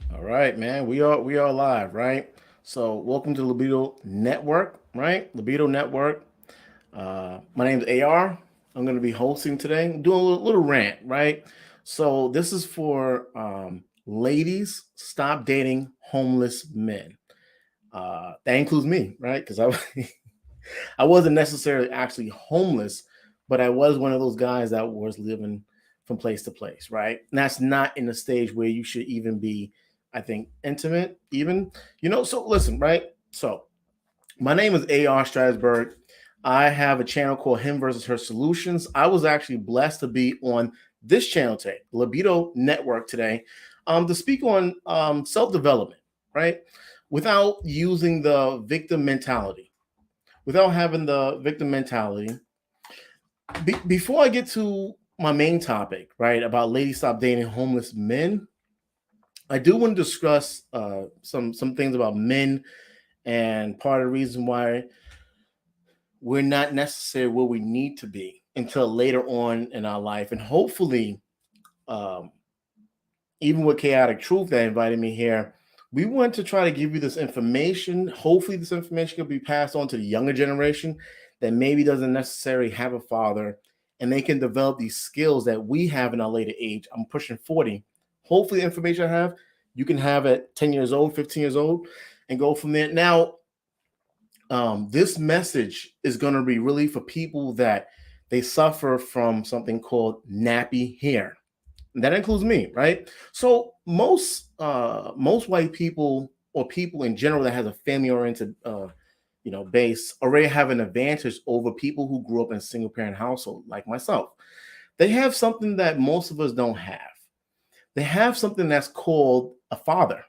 All right, man. We are live, right? So welcome to Libido Network, right? Libido Network. My name is AR. I'm going to be hosting today. I'm doing a little rant, right? So this is for ladies. Stop dating homeless men. That includes me, right? Because I I wasn't necessarily actually homeless, but I was one of those guys that was living from place to place, right? And that's not in a stage where you should even be, I think, intimate, even, So listen, right? So my name is A.R. Strasberg. I have a channel called Him versus Her Solutions. I was actually blessed to be on this channel today, Libido Network today, to speak on self development, right? Without using the victim mentality, without having the victim mentality. Before I get to my main topic, right, about ladies stop dating homeless men, I do want to discuss some things about men and part of the reason why we're not necessarily where we need to be until later on in our life, and hopefully, um, even with Chaotic Truth that invited me here, we want to try to give you this information. Hopefully, this information can be passed on to the younger generation that maybe doesn't necessarily have a father, and they can develop these skills that we have in our later age. I'm pushing 40. Hopefully, the information I have, you can have at 10 years old, 15 years old, and go from there. Now, this message is going to be really for people that they suffer from something called nappy hair. And that includes me, right? So most white people or people in general that has a family oriented base already have an advantage over people who grew up in a single parent household like myself. They have something that most of us don't have. They have something that's called a father.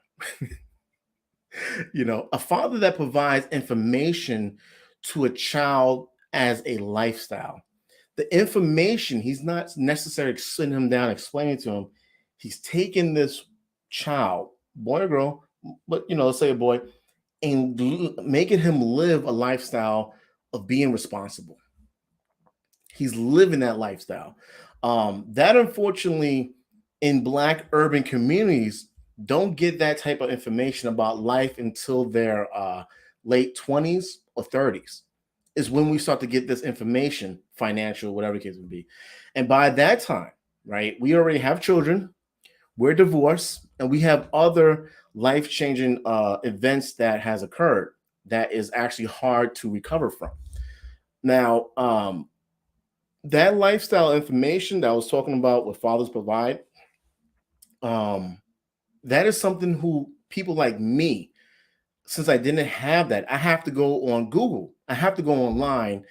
A father that provides information to a child as a lifestyle. The information, he's not necessarily sitting him down, explaining to him. He's taking this child, boy or girl, but let's say a boy, and making him live a lifestyle of being responsible. He's living that lifestyle. That unfortunately, in Black urban communities, don't get that type of information about life until their late 20s or 30s. Is when we start to get this information, financial, whatever the case would be. And by that time, right, we already have children, we're divorced, and we have other life changing events that has occurred that is actually hard to recover from. Now, that lifestyle information that I was talking about, what fathers provide, um, that is something who people like me, since I didn't have that, I have to go on Google. I have to go online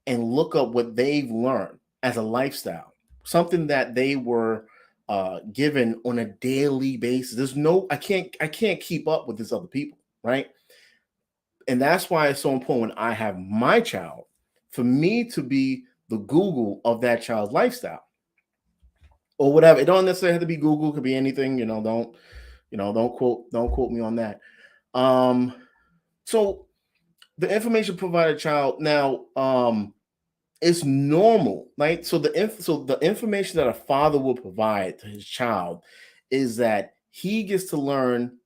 and look up what they've learned as a lifestyle, something that they were given on a daily basis. I can't keep up with these other people, right? And that's why it's so important when I have my child, for me to be the Google of that child's lifestyle or whatever. It don't necessarily have to be Google. It could be anything. Don't quote me on that. Um, so the information provided child now, it's normal, right? So the information that a father will provide to his child is that he gets to learn.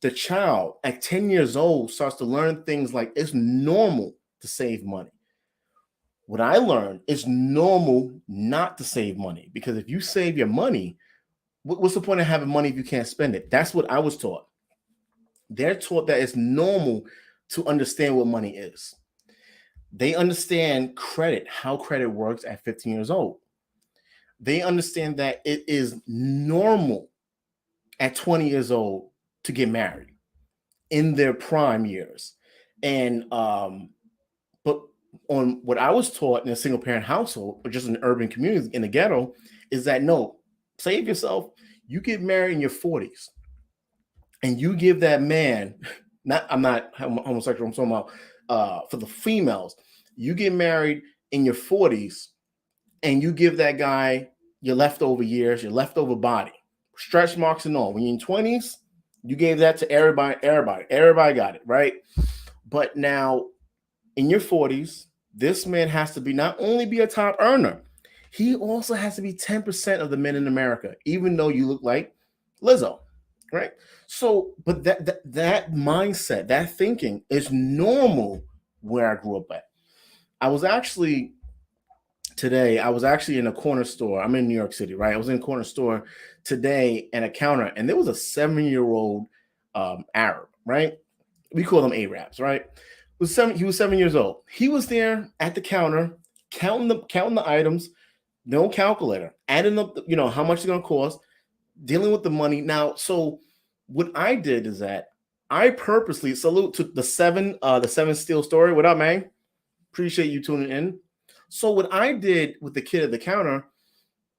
The child at 10 years old starts to learn things like it's normal to save money. What I learned, it's normal not to save money, because if you save your money, what's the point of having money if you can't spend it? That's what I was taught. They're taught that it's normal to understand what money is. They understand credit, how credit works at 15 years old. They understand that it is normal at 20 years old to get married in their prime years. And but on what I was taught in a single parent household or just in urban communities in the ghetto is that no, save yourself. You get married in your 40s and you give that man, not I'm not homosexual, I'm talking about for the females, you get married in your 40s and you give that guy your leftover years, your leftover body, stretch marks and all. When you're in 20s, you gave that to everybody got it, right? But now in your 40s, this man has to be not only be a top earner, he also has to be 10% of the men in America, even though you look like Lizzo, right? So, but that mindset, that thinking is normal where I grew up at. I was actually today, I was actually in a corner store. I'm in New York City, right? I was in a corner store today and a counter, and there was a 7-year-old Arab, right? We call them Arabs, right? He was 7 years old. He was there at the counter counting the items, no calculator, adding up, how much it's gonna cost, dealing with the money. Now, so what I did is that I purposely salute to the seven steel story. What up, man? Appreciate you tuning in. So what I did with the kid at the counter,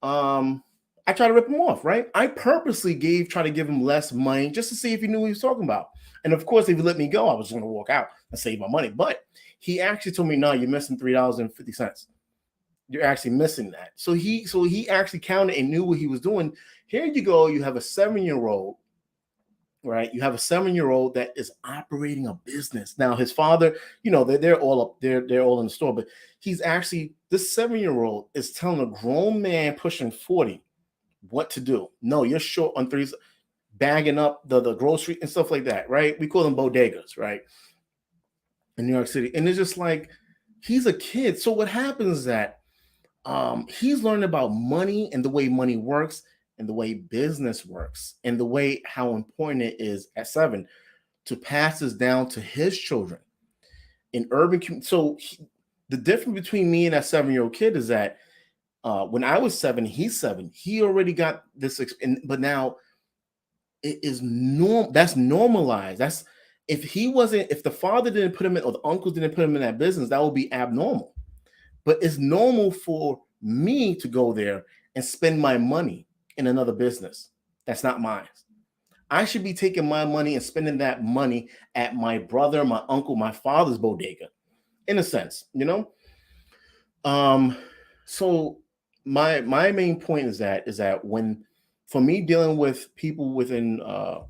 I tried to rip him off, right? I purposely try to give him less money just to see if he knew what he was talking about. And of course, if he let me go, I was going to walk out and save my money. But he actually told me, "No, you're missing $3.50. You're actually missing that." So he actually counted and knew what he was doing. Here you go. You have a 7-year-old, right? You have a 7-year-old that is operating a business. Now, his father, they're all up there, they're all in the store, but he's actually this 7-year-old is telling a grown man pushing 40 what to do. No, you're short on threes, bagging up the grocery and stuff like that, right? We call them bodegas, right? In New York City. And it's just like he's a kid. So what happens is that he's learning about money and the way money works and the way business works and the way how important it is at 7 to pass this down to his children in urban. So the difference between me and that 7-year-old kid is that when I was 7, he's 7. He already got this, but now it is normal. That's normalized. That's if the father didn't put him in or the uncles didn't put him in that business, that would be abnormal. But it's normal for me to go there and spend my money in another business that's not mine. I should be taking my money and spending that money at my brother, my uncle, my father's bodega, in a sense, So my main point is that when for me dealing with people within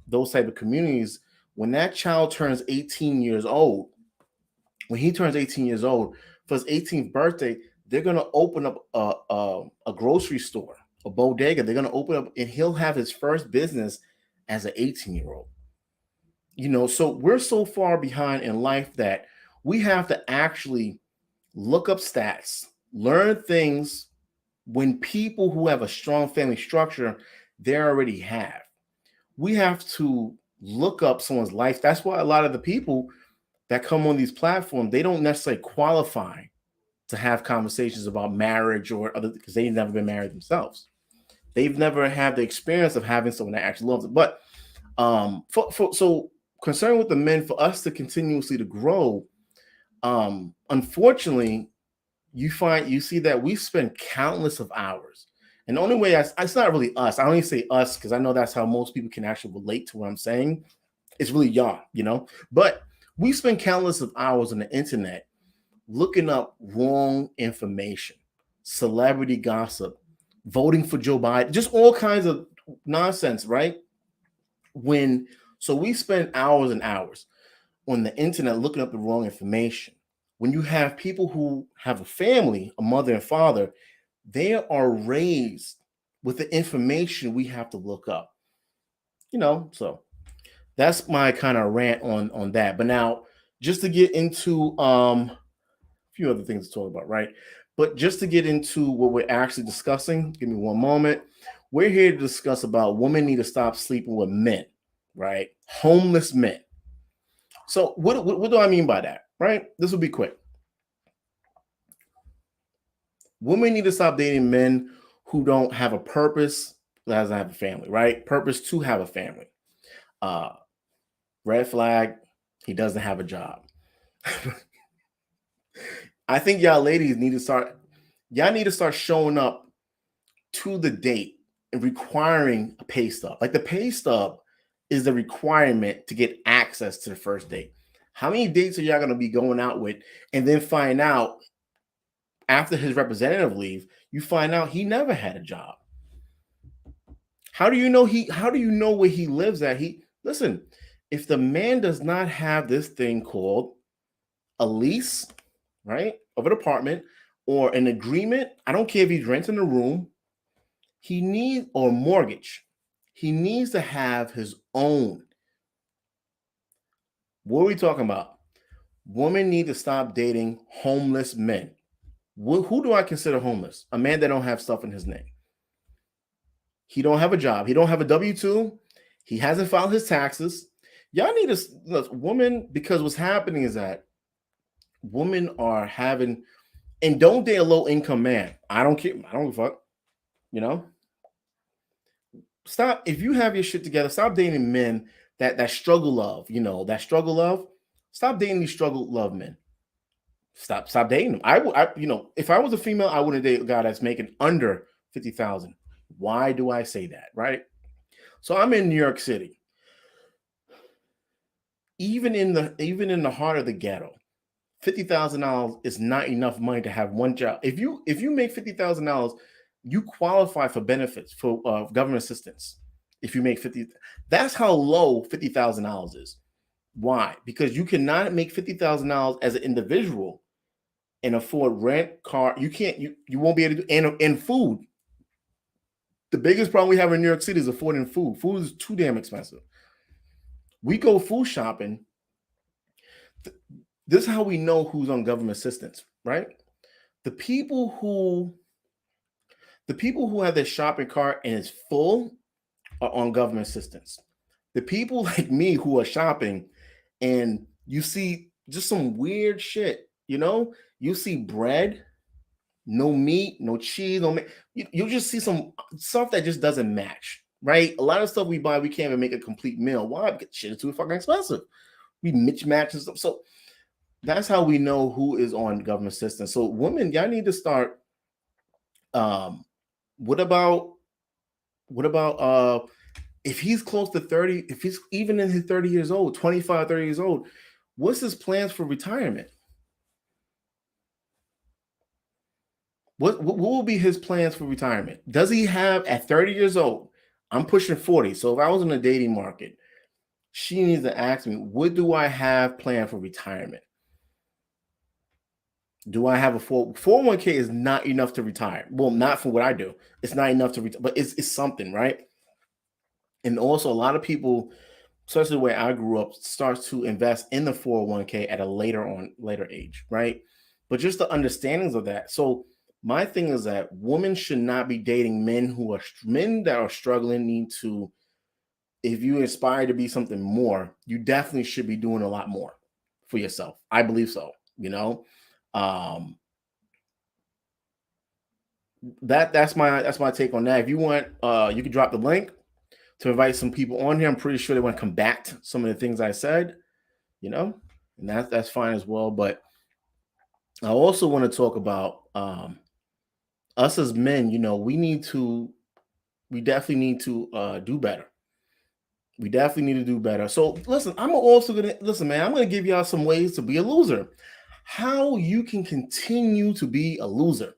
those type of communities, when that child turns 18 years old, when he turns 18 years old for his 18th birthday, they're gonna open up a grocery store, a bodega. They're gonna open up, and he'll have his first business as an 18-year-old. So we're so far behind in life that we have to actually look up stats, learn things when people who have a strong family structure, they already have. We have to look up someone's life. That's why a lot of the people that come on these platforms, they don't necessarily qualify to have conversations about marriage or other because they've never been married themselves. They've never had the experience of having someone that actually loves it. But so concerned with the men, for us to continuously to grow, unfortunately, you see that we spend countless of hours. And the only way it's not really us. I only say us because I know that's how most people can actually relate to what I'm saying. It's really y'all. But we spend countless of hours on the internet looking up wrong information, celebrity gossip, voting for Joe Biden, just all kinds of nonsense, right? So we spend hours and hours on the internet looking up the wrong information. When you have people who have a family, a mother and father, they are raised with the information we have to look up. So that's my kind of rant on that. But now, just to get into a few other things to talk about, right? But just to get into what we're actually discussing, give me one moment. We're here to discuss about women need to stop sleeping with men, right? Homeless men. So what do I mean by that, right? This will be quick. Women need to stop dating men who don't have a purpose, that doesn't have a family, right? Purpose to have a family. Uh, red flag, he doesn't have a job. I think y'all ladies need to start showing up to the date and requiring a pay stub. Like the pay stub is the requirement to get access to the first date. How many dates are y'all going to be going out with and then find out after his representative leave, you find out he never had a job? How do you know where he lives at? Listen, if the man does not have this thing called a lease, right, of an apartment or an agreement, I don't care if he's renting a room, or mortgage, He needs to have his own. What are we talking about? Women need to stop dating homeless men. Who do I consider homeless? A man that don't have stuff in his name. He don't have a job. He don't have a W-2. He hasn't filed his taxes. Y'all need to look, women, because what's happening is that women are having, and don't date a low income man. I don't care. I don't give a fuck. You know? Stop. If you have your shit together, stop dating men that struggle love, that struggle love. Stop dating these struggle love men. Stop dating them. If I was a female, I wouldn't date a guy that's making under 50,000. Why do I say that? Right? So I'm in New York City. Even in the heart of the ghetto, $50,000 is not enough money to have one job. If you make $50,000, you qualify for benefits for government assistance. If you make 50, that's how low $50,000 is. Why? Because you cannot make $50,000 as an individual and afford rent, car. You can't. You won't be able to do and food. The biggest problem we have in New York City is affording food. Food is too damn expensive. We go food shopping. This is how we know who's on government assistance, right? The people who have their shopping cart and it's full are on government assistance. The people like me who are shopping and you see just some weird shit, you see bread, no meat, no cheese, no meat. You'll just see some stuff that just doesn't match, right? A lot of stuff we buy, we can't even make a complete meal. Why? Because shit is too fucking expensive. We mismatch and stuff. So that's how we know who is on government assistance. So women, y'all need to start. What about if he's close to 30, if he's even in his 30 years old, 25, 30 years old, what's his plans for retirement? What will be his plans for retirement? Does he have at 30 years old? I'm pushing 40. So if I was in the dating market, she needs to ask me, what do I have planned for retirement? Do I have a 401k is not enough to retire. Well, not for what I do. It's not enough to retire, but it's something, right? And also a lot of people, especially the way I grew up, starts to invest in the 401k at a later age, right? But just the understandings of that. So my thing is that women should not be dating men that are struggling. Need to, if you aspire to be something more, you definitely should be doing a lot more for yourself. I believe so. That's my take on that. If you want, you can drop the link to invite some people on here. I'm pretty sure they want to combat some of the things I said, and that's fine as well. But I also want to talk about us as men. We definitely need to do better. We definitely need to do better. So listen, I'm gonna give y'all some ways to be a loser. How you can continue to be a loser,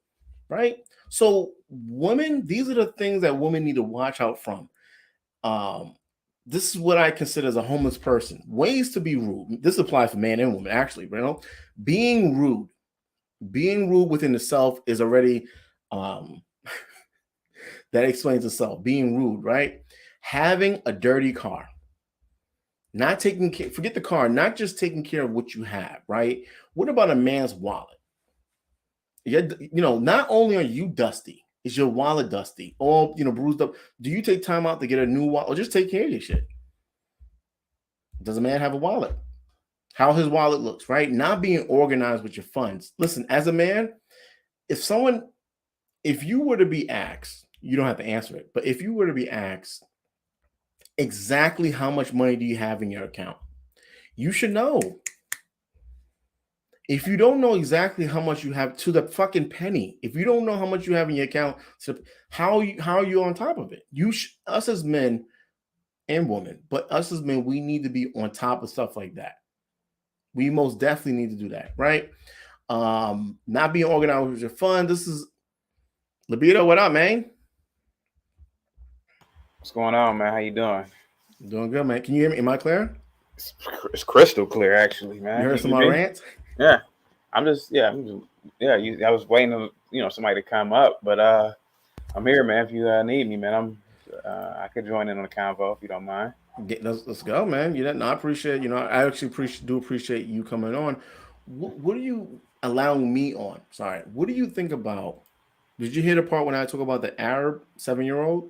right? So women, these are the things that women need to watch out from. This is what I consider as a homeless person. Ways to be rude. This applies for man and woman, actually, being rude within itself is already that explains itself. Being rude, right? Having a dirty car. Not taking care, forget the car, not just taking care of what you have, right? What about a man's wallet? Not only are you dusty, is your wallet dusty, all bruised up? Do you take time out to get a new wallet or just take care of your shit? Does a man have a wallet? How his wallet looks, right? Not being organized with your funds. Listen, as a man, if you were to be asked, you don't have to answer it, but if you were to be asked exactly how much money do you have in your account, you should know. If you don't know exactly how much you have to the fucking penny, if you don't know how much you have in your account, so how are you on top of it? Us as men and women, but us as men, we need to be on top of stuff like that. We most definitely need to do that, right? Not being organized with your fund. This is Libido. What up, man? What's going on, man? How you doing? Doing good, man. Can you hear me? Am I clear? It's crystal clear, actually, man. You heard some of my rants? Yeah. I was waiting to, somebody to come up, but I'm here, man. If you need me, man, I could join in on the convo if you don't mind. Let's go, man. No, I appreciate. I actually appreciate you coming on. What do you allowing me on? Sorry. What do you think about? Did you hear the part when I talk about the Arab 7-year-old?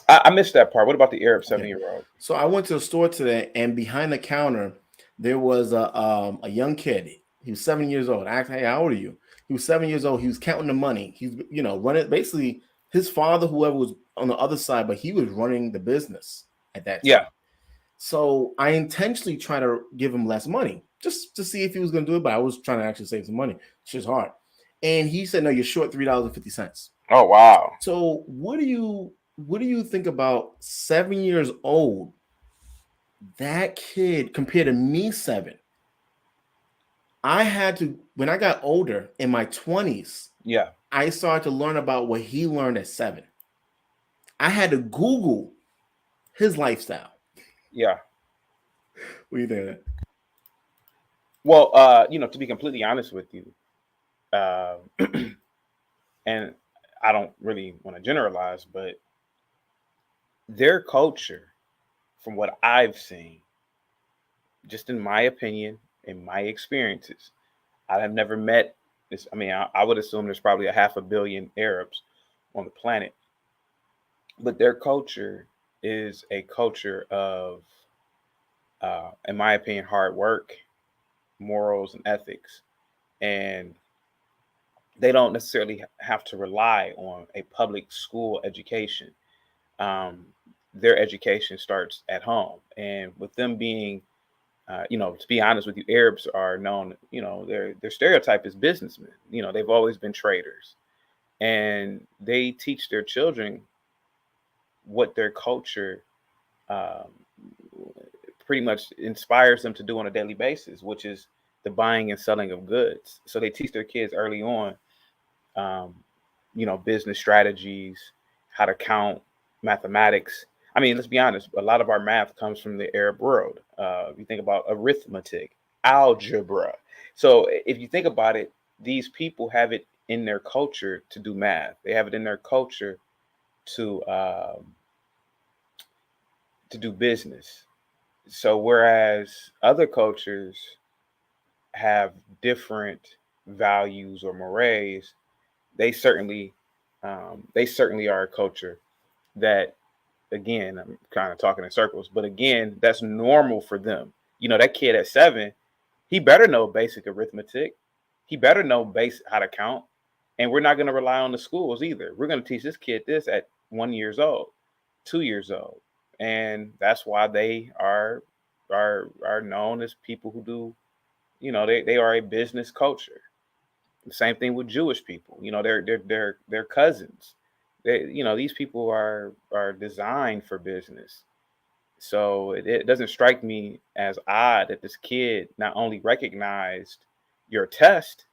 I missed that part. What about the Arab Okay. 7-year-old? So I went to the store today, and behind the counter there was a young kid. He was 7 years old. I asked, "Hey, how old are you?" He was 7 years old. He was counting the money. He's running basically his father, whoever was on the other side, but he was running the business at that time. Yeah. So I intentionally try to give him less money just to see if he was going to do it, but I was trying to actually save some money. It's just hard. And he said, "No, you're short $3.50." Oh wow. So what do you think about 7 years old? That kid compared to me 7. I had to when I got older in my 20s, Yeah. I started to learn about what he learned at 7. I had to Google his lifestyle. Yeah. What do you think of that? Well, to be completely honest with you, uh, and I don't really want to generalize, but their culture, from what I've seen, just in my opinion, in my experiences, I have never met this. I mean, I would assume there's probably a 500 million Arabs on the planet, but their culture is a culture of, in my opinion, hard work, morals, and ethics. And they don't necessarily have to rely on a public school education. Um, their education starts at home. And with them being, to be honest with you, Arabs are known, their stereotype is businessmen. They've always been traders. And they teach their children what their culture um, pretty much inspires them to do on a daily basis, which is the buying and selling of goods. So they teach their kids early on, um, business strategies, how to count, mathematics. I mean, let's be honest, a lot of our math comes from the Arab world. You think about arithmetic, algebra. So if you think about it, these people have it in their culture to do math. They have it in their culture to do business. So whereas other cultures have different values or mores, they certainly are a culture that, again, I'm kind of talking in circles, but again, that's normal for them. That kid at 7, he better know basic arithmetic. He better know how to count. And we're not going to rely on the schools either. We're going to teach this kid this at 1 years old, 2 years old. And that's why they are known as people who do, they are a business culture. The same thing with Jewish people. They're cousins. These people are designed for business. So it doesn't strike me as odd that this kid not only recognized your test,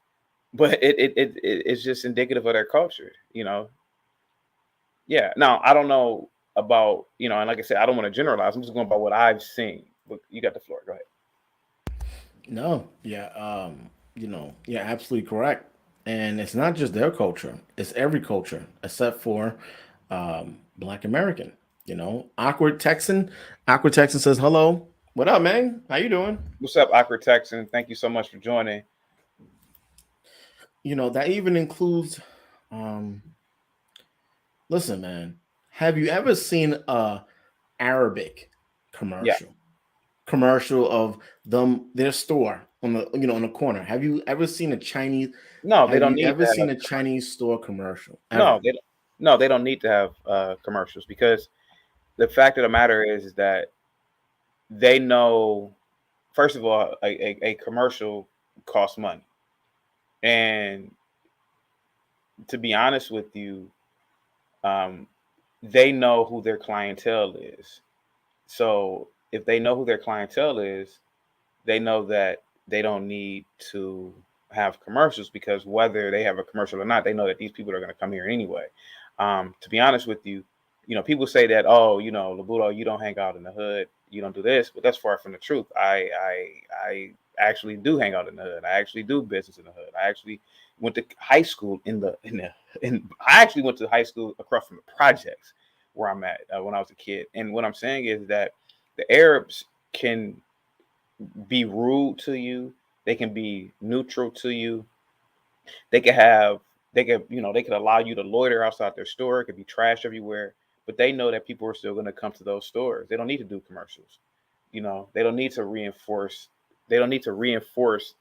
but it's just indicative of their culture. Yeah. Now I don't know about, and like I said, I don't want to generalize. I'm just going by what I've seen. But you got the floor. Go ahead. No, yeah, yeah, absolutely correct. And it's not just their culture; it's every culture except for Black American. Awkward Texan says, "Hello, what up, man? How you doing?" What's up, Awkward Texan? Thank you so much for joining. That even includes. Um, Listen, man, have you ever seen a Arabic Yeah. commercial of their store on the corner? Have you ever seen a Chinese? No, they Have don't you need ever to seen have. a Chinese store commercial No, ever? they don't. No, they don't need to have commercials, because the fact of the matter is that they know, first of all, a commercial costs money. And to be honest with you, um, they know who their clientele is. So if they know who their clientele is, they know that they don't need to have commercials, because whether they have a commercial or not, they know that these people are going to come here anyway. To be honest with you, people say that, oh, Labudo, you don't hang out in the hood, you don't do this, but that's far from the truth. I actually do hang out in the hood. I actually do business in the hood. I actually went to high school I actually went to high school across from the projects. where I'm at when I was a kid. And what I'm saying is that the Arabs can be rude to you. They can be neutral to you. They could have, they could allow you to loiter outside their store. It could be trash everywhere, but they know that people are still going to come to those stores. They don't need to do commercials. They don't need to reinforce. They don't need to reinforce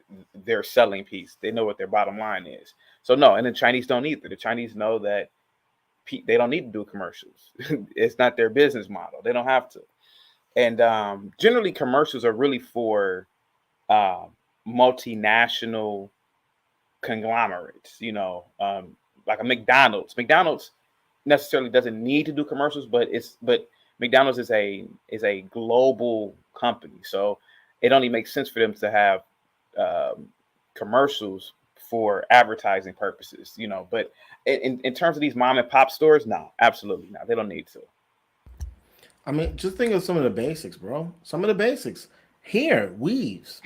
their selling piece. They know what their bottom line is. So no, and the Chinese don't either. The Chinese know that they don't need to do commercials. It's not their business model. They don't have to. And generally, commercials are really for multinational conglomerates, like a McDonald's. McDonald's necessarily doesn't need to do commercials, but McDonald's is a global company, so it only makes sense for them to have commercials for advertising purposes, But in terms of these mom and pop stores, no, absolutely not. They don't need to. I mean, just think of some of the basics, bro. Some of the basics. Hair, weaves.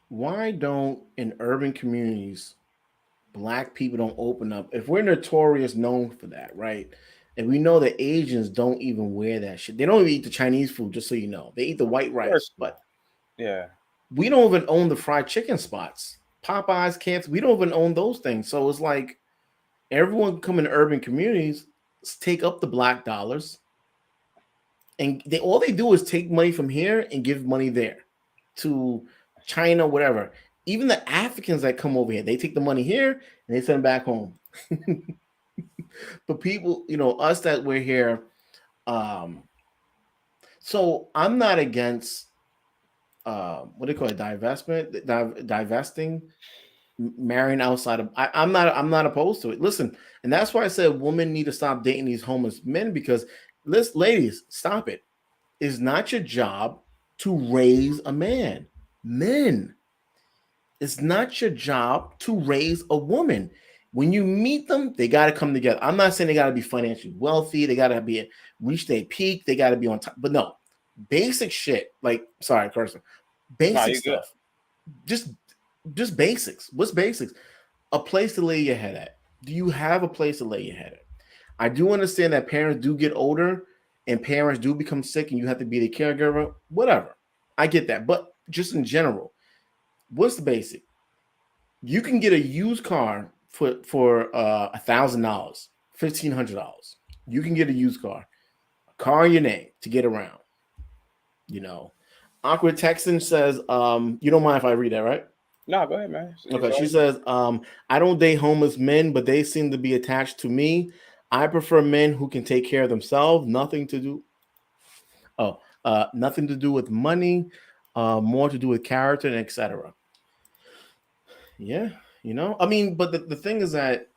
Why don't in urban communities black people don't open up? If we're notorious known for that, right? And we know that Asians don't even wear that shit. They don't even eat the Chinese food, just so you know. They eat the white rice, but yeah, we don't even own the fried chicken spots. Popeyes, KFC, we don't even own those things. So it's like everyone come in urban communities, take up the black dollars, and all they do is take money from here and give money there to China, whatever. Even the Africans that come over here, they take the money here and they send it back home. But people, us that we're here, so I'm not against what do you call it, divesting, marrying outside of. I'm not opposed to it. Listen, and that's why I said women need to stop dating these homeless men, because ladies, stop it. It's not your job to raise a man. Men, it's not your job to raise a woman. When you meet them, they got to come together. I'm not saying they got to be financially wealthy. They got to reach their peak. They got to be on top. But no, basic shit. Like, sorry, Carson. Basic stuff. Just basics. What's basics? A place to lay your head at. Do you have a place to lay your head at? I do understand that parents do get older and parents do become sick and you have to be the caregiver. Whatever. I get that. But just in general, what's the basic? You can get a used car for $1,000, $1,500. You can get a used car in your name to get around. Awkward Texan says, you don't mind if I read that, right? No, go ahead, man. Okay, she says, I don't date homeless men, but they seem to be attached to me. I prefer men who can take care of themselves. Nothing to do with money, more to do with character and etc. Yeah, I mean, but the thing is that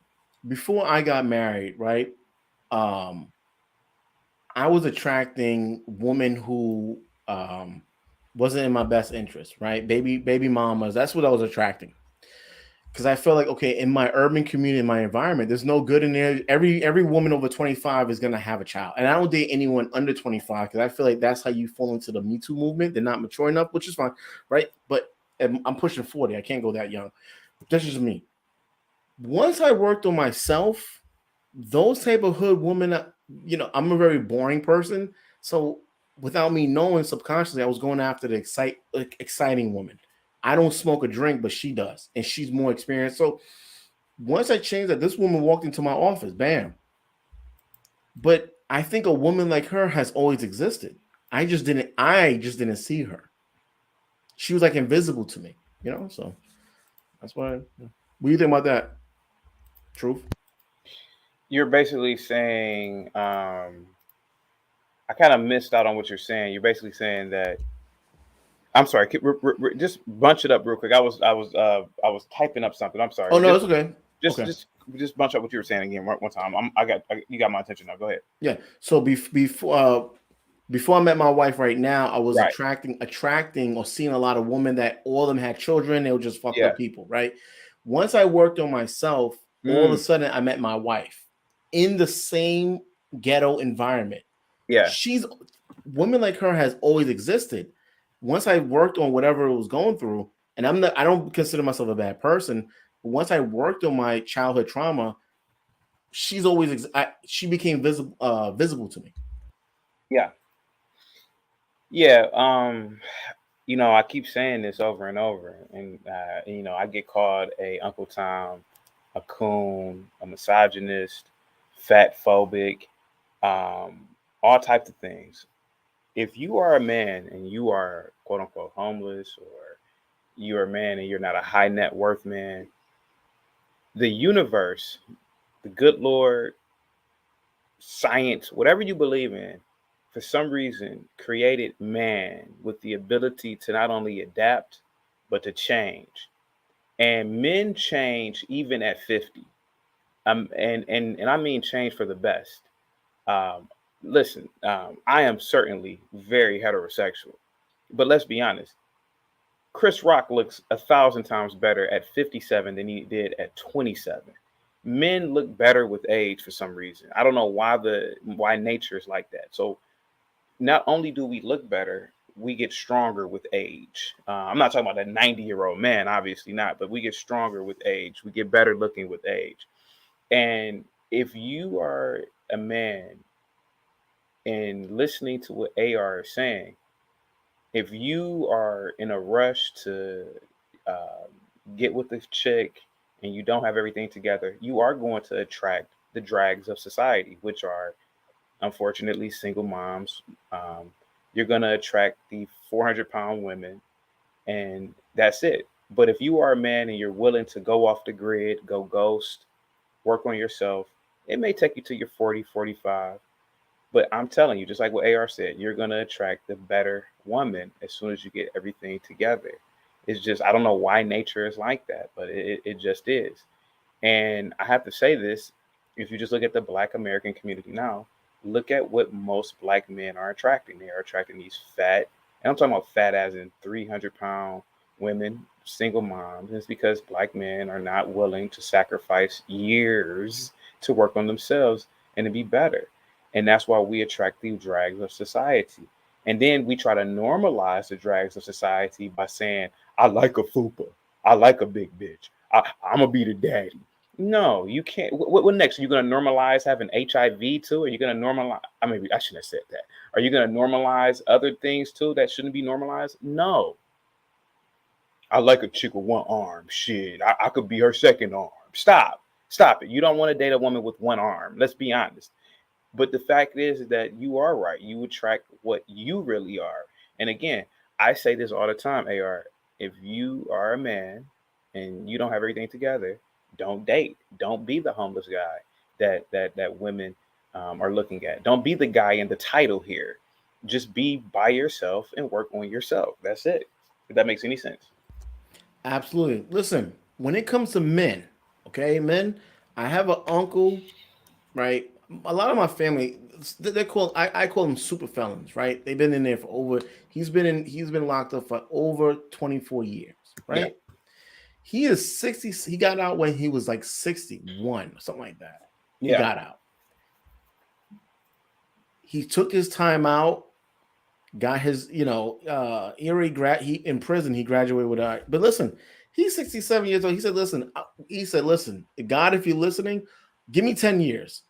before I got married, right, I was attracting women who wasn't in my best interest, right? Baby mamas, that's what I was attracting. Because I felt like, okay, in my urban community, in my environment, there's no good in there. Every woman over 25 is going to have a child. And I don't date anyone under 25 because I feel like that's how you fall into the Me Too movement. They're not mature enough, which is fine, right? But I'm pushing 40. I can't go that young. That's just me. Once I worked on myself, those type of hood women, I'm a very boring person. So without me knowing, subconsciously, I was going after the exciting woman. I don't smoke or drink, but she does, and she's more experienced. So once I changed that, this woman walked into my office, bam. But I think a woman like her has always existed. I just didn't see her. She was like invisible to me, so that's why. What do you think about that? Truth? You're basically saying, I kind of missed out on what you're saying. You're basically saying that. I'm sorry. Just bunch it up real quick. I was typing up something. I'm sorry. Oh no, it's okay. Just bunch up what you were saying again one time. You got my attention now. Go ahead. Yeah. So before I met my wife right now, I was attracting or seeing a lot of women that all of them had children. They were just fucked up people, right? Once I worked on myself, all of a sudden I met my wife in the same ghetto environment. Yeah. Women like her has always existed. Once I worked on whatever it was going through, and I don't consider myself a bad person, but once I worked on my childhood trauma, she's always she became visible to me. Yeah. Yeah. You know, I keep saying this over and over, and you know, I get called a Uncle Tom, a coon, a misogynist, fat phobic, um, all types of things. If you are a man and you are quote unquote homeless, or you're a man and you're not a high net worth man, the universe, the good Lord, science, whatever you believe in, for some reason created man with the ability to not only adapt, but to change. And men change even at 50. And I mean change for the best. Um, listen, I am certainly very heterosexual, but let's be honest. Chris Rock looks 1,000 times better at 57 than he did at 27. Men look better with age for some reason. I don't know why nature is like that. So not only do we look better, we get stronger with age. I'm not talking about a 90-year-old man, obviously not, but we get stronger with age. We get better looking with age. And if you are a man and listening to what AR is saying, if you are in a rush to uh, get with this chick and you don't have everything together, you are going to attract the drags of society, which are unfortunately single moms. Um, you're going to attract the 400-pound women, and that's it. But if you are a man and you're willing to go off the grid, go ghost, work on yourself, it may take you to your 40, 45. But I'm telling you, just like what AR said, you're going to attract the better woman as soon as you get everything together. It's just, I don't know why nature is like that, but it just is. And I have to say this, if you just look at the Black American community now, look at what most Black men are attracting. They are attracting these fat, and I'm talking about fat as in 300-pound women, single moms. And it's because Black men are not willing to sacrifice years to work on themselves and to be better. And that's why we attract the drags of society. And then we try to normalize the drags of society by saying, I like a fupa. I like a big bitch. I'm going to be the daddy. No, you can't. What next? Are you going to normalize having HIV too? Are you going to normalize? I mean, I shouldn't have said that. Are you going to normalize other things too that shouldn't be normalized? No. I like a chick with one arm. Shit, I could be her second arm. Stop. Stop it. You don't want to date a woman with one arm. Let's be honest. But the fact is that you are right. You attract what you really are. And again, I say this all the time, AR. If you are a man and you don't have everything together, don't date. Don't be the homeless guy that women are looking at. Don't be the guy in the title here. Just be by yourself and work on yourself. That's it. If that makes any sense. Absolutely. Listen, when it comes to men, okay, men, I have an uncle, right? A lot of my family, they call I call them super felons, right? They've been in there for over. He's been locked up for over 24 years, Yeah. right? He is 60. He got out when he was like 61, something like that. He Yeah. got out. He took his time out, got his, he in prison, he graduated with a, but listen, he's 67 years old. He said, listen, God, if you're listening, give me 10 years.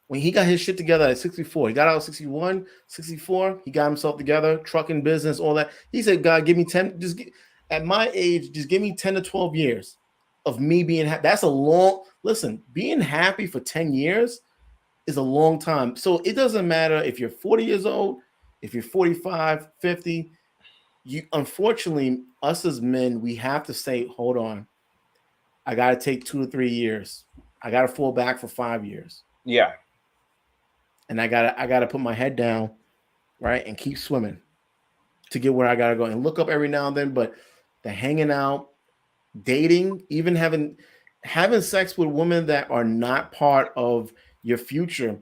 When he got his shit together at 64, he got out at 61, 64, he got himself together, trucking business, all that. He said, God, give me 10, at my age, just give me 10 to 12 years of me being happy. That's a long, listen, being happy for 10 years is a long time. So it doesn't matter if you're 40 years old, if you're 45, 50, unfortunately, us as men, we have to say, hold on, I got to take 2 to 3 years. I got to fall back for 5 years. Yeah. And I gotta put my head down, right, and keep swimming to get where I gotta go. And look up every now and then, but the hanging out, dating, even having sex with women that are not part of your future,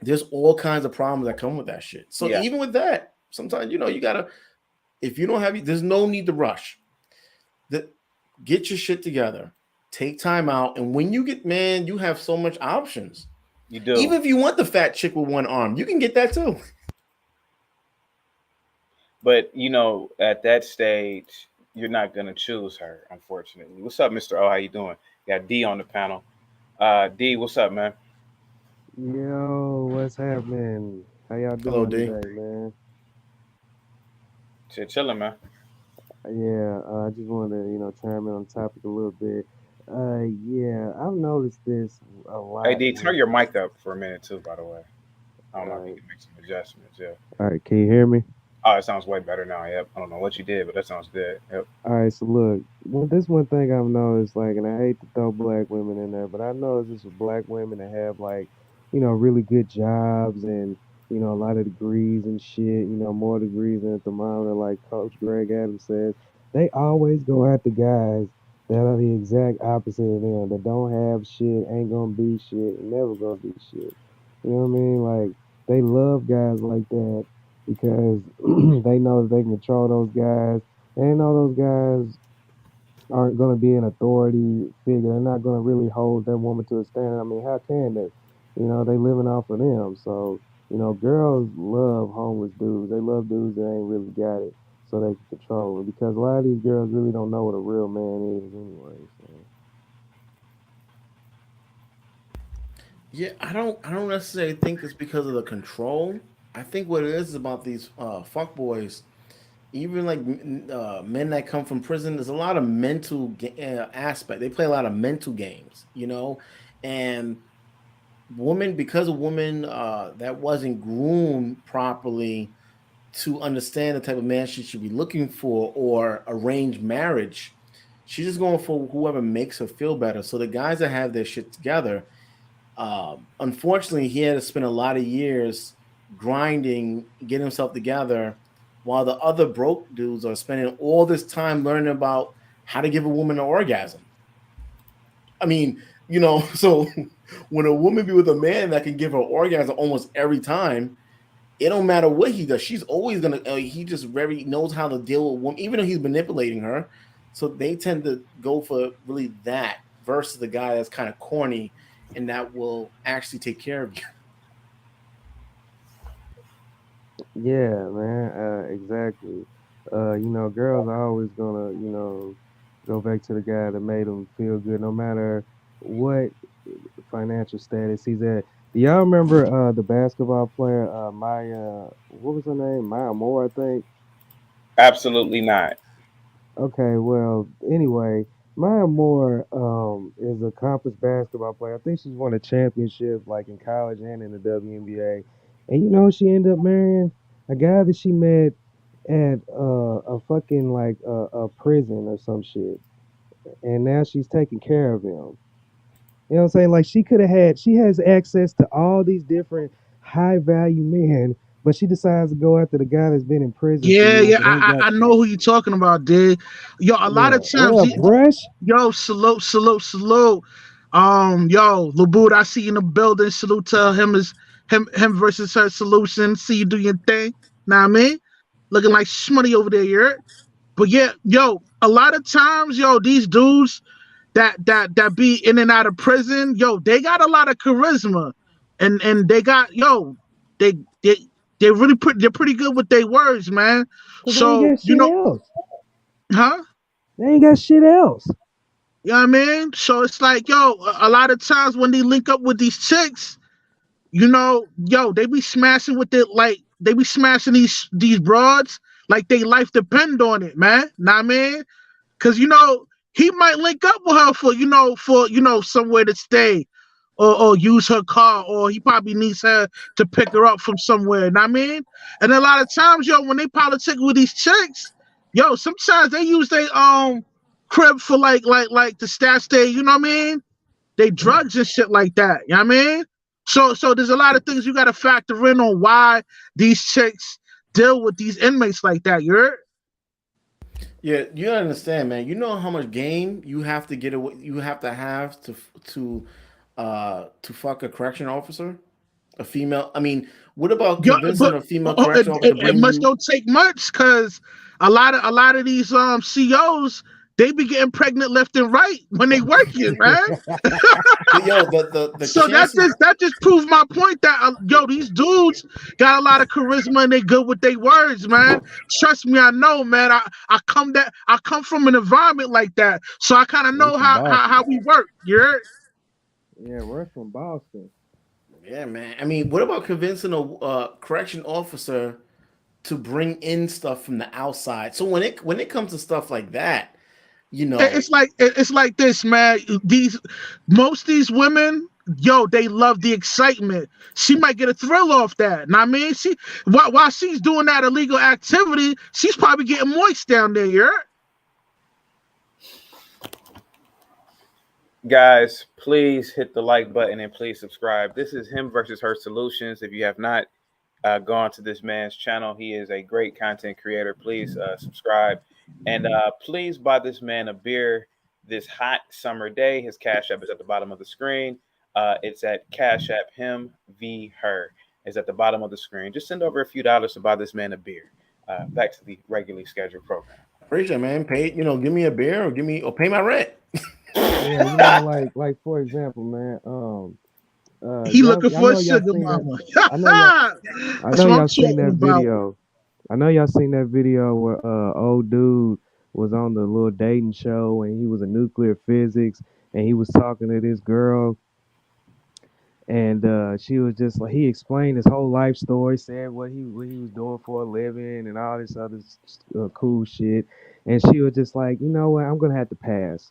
there's all kinds of problems that come with that shit. So Yeah. even with that, sometimes you gotta, if you don't have, there's no need to rush. Get your shit together, take time out, and when you get, man, you have so much options. You do. Even if you want the fat chick with one arm, you can get that too. But at that stage, you're not gonna choose her, unfortunately. What's up, Mr. O? How you doing? Got D on the panel. D, what's up, man? Yo, what's happening? How y'all Hello, doing D. today, man? Shit, chilling, man. Yeah, I just wanted to, chime in on the topic a little bit. Yeah, I've noticed this a Hey, lot D, turn with, your mic up for a minute too. By the way, I don't know if you right. can make some adjustments. Yeah. All right, can you hear me? Oh, it sounds way better now. Yep. I don't know what you did, but that sounds good. Yep. All right, so look, this one thing I've noticed, like, and I hate to throw black women in there, but I noticed this with black women that have, like, really good jobs and, a lot of degrees and shit, more degrees than a thermometer, like Coach Greg Adams says. They always go after guys that are the exact opposite of them, that don't have shit, ain't gonna be shit, and never gonna be shit. You know what I mean? Like, they love guys like that because they know that they can control those guys and all those guys aren't going to be an authority figure. They're not going to really hold that woman to a standard. I mean, how can they? They living off of them. So, girls love homeless dudes. They love dudes that ain't really got it so they can control them because a lot of these girls really don't know what a real man is anyway. So, Yeah, I don't necessarily think it's because of the control. I think what it is about these fuck boys, even like men that come from prison. There's a lot of mental aspect. They play a lot of mental games, and women because of women that wasn't groomed properly to understand the type of man she should be looking for or arranged marriage. She's just going for whoever makes her feel better. So the guys that have their shit together, unfortunately, he had to spend a lot of years grinding, getting himself together, while the other broke dudes are spending all this time learning about how to give a woman an orgasm. I mean, so when a woman be with a man that can give her orgasm almost every time, it don't matter what he does. She's always gonna. He just very knows how to deal with women, even though he's manipulating her. So they tend to go for really that versus the guy that's kind of corny and that will actually take care of you. yeah, man, exactly. Girls are always gonna, go back to the guy that made them feel good, no matter what financial status he's at. Do y'all remember the basketball player Maya? What was her name? Maya Moore, I think. Absolutely not. Okay, well, anyway, Maya Moore is an accomplished basketball player. I think she's won a championship like in college and in the WNBA. And she ended up marrying a guy that she met at a fucking like a prison or some shit. And now she's taking care of him. You know what I'm saying? Like she has access to all these different high value men, but she decides to go after the guy that's been in prison for Yeah, years yeah, that ain't got I know shit. who you talking about, dude. Yo, a lot Yeah. of What times, up, Brush? yo, salute, salute, salute. Yo, Laboud, I see you in the building. Salute to him as him versus her solution. See you do your thing. Know what I mean? Looking like Smoney over there, you heard? But yeah, yo, a lot of times, yo, these dudes that be in and out of prison, yo, they got a lot of charisma, and they got they they they're pretty good with their words, man. Cause they ain't So got shit else. huh? They ain't got shit else. You know what I mean? So it's like, yo, a lot of times when they link up with these chicks, yo, they be smashing with it like they be smashing these broads like they life depend on it, man. Know what I mean? Cause he might link up with her for somewhere to stay, or use her car, or he probably needs her to pick her up from somewhere. Know what I mean? And a lot of times, yo, when they politic with these chicks, yo, sometimes they use their crib for like the stash day. You know what I mean? They drugs and shit like that. You know what I mean? So there's a lot of things you got to factor in on why these chicks deal with these inmates like that. You're Yeah, you understand, man. You know how much game you have to get away. You have to fuck a correction officer, a female. I mean, what about Yeah, convincing but a female correction officer to it bring must you? don't take much because a lot of these CEOs, they be getting pregnant left and right when they working, man. Yo, the So that chances. just that just proves my point that these dudes got a lot of charisma and they good with their words, man. Trust me, I know, man. I come from an environment like that, so I kind of He's know from how Boston. we work. You're Yeah, Russ from Boston. Yeah, man. I mean, what about convincing a correction officer to bring in stuff from the outside? So when it comes to stuff like that, you know, It's like this, man. Most these women, yo, they love the excitement. She might get a thrill off that. Now, I mean, while she's doing that illegal activity, she's probably getting moist down there. You heard? Guys, please hit the like button and please subscribe. This is Him versus Her Solutions. If you have not gone to this man's channel, he is a great content creator. Please subscribe and please buy this man a beer this hot summer day. His Cash App is at the bottom of the screen. It's at Cash App Him v Her is at the bottom of the screen. Just send over a few dollars to buy this man a beer. Back to the regularly scheduled program. appreciate it, man. Pay, give me a beer or pay my rent. Yeah, like for example, man. He looking for a y'all sugar seen that- mama. I know y'all, I That's know what y'all I'm seen talking that about. video. I know y'all seen that video where old dude was on the little dating show and he was a nuclear physics and he was talking to this girl and she was just like he explained his whole life story, said what he was doing for a living and all this other cool shit, and she was just like, you know what, I'm gonna have to pass.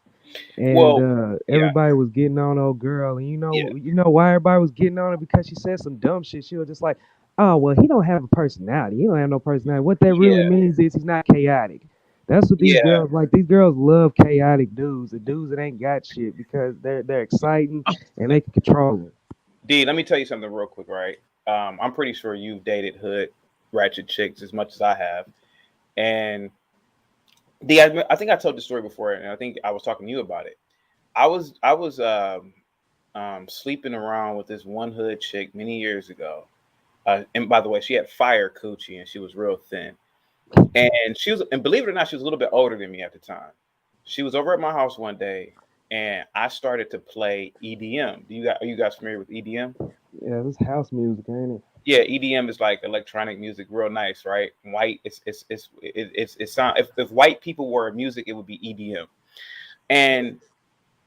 And Well, yeah, everybody was getting on old girl, and yeah, you know why everybody was getting on her because she said some dumb shit. She was just like, "Oh well, he don't have a personality. He don't have no personality. What that really yeah, means is he's not chaotic." That's what these yeah. girls like. These girls love chaotic dudes, the dudes that ain't got shit because they're exciting and they can control them. D, let me tell you something real quick, right? I'm pretty sure you've dated hood ratchet chicks as much as I have. And D, I think I told the story before, and I think I was talking to you about it. I was sleeping around with this one hood chick many years ago. And by the way, she had fire coochie and she was real thin. And believe it or not, she was a little bit older than me at the time. She was over at my house one day and I started to play EDM. Are you guys familiar with EDM? Yeah, this house music, ain't it? Yeah, EDM is like electronic music, real nice, right? White, it's sound. If white people were music, it would be EDM. And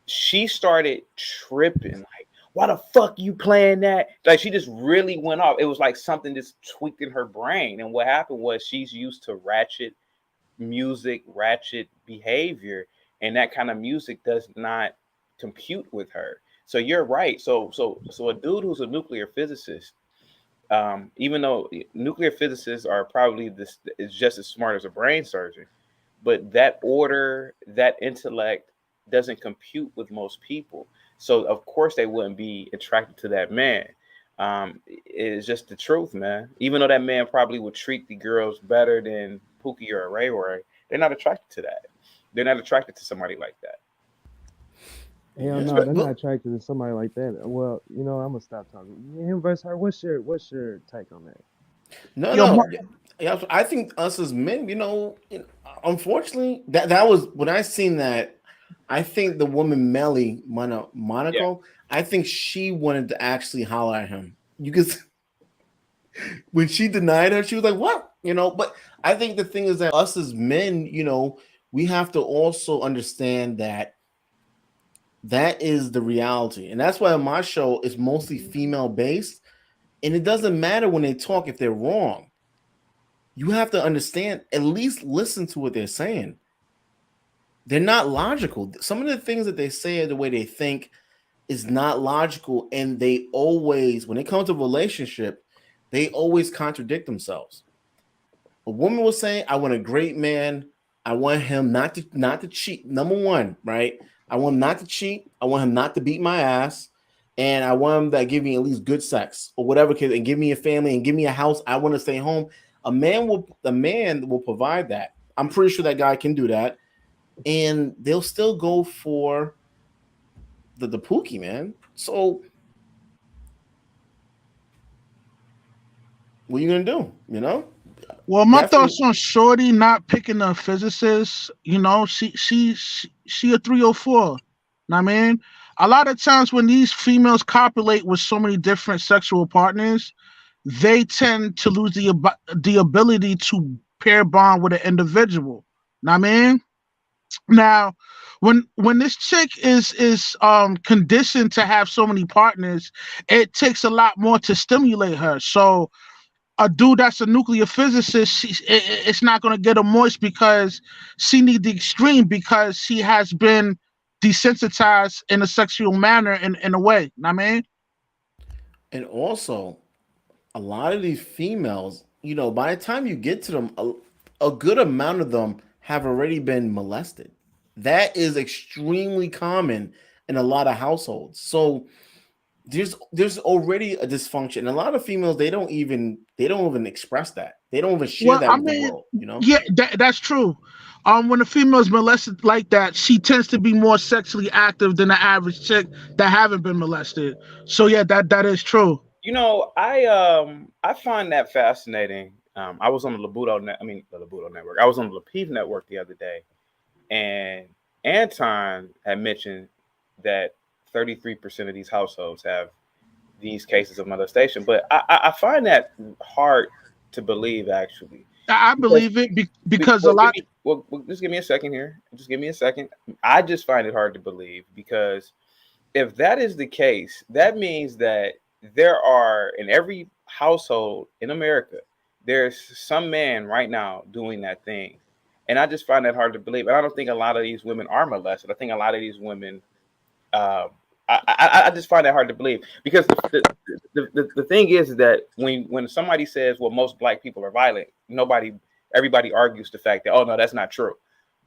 she started tripping, like, why the fuck you playing that? Like, she just really went off. It was like something just tweaked in her brain. And what happened was she's used to ratchet music, ratchet behavior, and that kind of music does not compute with her. So you're right. So a dude who's a nuclear physicist, even though nuclear physicists are probably is just as smart as a brain surgeon, but that order, that intellect doesn't compute with most people. So of course they wouldn't be attracted to that man. It's just the truth, man. Even though that man probably would treat the girls better than Pookie or Ray Ray, they're not attracted to that. They're not attracted to somebody like that. Hell no, they're not attracted to somebody like that. Well, you know, I'm gonna stop talking. Him versus her. What's your take on that? No. Yeah, I think us as men, unfortunately, that was when I seen that. I think the woman Melly Monaco, I think she wanted to actually holler at him. You could, when she denied her, she was like, "What?" But I think the thing is that us as men, we have to also understand that is the reality, and that's why my show is mostly female based, and it doesn't matter when they talk if they're wrong. You have to understand, at least listen to what they're saying. They're not logical. Some of the things that they say, the way they think, is not logical. And they always, when it comes to relationship, they always contradict themselves. A woman will say, I want a great man. I want him not to cheat. Number one, right? I want him not to cheat. I want him not to beat my ass. And I want him to give me at least good sex or whatever, and give me a family and give me a house. I want to stay home. A man will provide that. I'm pretty sure that guy can do that. And they'll still go for the Pookie, man. So what are you gonna do? Well, my thoughts on Shorty not picking a physicist. She a 304. Know what I mean? A lot of times when these females copulate with so many different sexual partners, they tend to lose the ability to pair bond with an individual. Know what I mean? Now, when this chick is conditioned to have so many partners, it takes a lot more to stimulate her. So a dude that's a nuclear physicist, it's not going to get her moist because she needs the extreme because she has been desensitized in a sexual manner in a way. Know what I mean? And also, a lot of these females, by the time you get to them, a good amount of them have already been molested. That is extremely common in a lot of households. So there's already a dysfunction. A lot of females, they don't even express that. They don't even share Well, that I with the mean, world. yeah, that's true. When a female's molested like that, she tends to be more sexually active than the average chick that haven't been molested. So yeah, that is true. I find that fascinating. I was on the Labudo network. I was on the Lapive network the other day, and Anton had mentioned that 33% of these households have these cases of molestation. But I find that hard to believe, actually, I because believe it because a lot. just give me a second here. Just give me a second. I just find it hard to believe because if that is the case, that means that there are in every household in America, there's some man right now doing that thing. And I just find that hard to believe. And I don't think a lot of these women are molested. I think a lot of these women, uh, I just find that hard to believe because the thing is that when somebody says, well, most black people are violent, everybody argues the fact that, oh, no, that's not true.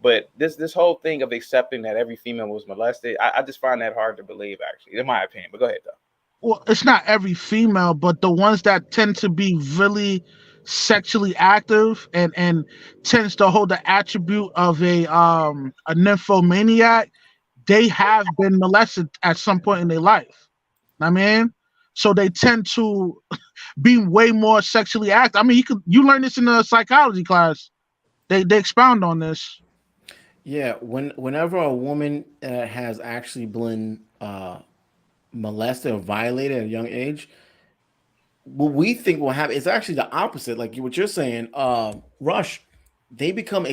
But this whole thing of accepting that every female was molested, I just find that hard to believe, actually, in my opinion. But go ahead, though. Well, it's not every female, but the ones that tend to be really sexually active and tends to hold the attribute of a nymphomaniac, they have been molested at some point in their life. I mean, so they tend to be way more sexually active. I mean, you learn this in a psychology class. They expound on this. Yeah, whenever a woman has actually been molested or violated at a young age, what we think will happen is actually the opposite. Like what you're saying, Rush, they become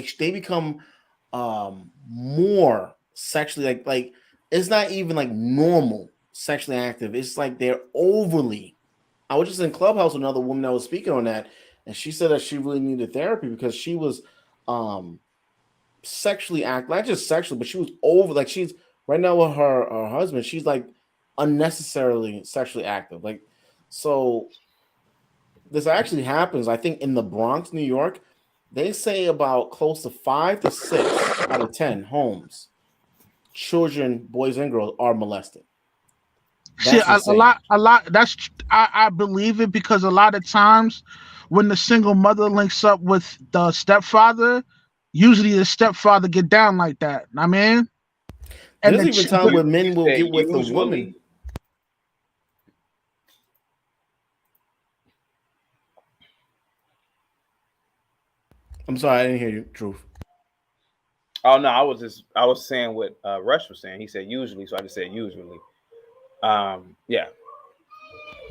more sexually like it's not even like normal sexually active. It's like they're overly. I was just in Clubhouse with another woman that was speaking on that, and she said that she really needed therapy because she was um sexually act not just sexually, but she was over like she's right now with her husband. She's like unnecessarily sexually active. Like so, this actually happens. I think in the Bronx, New York, they say about close to 5 to 6 out of 10 homes, children, boys and girls, are molested. See, That's insane. a lot. I believe it because a lot of times when the single mother links up with the stepfather, usually the stepfather get down like that. I mean, and There's even times where men You will said get with the woman. usually. I'm sorry, I didn't hear you. Truth. Oh no, I was saying what Rush was saying. He said usually, so I just said usually. Yeah,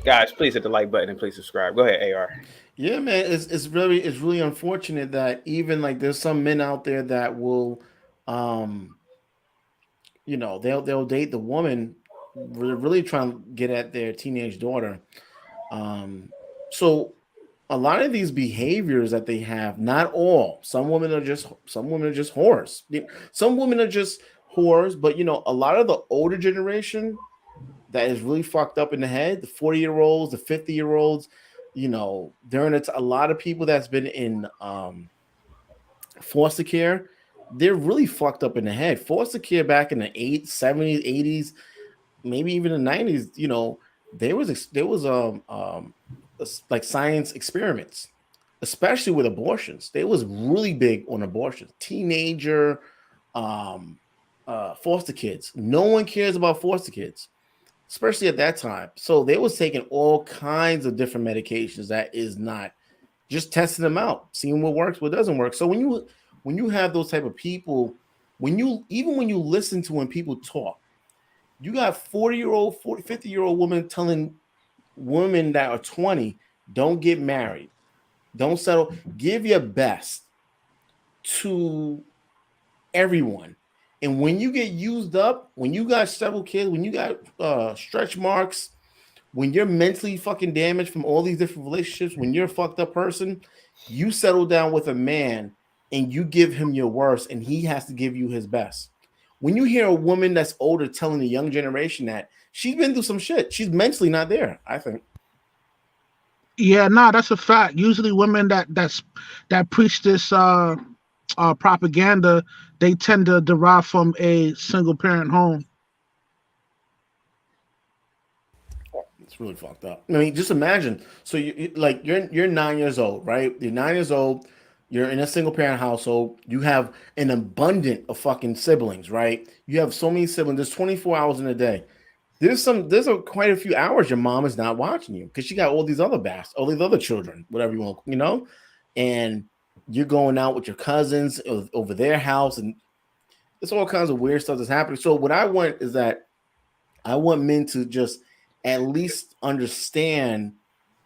guys, please hit the like button and please subscribe. Go ahead, AR. Yeah, man, it's really unfortunate that even like there's some men out there that will, um, they'll date the woman, really trying to get at their teenage daughter. Um, so a lot of these behaviors that they have, not all, some women are just whores. Some women are just whores, but a lot of the older generation that is really fucked up in the head, the 40-year-olds, the 50-year-olds, during a lot of people that's been in foster care, they're really fucked up in the head. Foster care back in the 70s, 80s, maybe even the 90s, there was like science experiments, especially with abortions. They was really big on abortions. Teenager um foster kids. No one cares about foster kids, especially at that time. So they was taking all kinds of different medications that is not just testing them out, seeing what works, what doesn't work. So when you have those type of people, when you listen to when people talk, you got 40-year-old, 40, 50-year-old women telling women that are 20, don't get married, don't settle, give your best to everyone. And when you get used up, when you got several kids, when you got stretch marks, when you're mentally fucking damaged from all these different relationships, when you're a fucked up person, you settle down with a man and you give him your worst, and he has to give you his best. When you hear a woman that's older telling the young generation that, she's been through some shit, she's mentally not there, I think. Yeah, no, that's a fact. Usually, women that preach this propaganda, they tend to derive from a single parent home. It's really fucked up. I mean, just imagine. So you're 9 years old, right? You're 9 years old. You're in a single parent household. You have an abundant of fucking siblings, right? You have so many siblings. There's 24 hours in a day. Quite a few hours your mom is not watching you because she got all these all these other children, whatever you want, and you're going out with your cousins over their house, and there's all kinds of weird stuff that's happening. So what I want is that I want men to just at least understand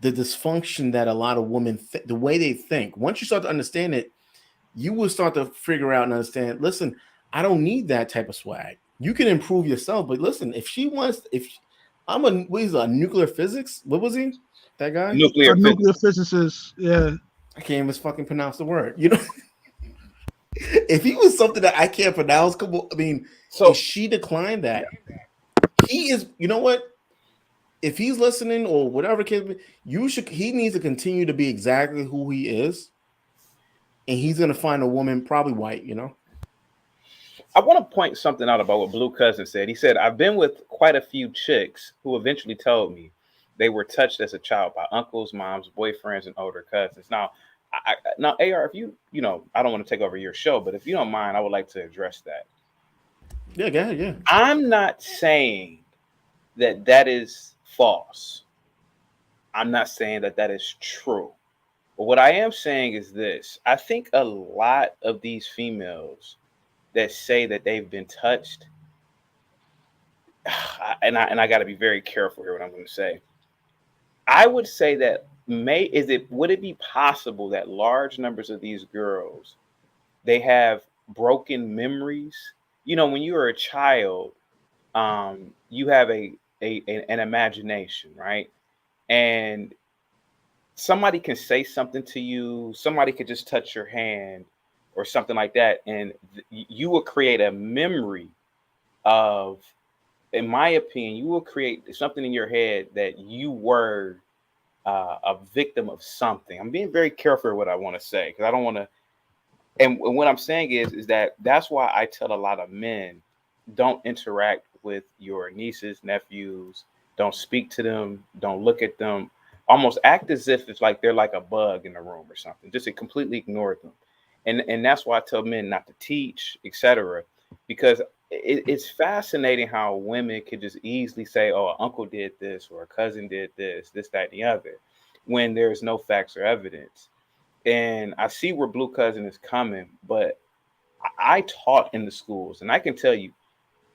the dysfunction that a lot of women, the way they think. Once you start to understand it, you will start to figure out and understand, listen, I don't need that type of swag. You can improve yourself, but listen, what is a nuclear physics? What was he? That guy? A Nuclear physics. nuclear physicist. Yeah. I can't even fucking pronounce the word. If he was something that I can't pronounce, So if she declined that, he is, you know what? If he's listening or whatever kid, he needs to continue to be exactly who he is. And he's gonna find a woman, probably white, I want to point something out about what Blue Cousin said. He said, I've been with quite a few chicks who eventually told me they were touched as a child by uncles, moms, boyfriends, and older cousins. Now, AR, if you I don't want to take over your show, but if you don't mind, I would like to address that. Yeah, go ahead, yeah. I'm not saying that is false. I'm not saying that is true. But what I am saying is this. I think a lot of these females that say that they've been touched, and I got to be very careful here what I'm going to say. I would say that would it be possible that large numbers of these girls, they have broken memories? When you were a child, you have an imagination, right? And somebody can say something to you, somebody could just touch your hand or something like that, and you will create a memory of, in my opinion, you will create something in your head that you were a victim of something. I'm being very careful with what I want to say because I don't want to. And what I'm saying is that's why I tell a lot of men, don't interact with your nieces, nephews. Don't speak to them. Don't look at them. Almost act as if it's like they're like a bug in the room or something. Just to completely ignore them. And that's why I tell men not to teach, etc. Because it's fascinating how women can just easily say, oh, an uncle did this or a cousin did this, that, and the other, when there's no facts or evidence. And I see where Blue Cousin is coming, but I taught in the schools, and I can tell you,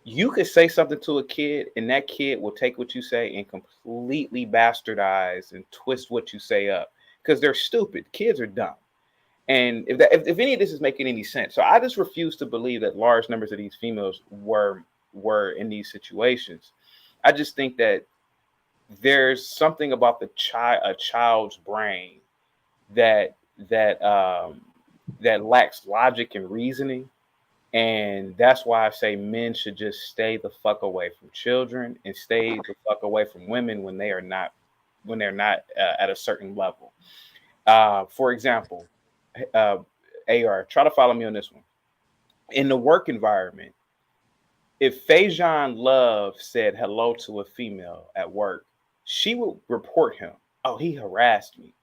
you could say something to a kid, and that kid will take what you say and completely bastardize and twist what you say up because they're stupid. Kids are dumb. And if any of this is making any sense, so I just refuse to believe that large numbers of these females were in these situations. I just think that there's something about a child's brain that lacks logic and reasoning, and that's why I say men should just stay the fuck away from children and stay the fuck away from women when they're not at a certain level. For example, AR, try to follow me on this one. In the work environment, if Faison Love said hello to a female at work, she would report him. Oh, he harassed me.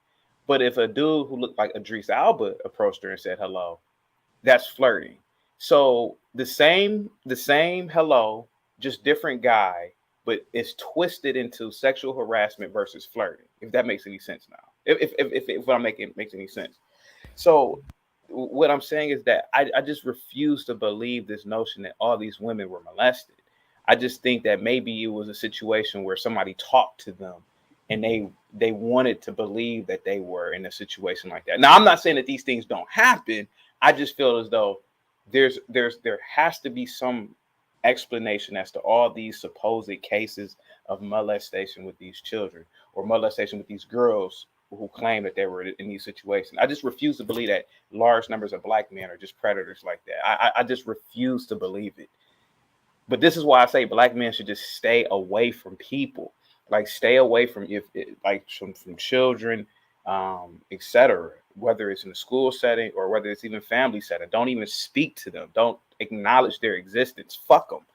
But if a dude who looked like Idris Elba approached her and said hello, that's flirting. So the same hello, just different guy, but it's twisted into sexual harassment versus flirting. If that makes any sense now, if what I'm making makes any sense. So what I'm saying is that I just refuse to believe this notion that all these women were molested. I just think that maybe it was a situation where somebody talked to them and they wanted to believe that they were in a situation like that. Now, I'm not saying that these things don't happen. I just feel as though there has to be some explanation as to all these supposed cases of molestation with these children or molestation with these girls who claim that they were in these situations. I just refuse to believe that large numbers of black men are just predators like that. I just refuse to believe it. But this is why I say black men should just stay away from people, like stay away from from children, etc. Whether it's in a school setting or whether it's even family setting. Don't even speak to them. Don't acknowledge their existence. Fuck them,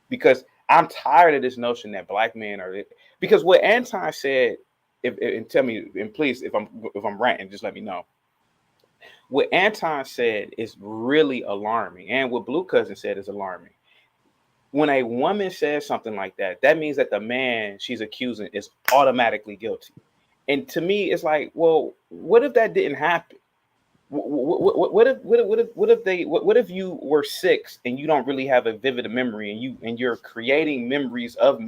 because I'm tired of this notion that black men are. Because what Anton said, and tell me, and please, if I'm ranting, just let me know. What Anton said is really alarming, and what Blue Cousin said is alarming. When a woman says something like that, that means that the man she's accusing is automatically guilty. And to me, it's like, well, what if that didn't happen? What if you were 6 and you don't really have a vivid memory, and you're creating memories of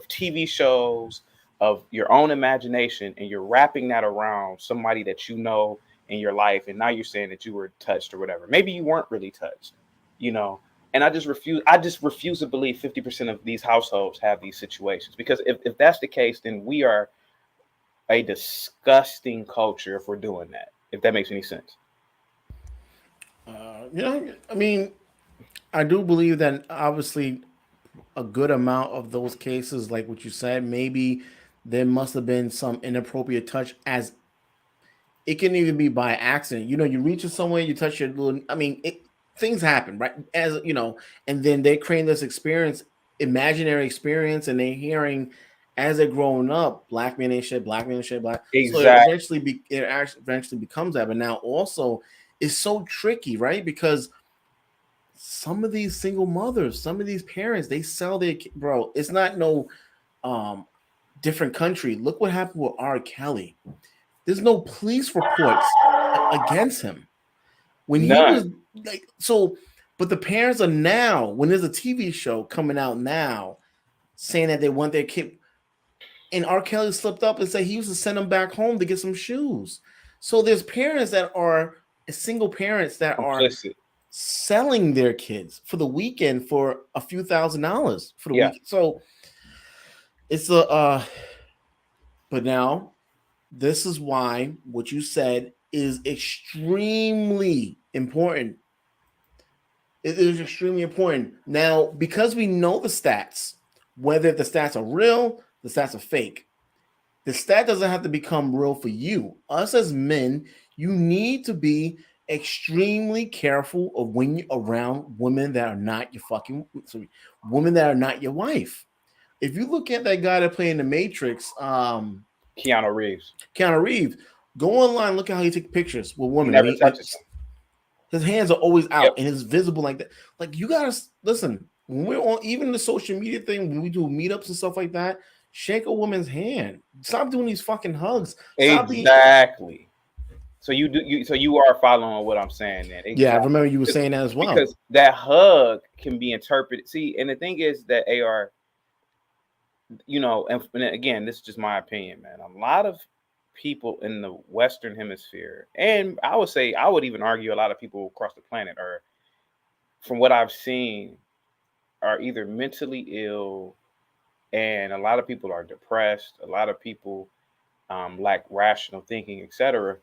TV shows, of your own imagination, and you're wrapping that around somebody that you know in your life, and now you're saying that you were touched or whatever. Maybe you weren't really touched, you know. And I just refuse to believe 50% of these households have these situations, because if that's the case, then we are a disgusting culture if we're doing that, if that makes any sense. I mean, I do believe that obviously a good amount of those cases, like what you said, maybe there must have been some inappropriate touch, as it can even be by accident. You reach somewhere, you touch your little, things happen, right? As you know, and then they create this experience, imaginary experience, and they're hearing as they're growing up, black men ain't shit, black men ain't shit, black. Exactly. So it eventually becomes that. But now also it's so tricky, right? Because some of these single mothers, some of these parents, they sell their bro. It's not no different country. Look what happened with R. Kelly. There's no police reports against him when he was like so. But the parents are now, when there's a TV show coming out now saying that they want their kid, and R. Kelly slipped up and said he used to send them back home to get some shoes. So there's parents that are single parents that complicit. Are selling their kids for the weekend for a few $1,000s for the weekend. So it's but now this is why what you said is extremely important. It is extremely important. Now, because we know the stats, whether the stats are real, the stats are fake, the stat doesn't have to become real for you. Us as men, you need to be extremely careful of when you're around women that are not your women that are not your wife. If you look at that guy that played in The Matrix, Keanu Reeves, go online, look at how he takes pictures with women. Never touches them. His hands are always out and it's visible like that. Like, you gotta listen, when we're on even the social media thing, when we do meetups and stuff like that, shake a woman's hand. Stop doing these fucking hugs. Exactly. So you are following what I'm saying then. Exactly. Yeah, I remember you were saying that as well. Because that hug can be interpreted. See, and the thing is that AR, and again, this is just my opinion, man. A lot of people in the Western Hemisphere, and I would even argue a lot of people across the planet, are, from what I've seen, are either mentally ill, and a lot of people are depressed. A lot of people lack rational thinking, etc.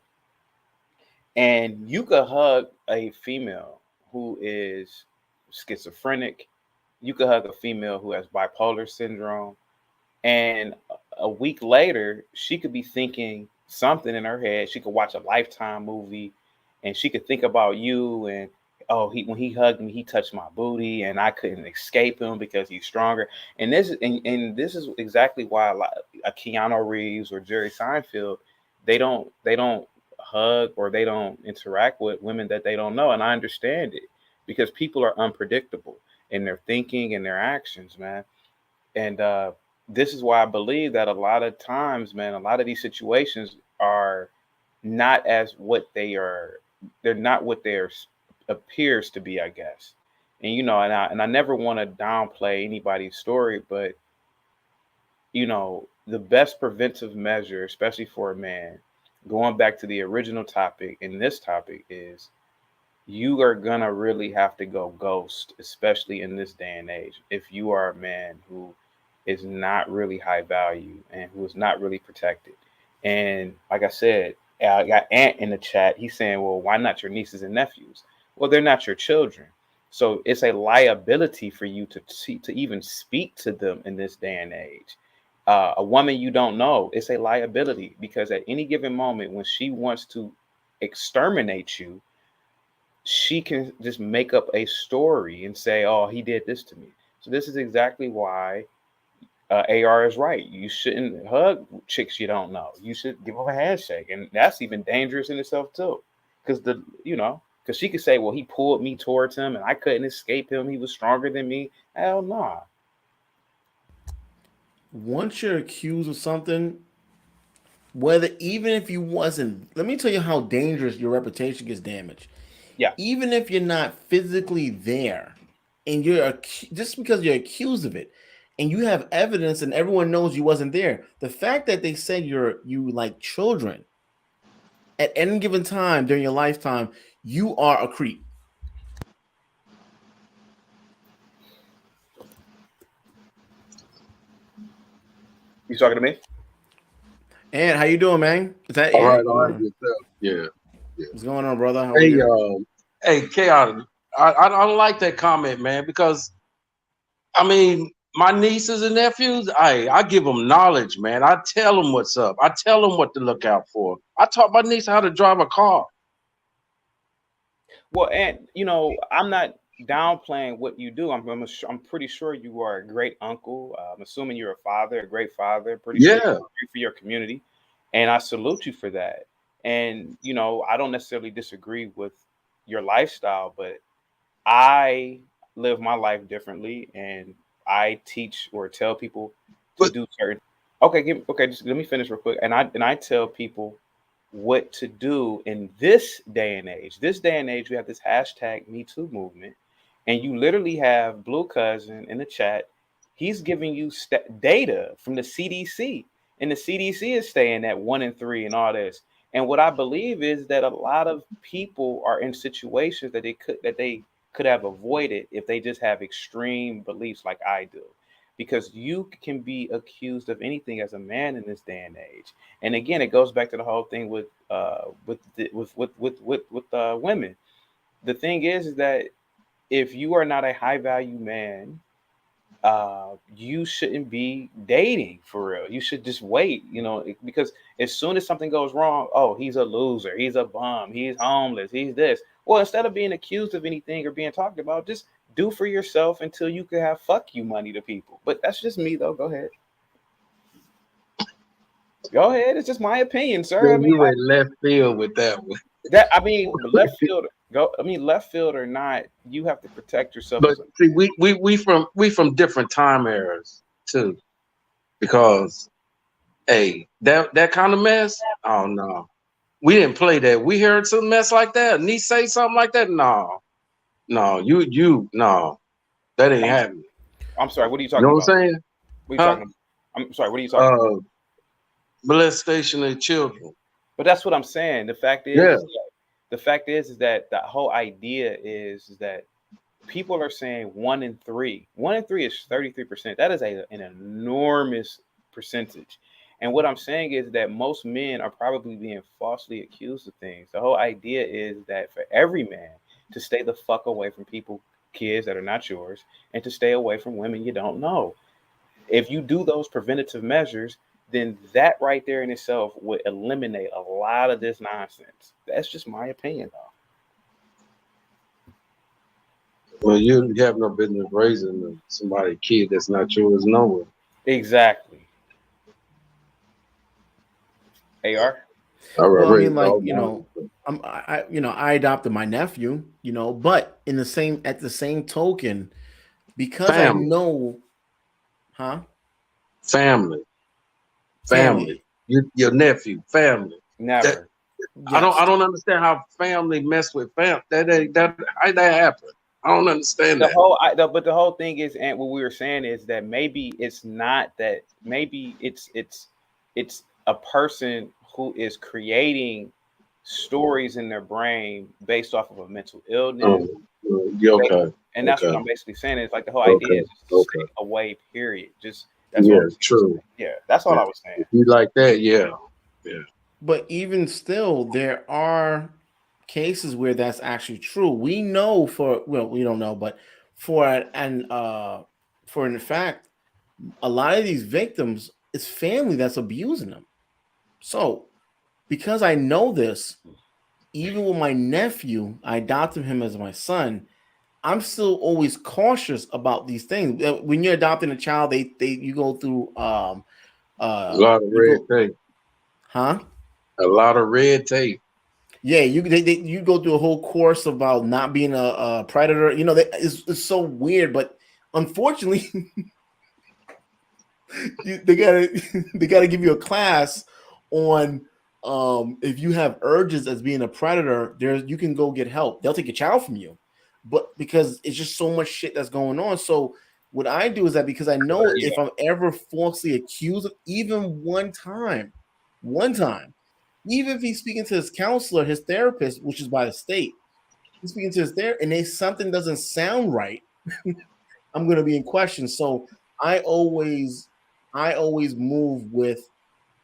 And you could hug a female who is schizophrenic. You could hug a female who has bipolar syndrome. And a week later, she could be thinking something in her head. She could watch a Lifetime movie and she could think about you. And, when he hugged me, he touched my booty and I couldn't escape him because he's stronger. And this is exactly why a Keanu Reeves or Jerry Seinfeld, they don't hug or they don't interact with women that they don't know. And I understand it, because people are unpredictable in their thinking and their actions, man. And this is why I believe that a lot of times, man, a lot of these situations are not as what they are. They're not what they appears to be, I guess. And I never want to downplay anybody's story, but the best preventive measure, especially for a man, going back to the original topic, and this topic is you are gonna really have to go ghost, especially in this day and age, if you are a man who is not really high value and who is not really protected. And like I said, I got Ant in the chat. He's saying, "Well, why not your nieces and nephews?" Well, they're not your children, so it's a liability for you to see, to even speak to them in this day and age. A woman you don't know, it's a liability because at any given moment, when she wants to exterminate you, she can just make up a story and say, "Oh, he did this to me." So this is exactly why AR is right. You shouldn't hug chicks you don't know. You should give them a handshake, and that's even dangerous in itself too, because because she could say, "Well, he pulled me towards him, and I couldn't escape him. He was stronger than me." Hell no. Once you're accused of something, whether even if you wasn't, let me tell you how dangerous your reputation gets damaged. Yeah. Even if you're not physically there, and just because you're accused of it, and you have evidence, and everyone knows you wasn't there, the fact that they said you like children at any given time during your lifetime, you are a creep. You talking to me? And how you doing, man? Is that All Ant? right, yeah. What's going on, brother? How are Hey, you? hey, Chaos. I don't like that comment, man, because I mean, my nieces and nephews, I give them knowledge, man. I tell them what's up. I tell them what to look out for. I taught my niece how to drive a car. Well, and I'm not downplaying what you do. I'm pretty sure you are a great uncle. I'm assuming you're a father, a great father. Pretty sure you're Yeah, great for your community, and I salute you for that. And I don't necessarily disagree with your lifestyle, but I live my life differently, and I teach or tell people to but do certain. Okay, just let me finish real quick. And I tell people what to do in this day and age. This day and age, we have this hashtag Me Too movement, and you literally have Blue Cousin in the chat. He's giving you data from the CDC, and the CDC is saying that 1 in 3 and all this. And what I believe is that a lot of people are in situations that they could have avoided if they just have extreme beliefs like I do. Because you can be accused of anything as a man in this day and age. And again, it goes back to the whole thing with women. The thing is that if you are not a high value man, you shouldn't be dating for real. You should just wait, because as soon as something goes wrong, oh, he's a loser, he's a bum, he's homeless, he's this. Well, instead of being accused of anything or being talked about, just do for yourself until you can have fuck you money to people. But that's just me, though. Go ahead. Go ahead. It's just my opinion, sir. I man, mean, you went left field with that one. left field or not, you have to protect yourself But as a see, we from different time eras too, because hey, that kind of mess. Oh no, we didn't play that. We heard some mess like that. Niece say something like that. No, no, that ain't I'm, happening. I'm sorry. What are you You know talking what about? I'm saying? What are you Huh? talking about? I'm sorry. What are you talking about? Molestation of children. But that's what I'm saying. The fact Yeah, is that the whole idea is that people are saying 1 in 3. 1 in 3 is 33%. That is an enormous percentage. And what I'm saying is that most men are probably being falsely accused of things. The whole idea is that for every man to stay the fuck away from kids that are not yours, and to stay away from women you don't know. If you do those preventative measures, then that right there in itself would eliminate a lot of this nonsense. That's just my opinion, though. well, you have no business raising somebody kid that's not yours nowhere. Exactly. AR? I Well, I mean, raised like all mine. I adopted my nephew, but at the same token, because I Family, know, huh? family, family. Family. Your nephew, family. That Never. I don't Yes. I don't understand how family mess with family. That how that happen. I don't understand that. But the whole thing is, and what we were saying is that maybe it's not that. Maybe it's a person who is creating stories in their brain based off of a mental illness. Yeah, okay. And that's what Okay. I'm basically saying. Is like the whole idea is just to Okay. stay away, period. Just that's Yeah, all. true. Yeah, that's all I was saying. If you like that, yeah. But even still, there are cases where that's actually true. We know we don't know, but for in fact, a lot of these victims, it's family that's abusing them. So because I know this, even with my nephew, I adopted him as my son. I'm still always cautious about these things. When you're adopting a child, you go through A lot of red tape. huh? A lot of red tape. Yeah, you go through a whole course about not being a predator. You know, it's so weird, but unfortunately, they gotta give you a class on if you have urges as being a predator. You can go get help. They'll take your child from you, but because it's just so much shit that's going on. So what I do is that because I know if I'm ever falsely accused of even one time. Even if he's speaking to his counselor, his therapist, which is by the state, he's speaking to his therapist, and if something doesn't sound right, I'm going to be in question. So I always move with,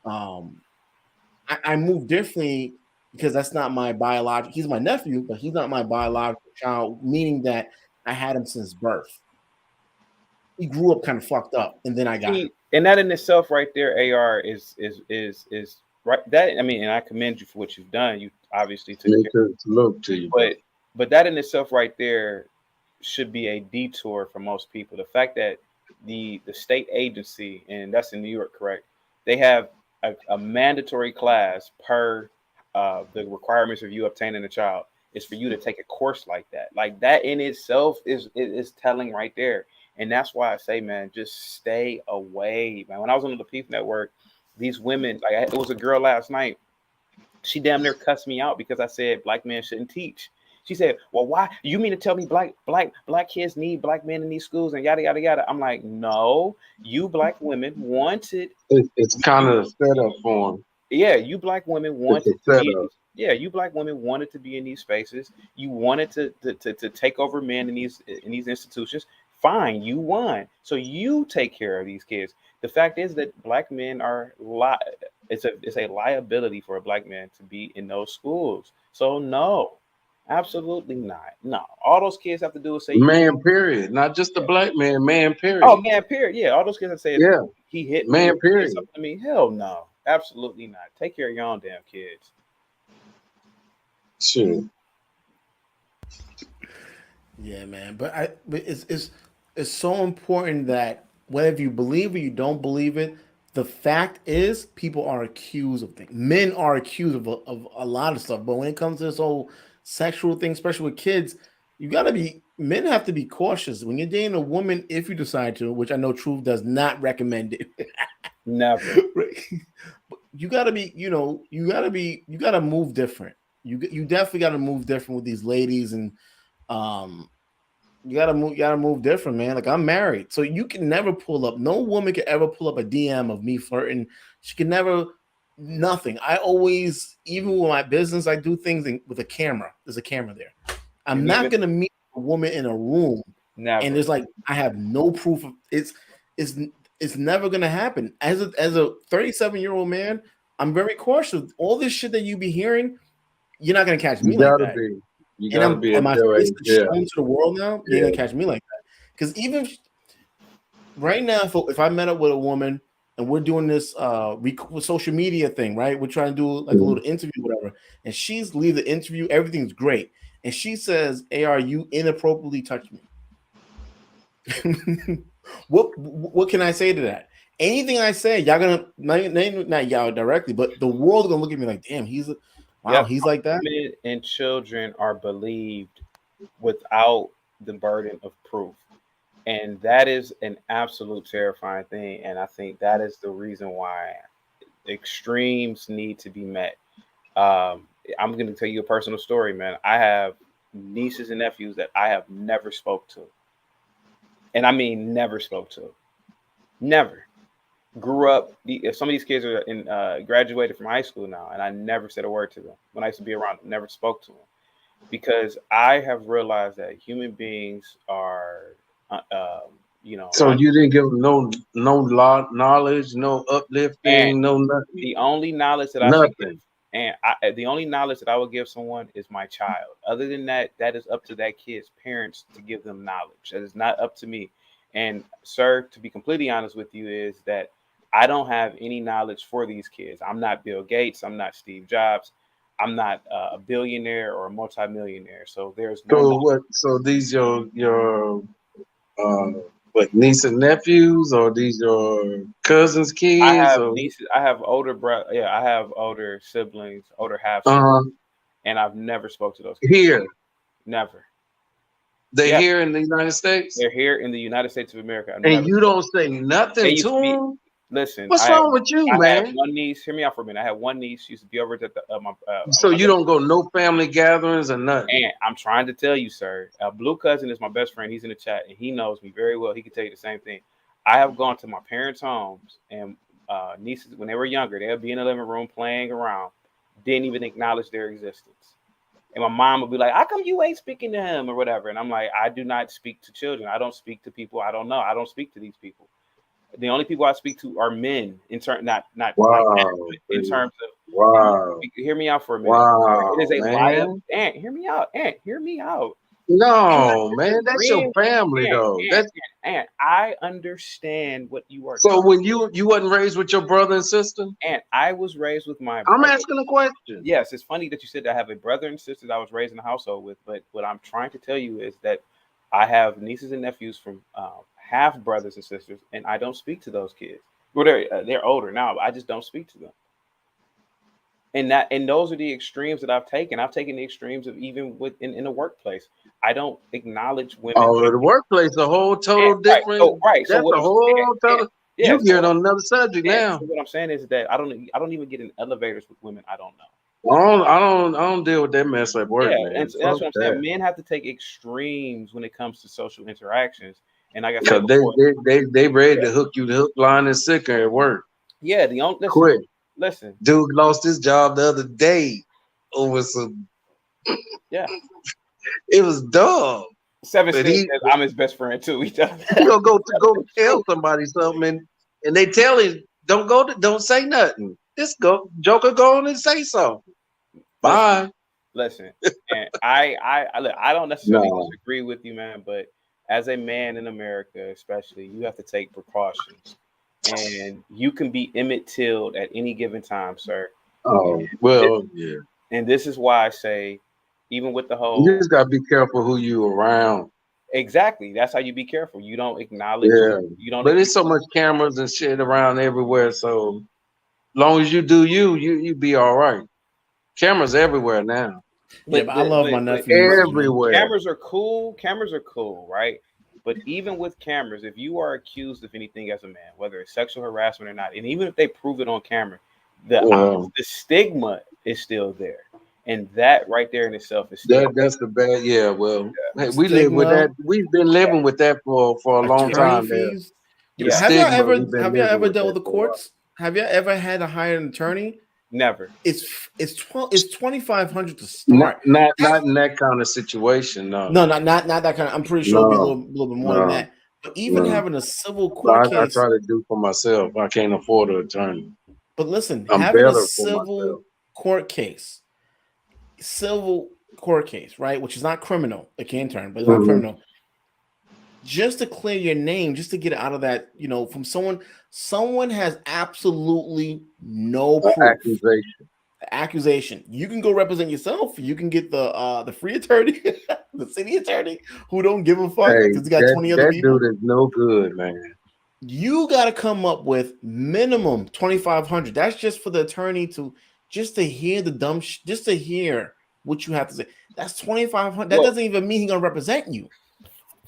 I move differently because that's not my biological. He's my nephew, but he's not my biological child. Meaning that I had him since birth. He grew up kind of fucked up, and then I got him. And that in itself, right there, AR is right. That I mean, and I commend you for what you've done. You obviously took care. Look to you, but that in itself, right there, should be a detour for most people. The fact that the state agency, and that's in New York, correct? They have a mandatory class per the requirements of you obtaining a child is for you to take a course like that. Like that in itself is telling right there. And that's why I say, man, just stay away, man. When I was on the Peace Network, these women, like it was a girl last night. She damn near cussed me out because I said black men shouldn't teach. She said, "Well, why? You mean to tell me black kids need black men in these schools and yada yada yada?" I'm like, no, you black women wanted. It's kind of a setup for them. Yeah, you black women wanted to be. Yeah, you black women wanted to be in these spaces. You wanted to take over men in these institutions. Fine, you won. So you take care of these kids. The fact is that black men are it's a liability for a black man to be in those schools. So no, absolutely not. No, all those kids have to do is say man, period. Not just the black man, man, period. Oh, man, period. Yeah, all those kids that say he hit me, man, period. Something to me. Hell no, absolutely not. Take care of your own damn kids. Sure. Yeah, man. But it's so important that whether you believe it, you don't believe it, the fact is people are accused of things. Men are accused of a lot of stuff. But when it comes to this whole sexual thing, especially with kids, men have to be cautious. When you're dating a woman, if you decide to, which I know Truth does not recommend it. Never. You gotta move different. You definitely gotta move different with these ladies, and you gotta move different, man. Like I'm married, so you can never pull up. No woman can ever pull up a DM of me flirting. She can never. Nothing. I always, even with my business, I do things with a camera. There's a camera there. I'm not gonna meet a woman in a room, and there's like I have no proof of it's never gonna happen. As a 37-year-old man, I'm very cautious. All this shit that you be hearing, you're not gonna catch me like that. You gotta be. And my face is shown to the world now. You're gonna catch me like that. Because even right now, if I met up with a woman and we're doing this social media thing, right? We're trying to do like a little interview, whatever, and she's leave the interview, everything's great, and she says, "AR, you inappropriately touched me." What can I say to that? Anything I say, y'all gonna not y'all directly, but the world gonna look at me like, damn, he's like that. Women and children are believed without the burden of proof, and that is an absolute terrifying thing. And I think that is the reason why extremes need to be met. I'm going to tell you a personal story, man. I have nieces and nephews that I have never spoke to. And I mean, never spoke to. Never. grew up. Some of these kids are graduated from high school now, and I never said a word to them when I used to be around them. Never spoke to them because I have realized that human beings are, So you didn't give them no knowledge, no and uplifting, no nothing, the only knowledge that I should give, nothing. and the only knowledge that I would give someone is my child. Other than that, that is up to that kid's parents to give them knowledge. That is not up to me. And sir, to be completely honest with you, is that I don't have any knowledge for these kids. I'm not Bill Gates. I'm not Steve Jobs. I'm not a billionaire or a multimillionaire. So there's no So knowledge. what? So these your uh, what, niece and nephews, or these your cousins' I kids, have or nieces. I have older brother. Yeah, I have older siblings, older half siblings, uh and I've never spoke to those kids. here? Never. They Yeah, here in the United States, they're here in the United States of America. I've and never. you don't say They nothing to used to be. them. Listen, What's wrong with you, I have man? one niece. Hear me out for a minute. I have one niece. She used to be over at my So you don't go no family gatherings or nothing. and I'm trying to tell you, sir. Blue cousin is my best friend. He's in the chat and he knows me very well. He can tell you the same thing. I have gone to my parents' homes and nieces when they were younger. They'll be in the living room playing around. Didn't even acknowledge their existence. And my mom would be like, "How come you ain't speaking to him or whatever?" And I'm like, "I do not speak to children. I don't speak to people I don't know. I don't speak to these people. The only people I speak to are men in turn, not like that, Wow, but in terms of wow, hear me out for a minute. wow, It is a lie of man. Aunt, hear me out. Aunt, hear me out. I'm not No, man, that's your disagreeing with family Aunt, though. Aunt, That's Aunt. I understand what you are so talking when you wasn't raised with your brother and sister. Aunt, I was raised with my I'm brother. asking a question. Yes, it's funny that you said that I have a brother and sister that I was raised in a household with, but what I'm trying to tell you is that I have nieces and nephews from half brothers and sisters, and I don't speak to those kids. Well, they're older now. But I just don't speak to them. And those are the extremes that I've taken. I've taken the extremes of even in the workplace. I don't acknowledge women. Oh, the workplace, a whole And, total right. So different. right. So That's what a I'm saying, whole total. yeah. You get on another subject So now. what I'm saying is that I don't even get in elevators with women I don't know. I don't deal with that mess at work, Yeah, man. and so that's Fuck what I'm saying. that. Men have to take extremes when it comes to social interactions. And like I said Cause they before, they they they ready to hook you the hook, line, and sinker at work. yeah, the only Quick. listen, Dude lost his job the other day over some. yeah. It was dumb, Seven but still says I'm his best friend too. He does. he gonna go tell somebody something, and they tell him don't say nothing. Just go Joker, go on and say something. Bye. Listen, and look, I don't necessarily No. disagree with you, man, but as a man in America, especially, you have to take precautions, and you can be Emmett Till at any given time, sir. Oh well, yeah. And this is why I say, even with the You whole just gotta be careful who you around. exactly, that's how you be careful. You don't acknowledge. Yeah. You don't. But there's so much cameras and shit around everywhere. So long as you do you be all right. Cameras everywhere now. Yeah, but I love my but nephew nieces, man. Everywhere. cameras are cool. Cameras are cool, right? But even with cameras, if you are accused of anything as a man, whether it's sexual harassment or not, and even if they prove it on camera, Well, the stigma is still there, and that right there in itself is still that's the bad. Yeah. Well, hey, we live with Stigma, that. We've been living with that for a long attorney time. There, fees. the yeah, stigma. We've been Have y'all living ever with dealt that with the for a while. courts? Have y'all ever had to hire an attorney? never. It's 2,500 to Not, start. not That's, not in that kind of situation. No. no, not that kind of. I'm pretty sure it'll be a No. little bit more than No. that. But even No. having a civil I court case. try to do for myself. I can't afford an attorney. But listen, I'm having a better for myself. civil court case, right, which is not criminal. It can turn, but it's not Mhm. criminal. Just to clear your name, just to get out of that, from someone has absolutely no proof. Accusation. You can go represent yourself. You can get the free attorney, the city attorney, who don't give a fuck Hey, because he got 20 other that people. dude is no good, man. You got to come up with minimum 2,500. That's just for the attorney to hear the dumb just to hear what you have to say. That's 2,500. That doesn't even mean he's gonna represent you.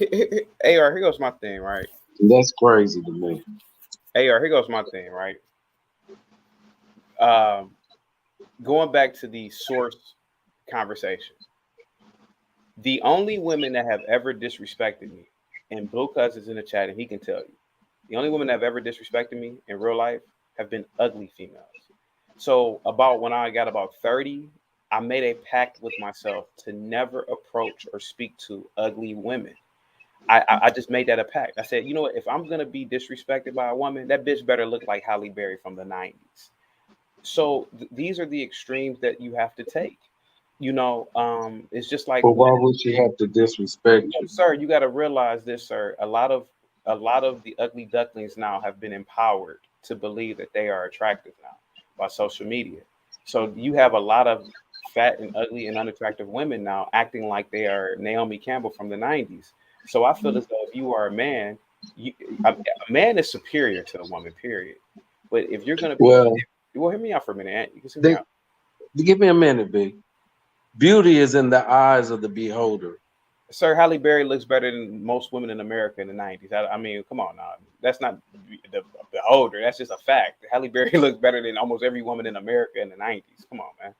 AR, here goes my thing, right? That's crazy to me. AR, here goes my thing, right? Going back to the source conversations, the only women that have ever disrespected me, and Blue Cuz is in the chat and he can tell you, The only women that have ever disrespected me in real life have been ugly females. So about when I got about 30, I made a pact with myself to never approach or speak to ugly women. I just made that a pact. I said, you know what? If I'm gonna be disrespected by a woman, that bitch better look like Halle Berry from the '90s. So these are the extremes that you have to take. It's just like But why would she have to disrespect no, you? sir, you got to realize this, sir. A lot of the ugly ducklings now have been empowered to believe that they are attractive now by social media. So you have a lot of fat and ugly and unattractive women now acting like they are Naomi Campbell from the '90s. So I feel as though if you are a man, you, a man is superior to a woman, period. But if you're gonna be, Well, well, hear me out for a minute, Ant. You can hear me they out. give me a minute, B. Beauty is in the eyes of the beholder. Sir, Halle Berry looks better than most women in America in the '90s. I mean, come on now. That's not the older. That's just a fact. Halle Berry looks better than almost every woman in America in the '90s. Come on, man.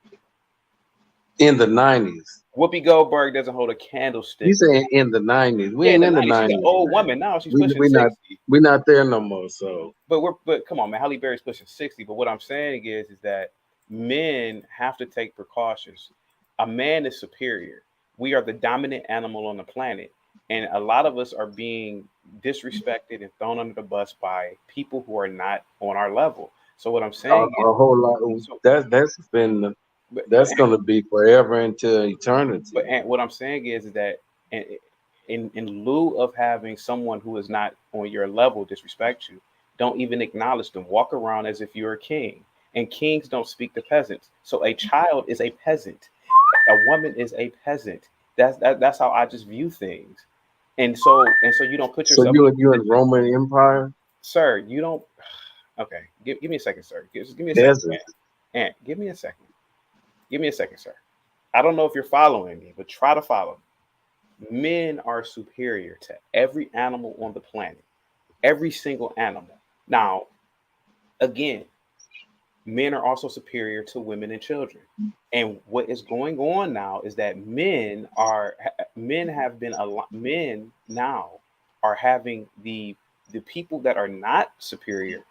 In the 90s. Whoopi Goldberg doesn't hold a You candlestick. saying in the 90s. We Yeah, in ain't the in the '90s, she's an 90s, old man. woman now. She's We pushing we not 60. we not there no more. So But come on, man. Halle Berry's pushing 60. But what I'm saying is that men have to take precautions. A man is superior. We are the dominant animal on the planet. And a lot of us are being disrespected and thrown under the bus by people who are not on our level. So what I'm a, saying is, a whole lot so, that's gonna be forever until eternity. and what I'm saying is that in, in lieu of having someone who is not on your level disrespect you, don't even acknowledge them. Walk around as if you're a king. And kings don't speak to peasants. So a child is a peasant. A woman is a peasant. That's how I just view things. And so you don't put So yourself, you in Roman Empire? sir. You don't. Okay, give me a second, sir. Just give me a second, Desert. Ant. Give me a second. Give me a second, sir. I don't know if you're following me, but try to follow me. Men are superior to every animal on the planet, every single animal. Now, again, men are also superior to women and children. And what is going on now is that men now are having the people that are not superior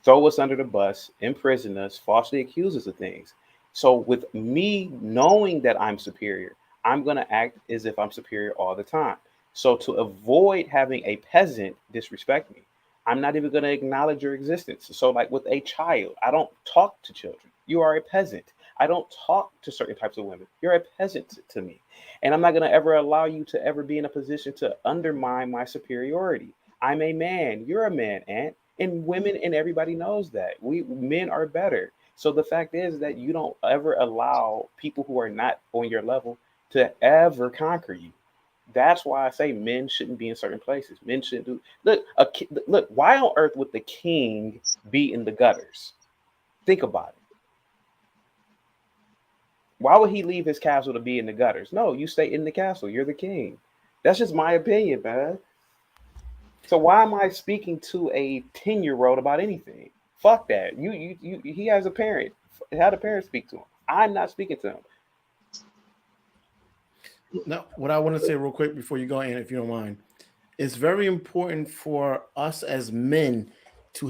throw us under the bus, imprison us, falsely accuse us of things. So with me knowing that I'm superior, I'm going to act as if I'm superior all the time. So to avoid having a peasant disrespect me, I'm not even going to acknowledge your existence. So like with a child, I don't talk to children. You are a peasant. I don't talk to certain types of women. You're a peasant to me. And I'm not going to ever allow you to ever be in a position to undermine my superiority. I'm a man. You're a man, Ant. And women and everybody knows that. We men are better. So the fact is that you don't ever allow people who are not on your level to ever conquer you. That's why I say men shouldn't be in certain places. Men shouldn't do. Look. Why on earth would the king be in the gutters? Think about it. Why would he leave his castle to be in the gutters? No, you stay in the castle. You're the king. That's just my opinion, man. So why am I speaking to a 10-year-old about anything? Fuck that. He has a parent. How the parent speak to him? I'm not speaking to him. Now, what I want to say real quick before you go in, if you don't mind, it's very important for us as men to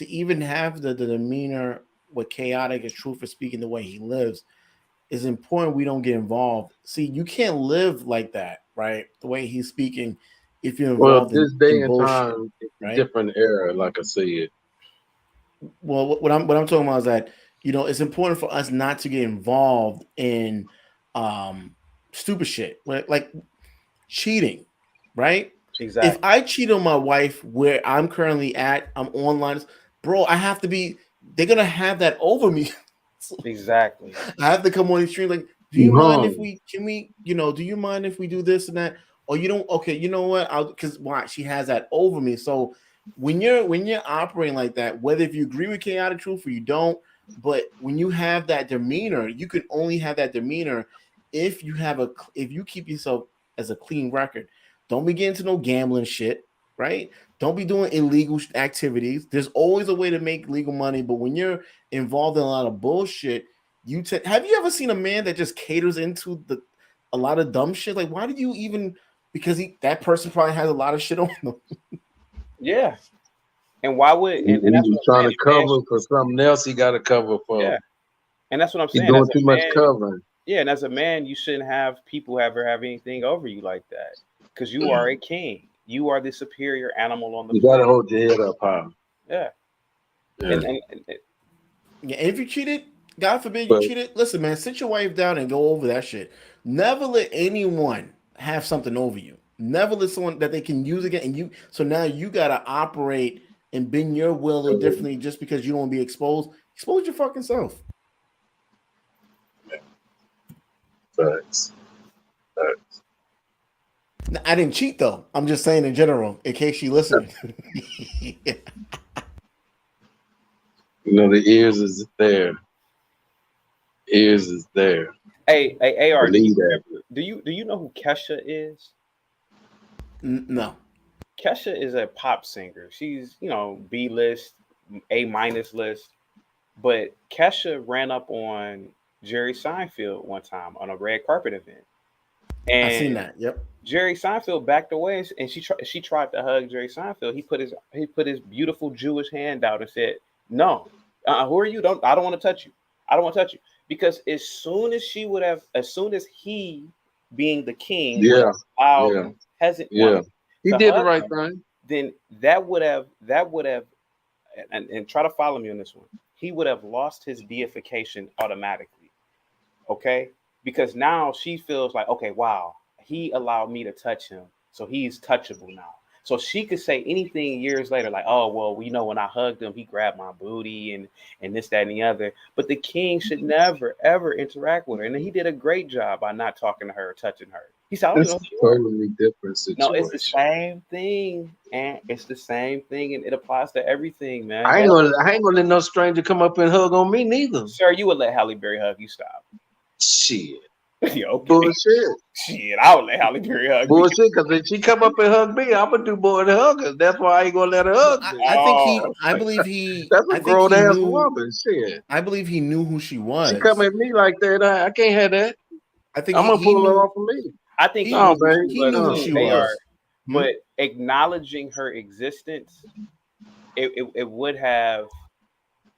even have the demeanor with chaotic is true for speaking the way he lives. It's important we don't get involved. See, you can't live like that, right? The way he's speaking, if you're Well, involved this day in and bullshit, time, it's a right? different era, like I said. Well, what I'm talking about is that it's important for us not to get involved in stupid shit like cheating, right? If Exactly. I cheat on my wife where I'm currently at, I'm online, bro. I have to be. They're gonna have that over me. Exactly. I have to come on the street like, do you You mind if hung. do you mind if we do this and that? Or you don't? Okay, you know what? Because why? She has that over me. So when you're operating like that, whether if you agree with chaotic truth or you don't, but when you have that demeanor, you can only have that demeanor if you keep yourself as a clean record. Don't be getting into no gambling shit, right? Don't be doing illegal activities. There's always a way to make legal money, but when you're involved in a lot of bullshit, have you ever seen a man that just caters into a lot of dumb shit? Like, why did you even? Because that person probably has a lot of shit on them. Yeah. And why would He and that's was what I'm trying saying. to cover for something else. He got to cover for. Yeah, and that's what I'm He's saying. doing As a too much man, covering. yeah, and as a man, you shouldn't have people ever have anything over you like that, because you are a king. You are the superior animal on the You got to planet. hold your head up high. Yeah, Yeah. and Yeah, and if you cheated, God forbid you But cheated, listen, man, sit your wife down and go over that shit. Never let anyone have something over you. Never let someone that they can use again. And you, so now you gotta operate and bend your will a little differently just because you don't want to be exposed. Expose your fucking self. facts. Now, I didn't cheat though. I'm just saying in general, in case you listening. You know, the ears is there. Ears is there. hey, AR, Believe that. do you know who Kesha is? No. Kesha is a pop singer. She's, B list, A minus list. But Kesha ran up on Jerry Seinfeld one time on a red carpet event. I seen And that. Yep. Jerry Seinfeld backed away, and she tried to hug Jerry Seinfeld. He put his beautiful Jewish hand out and said, "No, who are you? I don't want to touch you. I don't want to touch you." Because as soon as he, being the king, would Yeah. have allowed Yeah. peasant Yeah. woman He to did the hug right him, thing. then that would have and try to follow me on this one. He would have lost his deification automatically. Okay, because now she feels like, okay, wow, he allowed me to touch him, so he's touchable now. So she could say anything years later, like, oh, well, when I hugged him, he grabbed my booty and this, that, and the other. But the king should never, ever interact with her. And he did a great job by not talking to her or touching her. He said, I don't It's know a who you are. totally different No, it's the situation. same thing, and it's the same thing, and it applies to everything, man. I ain't gonna let no stranger come up and hug on me neither. Sir, you would let Halle Berry hug you? Stop. Shit. Yeah, okay. Bullshit. Shit, I would let Halle Berry hug me. Bullshit, because if she come up and hug me, I'm gonna do more than hug her. That's why I ain't gonna let her hug me. I believe he. That's a I think grown he ass knew. woman. Shit. I believe he knew who she was. She come at me like that. I can't have that. I think I'm gonna he pull knew, her off of me. I think No, he babe. he knew who she was. but acknowledging her existence, it would have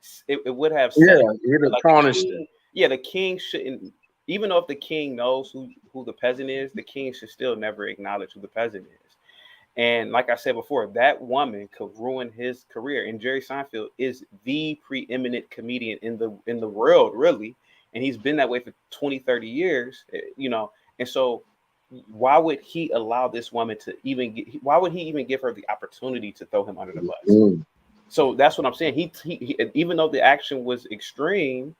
set Yeah, it- it'd have like tarnished it. the king shouldn't, even though if the king knows who the peasant is, the king should still never acknowledge who the peasant is. And like I said before, that woman could ruin his career. And Jerry Seinfeld is the preeminent comedian in the world, really. And he's been that way for 20, 30 years, And so why would he allow this woman to why would he even give her the opportunity to throw him under the bus? Mm. So that's what I'm saying. He even though the action was extreme,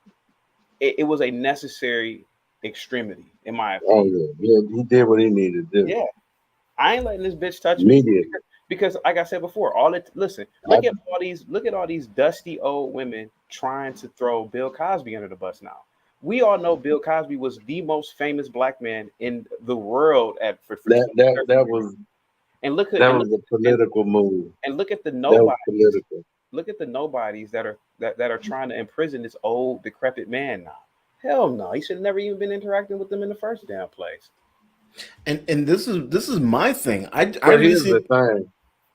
it was a necessary extremity, in my opinion. Oh yeah, he did what he needed to do. Yeah. I ain't letting this bitch touch me because, like I said before, look at all these dusty old women trying to throw Bill Cosby under the bus now. We all know Bill Cosby was the most famous black man in the world for that was and look at that was a political move. And look at the That was nobodies. political. Look at the nobodies that are trying to imprison this old decrepit man now. Hell no, he should have never even been interacting with them in the first damn place. And this is my thing. But here's the thing.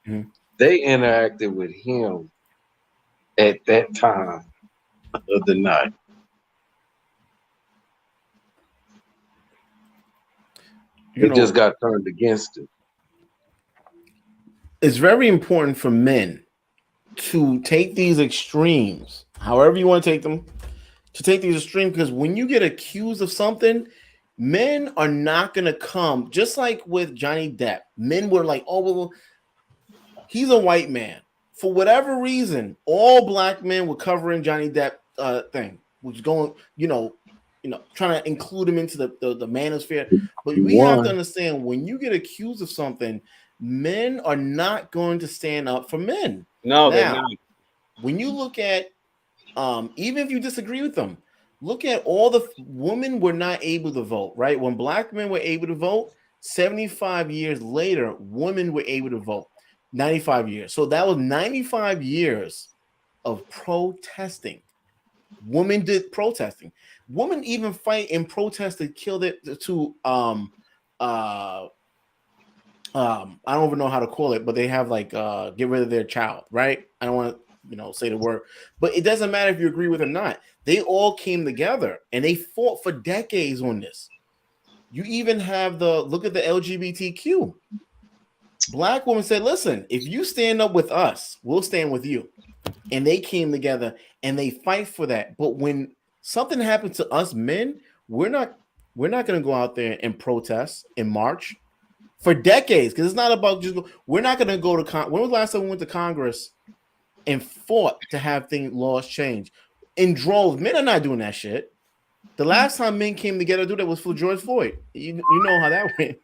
Mhm. They interacted with him at that time of the night. It just got turned against him. It's very important for men to take these extremes, however you want to take them, to take these extremes, because when you get accused of something, men are not going to come, just like with Johnny Depp. Men were like, oh, well, he's a white man. For whatever reason, all black men were covering Johnny Depp thing, which is going, trying to include him into the manosphere. But we have to understand, when you get accused of something, men are not going to stand up for men. No, they're not. When you look at, even if you disagree with them, look at all the women were not able to vote, right? When black men were able to vote, 75 years later, women were able to vote. 95 years. So that was 95 years of protesting. Women did protesting. Women even fight and protest to kill it to I don't even know how to call it, but they have like get rid of their child, right? I don't want to say the word, but it doesn't matter if you agree with it or not. They all came together and they fought for decades on this. You even have look at the LGBTQ. Black woman said, listen, if you stand up with us, we'll stand with you. And they came together and they fight for that. But when something happens to us men, we're not going to go out there and protest and march for decades, because it's not about we're not going to go to when was the last time we went to Congress and fought to have laws change in droves? Men are not doing that shit. The last time men came together to do that was for George Floyd. You know how that went.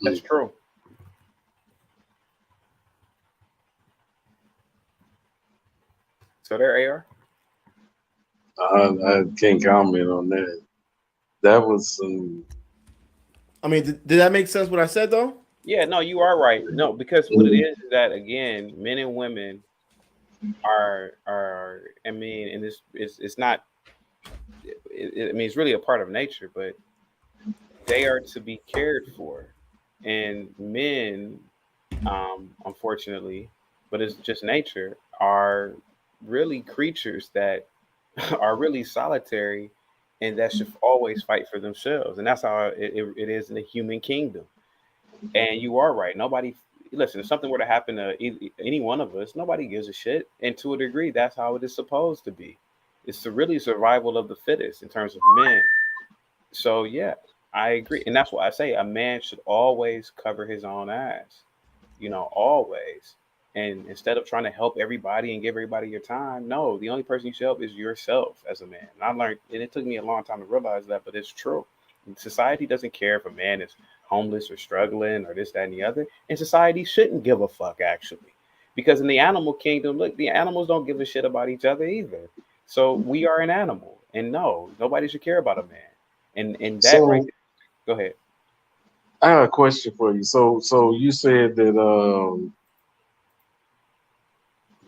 That's true. So there, AR. I can't comment on that. That was some. I mean, did that make sense what I said though? Yeah, no, you are right. No, because what it is that again, men and women are. I mean, and it's not. I mean, it's really a part of nature, but they are to be cared for, and men, unfortunately, but it's just nature, are really creatures that are really solitary and that should always fight for themselves. And that's how it is in the human kingdom. And you are right. Nobody, listen, if something were to happen to any one of us, nobody gives a shit. And to a degree, that's how it is supposed to be. It's the really survival of the fittest in terms of men. So, yeah, I agree. And that's why I say a man should always cover his own ass, always. And instead of trying to help everybody and give everybody your time, no, the only person you should help is yourself as a man. And I learned, and it took me a long time to realize that, but it's true. And society doesn't care if a man is homeless or struggling or this, that, and the other. And society shouldn't give a fuck, actually. Because in the animal kingdom, look, the animals don't give a shit about each other either. So we are an animal. And no, nobody should care about a man. And that So right there, go ahead. I have a question for you. So you said that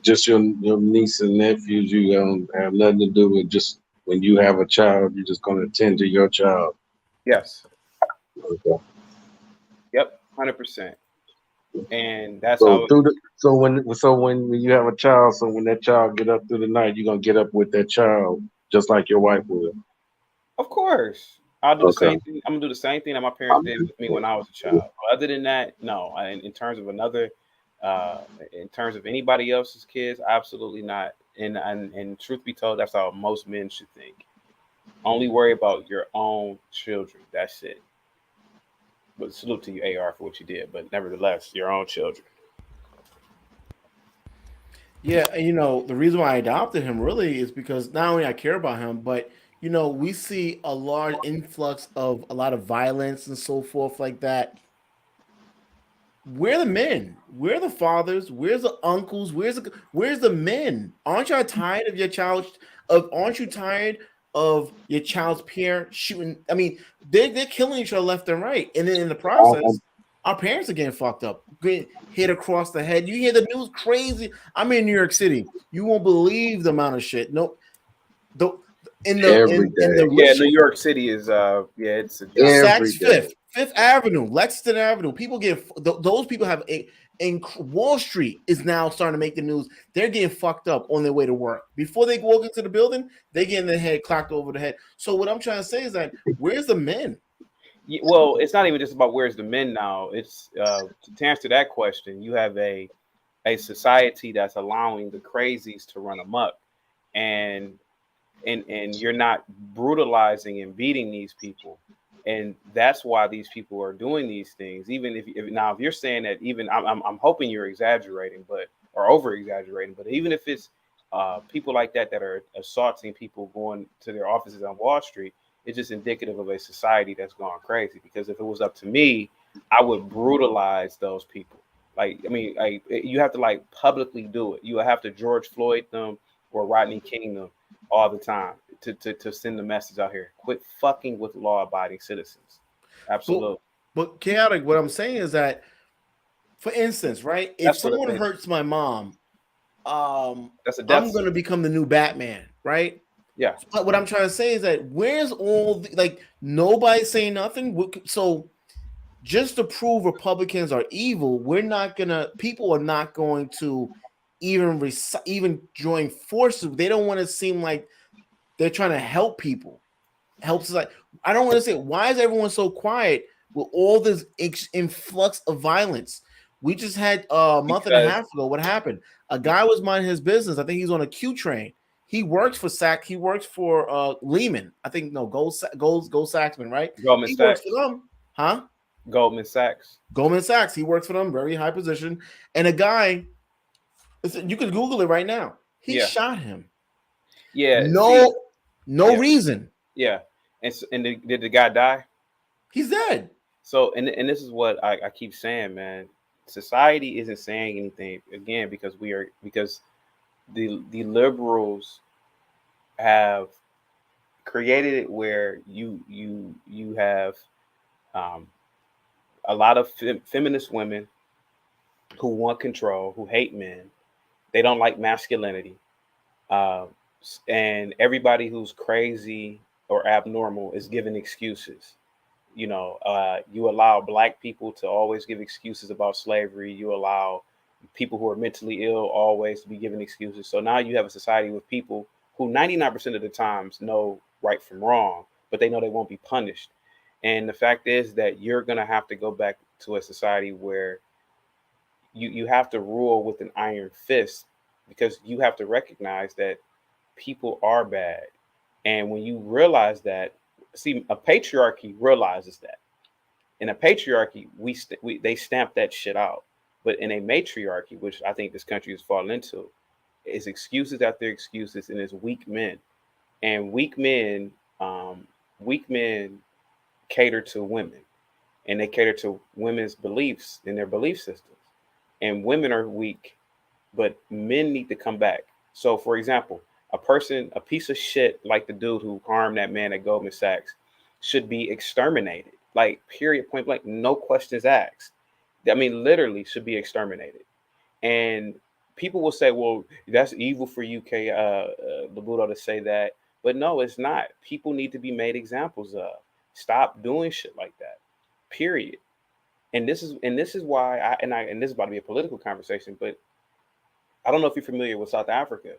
just your niece and nephews, you don't have nothing to do with, just when you have a child, you're just going to attend to your child. Yes. Okay. Yep. 100%. And that's how. So when you have a child, so when that child get up through the night, you're gonna get up with that child just like your wife would. Of course, I'll do the Okay. same thing. I'm gonna do the same thing that my parents did with me when I was a child. Other than that, no. In terms of in terms of anybody else's kids, absolutely not. And truth be told, that's how most men should think. Only worry about your own children. That's it. But salute to you, AR, for what you did. But nevertheless, your own children. Yeah, and the reason why I adopted him really is because not only I care about him, but we see a large influx of a lot of violence and so forth like that. We're the men. We're the fathers. Where's the uncles? Where's the men? Aren't you tired of your child? Aren't you tired of your child's parent shooting? I mean, they're killing each other left and right, and then in the process, our parents are getting fucked up, getting hit across the head. You hear the news, crazy. I'm in New York City. You won't believe the amount of shit. No, in New York City is it's a Saks Fifth Avenue, Lexington Avenue. People get those people have in Wall Street is now starting to make the news. They're getting fucked up on their way to work. Before they walk into the building, they getting their head clocked over the head. So what I'm trying to say is that where's the men? Well, it's not even just about where's the men now. It's to answer that question, you have a society that's allowing the crazies to run amok, and you're not brutalizing and beating these people, and that's why these people are doing these things. Even if you're saying that, even I'm hoping you're exaggerating, or over exaggerating, but even if it's people like that are assaulting people going to their offices on Wall Street, it's just indicative of a society that's gone crazy. Because if it was up to me, I would brutalize those people. You have to publicly do it. You have to George Floyd them or Rodney King them all the time to send the message out here. Quit fucking with law-abiding citizens. Absolutely. But chaotic, what I'm saying is that, for instance, right, if someone hurts my mom, I'm going to become the new Batman, right? Yeah. But what I'm trying to say is that where's all the, like nobody's saying nothing. So just to prove Republicans are evil, people are not going to even join forces. They don't want to seem like they're trying to help people, help society. I don't want to say, why is everyone so quiet with all this influx of violence? We just had a month and a half ago. What happened? A guy was minding his business. I think he's on a Q train. He works for He works for Lehman. I think Gold Saxman, right? Goldman He Sachs. works for them, huh? Goldman Sachs. Goldman Sachs. He works for them, very high position. And a guy, you could Google it right now. He shot him. Yeah. No reason. Yeah. And did the guy die? He's dead. So, and this is what I keep saying, man. Society isn't saying anything again because the liberals have created it where you have a lot of feminist women who want control, who hate men. They don't like masculinity. And everybody who's crazy or abnormal is given excuses. You allow Black people to always give excuses about slavery. You allow people who are mentally ill always to be given excuses. So now you have a society with people who 99% of the times know right from wrong, but they know they won't be punished. And the fact is that you're going to have to go back to a society where you have to rule with an iron fist, because you have to recognize that people are bad. And when you realize that, see, a patriarchy realizes that. In a patriarchy, they stamp that shit out. But in a matriarchy, which I think this country has fallen into, is excuses after excuses, and it's weak men. And weak men cater to women, and they cater to women's beliefs and their belief systems. And women are weak, but men need to come back. So, for example, a piece of shit like the dude who harmed that man at Goldman Sachs should be exterminated. Like, period, point blank, no questions asked. I mean, literally should be exterminated. And people will say, well, that's evil for UK Labudo to say that. But no, it's not. People need to be made examples of. Stop doing shit like that. Period. And this is why and this is about to be a political conversation, but I don't know if you're familiar with South Africa,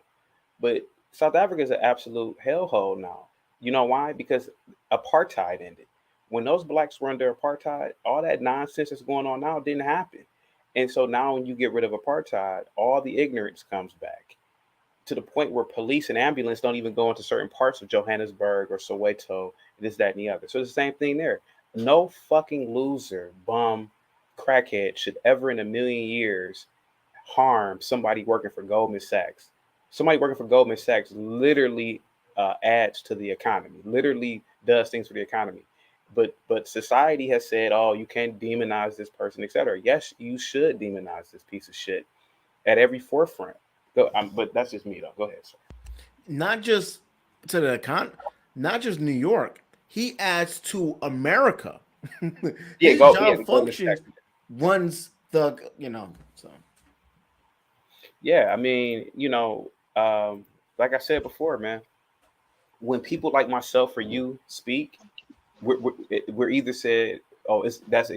but South Africa is an absolute hellhole now. You know why? Because apartheid ended. When those blacks were under apartheid, all that nonsense that's going on now didn't happen. And so now when you get rid of apartheid, all the ignorance comes back to the point where police and ambulance don't even go into certain parts of Johannesburg or Soweto, this, that, and the other. So it's the same thing there. No fucking loser, bum, crackhead should ever in a million years harm somebody working for Goldman Sachs. Somebody working for Goldman Sachs literally adds to the economy, literally does things for the economy. But society has said, oh, you can't demonize this person, etc. Yes, you should demonize this piece of shit at every forefront. But that's just me, though. Go ahead, sir. Not just to the not just New York. He adds to America. His job function runs the, so. Yeah, I mean, like I said before, man, when people like myself or you speak, we're either said, oh, that's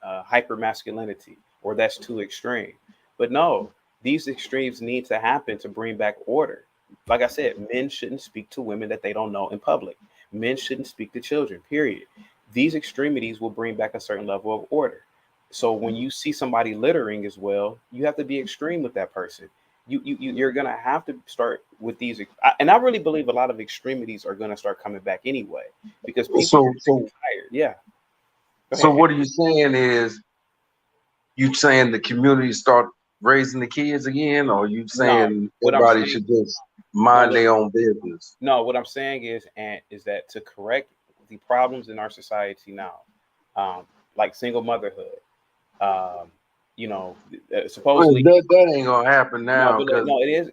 hyper masculinity, or that's too extreme. But no, these extremes need to happen to bring back order. Like I said, men shouldn't speak to women that they don't know in public. Men shouldn't speak to children, period. These extremities will bring back a certain level of order. So when you see somebody littering as well, you have to be extreme with that person. You're going to have to start with these. And I really believe a lot of extremities are going to start coming back anyway, because people are tired. Yeah. So what are you saying is, you saying the community start raising the kids again, or you saying everybody should just mind their own business? No, what I'm saying is that to correct the problems in our society now, like single motherhood, supposedly that ain't gonna happen now. No, it is.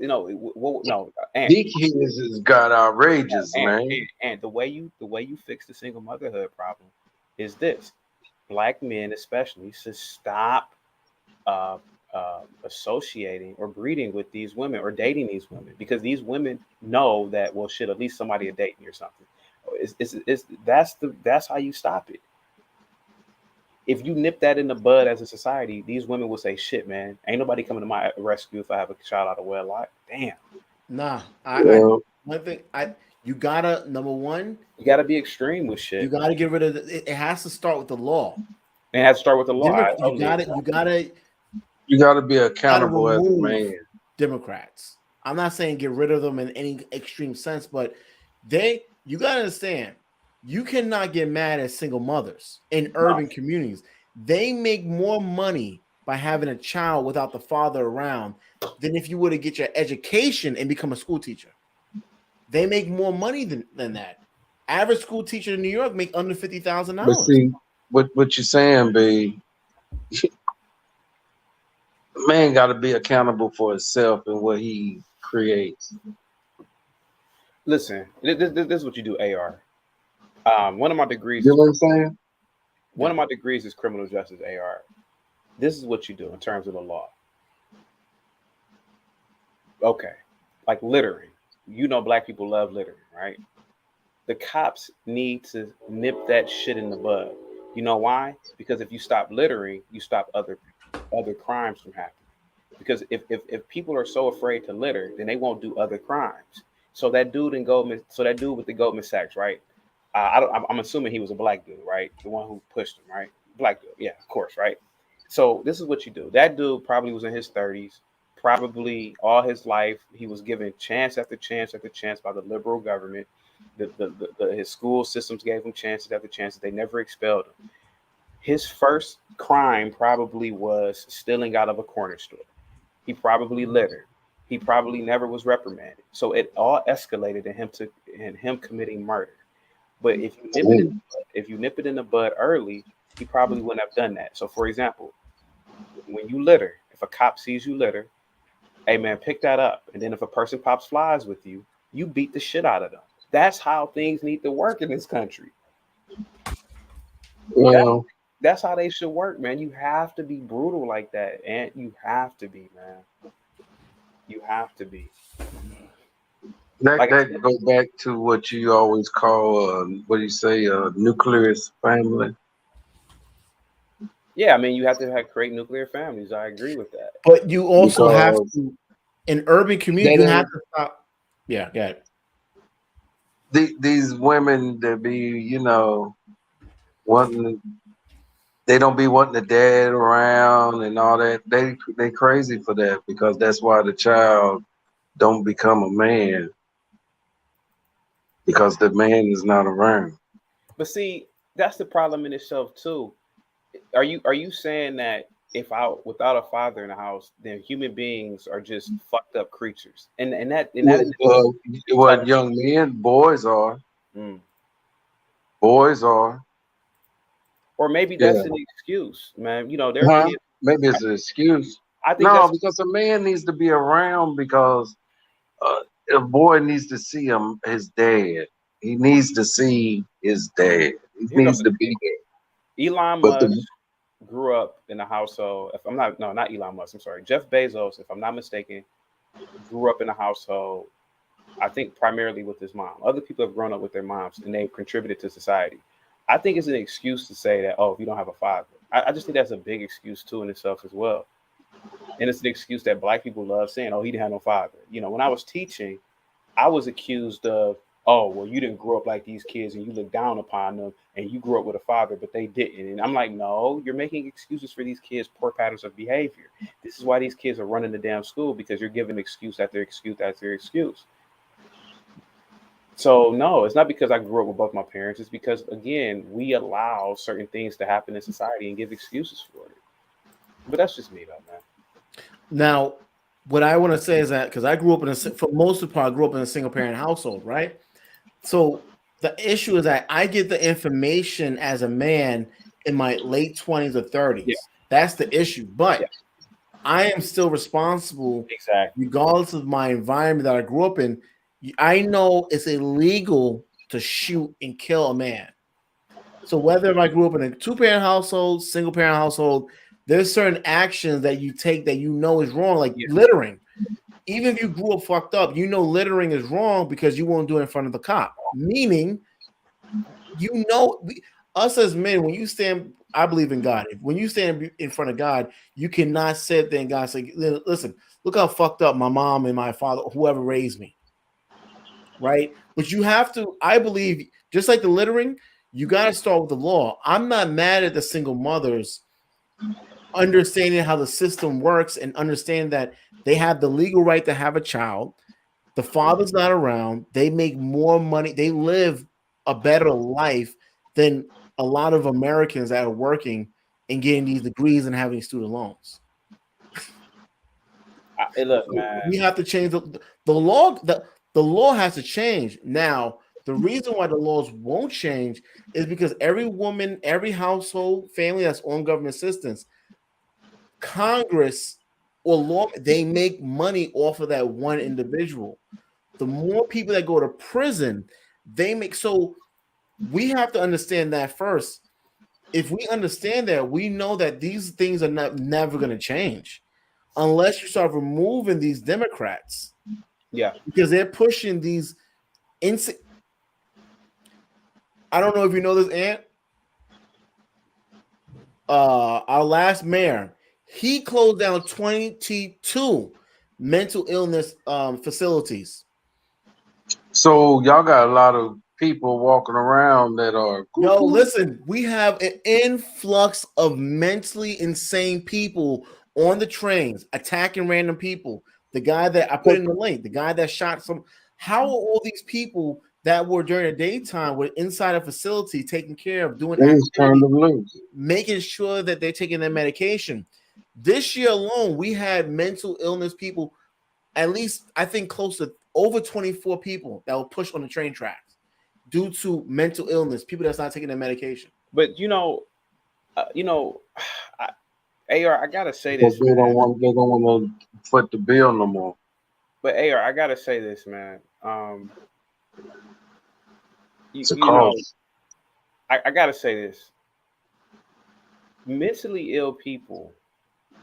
These kids has got outrageous, man. And the way you fix the single motherhood problem is this: Black men, especially, should stop associating or breeding with these women or dating these women, because these women know that, well, shit, at least somebody is dating or something. That's how you stop it. If you nip that in the bud as a society, these women will say, shit, man, ain't nobody coming to my rescue if I have a child out of wedlock. Damn. Nah, Well, one thing you gotta, number one, You got to be extreme with you shit. gotta get rid of it has to start with the law. And it has to start with the law. I You gotta you got to be accountable as a remove man. Democrats. I'm not saying get rid of them in any extreme sense, but you gotta understand, you cannot get mad at single mothers in urban communities. They make more money by having a child without the father around than if you were to get your education and become a school teacher. They make more money than that. Average school teacher in New York make under But $50,000. see, what you're saying, B, man got to be accountable for himself and what he creates. Listen, this is what you do, AR. One of my degrees. You know what I'm saying? One of my degrees is criminal justice, AR. This is what you do in terms of the law. Okay, like littering. You know, black people love littering, right? The cops need to nip that shit in the bud. You know why? Because if you stop littering, you stop other crimes from happening. Because if people are so afraid to litter, then they won't do other crimes. So that dude with the Goldman Sachs, right? I'm assuming he was a black dude, right? The one who pushed him, right? Black dude, yeah, of course, right? So this is what you do. That dude probably was in his 30s. Probably all his life he was given chance after chance after chance by the liberal government. His school systems gave him chances after chances. They never expelled him. His first crime probably was stealing out of a corner store. He probably littered. He probably never was reprimanded. So it all escalated in him committing murder. But if you nip it in the bud early, he probably wouldn't have done that. So, for example, when you litter, if a cop sees you litter, hey man, pick that up. And then if a person pops flies with you, you beat the shit out of them. That's how things need to work in this country. Well, That's how they should work, man. You have to be brutal like that, and you have to be, man. You have to be. that goes back to what you always call, what do you say, nucleus family. Yeah, I mean, you have to create nuclear families. I agree with that. But you also have Because to, in urban communities, you have to stop. Yeah, go ahead. these women that be, wanting, they don't be wanting the dad around and all that. They crazy for that, because that's why the child don't become a man, because the man is not around. But see, that's the problem in itself too. Are you saying that without a father in the house, then human beings are just fucked up creatures? And that What young men, boys are. Mm. Boys are. Or maybe that's an excuse, man. You know, Maybe it's an excuse. I think Because a man needs to be around, because a boy needs to see his dad. He needs to see his dad. He needs to be there. Elon Musk grew up in a household. Not Elon Musk. I'm sorry, Jeff Bezos, if I'm not mistaken, grew up in a household, I think primarily with his mom. Other people have grown up with their moms, and they've contributed to society. I think it's an excuse to say that, oh, if you don't have a father. I just think that's a big excuse too in itself as well. And it's an excuse that black people love saying, oh, he didn't have no father. You know, when I was teaching, I was accused of, oh, well, you didn't grow up like these kids and you look down upon them and you grew up with a father, but they didn't. And I'm like, no, you're making excuses for these kids' poor patterns of behavior. This is why these kids are running the damn school, because you're giving excuse after excuse after excuse. So no, it's not because I grew up with both my parents. It's because, again, we allow certain things to happen in society and give excuses for it. But that's just me, though, man. Now, what I want to say is that, because I grew up for most of the part, I grew up in a single parent household, right? So the issue is that I get the information as a man in my late 20s or 30s. Yeah. That's the issue. But I am still responsible, regardless of my environment that I grew up in. I know it's illegal to shoot and kill a man. So whether I grew up in a two-parent household, single-parent household, there's certain actions that you take that you know is wrong, like Yeah. littering. Even if you grew up fucked up, you know littering is wrong because you won't do it in front of the cop. Meaning, you know, us as men, when you stand, I believe in God. When you stand in front of God, you cannot sit there and God say, listen, look how fucked up my mom and my father, whoever raised me. Right? But you have to, I believe, just like the littering, you got to start with the law. I'm not mad at the single mothers understanding how the system works and understand that they have the legal right to have a child. The father's not around. They make more money. They live a better life than a lot of Americans that are working and getting these degrees and having student loans. Look, man. We have to change the law. The law has to change. Now, the reason why the laws won't change is because every woman, every household, family that's on government assistance, Congress or law, they make money off of that one individual. The more people that go to prison, they make. So we have to understand that first. If we understand that, we know that these things are never going to change unless you start removing these Democrats. Yeah, because they're pushing these. I don't know if you know this, Ant. Our last mayor, he closed down 22 mental illness facilities. So y'all got a lot of people walking around that are. No, listen, we have an influx of mentally insane people on the trains attacking random people. The guy that I put in the link, the guy that shot some. How are all these people that were during the daytime were inside a facility taking care of doing making sure that they're taking their medication? This year alone, we had mental illness people, at least I think close to over 24 people that were pushed on the train tracks due to mental illness, people that's not taking their medication. But AR, I gotta say this. They don't want to foot the bill no more. But AR, I gotta say this, man. I gotta say this. Mentally ill people,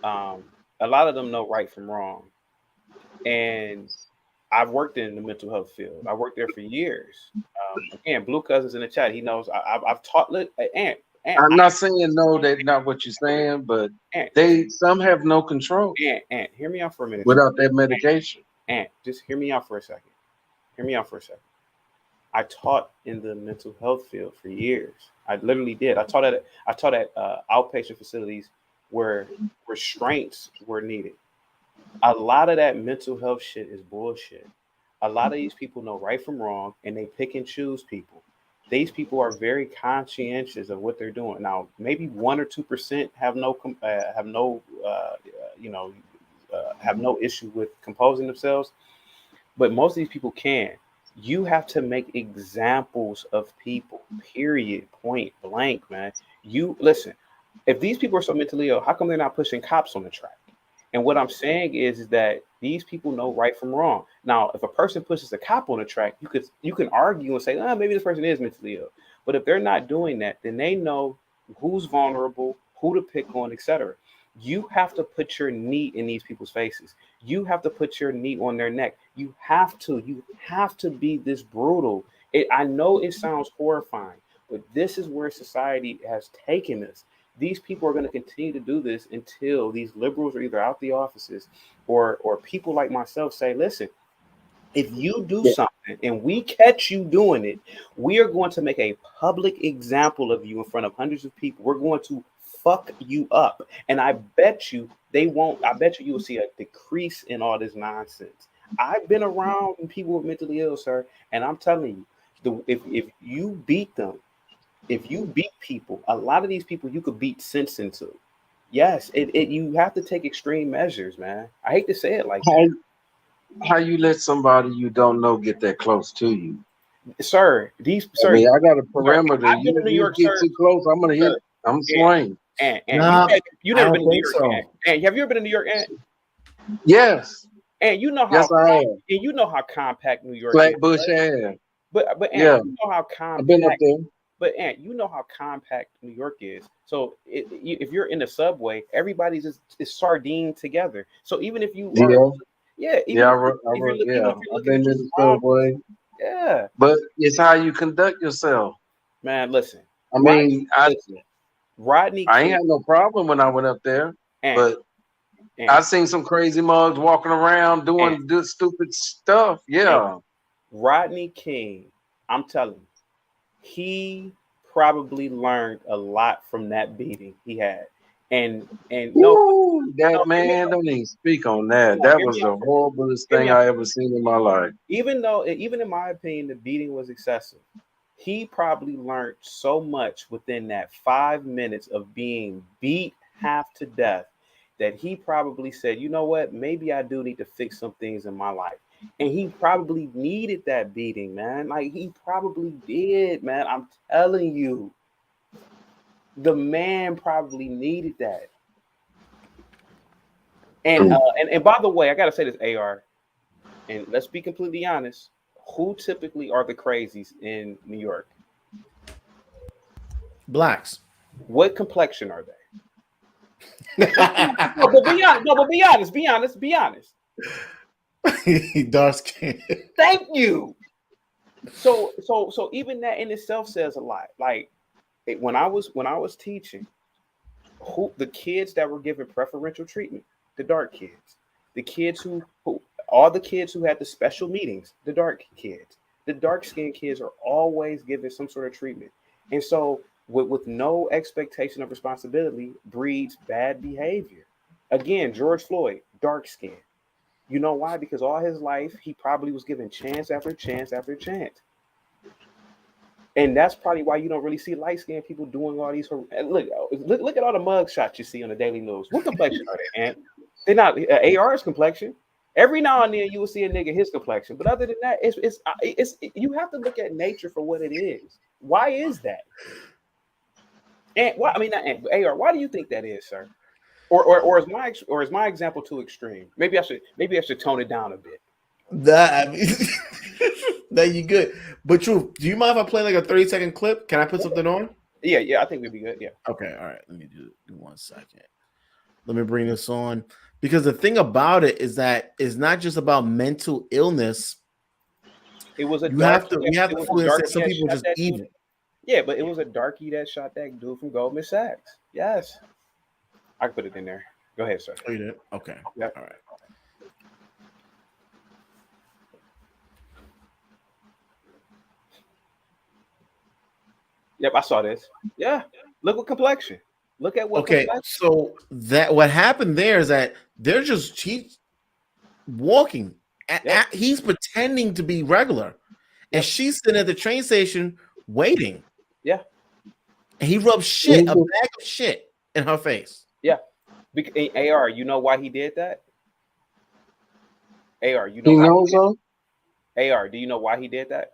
a lot of them know right from wrong, and I've worked in the mental health field. I worked there for years. Again, Blue Cousins in the chat, he knows. I've taught. I'm not saying no, that's not what you're saying, but some have no control. Ant, hear me out for a minute. Without that medication. Ant, just hear me out for a second. I taught in the mental health field for years. I literally did. I taught at outpatient facilities where restraints were needed. A lot of that mental health shit is bullshit. A lot of these people know right from wrong, and they pick and choose people. These people are very conscientious of what they're doing. Now, maybe 1 or 2% have no issue with composing themselves, but most of these people can. You have to make examples of people. Period. Point blank, man. You listen. If these people are so mentally ill, how come they're not pushing cops on the track? And what I'm saying is that these people know right from wrong. Now, if a person pushes a cop on the track, you can argue and say, maybe this person is mentally ill. But if they're not doing that, then they know who's vulnerable, who to pick on, etc. You have to put your knee in these people's faces. You have to put your knee on their neck. You have to be this brutal. I know it sounds horrifying, but this is where society has taken us. These people are going to continue to do this until these liberals are either out the offices or people like myself say, listen, if you do something and we catch you doing it, we are going to make a public example of you in front of hundreds of people. We're going to fuck you up. And I bet you they won't. I bet you will see a decrease in all this nonsense. I've been around people with mentally ill, sir, and I'm telling you, if you beat them, if you beat people, a lot of these people you could beat sense into. Yes, you have to take extreme measures, man. I hate to say it like that. How you let somebody you don't know get that close to you? Sir, I got a perimeter. I've been in New York, get too close, I'm gonna hit. I'm swinging. And you never been to New York, and have you ever been to New York, Ant? Yes. And you know how I have. And you know how compact New York Flatbush Ave. But yeah. you know how compact. I've been up there. But Ant, you know how compact New York is. So if you're in the subway, everybody's is sardine together. So even if you are, Yeah, yeah, yeah, even yeah. if you're I've looking been at in your the surroundings, subway, yeah, but it's how you conduct yourself. man. Listen, I Rodney, mean, listen, Rodney I ain't King, had no problem when I went up there, Ant, but I Ant, seen some crazy mugs walking around Ant, doing stupid stuff. Ant. Yeah. Rodney King. I'm telling you, he probably learned a lot from that beating he had. And no, Woo, no, that hear me man, out. don't even speak on that. No, That hear was me the out first. horriblest Hear me thing out I first. ever seen in my life. Even in my opinion, the beating was excessive, he probably learned so much within that 5 minutes of being beat half to death that he probably said, you know what, maybe I do need to fix some things in my life. And he probably needed that beating, man. Like he probably did, man. I'm telling you, the man probably needed that. And by the way, I gotta say this, AR, and let's be completely honest. Who typically are the crazies in New York? Blacks. What complexion are they? No, but be honest. No, but be honest. Be honest. Be honest. Dark skin. Thank you. So even that in itself says a lot. Like when I was teaching, who the kids that were given preferential treatment, the dark kids, the kids who all the kids who had the special meetings, the dark kids, the dark skinned kids are always given some sort of treatment. And so with no expectation of responsibility breeds bad behavior. Again, George Floyd, dark skin. You know why? Because all his life he probably was given chance after chance after chance. And that's probably why you don't really see light skinned people doing all these. Look at all the mug shots you see on the daily news. What complexion are they, Ant? They're not AR's complexion. Every now and then you will see a nigga his complexion, but other than that, it's you have to look at nature for what it is. Why is that? And why? I mean, not Ant, but AR. Why do you think that is, sir? Or is my example too extreme? Maybe I should tone it down a bit. That I mean, that you good. But Truth, do you mind if I play like a 30-second clip? Can I put something on? Yeah, I think we'd be good. Yeah. Okay, all right. Let me do 1 second. Let me bring this on. Because the thing about it is that it's not just about mental illness. It was a we have to fully understand some people are just evil. Yeah, but it was a darkie that shot that dude from Goldman Sachs. Yes. I can put it in there. Go ahead, sir. Oh, you did? Okay. Yep. All right. Yep, I saw this. Yeah. Look what complexion. Look at what Okay, so that what happened there is that they're just he's walking. Yep. He's pretending to be regular, and she's sitting at the train station waiting. Yeah. And he rubs shit, a bag of shit in her face. Yeah. AR, you know why he did that? AR, you know He knows so? AR, do you know why he did that?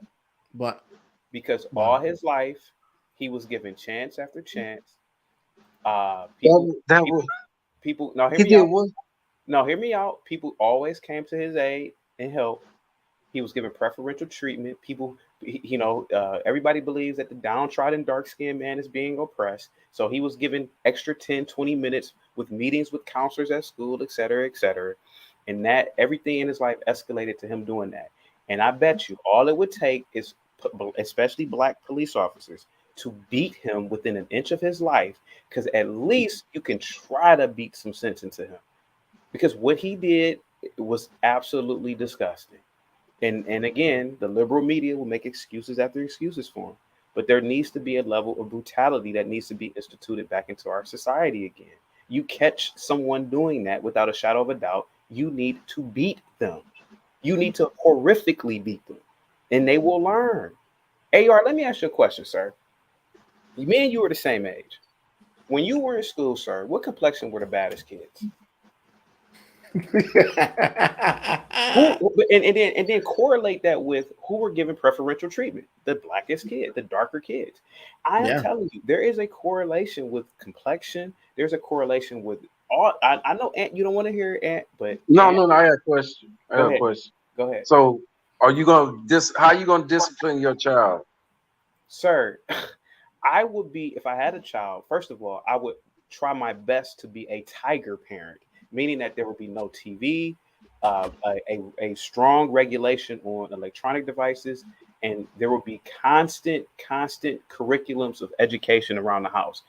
But because all his life he was given chance after chance. People, no, hear me out. No, hear me out. People always came to his aid and help. He was given preferential treatment. People, everybody believes that the downtrodden, dark-skinned man is being oppressed. So he was given extra 10, 20 minutes with meetings with counselors at school, et cetera, et cetera. And that everything in his life escalated to him doing that. And I bet you all it would take is, especially black police officers, to beat him within an inch of his life, because at least you can try to beat some sense into him. Because what he did was absolutely disgusting. And again, the liberal media will make excuses after excuses for him. But there needs to be a level of brutality that needs to be instituted back into our society again. You catch someone doing that without a shadow of a doubt, you need to beat them. You need to horrifically beat them. And they will learn. AR, let me ask you a question, sir. Me and you were the same age. When you were in school, sir, what complexion were the baddest kids? and then correlate that with who were given preferential treatment, the blackest kid, the darker kids. I am telling you, there is a correlation with complexion. There's a correlation with all. I know, Ant, you don't want to hear Ant, but no, Ant, I have a question. Go ahead. So, are you gonna how are you gonna discipline your child? Sir, I would be, if I had a child, first of all, I would try my best to be a tiger parent, meaning that there would be no TV, a strong regulation on electronic devices, and there will be constant curriculums of education around the house,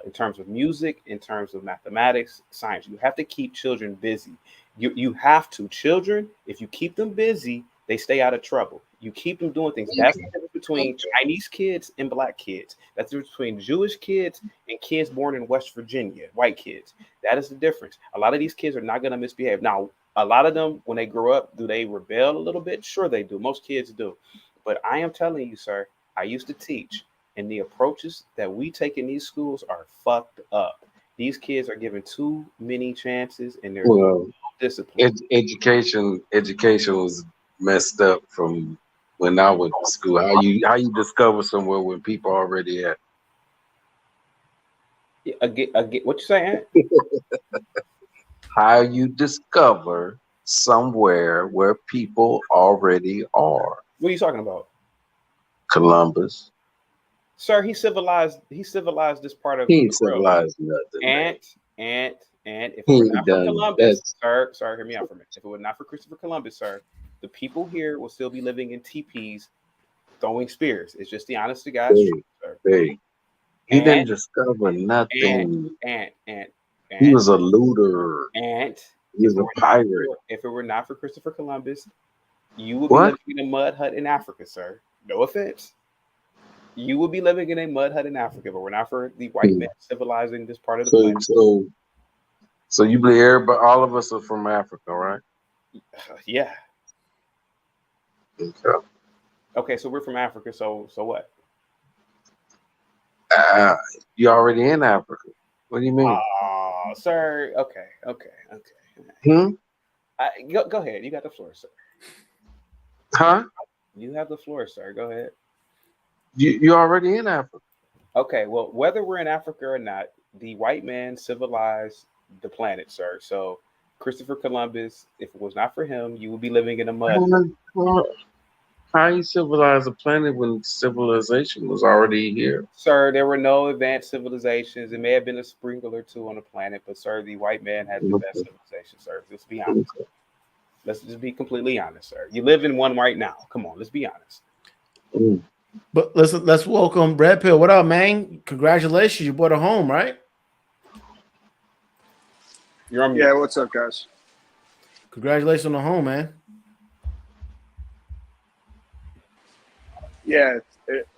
in terms of music, in terms of mathematics, science. You have to keep children busy. You have to. Children, if you keep them busy, they stay out of trouble. You keep them doing things. That's the difference between Chinese kids and black kids. That's the difference between Jewish kids and kids born in West Virginia, white kids. That is the difference. A lot of these kids are not going to misbehave. Now, a lot of them, when they grow up, do they rebel a little bit? Sure, they do. Most kids do. But I am telling you, sir, I used to teach, and the approaches that we take in these schools are fucked up. These kids are given too many chances, and there's Well, no discipline. education was messed up from when I went to school. How you discover somewhere when people already at? What you saying? How you discover somewhere where people already are? What are you talking about? Columbus. Sir, he civilized this part of He the ain't world. civilized nothing, man. And if He it were ain't not for done Columbus, that. sir, hear me out for a minute. If it were not for Christopher Columbus, sir, the people here will still be living in teepees throwing spears. It's just the honest to God's truth, sir. Hey, he And didn't discover nothing. and He was a looter. and He was a pirate. if it were not for Christopher Columbus, you would be What? living in a mud hut in Africa, sir. No offense. You would be living in a mud hut in Africa, but we're not for the white man civilizing this part of the planet. So you believe everybody, all of us are from Africa, right? Yeah. Okay. Okay, so we're from Africa. So what? You already in Africa. What do you mean? Oh, sir. Okay. Hmm? Go ahead. You got the floor, sir. Huh? You have the floor, sir. Go ahead. You already in Africa. Okay. Well, whether we're in Africa or not, the white man civilized the planet, sir. So Christopher Columbus, if it was not for him, you would be living in a mud. How you civilize a planet when civilization was already here? Sir, there were no advanced civilizations. It may have been a sprinkle or two on the planet, but sir, the white man had the best civilization, sir. Let's be honest. Let's just be completely honest, sir. You live in one right now. Come on, let's be honest. But let's welcome Red Pill. What up, man? Congratulations, you bought a home, right? You're on mute. Yeah, what's up, guys? Congratulations on the home, man. Yeah,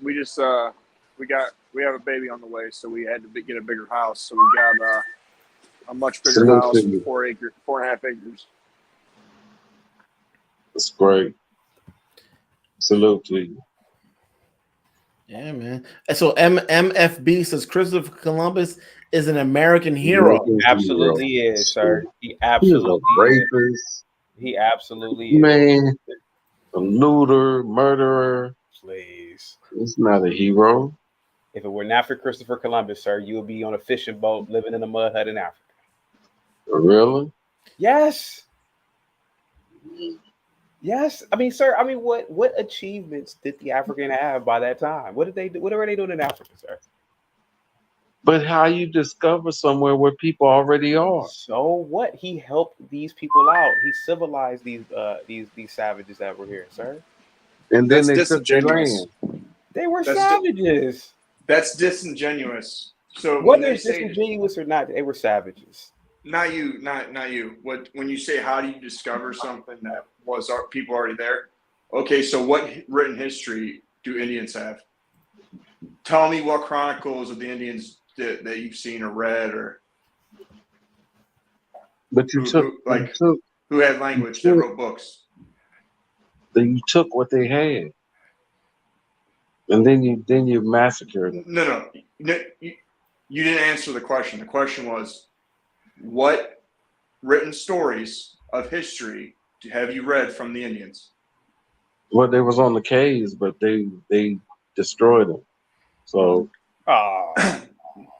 we have a baby on the way, so we had to get a bigger house. So we got a much bigger Salute house, to you. 4.5 acres. That's great. Salute to you. Yeah, man. And so MFB says Christopher Columbus is an American hero. Absolutely is, sir. He He was absolutely a is. rapist, He absolutely is. man, a looter, murderer. Please. He's not a hero. If it were not for Christopher Columbus, sir, you would be on a fishing boat living in a mud hut in Africa. Really? Yes. Yes. I mean, sir, what achievements did the African have by that time? What did they do? What were they doing in Africa, sir? But how you discover somewhere where people already are? So what? He helped these people out. He civilized these savages that were here, sir. And then That's they took their disingenuous. land. They were That's savages. That's disingenuous. So when Whether they it's say, disingenuous or not, they were savages. not you. When you say how do you discover something that was our people already there? Okay, so what written history do Indians have? Tell me what chronicles of the Indians that you've seen or read, or But who had language that wrote books. you took what they had. And then you massacred them. No, you didn't answer the question. The question was, what written stories of history have you read from the Indians? Well, they was on the caves, but they destroyed them. So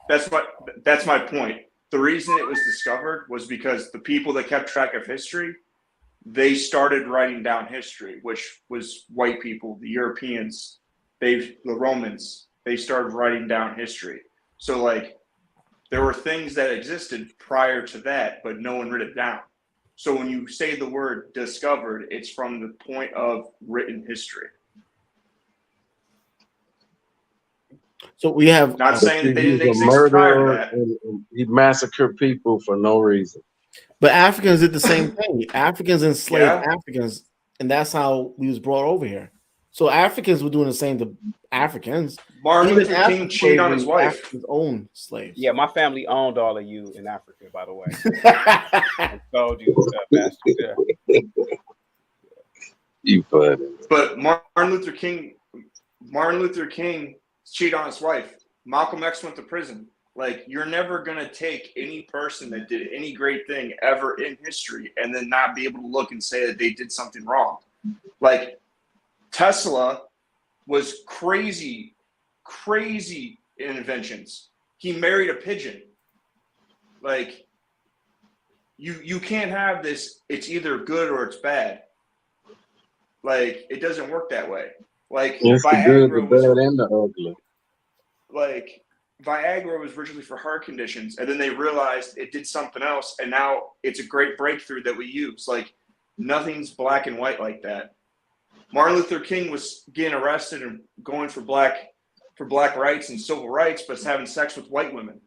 That's my point. The reason it was discovered was because the people that kept track of history, they started writing down history, which was white people, the Europeans, the Romans. they started writing down history. So like there were things that existed prior to that, but no one wrote it down. So when you say the word discovered, it's from the point of written history. So we have Not saying that they He's didn't a exist prior to murderer that. and he massacred people for no reason. but Africans did the same thing. Africans enslaved Yeah. Africans, and that's how we was brought over here. So Africans were doing the same to Africans. Martin Even Luther after King cheated on his slavery, wife. Africans owned slaves. Yeah, my family owned all of you in Africa, by the way. I told you, bastard. Yeah. You funny. But Martin Luther King cheated on his wife. Malcolm X went to prison. Like, you're never going to take any person that did any great thing ever in history and then not be able to look and say that they did something wrong. Like, Tesla was crazy in inventions. He married a pigeon. Like, you can't have this, it's either good or it's bad. Like, it doesn't work that way. Like, It's the good, the bad, and the ugly. Like, Viagra was originally for heart conditions, and then they realized it did something else, and now it's a great breakthrough that we use. Like, nothing's black and white like that. Martin Luther King was getting arrested and going for black rights and civil rights, but having sex with white women.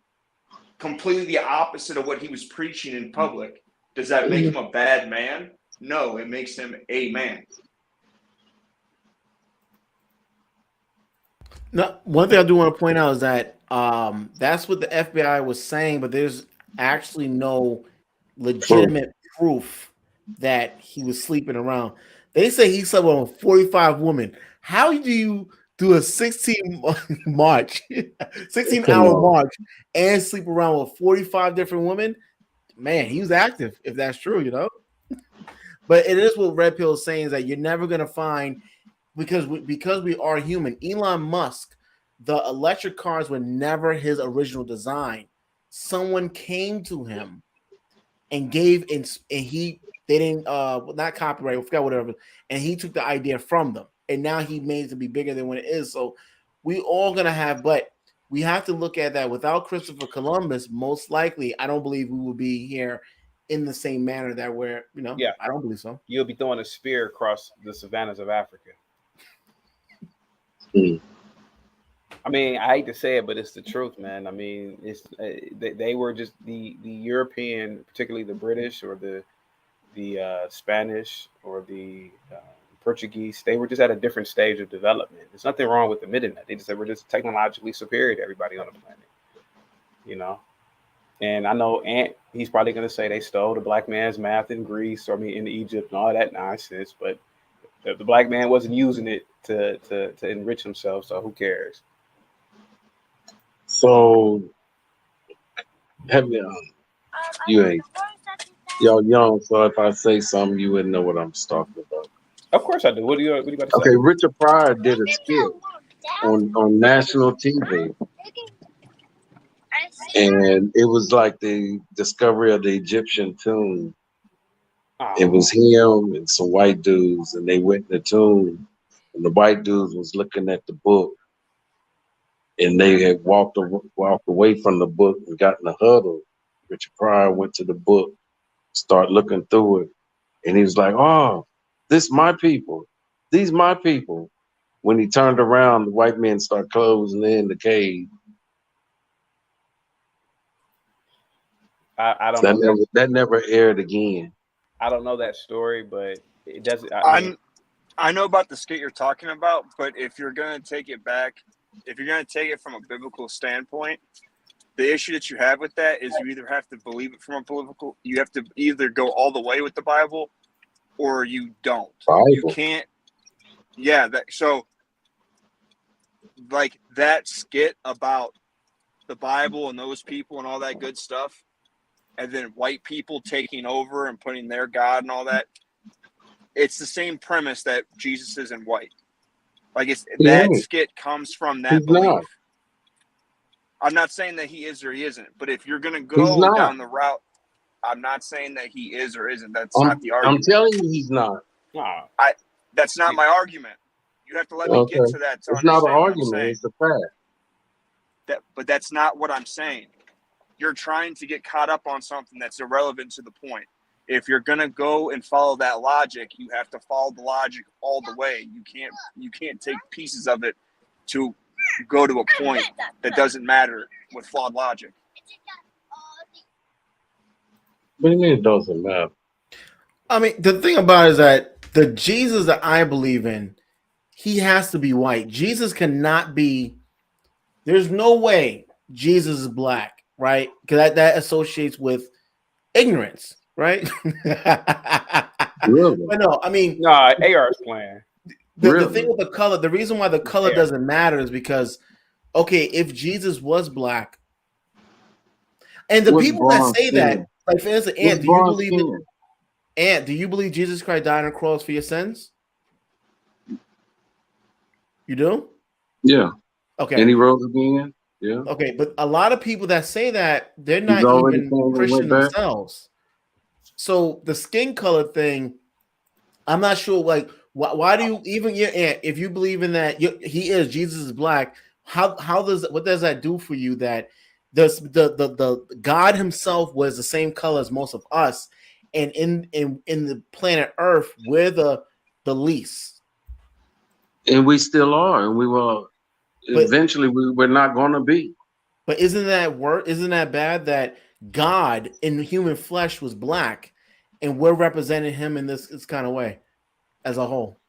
Completely the opposite of what he was preaching in public. Does that make him a bad man? No, it makes him a man. No, one thing I do want to point out is that that's what the FBI was saying, but there's actually no legitimate proof that he was sleeping around. They say he slept with 45 women. How do you do a 16-hour march and sleep around with 45 different women? Man, he was active, if that's true, you know. But it is what Red Pill is saying, is that you're never going to find, because we are human. Elon Musk, the electric cars were never his original design. Someone came to him and they didn't not copyright, I forgot whatever, and he took the idea from them, and now he made it to be bigger than what it is. So we all gonna have, but we have to look at that. Without Christopher Columbus, most likely, I don't believe we will be here in the same manner that we're, you know. Yeah, I don't believe so. You'll be throwing a spear across the savannas of Africa. I mean, I hate to say it, but it's the truth, man. I mean, it's they were just the European, particularly the British or the Spanish or the Portuguese. They were just at a different stage of development. There's nothing wrong with admitting that. They just said we're just technologically superior to everybody on the planet, you know. And I know he's probably going to say they stole the black man's math in Greece, or I mean in Egypt and all that nonsense. But the black man wasn't using it to enrich himself, so who cares? So, have you ain't y'all young, so if I say something, you wouldn't know what I'm talking about. Of course I do. What do you about to say? Okay, Richard Pryor did a skit on national TV, and it was like the discovery of the Egyptian tomb. It was him and some white dudes, and they went in the tomb, and the white dudes was looking at the book, and they had walked away from the book and got in a huddle. Richard Pryor went to the book, start looking through it, and he was like, "Oh, this my people. These my people." When he turned around, the white men start closing in the cave. I don't know. That never aired again. I don't know that story, but it doesn't. I know about the skit you're talking about, but if you're going to take it back, if you're going to take it from a biblical standpoint, the issue that you have with that is you either have to believe it from a biblical, you have to either go all the way with the Bible or you don't. Bible. You can't. Yeah. So like that skit about the Bible and those people and all that good stuff, and then white people taking over and putting their God and all that. It's the same premise that Jesus isn't white. Like that skit comes from that belief. Not. I'm not saying that he is or he isn't, but if you're going to go down the route, I'm not saying that he is or isn't. That's not the argument. I'm telling you, he's not. That's not my argument. You have to let me get to that. It's not an argument. It's a fact. but that's not what I'm saying. You're trying to get caught up on something that's irrelevant to the point. If you're gonna go and follow that logic, you have to follow the logic all the way. You can't take pieces of it to go to a point that doesn't matter with flawed logic. What do you mean it doesn't matter? I mean, the thing about it is that the Jesus that I believe in, he has to be white. Jesus cannot be. There's no way Jesus is black, right? Because that associates with ignorance, right? Really? But no, I mean, Nah, AR's playing. the thing with the color, the reason why the color Yeah. doesn't matter is because, okay, if Jesus was black, and the What's people that bronze say skin? that, like for instance, What's Ant, do you bronze believe skin? Ant, do you believe Jesus Christ died on the cross for your sins? You do? Yeah. Okay. And he rose again. Yeah. Okay, but a lot of people that say that, they're He's not already even came and Christian went back. themselves. So the skin color thing, I'm not sure. Like, why do you even your aunt? If you believe in that, he is Jesus is black. How does what does that do for you? That the God Himself was the same color as most of us, and in the planet Earth, we're the least. And we still are, and we will. But- Eventually, we're not going to be. But isn't that bad that God in human flesh was black, and we're representing Him in this kind of way, as a whole?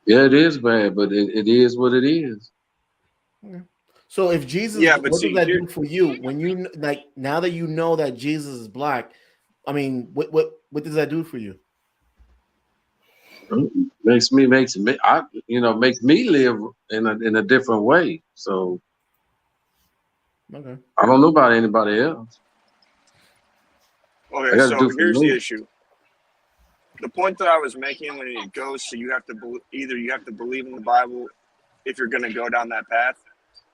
Yeah, it is bad, but it is what it is. So if Jesus, Yeah, but what see, does that here- do for you when you like now that you know that Jesus is black? I mean, what does that do for you? Makes me live in a different way. So Okay. I don't know about anybody else. I Okay, gotta so do for here's me. the issue. The point that I was making when it goes, so you have to either you have to believe in the Bible if you're going to go down that path.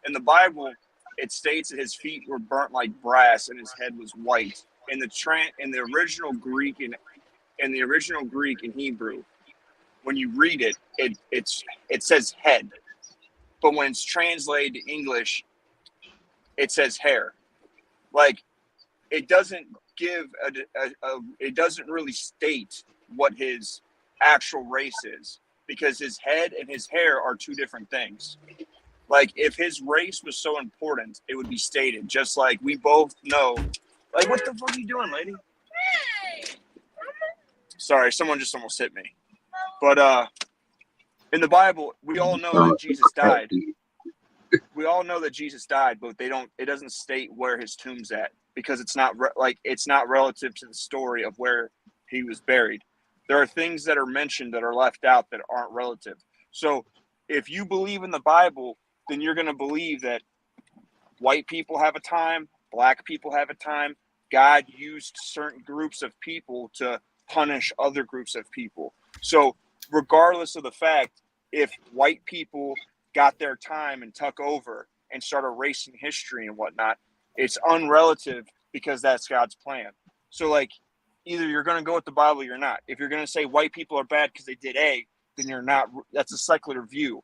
In the Bible, it states that his feet were burnt like brass and his head was white. In the original Greek and Hebrew, when you read it, it says head, but when it's translated to English, it says hair. Like, it doesn't give it doesn't really state what his actual race is, because his head and his hair are two different things. Like, if his race was so important, it would be stated, just like we both know. Like, what the fuck are you doing, lady? Sorry, someone just almost hit me. But in the Bible, we all know that Jesus died. We all know that Jesus died, but it doesn't state where his tomb's at, because it's not it's not relative to the story of where he was buried. There are things that are mentioned that are left out that aren't relative. So if you believe in the Bible, then you're going to believe that white people have a time, black people have a time. God used certain groups of people to punish other groups of people. So regardless of the fact, if white people got their time and took over and started erasing history and whatnot, it's unrelative, because that's God's plan. So, like, either you're going to go with the Bible or you're not. If you're going to say white people are bad because they did A, then you're not. That's a secular view.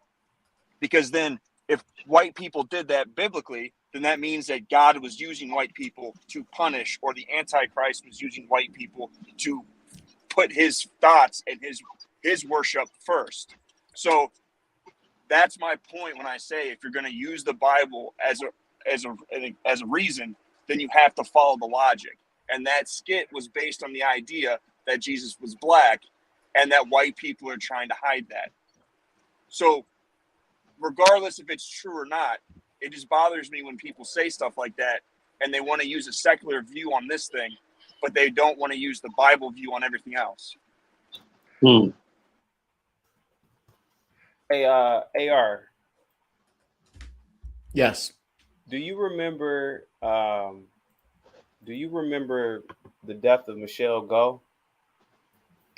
Because then if white people did that biblically, then that means that God was using white people to punish, or the Antichrist was using white people to put his thoughts and his worship first. So that's my point when I say, if you're going to use the Bible as a reason, then you have to follow the logic. And that skit was based on the idea that Jesus was black and that white people are trying to hide that. So regardless if it's true or not, it just bothers me when people say stuff like that and they want to use a secular view on this thing, but they don't want to use the Bible view on everything else. Hey, AR, Yes. do you remember the death of Michelle Go?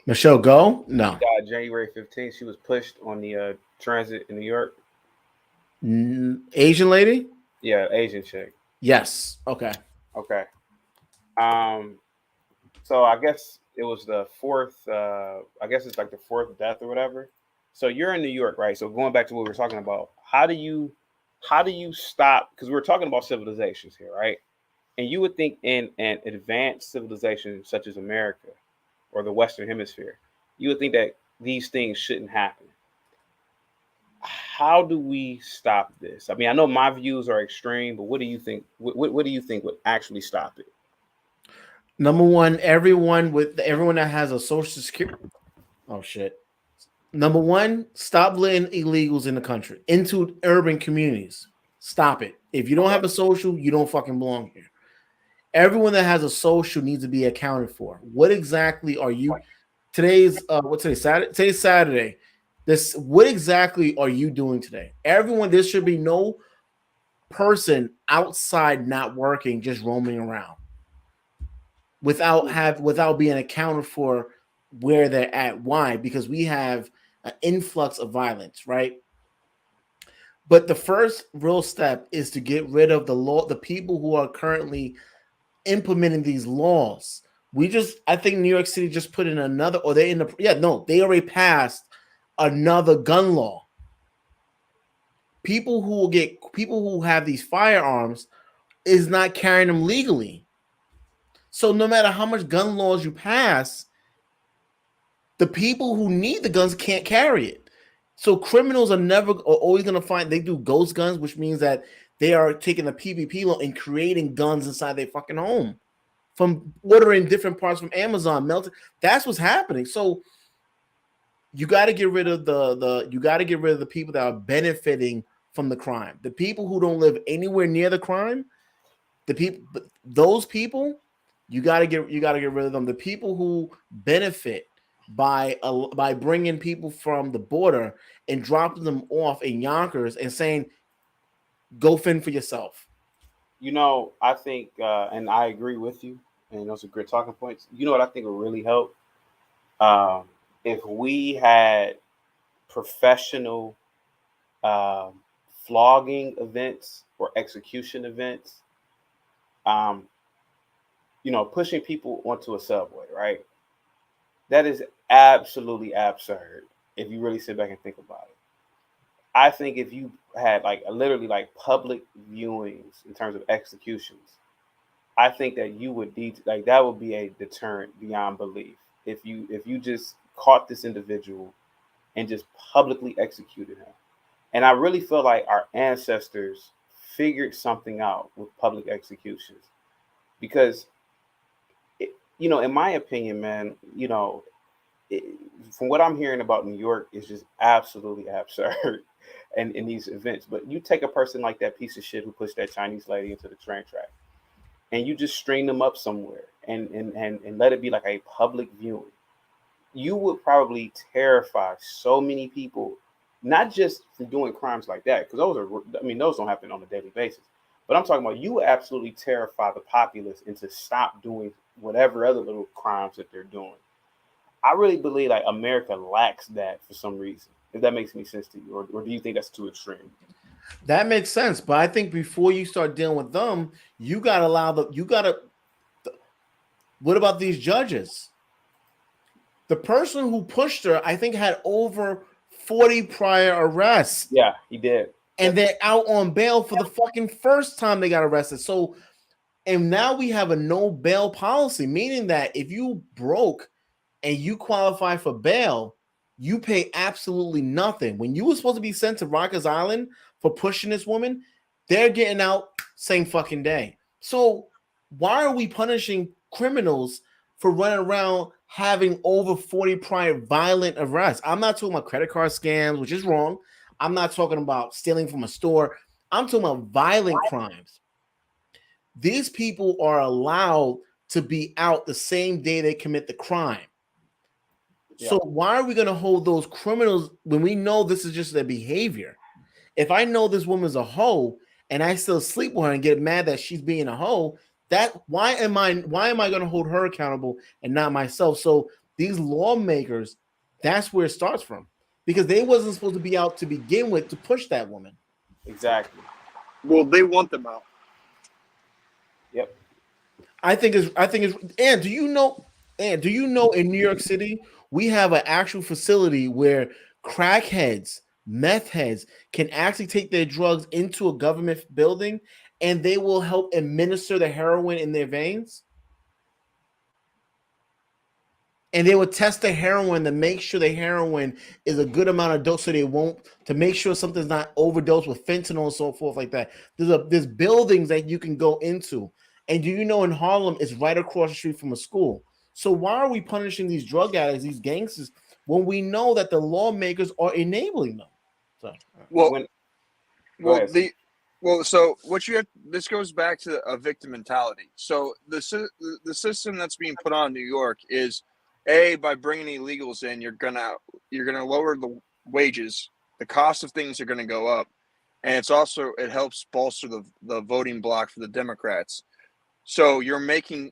Michelle Go? No. Died January 15th. She was pushed on the transit in New York. Asian lady? Yeah, Asian chick. Yes. Okay. Okay. So I guess it was the fourth. I guess it's like the fourth death or whatever. So you're in New York, right? So going back to what we were talking about, how do you how do you stop? Because we're talking about civilizations here, right? And you would think in an advanced civilization such as America or the Western Hemisphere, you would think that these things shouldn't happen. How do we stop this? I mean, I know my views are extreme, but what do you think? What do you think would actually stop it? Number one, everyone that has a social security. Oh shit. Number one, stop letting illegals in the country into urban communities. Stop it. If you don't have a social, you don't fucking belong here. Everyone that has a social needs to be accounted for. What exactly are you? Today's what's today? Saturday. Today's Saturday. What exactly are you doing today? Everyone, there should be no person outside not working, just roaming around without being accounted for where they're at. Why? Because we have an influx of violence, right? But the first real step is to get rid of the people who are currently implementing these laws. I think New York City just put in another, or they already passed another gun law. People who have these firearms is not carrying them legally. So no matter how much gun laws you pass, the people who need the guns can't carry it. So criminals are always going to find they do ghost guns, which means that they are taking a PvP law and creating guns inside their fucking home from ordering different parts from Amazon, melted. That's what's happening. So you got to get rid of the people that are benefiting from the crime. The people who don't live anywhere near the crime, those people, you got to get rid of them. The people who benefit by bringing people from the border and dropping them off in Yonkers and saying, "Go fend for yourself." You know, I think, and I agree with you, and those are great talking points. You know what I think would really help? If we had professional flogging events or execution events, pushing people onto a subway, right? That is absolutely absurd if you really sit back and think about it. I think if you had literally public viewings in terms of executions, I think that you would that would be a deterrent beyond belief. If you just caught this individual and just publicly executed him. And I really feel like our ancestors figured something out with public executions, because in my opinion, man, from what I'm hearing about New York is just absolutely absurd and in these events. But you take a person like that piece of shit who pushed that Chinese lady into the train track, and you just string them up somewhere and let it be like a public viewing. You would probably terrify so many people, not just for doing crimes like that, because those don't happen on a daily basis. But I'm talking about you would absolutely terrify the populace into stop doing whatever other little crimes that they're doing. I really believe America lacks that for some reason. If that makes any sense to you, or do you think that's too extreme? That makes sense, but I think before you start dealing with them, what about these judges? The person who pushed her, I think, had over 40 prior arrests. Yeah, he did. And they're out on bail for the fucking first time they got arrested. So, and now we have a no bail policy, meaning that if you broke and you qualify for bail, you pay absolutely nothing. When you were supposed to be sent to Rikers Island for pushing this woman, they're getting out same fucking day. So why are we punishing criminals for running around having over 40 prior violent arrests? I'm not talking about credit card scams, which is wrong. I'm not talking about stealing from a store. I'm talking about violent crimes. These people are allowed to be out the same day they commit the crime. Yeah. So why are we going to hold those criminals when we know this is just their behavior? If I know this woman's a hoe and I still sleep with her and get mad that she's being a hoe, why am I going to hold her accountable and not myself? So these lawmakers, that's where it starts from, because they wasn't supposed to be out to begin with to push that woman. Exactly. Well, they want them out. Yep. I think it's. And do you know in New York City we have an actual facility where crackheads meth heads can actually take their drugs into a government building and they will help administer the heroin in their veins. And they will test the heroin to make sure the heroin is a good amount of dose so they won't, to make sure something's not overdosed with fentanyl and so forth like that. There's buildings that you can go into. And do you know in Harlem, it's right across the street from a school. So why are we punishing these drug addicts, these gangsters, when we know that the lawmakers are enabling them? So, Well, When- Go well, ahead. so what you have, this goes back to a victim mentality. So the system that's being put on New York is, by bringing illegals in, you're gonna lower the wages, the cost of things are gonna go up, and it helps bolster the voting bloc for the Democrats. So you're making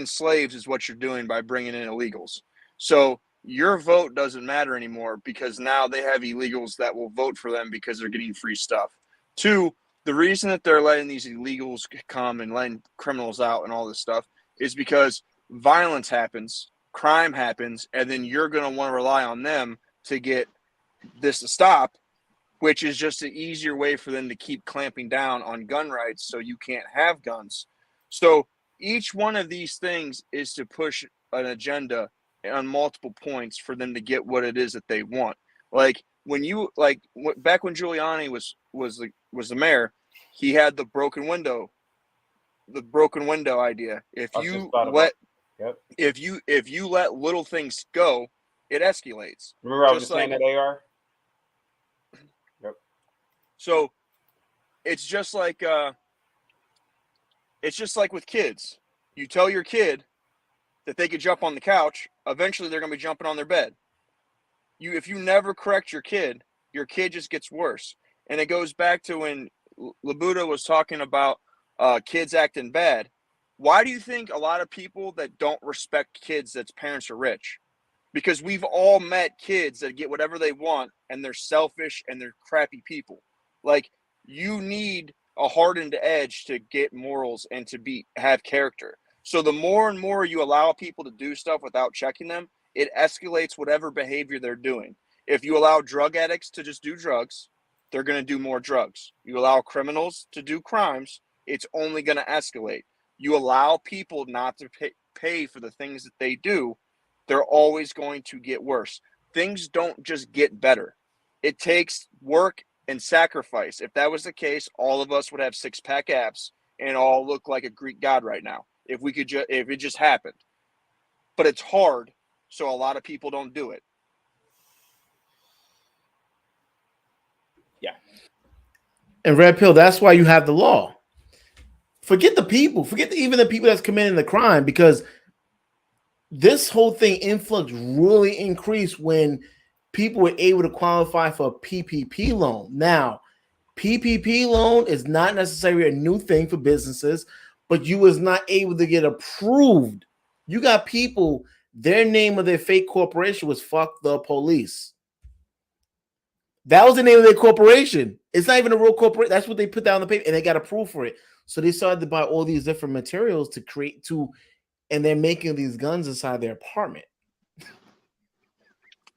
slaves is what you're doing by bringing in illegals. So your vote doesn't matter anymore because now they have illegals that will vote for them because they're getting free stuff. Two, the reason that they're letting these illegals come and letting criminals out and all this stuff is because violence happens, crime happens, and then you're going to want to rely on them to get this to stop, which is just an easier way for them to keep clamping down on gun rights so you can't have guns. So each one of these things is to push an agenda on multiple points for them to get what it is that they want. Like back when Giuliani was the mayor, he had the broken window idea. If I just you thought about- let Yep. if you let little things go, it escalates. Remember I was Just just saying like- that, AR? So it's just like with kids. You tell your kid that they could jump on the couch, eventually they're going to be jumping on their bed. If you never correct your kid just gets worse. And it goes back to when Labuda was talking about kids acting bad. Why do you think a lot of people that don't respect kids that's parents are rich? Because we've all met kids that get whatever they want and they're selfish and they're crappy people. Like, you need a hardened edge to get morals and to have character. So the more and more you allow people to do stuff without checking them, it escalates whatever behavior they're doing. If you allow drug addicts to just do drugs, they're going to do more drugs. You allow criminals to do crimes, it's only going to escalate. You allow people not to pay for the things that they do, they're always going to get worse. Things don't just get better. It takes work and sacrifice. If that was the case, all of us would have six-pack abs and all look like a Greek god right now. If it just happened. But it's hard, so a lot of people don't do it. And Red Pill, that's why you have the law. Forget the people. Forget even the people that's committing the crime, because this whole thing influx really increased when people were able to qualify for a PPP loan. Now, PPP loan is not necessarily a new thing for businesses, but you was not able to get approved. You got people, their name of their fake corporation was Fuck the Police. That was the name of their corporation. It's not even a real corporation. That's what they put down on the paper, and they got approved for it. So they started to buy all these different materials to create and they're making these guns inside their apartment.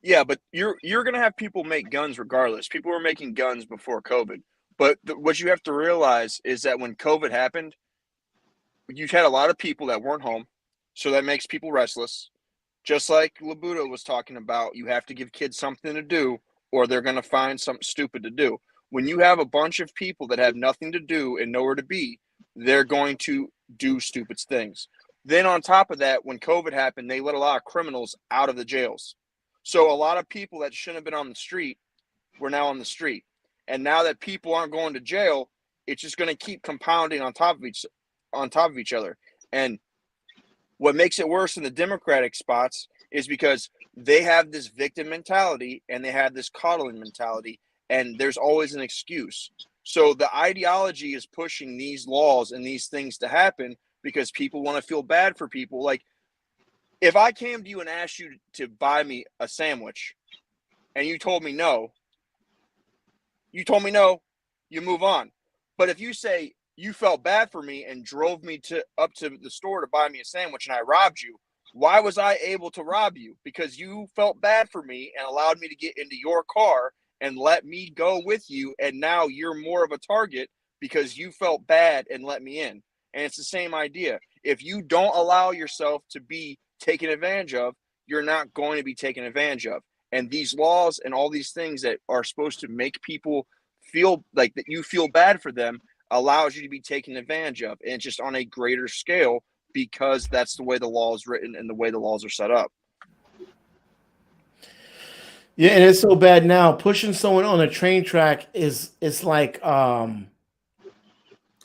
Yeah, but you're going to have people make guns regardless. People were making guns before COVID. But what you have to realize is that when COVID happened, you've had a lot of people that weren't home. So that makes people restless. Just like Labuda was talking about, you have to give kids something to do or they're going to find something stupid to do. When you have a bunch of people that have nothing to do and nowhere to be, they're going to do stupid things. Then on top of that, when COVID happened, they let a lot of criminals out of the jails. So a lot of people that shouldn't have been on the street were now on the street. And now that people aren't going to jail, it's just going to keep compounding on top of each other. And what makes it worse in the Democratic spots is because they have this victim mentality and they have this coddling mentality, and there's always an excuse. So the ideology is pushing these laws and these things to happen because people want to feel bad for people. Like, if I came to you and asked you to buy me a sandwich and you told me no, you move on. But if you say you felt bad for me and drove me up to the store to buy me a sandwich and I robbed you, why was I able to rob you? Because you felt bad for me and allowed me to get into your car and let me go with you, and now you're more of a target because you felt bad and let me in. And it's the same idea. If you don't allow yourself to be taken advantage of, you're not going to be taken advantage of. And these laws and all these things that are supposed to make people feel like that you feel bad for them allows you to be taken advantage of, and just on a greater scale, because that's the way the law is written and the way the laws are set up. Yeah, and it's so bad now. Pushing someone on a train track it's like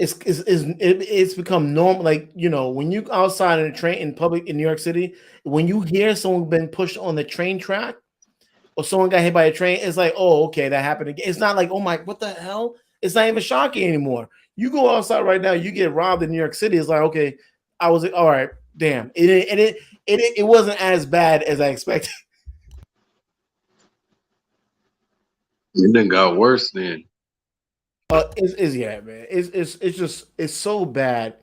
it's become normal. Like, you know, when you outside in a train in public in New York City, when you hear someone been pushed on the train track or someone got hit by a train, it's like, oh, okay, that happened again. It's not like, oh my, what the hell? It's not even shocking anymore. You go outside right now, you get robbed in New York City. It's like, okay, I was like, all right, damn. It wasn't as bad as I expected. It done got worse then. Yeah, man. It's so bad.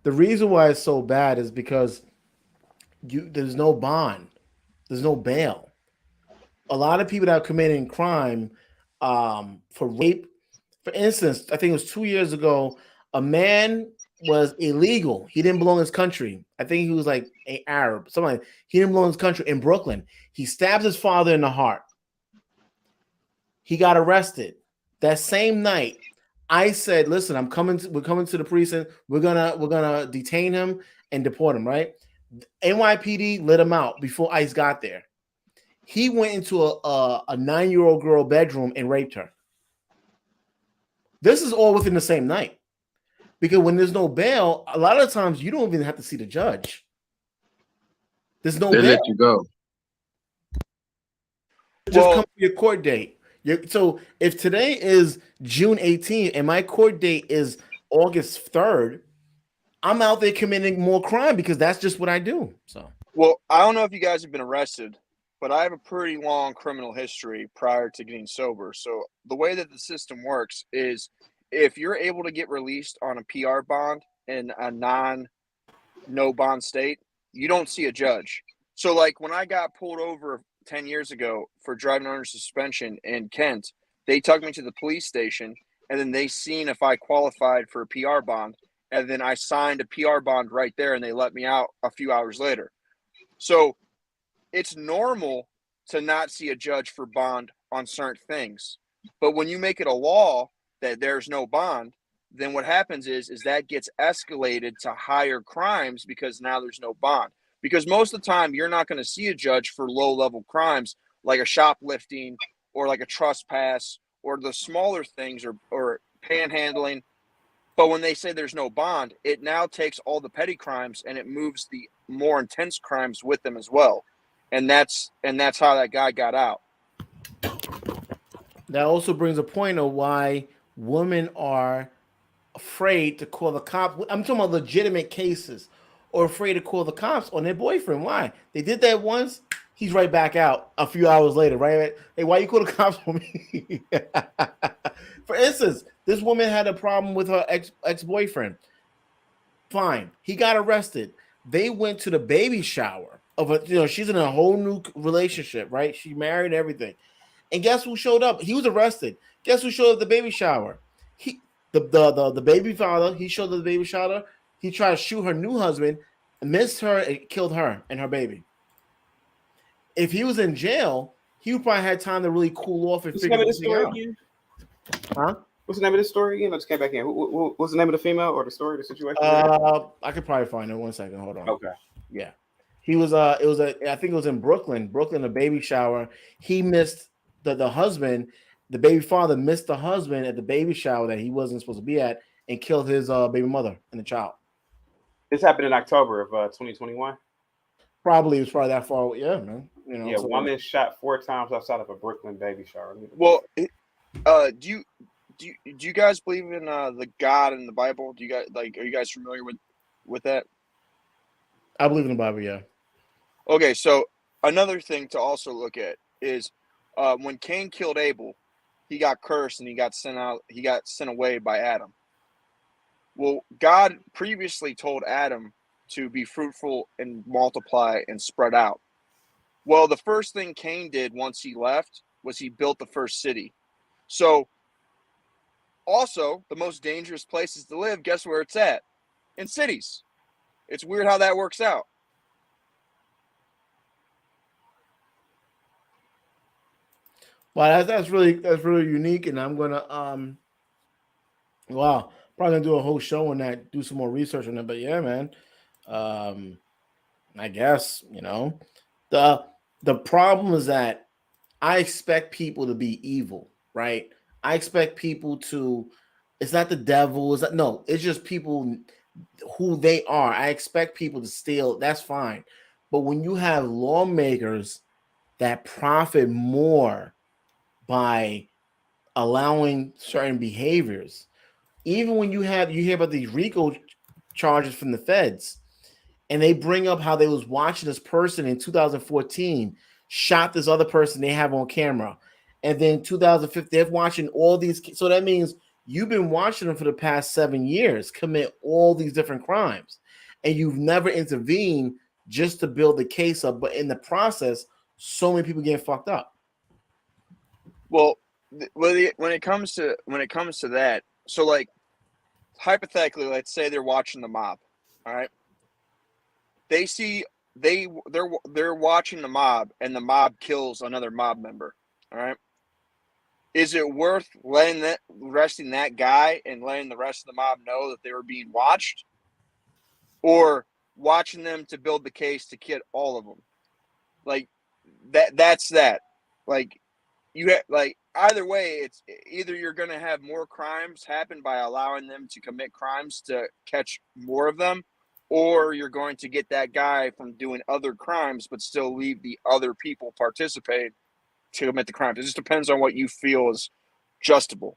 The reason why it's so bad is because there's no bond, there's no bail. A lot of people that are committing crime for rape, for instance, I think it was 2 years ago, a man was illegal. He didn't belong in his country. I think he was like an Arab, something like that. He didn't belong in his country in Brooklyn. He stabs his father in the heart. He got arrested. That same night, I said, "Listen, we're coming to the precinct. We're gonna detain him and deport him." Right? NYPD let him out before ICE got there. He went into a 9-year-old girl bedroom and raped her. This is all within the same night. Because when there's no bail, a lot of times you don't even have to see the judge. There's no They bail. let you go. Just come to your court date. So if today is June 18th and my court date is August 3rd, I'm out there committing more crime because that's just what I do. So, well, I don't know if you guys have been arrested, but I have a pretty long criminal history prior to getting sober. So the way that the system works is if you're able to get released on a PR bond in a no bond state, you don't see a judge. So like when I got pulled over 10 years ago for driving under suspension in Kent, they took me to the police station and then they seen if I qualified for a PR bond. And then I signed a PR bond right there and they let me out a few hours later. So it's normal to not see a judge for bond on certain things. But when you make it a law that there's no bond, then what happens is that gets escalated to higher crimes because now there's no bond. Because most of the time, you're not going to see a judge for low-level crimes like a shoplifting or like a trespass or the smaller things or panhandling. But when they say there's no bond, it now takes all the petty crimes and it moves the more intense crimes with them as well. And that's how that guy got out. that also brings a point of why women are afraid to call the cops. I'm talking about legitimate cases, or afraid to call the cops on their boyfriend. Why? They did that once. He's right back out a few hours later, right? Hey, why you call the cops on me? For instance, this woman had a problem with her ex-boyfriend. Fine. He got arrested. They went to the baby shower of she's in a whole new relationship, right? She married and everything. And guess who showed up? He was arrested. Guess who showed up at the baby shower? The baby father. He showed up at the baby shower. He tried to shoot her new husband, missed her, and killed her and her baby. If he was in jail, he would probably had time to really cool off and figure this out. Again? Huh? What's the name of this story again? I just came back in. What's the name of the female or the story, the situation? I could probably find it. 1 second. Hold on. Okay. Yeah. He was I think it was in Brooklyn, a baby shower. He missed the husband, the baby father missed the husband at the baby shower that he wasn't supposed to be at and killed his baby mother and the child. This happened in October of 2021. It was probably that far. Yeah, man. Yeah, so woman shot 4 times outside of a Brooklyn baby shower. Well, do you guys believe in the God in the Bible? Do you guys are you guys familiar with that? I believe in the Bible, yeah. Okay, so another thing to also look at is when Cain killed Abel, he got cursed and he got sent away by Adam. Well, God previously told Adam to be fruitful and multiply and spread out. Well, the first thing Cain did once he left was he built the first city. So also the most dangerous places to live, guess where it's at? In cities. It's weird how that works out. Well, that's really unique, and I'm gonna wow, probably gonna do a whole show on that, do some more research on it. But yeah, man, I guess the problem is that I expect people to be evil, right? I expect people to. It's not the devil. Is that no? It's just people who they are. I expect people to steal. That's fine, but when you have lawmakers that profit more by allowing certain behaviors. Even when you hear about these RICO charges from the feds, and they bring up how they was watching this person in 2014 shot this other person they have on camera, and then 2015 they're watching all these. So that means you've been watching them for the past 7 years commit all these different crimes, and you've never intervened just to build the case up. But in the process, so many people getting fucked up. Well, when it comes to that, so like hypothetically, let's say they're watching the mob, all right? They're watching the mob, and the mob kills another mob member, all right? Is it worth arresting that guy and letting the rest of the mob know that they were being watched, or watching them to build the case to get all of them? Like that's that. Like either way, it's either you're going to have more crimes happen by allowing them to commit crimes to catch more of them, or you're going to get that guy from doing other crimes but still leave the other people participate to commit the crimes. It just depends on what you feel is justable.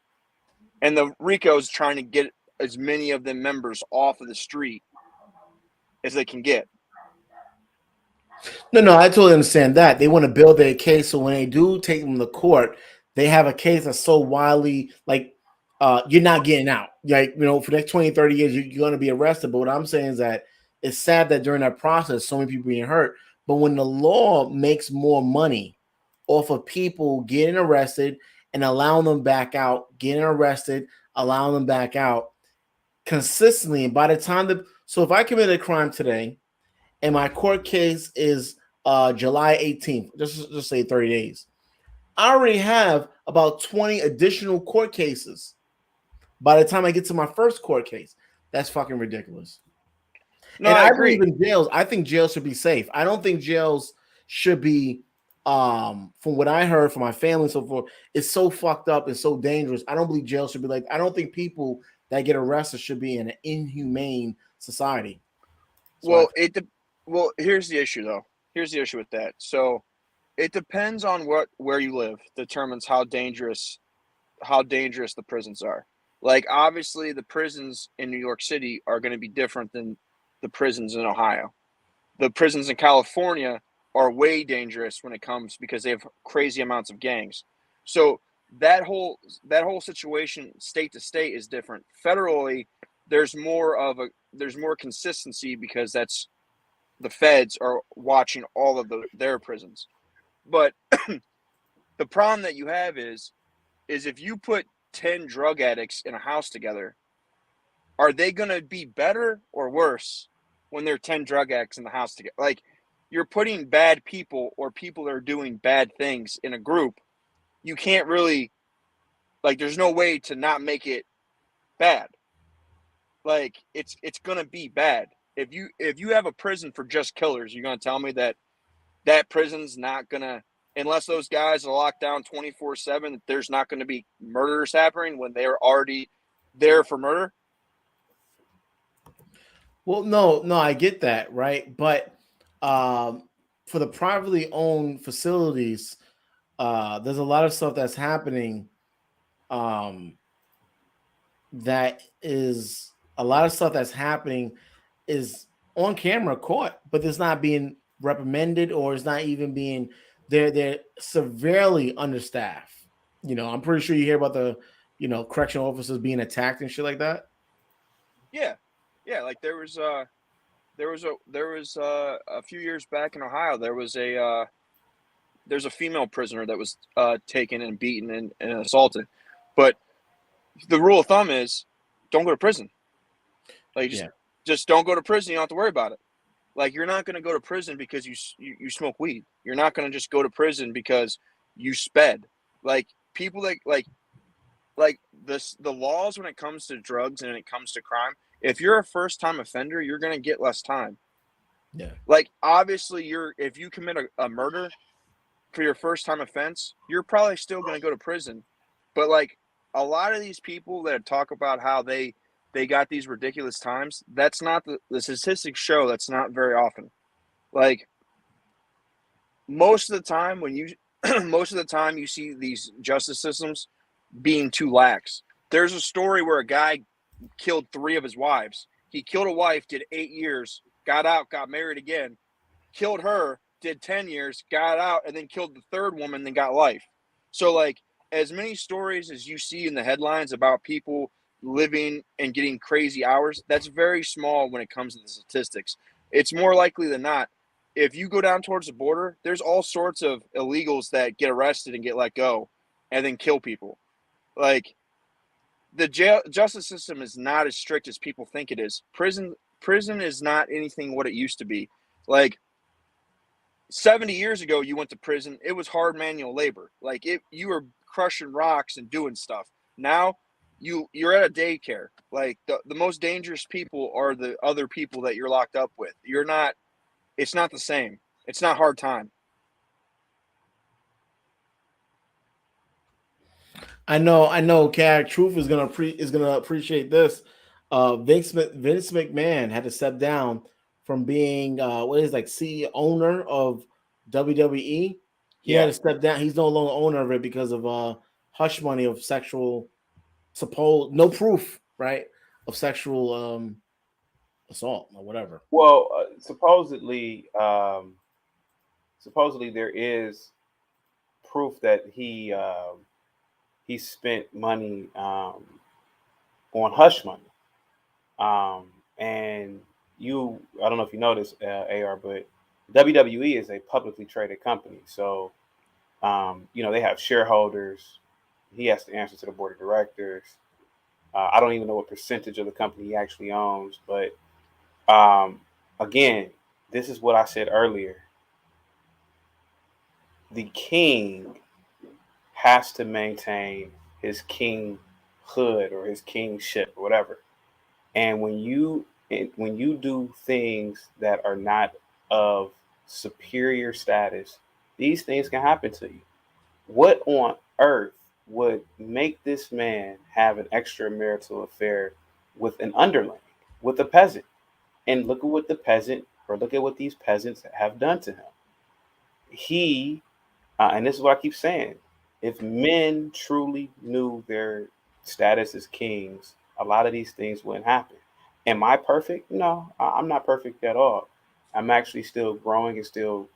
And the RICO's trying to get as many of the members off of the street as they can get. No, I totally understand that. They want to build their case, so when they do take them to court, they have a case that's so wildly like you're not getting out. Like, for the next 20, 30 years, you're going to be arrested. But what I'm saying is that it's sad that during that process, so many people being hurt. But when the law makes more money off of people getting arrested and allowing them back out, getting arrested, allowing them back out consistently, and by the time so if I commit a crime today, and my court case is July 18th, just say 30 days, I already have about 20 additional court cases by the time I get to my first court case. That's fucking ridiculous. No, and I agree. agree. In jails, I think jails should be safe. I don't think jails should be, from what I heard from my family and so forth, it's so fucked up and so dangerous. I don't believe jails should be like, I don't think people that get arrested should be in an inhumane society. So well, here's the issue though. Here's the issue with that. So it depends on where you live determines how dangerous the prisons are. Like obviously the prisons in New York City are going to be different than the prisons in Ohio. The prisons in California are way dangerous when it comes because they have crazy amounts of gangs. So that whole situation state to state is different. Federally, there's more consistency because that's the feds are watching all of their prisons. But the problem that you have is if you put 10 drug addicts in a house together, are they going to be better or worse when they're 10 drug addicts in the house together? Like, you're putting bad people or people that are doing bad things in a group. You can't really, there's no way to not make it bad. Like, it's going to be bad. If you have a prison for just killers, you're going to tell me that prison's not going to, unless those guys are locked down 24/7, there's not going to be murders happening when they're already there for murder? Well, no, I get that, right? But for the privately owned facilities, there's a lot of stuff that's happening. Is on camera caught, but it's not being reprimanded or it's not even being. They're severely understaffed. I'm pretty sure you hear about the correctional officers being attacked and shit like that. Yeah. Like there was a few years back in Ohio. There's a female prisoner that was taken and beaten and assaulted. But the rule of thumb is don't go to prison. Like just don't go to prison. You don't have to worry about it. Like you're not going to go to prison because you smoke weed. You're not going to just go to prison because you sped. Like people that like this, the laws when it comes to drugs and when it comes to crime, if you're a first time offender, you're going to get less time. Yeah. Like obviously if you commit a murder for your first time offense, you're probably still going to go to prison. But like a lot of these people that talk about how they got these ridiculous times, that's not the statistics show that's not very often. Like most of the time when you most of the time you see these justice systems being too lax. There's a story where a guy killed 3 of his wives. He killed a wife, did 8 years, got out, got married again, killed her, did 10 years, got out, and then killed the 3rd woman, then got life. So like as many stories as you see in the headlines about people living and getting crazy hours, that's very small when it comes to the statistics. It's more likely than not, if you go down towards the border, there's all sorts of illegals that get arrested and get let go and then kill people. Like the justice system is not as strict as people think it is. Prison is not anything what it used to be. Like 70 years ago, you went to prison. It was hard manual labor. Like you were crushing rocks and doing stuff. Now you're at a daycare. Like the most dangerous people are the other people that you're locked up with. It's not the same. It's not hard time. I know. Carrick Truth is gonna appreciate this. Vince McMahon had to step down from being CEO owner of WWE. He had to step down. He's no longer owner of it because of hush money of sexual no proof, right, of sexual assault or whatever. Well, supposedly there is proof that he spent money on hush money. And I don't know if you know this, AR, but WWE is a publicly traded company. So, they have shareholders. He has to answer to the board of directors. I don't even know what percentage of the company he actually owns. But again, this is what I said earlier. The king has to maintain his kinghood or his kingship or whatever. And when you do things that are not of superior status, these things can happen to you. What on earth would make this man have an extramarital affair with an underling, with a peasant? And look at what these peasants have done to him. He, and this is what I keep saying, if men truly knew their status as kings, a lot of these things wouldn't happen. Am I perfect? No, I'm not perfect at all. I'm actually still growing and still,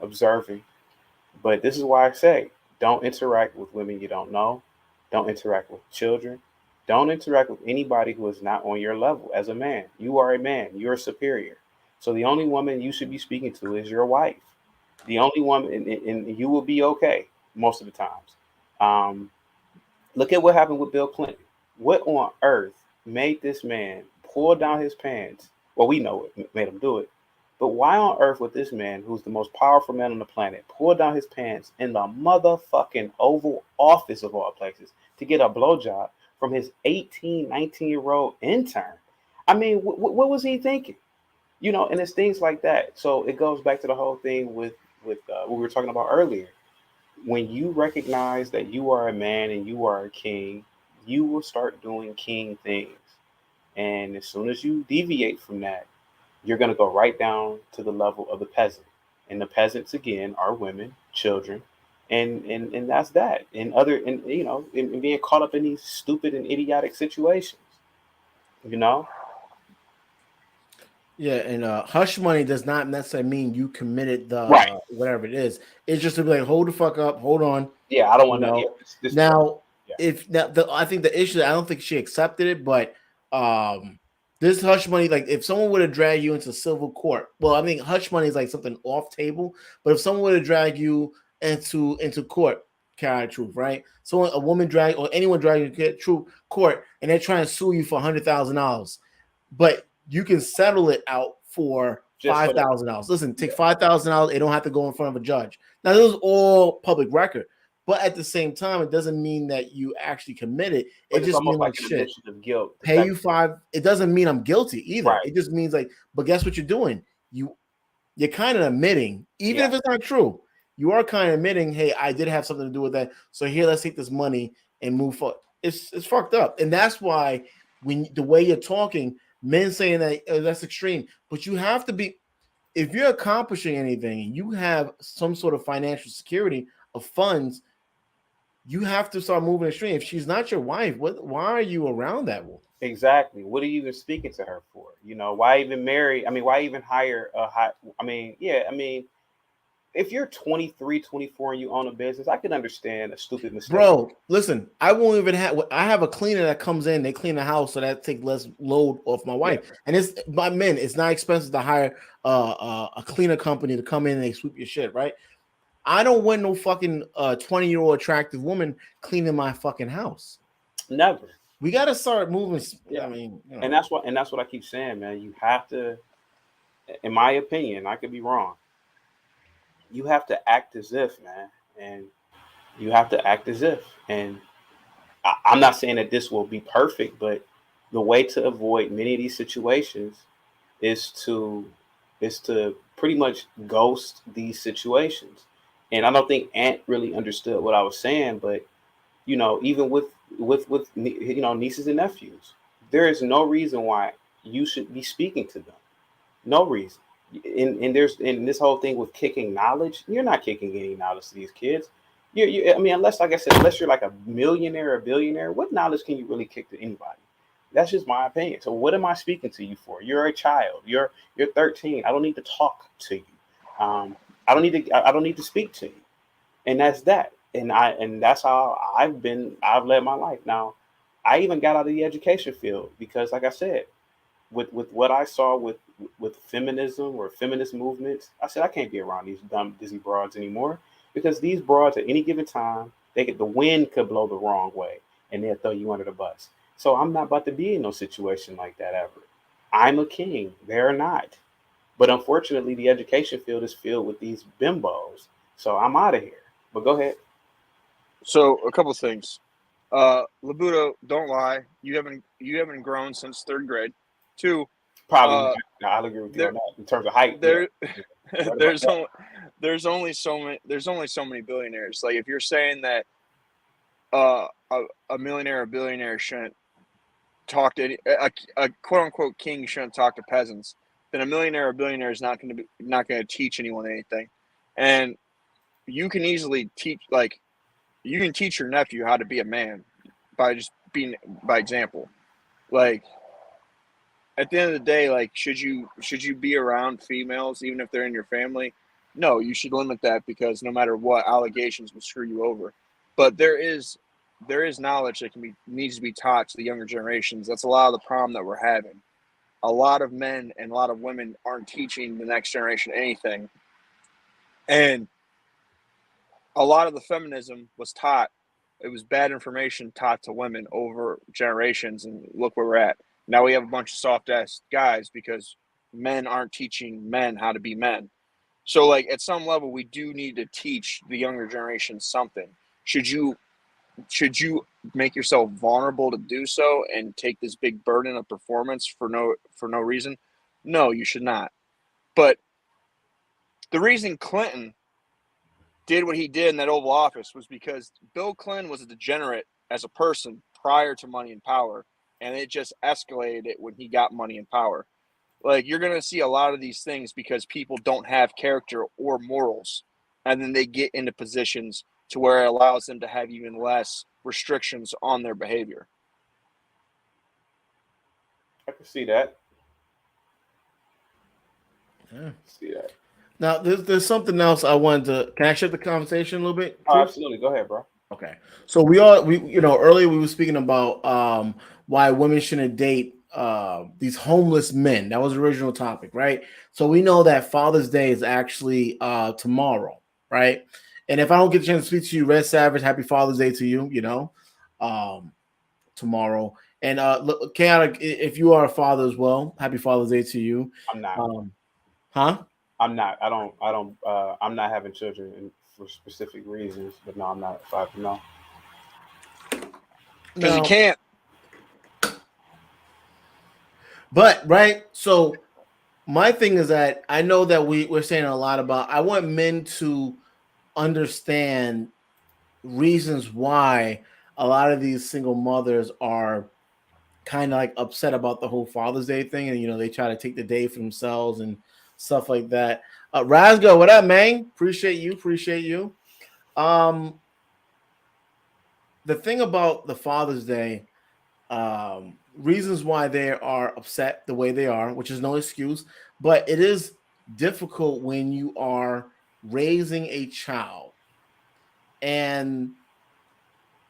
observing. But this is why I say, don't interact with women you don't know. Don't interact with children. Don't interact with anybody who is not on your level as a man. You are a man. You're superior. So the only woman you should be speaking to is your wife. The only woman, and you will be okay most of the times. Look at what happened with Bill Clinton. What on earth made this man pull down his pants? Well, we know it made him do it. But why on earth would this man, who's the most powerful man on the planet, pull down his pants in the motherfucking Oval Office of all places to get a blowjob from his 18, 19-year-old intern? I mean, what was he thinking? And it's things like that. So it goes back to the whole thing with what we were talking about earlier. When you recognize that you are a man and you are a king, you will start doing king things. And as soon as you deviate from that, you're going to go right down to the level of the peasant. And the peasants, again, are women, children, and that's that. And being caught up in these stupid and idiotic situations, Yeah, and hush money does not necessarily mean you committed the right. Whatever it is. It's just to be like, hold the fuck up, hold on. Yeah, I don't want to. Now, I think the issue, I don't think she accepted it, but this hush money, like if someone would have dragged you into civil court, well, I mean, hush money is like something off table, but if someone would have dragged you into court, carry truth, right? So a woman drag or anyone dragging you to truth court, and they're trying to sue you for $100,000, but you can settle it out for Just for that. $5,000. Listen, take $5,000. It don't have to go in front of a judge. Now, this is all public record, but at the same time, it doesn't mean that you actually committed. But It it's just almost means like an shit. admission of guilt. The Pay fact you $5. It doesn't mean I'm guilty either. Right. It just means like, but guess what you're doing? You're kind of admitting, even Yeah. if it's not true, you are kind of admitting, hey, I did have something to do with that. So here, let's take this money and move forward. It's fucked up, and that's why when the way you're talking, men saying that that's extreme. But you have to be, if you're accomplishing anything, and you have some sort of financial security of funds, you have to start moving extreme. If she's not your wife, why are you around that woman? Exactly. What are you even speaking to her for? You know, why even marry? I mean, why even hire a high? I mean, if you're 23, 24 and you own a business, I can understand a stupid mistake. Bro, listen, I won't even have. I have a cleaner that comes in. They clean the house, so that takes less load off my wife. Yeah. And it's by men. It's not expensive to hire a cleaner company to come in and they sweep your shit, right? I don't want no fucking 20-year-old attractive woman cleaning my fucking house. Never. We got to start moving. Yeah. I mean, you know. And that's what I keep saying, man. You have to, in my opinion, I could be wrong. You have to act as if, man, and you have to act as if. And I'm not saying that this will be perfect, but the way to avoid many of these situations is to pretty much ghost these situations. And I don't think Ant really understood what I was saying, but you know, even with you know, nieces and nephews, there is no reason why you should be speaking to them. No reason. And there's in this whole thing with kicking knowledge, you're not kicking any knowledge to these kids. I mean, unless, like I said, unless you're like a millionaire or a billionaire, what knowledge can you really kick to anybody? That's just my opinion. So what am I speaking to you for? You're a child. You're 13. I don't need to talk to you. I don't need to speak to you. And that's that. And that's how I've led my life. Now, I even got out of the education field because, like I said, with what I saw with feminism or feminist movements, I said I can't be around these dumb Disney broads anymore, because these broads at any given time, the wind could blow the wrong way and they'll throw you under the bus. So I'm not about to be in no situation like that ever. I'm a king. They're not. But unfortunately, the education field is filled with these bimbos. So I'm out of here. But go ahead. So a couple of things. Labuto, don't lie. You haven't grown since third grade. Two, Probably I'll agree with you on that in terms of height. There's only so many billionaires. Like, if you're saying that a millionaire or billionaire shouldn't talk to a quote unquote king shouldn't talk to peasants, then a millionaire or billionaire is not going to teach anyone anything. And you can easily teach, like, you can teach your nephew how to be a man by just being by example. Like, at the end of the day, like, should you be around females even if they're in your family? No, you should limit that, because no matter what, allegations will screw you over. But there is knowledge that needs to be taught to the younger generations. That's a lot of the problem that we're having. A lot of men and a lot of women aren't teaching the next generation anything. And a lot of the feminism was taught. It was bad information taught to women over generations, and look where we're at. Now we have a bunch of soft-ass guys because men aren't teaching men how to be men. So, like, at some level, we do need to teach the younger generation something. Should you make yourself vulnerable to do so and take this big burden of performance for no reason? No, you should not. But the reason Clinton did what he did in that Oval Office was because Bill Clinton was a degenerate as a person prior to money and power, and it just escalated it when he got money and power. Like, you're going to see a lot of these things because people don't have character or morals, and then they get into positions to where it allows them to have even less restrictions on their behavior. I can see that. Yeah. See that. Now, there's something else I wanted to. Can I shift the conversation a little bit? Oh, absolutely. Go ahead, bro. Okay. So earlier we were speaking about why women shouldn't date these homeless men. That was the original topic, right? So we know that Father's Day is actually tomorrow, right? And if I don't get a chance to speak to you, Red Savage, happy Father's Day to you, tomorrow. And look, Chaotic, if you are a father as well, happy Father's Day to you. I'm not. Huh? I'm not. I don't. I'm not having children for specific reasons. But no, I'm not. No. Because you can't. But right, so my thing is that I know that we're saying a lot about. I want men to understand reasons why a lot of these single mothers are kind of like upset about the whole Father's Day thing, and they try to take the day for themselves and stuff like that. Rasgo, what up, man? Appreciate you. The thing about the Father's Day, reasons why they are upset the way they are, which is no excuse, but it is difficult when you are raising a child and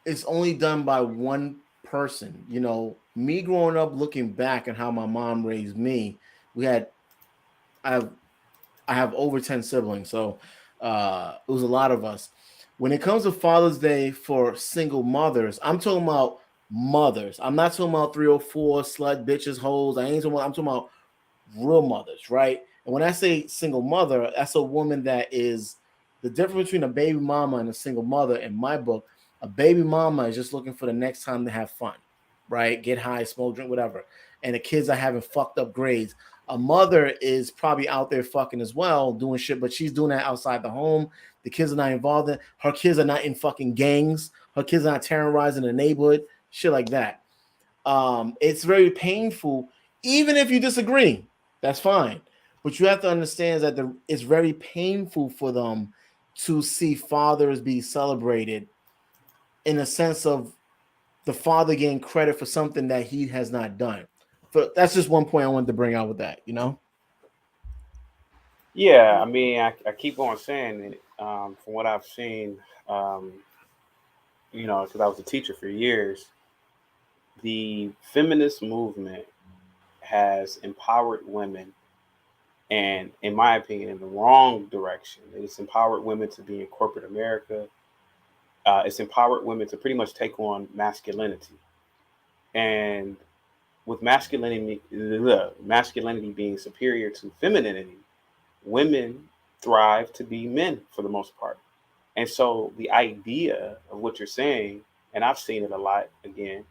it's only done by one person. Me growing up, looking back at how my mom raised me, I have over 10 siblings, so it was a lot of us. When it comes to Father's Day for single mothers, I'm talking about mothers. I'm not talking about 304 slut bitches, hoes. I'm talking about real mothers, right? And when I say single mother, that's a woman that is the difference between a baby mama and a single mother. In my book, a baby mama is just looking for the next time to have fun, right? Get high, smoke, drink, whatever. And the kids are having fucked up grades. A mother is probably out there fucking as well, doing shit, but she's doing that outside the home. The kids are not involved in. Her kids are not in fucking gangs. Her kids are not terrorizing the neighborhood. Shit like that. It's very painful. Even if you disagree, that's fine. But you have to understand that it's very painful for them to see fathers be celebrated in a sense of the father getting credit for something that he has not done. But that's just one point I wanted to bring out with that, Yeah, I mean, I keep on saying it. From what I've seen, because I was a teacher for years, the feminist movement has empowered women, and in my opinion, in the wrong direction. It's empowered women to be in corporate America. It's empowered women to pretty much take on masculinity, and with masculinity being superior to femininity, women thrive to be men for the most part. And so the idea of what you're saying, and I've seen it a lot again,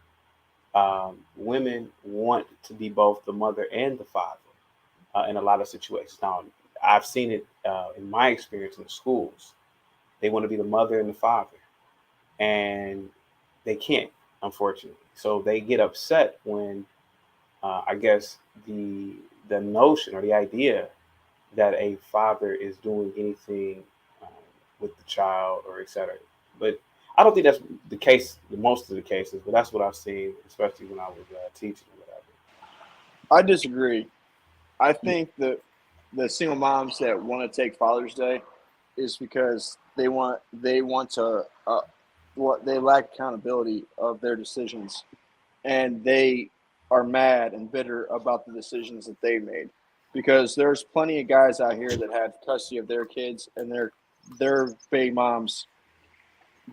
women want to be both the mother and the father in a lot of situations. Now, I've seen it in my experience in the schools. They want to be the mother and the father, and they can't, unfortunately. So they get upset when I guess the notion or the idea that a father is doing anything with the child or etc. But I don't think that's the case in most of the cases, but that's what I've seen, especially when I was teaching or whatever. I disagree. I think that the single moms that want to take Father's Day is because they want to they lack accountability of their decisions, and they are mad and bitter about the decisions that they made. Because there's plenty of guys out here that have custody of their kids, and their baby moms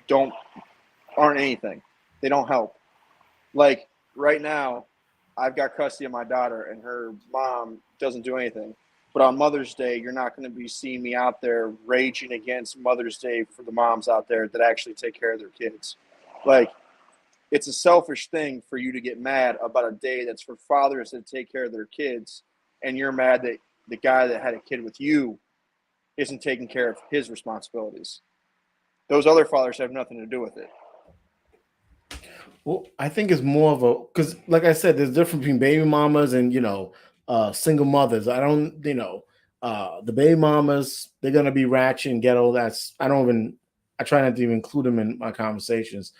aren't anything. They don't help. Like right now, I've got custody of my daughter, and her mom doesn't do anything. But on Mother's Day, you're not going to be seeing me out there raging against Mother's Day for the moms out there that actually take care of their kids. Like, it's a selfish thing for you to get mad about a day that's for fathers that take care of their kids, and you're mad that the guy that had a kid with you isn't taking care of his responsibilities. Those other fathers have nothing to do with it. Well, I think it's more of because, like I said, there's a difference between baby mamas and single mothers. I don't, the baby mamas, they're gonna be ratchet and ghetto. I try not to even include them in my conversations.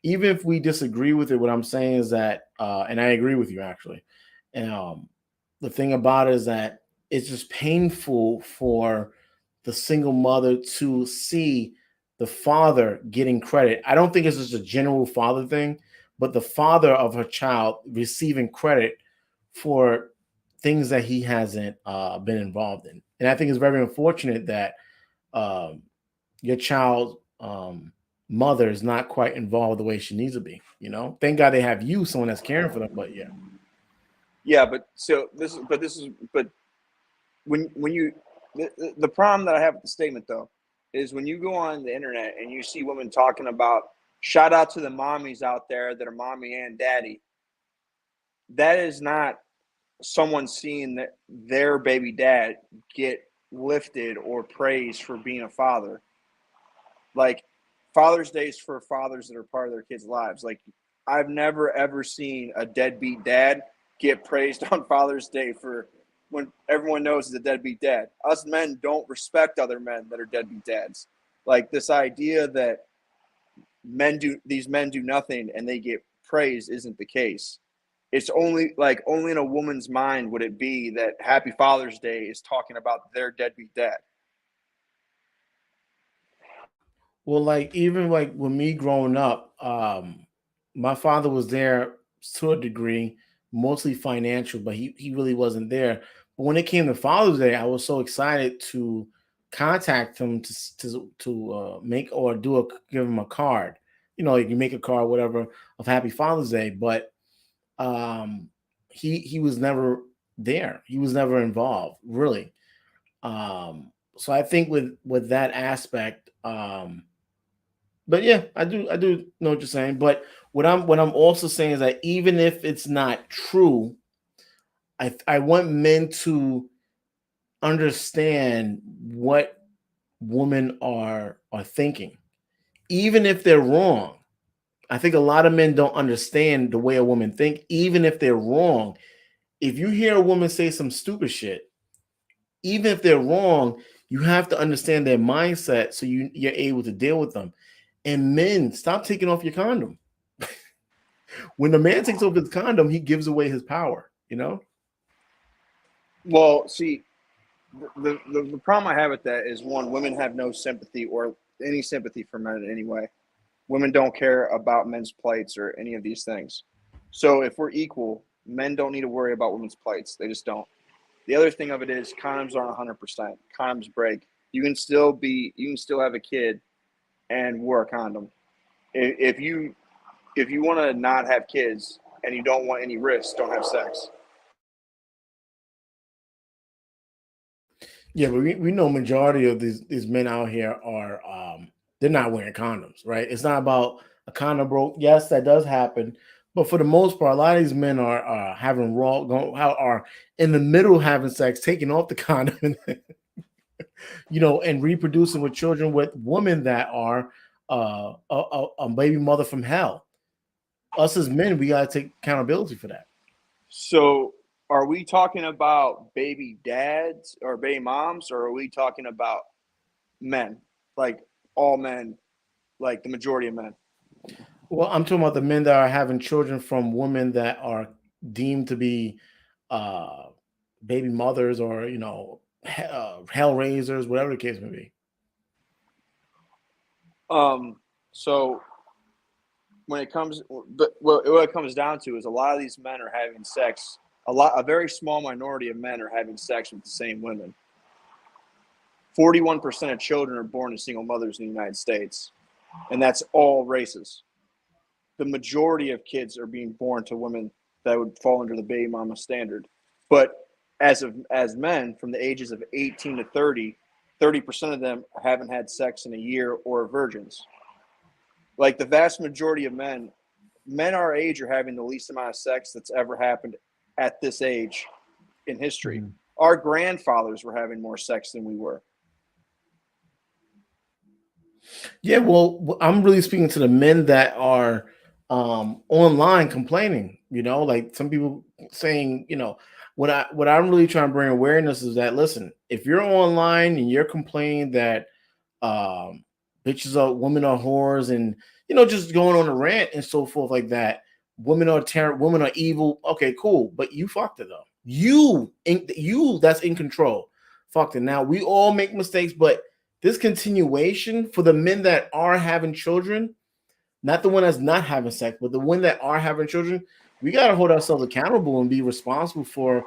Even if we disagree with it, what I'm saying is that, and I agree with you actually. And the thing about it is that it's just painful for the single mother to see the father getting credit. I don't think it's just a general father thing, but the father of her child receiving credit for things that he hasn't been involved in. And I think it's very unfortunate that your child's mother is not quite involved the way she needs to be. Thank God they have you, someone that's caring for them. But yeah, Yeah, but when you the problem that I have with the statement though is when you go on the internet and you see women talking about shout out to the mommies out there that are mommy and daddy. That is not someone seeing that their baby dad get lifted or praised for being a father. Like Father's Day is for fathers that are part of their kids' lives. Like I've never ever seen a deadbeat dad get praised on Father's Day for when everyone knows he's a deadbeat dad. Us men don't respect other men that are deadbeat dads. Like this idea that these men do nothing and they get praised isn't the case. It's only in a woman's mind would it be that Happy Father's Day is talking about their deadbeat dad. well, like even like with me growing up, my father was there to a degree, mostly financial, but he really wasn't there. But when it came to Father's Day, I was so excited to contact him to make or give him a card. You can make a card, whatever, of Happy Father's Day, but um, he was never there. He was never involved, really. So I think with that aspect, but yeah, I do know what you're saying. But what I'm also saying is that even if it's not true, I want men to understand what women are thinking, even if they're wrong. I think a lot of men don't understand the way a woman think, even if they're wrong. If you hear a woman say some stupid shit, even if they're wrong, you have to understand their mindset so you're able to deal with them. And men, stop taking off your condom. When the man takes off his condom, he gives away his power. Well, see, the problem I have with that is one, women have no sympathy or any sympathy for men in any way. Women don't care about men's plights or any of these things. So if we're equal, men don't need to worry about women's plights. They just don't. The other thing of it is condoms aren't 100%. Condoms break. You can still have a kid and wear a condom. If you want to not have kids and you don't want any risks, don't have sex. Yeah, but we know majority of these men out here are they're not wearing condoms, right? It's not about a condom broke. Yes, that does happen, but for the most part, a lot of these men are having are in the middle having sex, taking off the condom, and reproducing with children with women that are a baby mother from hell. Us as men, we gotta take accountability for that. So are we talking about baby dads or baby moms, or are we talking about men? Like all men, like the majority of men? Well, I'm talking about the men that are having children from women that are deemed to be uh, baby mothers or hell raisers, whatever the case may be. So when it comes, what it comes down to is a lot of these men are having sex. A very small minority of men are having sex with the same women. 41% of children are born to single mothers in the United States, and that's all races. The majority of kids are being born to women that would fall under the baby mama standard. But as men from the ages of 18 to 30% of them haven't had sex in a year or are virgins. Like the vast majority of men our age are having the least amount of sex that's ever happened at this age in history. Mhm. Our grandfathers were having more sex than we were. Yeah, well, I'm really speaking to the men that are online complaining. Like some people saying, what I'm really trying to bring awareness is that listen, if you're online and you're complaining that um, women are whores, and just going on a rant and so forth like that. Women are evil. Okay, cool, but you fucked it up. You that's in control. Fucked it. Now we all make mistakes, but this continuation for the men that are having children, not the one that's not having sex, but the one that are having children, we gotta hold ourselves accountable and be responsible for.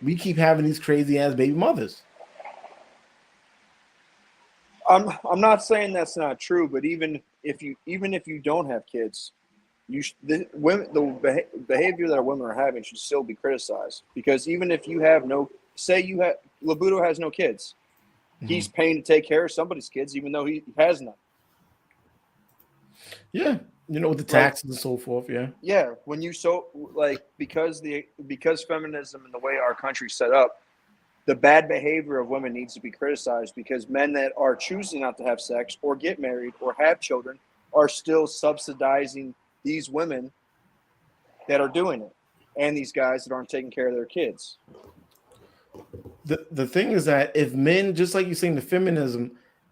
We keep having these crazy ass baby mothers. I'm not saying that's not true, but even if you don't have kids, the behavior that women are having should still be criticized, because even if you have Labudo has no kids, he's paying to take care of somebody's kids, even though he has none. Yeah, with the taxes and so forth. Yeah, when you because feminism and the way our country's set up, the bad behavior of women needs to be criticized, because men that are choosing not to have sex or get married or have children are still subsidizing these women that are doing it, and these guys that aren't taking care of their kids. The thing is that if men, just like you're saying, the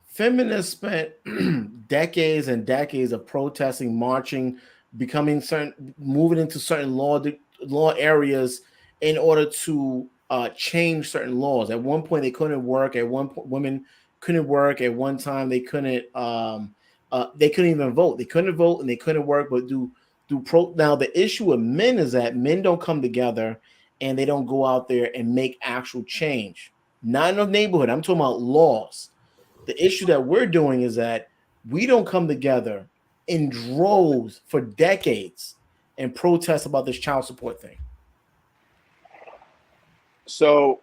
feminists spent decades and decades of protesting, marching, moving into certain law areas in order to change certain laws. At one point, they couldn't work. At one point, women couldn't work. At one time, they couldn't even vote. They couldn't vote and they couldn't work. But now the issue with men is that men don't come together and they don't go out there and make actual change. Not in the neighborhood. I'm talking about laws. The issue that we're doing is that we don't come together in droves for decades and protest about this child support thing. So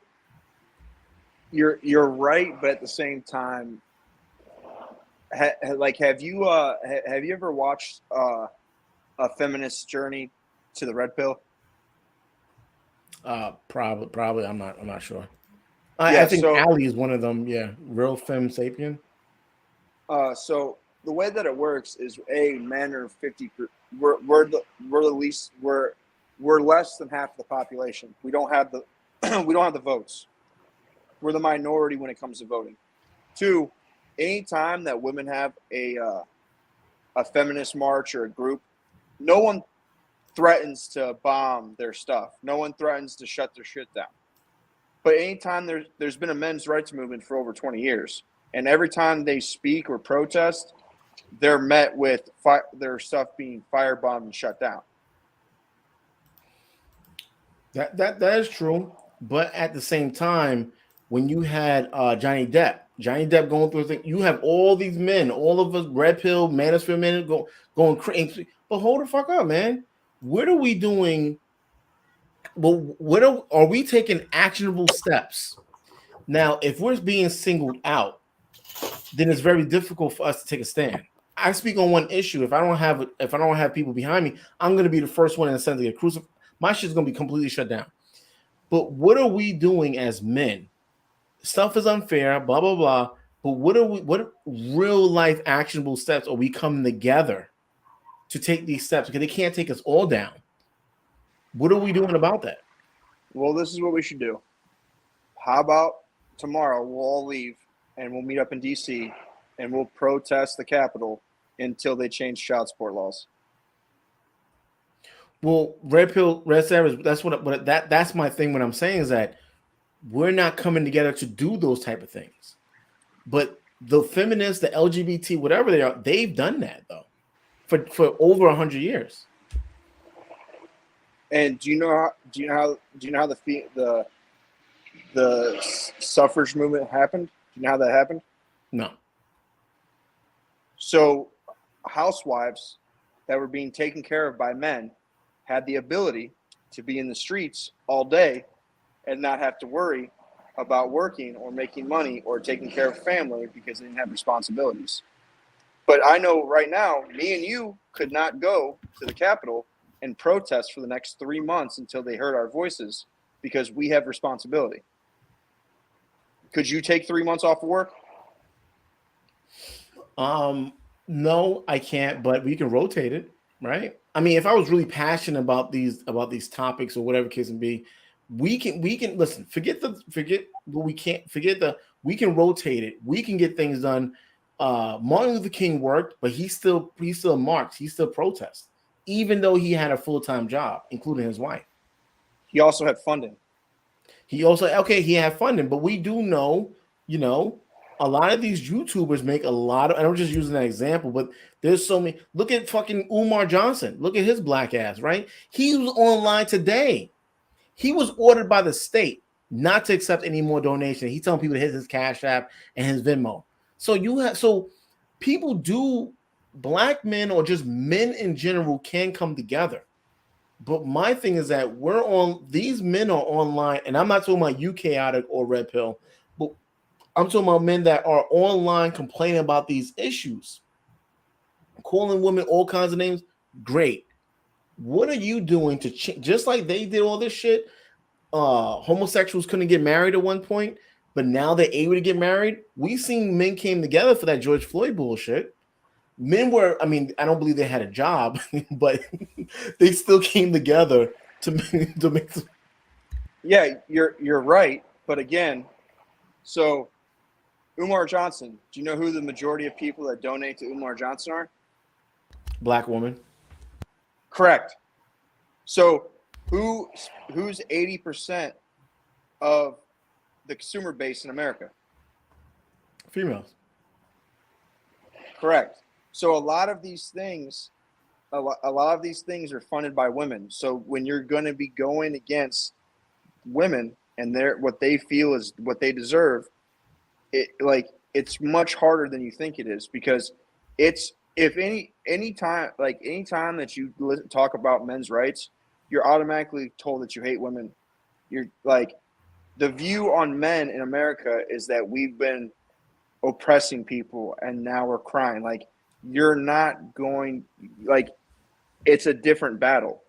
you're right, but at the same time, have you ever watched a feminist journey to the red pill? Probably. I'm not sure. I think Ali is one of them. Yeah, real femme sapien. So the way that it works is men are 50. We're the least. We're less than half the population. We don't have the votes. We're the minority when it comes to voting. 2, anytime that women have a feminist march or a group, no one threatens to bomb their stuff. No one threatens to shut their shit down. But anytime there's been a men's rights movement for over 20 years, and every time they speak or protest, they're met with their stuff being firebombed and shut down. That is true. But at the same time, when you had Johnny Depp going through a thing, you have all these men, all of us red pill, manosphere men going crazy. But hold the fuck up, man. What are we doing? Well, are we taking actionable steps? Now, if we're being singled out, then it's very difficult for us to take a stand. I speak on one issue. If I don't have people behind me, I'm going to be the first one in the sense to get crucified. My shit's going to be completely shut down. But what are we doing as men? Stuff is unfair, blah blah blah. But what real life actionable steps are we coming together to take these steps? Because they can't take us all down. What are we doing about that? Well, this is what we should do. How about tomorrow we'll all leave and we'll meet up in DC and we'll protest the Capitol until they change child support laws. Well, red pill, red savage. That's my thing. What I'm saying is that we're not coming together to do those type of things. But the feminists, the LGBT, whatever they are, they've done that though for over 100 years. And do you know how the suffrage movement happened? Do you know how that happened? No. So housewives that were being taken care of by men had the ability to be in the streets all day and not have to worry about working or making money or taking care of family because they didn't have responsibilities. But I know right now, me and you could not go to the Capitol and protest for the next 3 months until they heard our voices because we have responsibility. Could you take 3 months off of work? No, I can't, but we can rotate it, right? I mean, if I was really passionate about these topics or whatever case may be, we can listen, we can rotate it. We can get things done. Martin Luther King worked, but he still marched, he still protests, even though he had a full-time job, including his wife. He also had funding. He had funding, but we do know, a lot of these YouTubers make a lot of, and I'm just using that example, but there's so many. Look at fucking Umar Johnson. Look at his black ass, right? He was online today. He was ordered by the state not to accept any more donations. He's telling people to hit his Cash App and his Venmo. So you have so people do black men or just men in general can come together. But my thing is that these men are online, and I'm not talking about UK Addict or Red Pill, but I'm talking about men that are online complaining about these issues, calling women all kinds of names. Great. What are you doing to change? Just like they did all this shit, homosexuals couldn't get married at one point, but now they're able to get married. We seen men came together for that George Floyd bullshit. Men were, I mean, I don't believe they had a job, but they still came together to make some. Yeah, you're right. But again, so Umar Johnson, do you know who the majority of people that donate to Umar Johnson are? Black woman. Correct. So who's 80% of the consumer base in America? Females. Correct. So a lot of these things are funded by women. So when you're going to be going against women and what they feel is what they deserve, it's much harder than you think it is, because it's anytime that you talk about men's rights, you're automatically told that you hate women. You're like, the view on men in America is that we've been oppressing people and now we're crying. Like, you're not going, like, it's a different battle.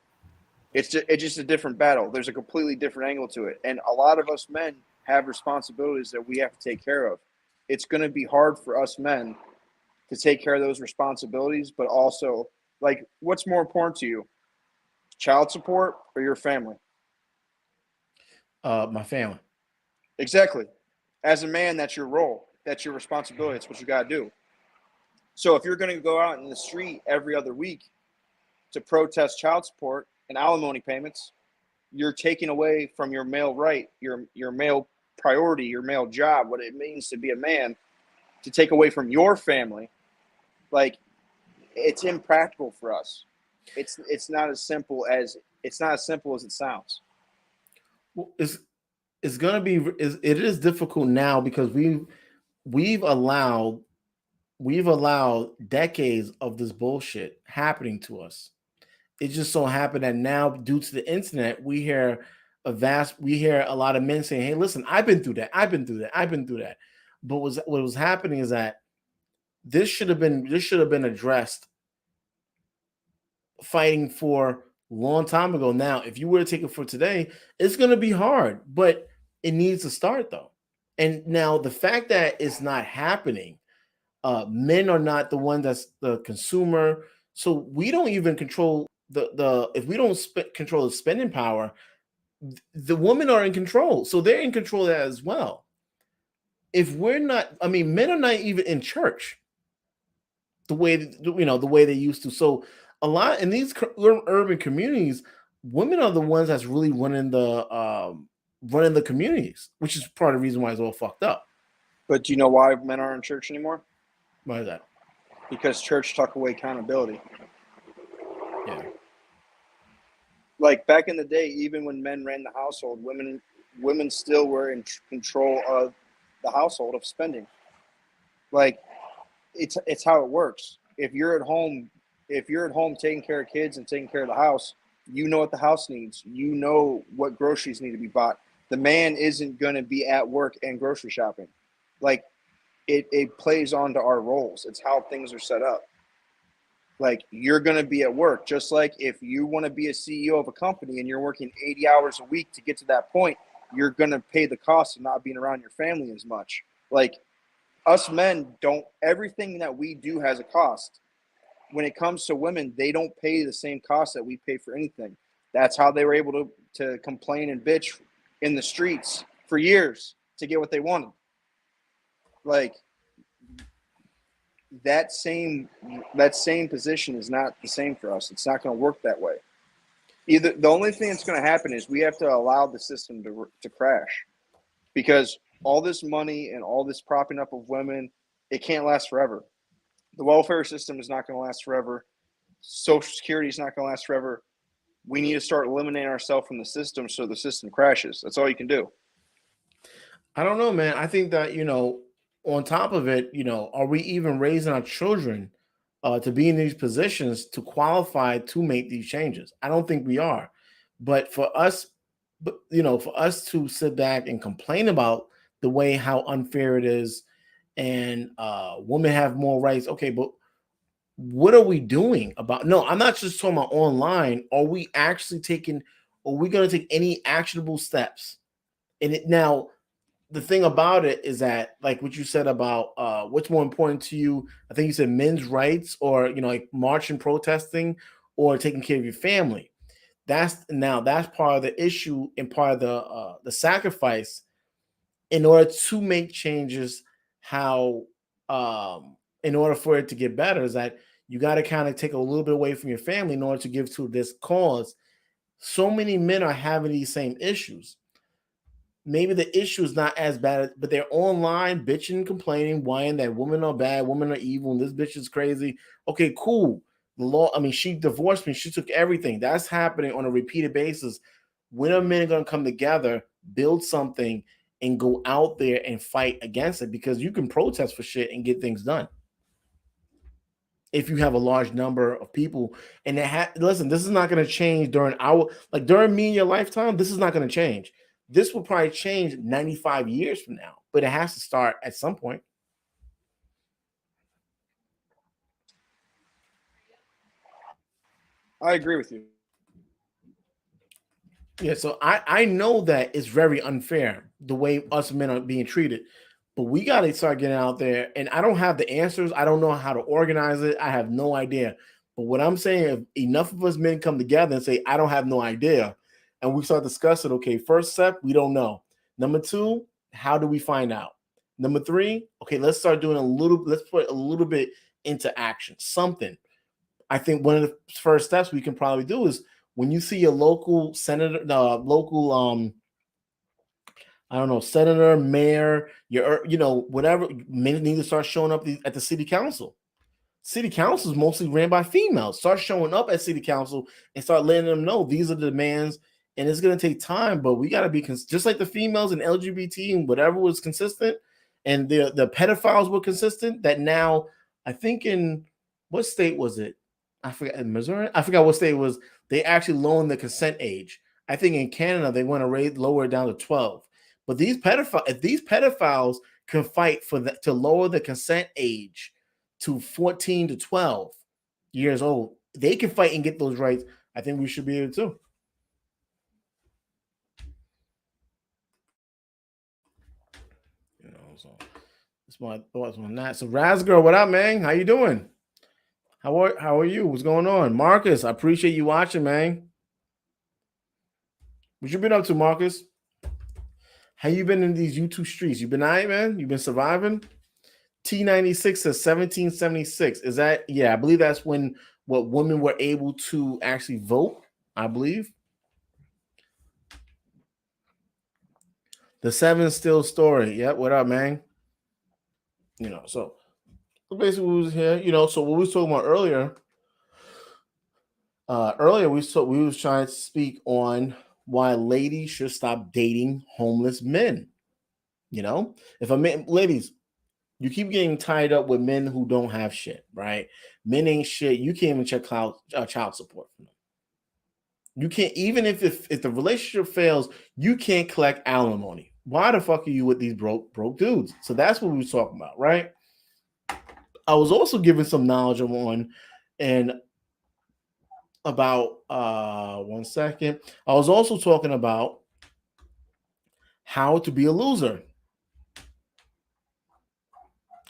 It's just a different battle. There's a completely different angle to it. And a lot of us men have responsibilities that we have to take care of. It's going to be hard for us men to take care of those responsibilities, but also, like, what's more important to you? Child support or your family? My family. Exactly. As a man, that's your role. That's your responsibility. That's what you got to do. So if you're going to go out in the street every other week to protest child support and alimony payments, you're taking away from your male right, your male priority, your male job, what it means to be a man, to take away from your family. Like, it's impractical for us. It's not as simple as it sounds. Well, it's gonna be it is difficult now because we've allowed decades of this bullshit happening to us. It just so happened that now, due to the internet, we hear a lot of men saying, "Hey, listen, I've been through that. But what was happening is that this should have been addressed fighting for a long time ago. Now, if you were to take it for today, it's going to be hard, but it needs to start though. And now the fact that it's not happening, men are not the one that's the consumer, so we don't even control the if we don't control the spending power, the women are in control, so they're in control of that as well. If we're not, I mean, men are not even in church the way they used to. So a lot in these urban communities, women are the ones that's really running the communities, which is part of the reason why it's all fucked up. But do you know why men aren't in church anymore? Why is that? Because church took away accountability. Yeah. Like, back in the day, even when men ran the household, women still were in control of the household, of spending. Like, it's how it works. If you're at home taking care of kids and taking care of the house, you know what the house needs. You know what groceries need to be bought. The man isn't going to be at work and grocery shopping. Like, it plays onto our roles. It's how things are set up. Like, you're going to be at work. Just like if you want to be a CEO of a company and you're working 80 hours a week to get to that point, you're going to pay the cost of not being around your family as much. Like, us men everything that we do has a cost. When it comes to women, they don't pay the same cost that we pay for anything. That's how they were able to complain and bitch in the streets for years to get what they wanted. Like, that same position is not the same for us. It's not going to work that way. Either the only thing that's going to happen is we have to allow the system to crash, because all this money and all this propping up of women, it can't last forever. The welfare system is not going to last forever. Social Security is not going to last forever. We need to start eliminating ourselves from the system so the system crashes. That's all you can do. I don't know, man. I think that, on top of it, you know, are we even raising our children to be in these positions to qualify to make these changes? I don't think we are. But for us, for us to sit back and complain about the way how unfair it is, and women have more rights. Okay, but what are we doing about? No, I'm not just talking about online. Are we actually taking? Are we going to take any actionable steps? And it now, the thing about it is that, like what you said about what's more important to you, I think you said men's rights, or like marching, protesting, or taking care of your family. That's part of the issue and part of the sacrifice in order to make changes. How in order for it to get better is that you got to kind of take a little bit away from your family in order to give to this cause. So many men are having these same issues. Maybe the issue is not as bad, but they're online bitching, complaining, whining that women are bad, women are evil, and this bitch is crazy. Okay, cool. The law, I mean, she divorced me, she took everything. That's happening on a repeated basis. When are men going to come together, build something, and go out there and fight against it? Because you can protest for shit and get things done if you have a large number of people. And listen, this is not going to change during me and your lifetime. This is not going to change. This will probably change 95 years from now, but it has to start at some point. I agree with you. Yeah, so I know that it's very unfair the way us men are being treated, but we got to start getting out there. And I don't have the answers. I don't know how to organize it. I have no idea. But what I'm saying, if enough of us men come together and say, I don't have no idea, and we start discussing, okay, first step, we don't know. Number two, how do we find out? Number three, okay, let's start doing let's put a little bit into action, something. I think one of the first steps we can probably do is when you see a local senator, I don't know, senator, mayor, whatever, men need to start showing up at the city council. City council is mostly ran by females. Start showing up at city council and start letting them know these are the demands. And it's going to take time, but we got to be just like the females and LGBT and whatever was consistent, and the pedophiles were consistent. That now, I think in what state was it? I forgot, in Missouri. I forgot what state it was. They actually lowered the consent age. I think in Canada they want to lower it down to 12. But if these pedophiles can fight to lower the consent age to 14 to 12 years old, they can fight and get those rights. I think we should be able to. So that's my thoughts on that. So Razgirl, what up, man? How you doing? How are you? What's going on? Marcus, I appreciate you watching, man. What you been up to, Marcus? How you been in these YouTube streets? You been all right, man? You been surviving? T96 says 1776. Is that, yeah, I believe that's when women were able to actually vote, I believe. The Seven Still story. Yep. What up, man? So basically we was here, so what we was talking about earlier we was trying to speak on why ladies should stop dating homeless men. If ladies, you keep getting tied up with men who don't have shit, right? Men ain't shit. You can't even check child support from them. You can't, even if the relationship fails, you can't collect alimony. Why the fuck are you with these broke dudes? So that's what we was talking about, right? I was also giving some knowledge about 1 second. I was also talking about how to be a loser.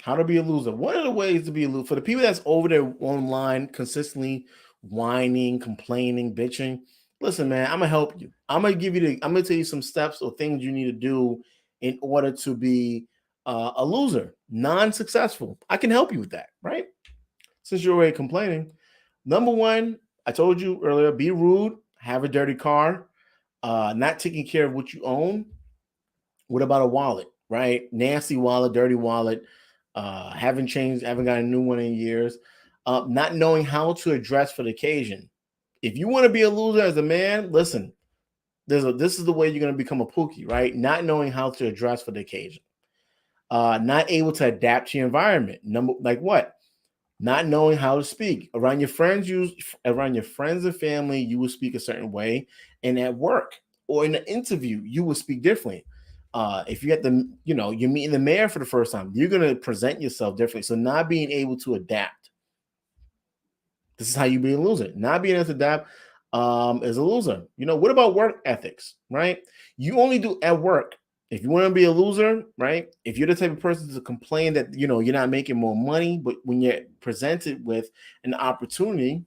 How to be a loser. One of the ways to be a loser, for the people that's over there online consistently whining, complaining, bitching, listen, man, I'm gonna help you. I'm gonna tell you some steps or things you need to do in order to be a loser, non-successful. I can help you with that, right? Since you're already complaining. Number one, I told you earlier, be rude, have a dirty car, not taking care of what you own. What about a wallet, right? Nasty wallet, dirty wallet, haven't got a new one in years, not knowing how to dress for the occasion. If you want to be a loser as a man, listen, this is the way you're going to become a pookie, right? Not knowing how to dress for the occasion. Not able to adapt to your environment. Number like what? Not knowing how to speak around your friends. Around your friends and family, you will speak a certain way, and at work or in an interview, you will speak differently. If you get the, you're meeting the mayor for the first time, you're gonna present yourself differently. So not being able to adapt. This is how you be a loser. Not being able to adapt is a loser. What about work ethics, right? You only do at work. If you want to be a loser, right? If you're the type of person to complain that, you're not making more money, but when you're presented with an opportunity,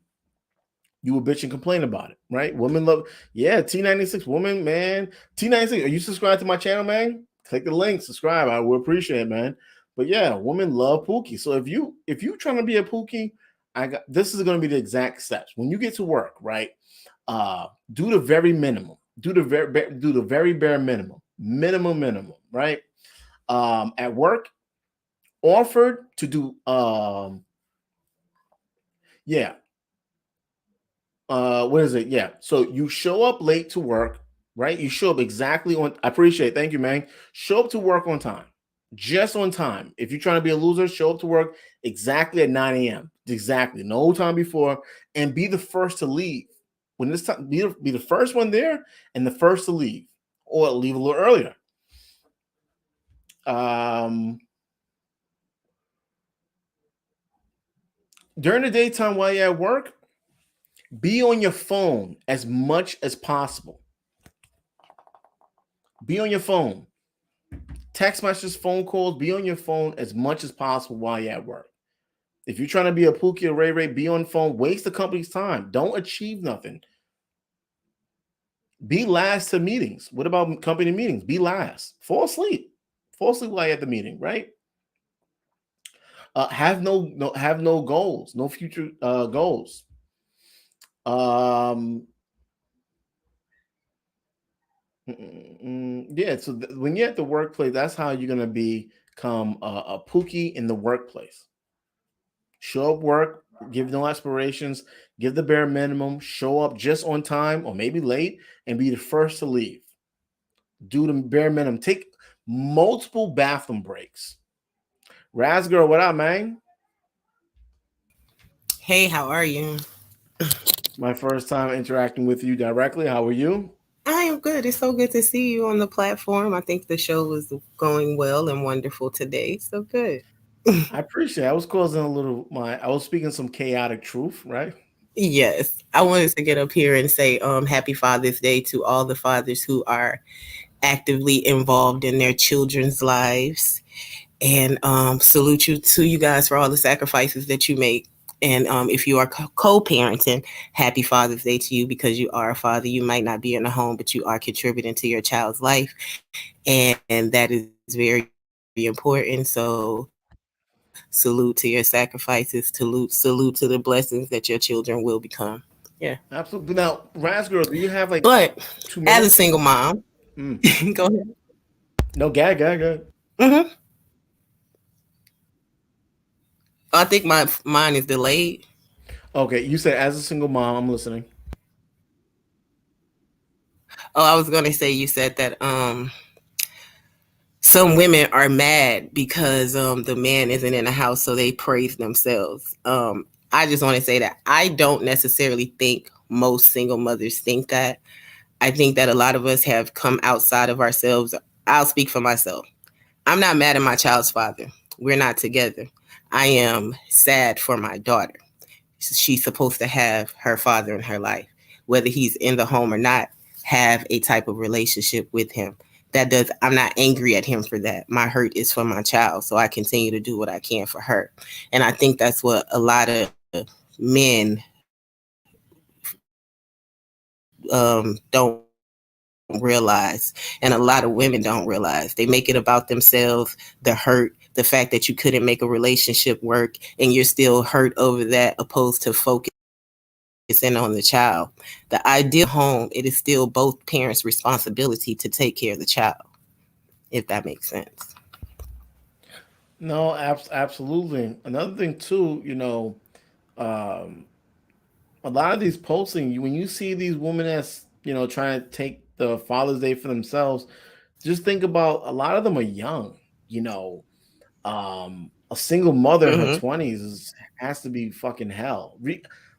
you will bitch and complain about it, right? Women love, yeah, T96 woman, man. T96, are you subscribed to my channel, man? Click the link, subscribe. I would appreciate it, man. But yeah, women love Pookie. So if you trying to be a Pookie, this is going to be the exact steps. When you get to work, right? Do the very minimum. Do the very bare minimum. Minimum, right? At work, offered to do what is it? Yeah. So you show up late to work, right? You show up exactly on. I appreciate it. Thank you, man. Show up to work on time. Just on time. If you're trying to be a loser, show up to work exactly at 9 a.m. Exactly. No time before, and be the first to leave. When this time, be the first one there and the first to leave, or leave a little earlier. During the daytime while you're at work, be on your phone as much as possible. Be on your phone. Text messages, phone calls, be on your phone as much as possible while you're at work. If you're trying to be a Pookie or Ray Ray, be on the phone. Waste the company's time. Don't achieve nothing. Be last to meetings. What about company meetings? Be last. Fall asleep. Fall asleep while you're at the meeting, right? Have no goals, no future goals. Yeah, so when you're at the workplace, that's how you're gonna become a Pookie in the workplace. Show up work, give no aspirations, give the bare minimum, show up just on time or maybe late, and be the first to leave. Do the bare minimum. Take multiple bathroom breaks. Raz girl, what up, man? Hey, how are you? My first time interacting with you directly. How are you? I am good. It's so good to see you on the platform. I think the show is going well and wonderful today. So good. I appreciate it. I was causing I was speaking some chaotic truth, right? Yes. I wanted to get up here and say happy Father's Day to all the fathers who are actively involved in their children's lives. And salute you guys for all the sacrifices that you make. And if you are co-parenting, happy Father's Day to you, because you are a father. You might not be in the home, but you are contributing to your child's life. And that is very, very important. So salute to your sacrifices, salute to the blessings that your children will become. Yeah. Absolutely. Now, Raz girl, do you have like But 2 minutes? as a single mom, go ahead. No, gag. Mm-hmm. I think mine is delayed. Okay, you said as a single mom, I'm listening. Oh, I was gonna say you said that some women are mad because the man isn't in the house, so they praise themselves. I just want to say that I don't necessarily think most single mothers think that. I think that a lot of us have come outside of ourselves. I'll speak for myself. I'm not mad at my child's father. We're not together. I am sad for my daughter. She's supposed to have her father in her life, whether he's in the home or not, have a type of relationship with him. I'm not angry at him for that. My hurt is for my child. So I continue to do what I can for her. And I think that's what a lot of men don't realize, and a lot of women don't realize. They make it about themselves, the hurt, the fact that you couldn't make a relationship work and you're still hurt over that, opposed to focusing on the child. The ideal home, it is still both parents' responsibility to take care of the child, if that makes sense. No, absolutely. Another thing too, a lot of these posting, when you see these women that's trying to take the Father's Day for themselves, just think about a lot of them are young. A single mother in her Mhm. 20s has to be fucking hell.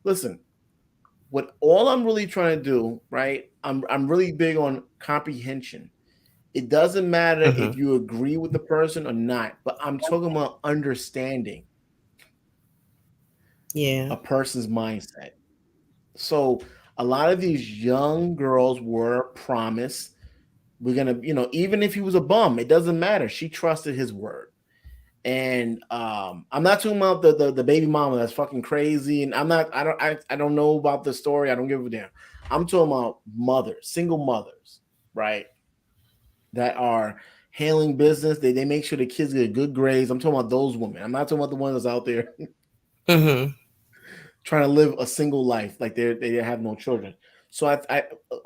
Listen, what all I'm really trying to do, right? I'm really big on comprehension. It doesn't matter if Mhm. you agree with the person or not, but I'm talking about understanding Yeah. a person's mindset. So a lot of these young girls were promised, we're gonna, even if he was a bum, it doesn't matter. She trusted his word. And I'm not talking about the baby mama that's fucking crazy. And I don't know about the story. I don't give a damn. I'm talking about mothers, single mothers, right? That are handling business. They make sure the kids get good grades. I'm talking about those women. I'm not talking about the ones that's out there Mhm. trying to live a single life, like they have no children. So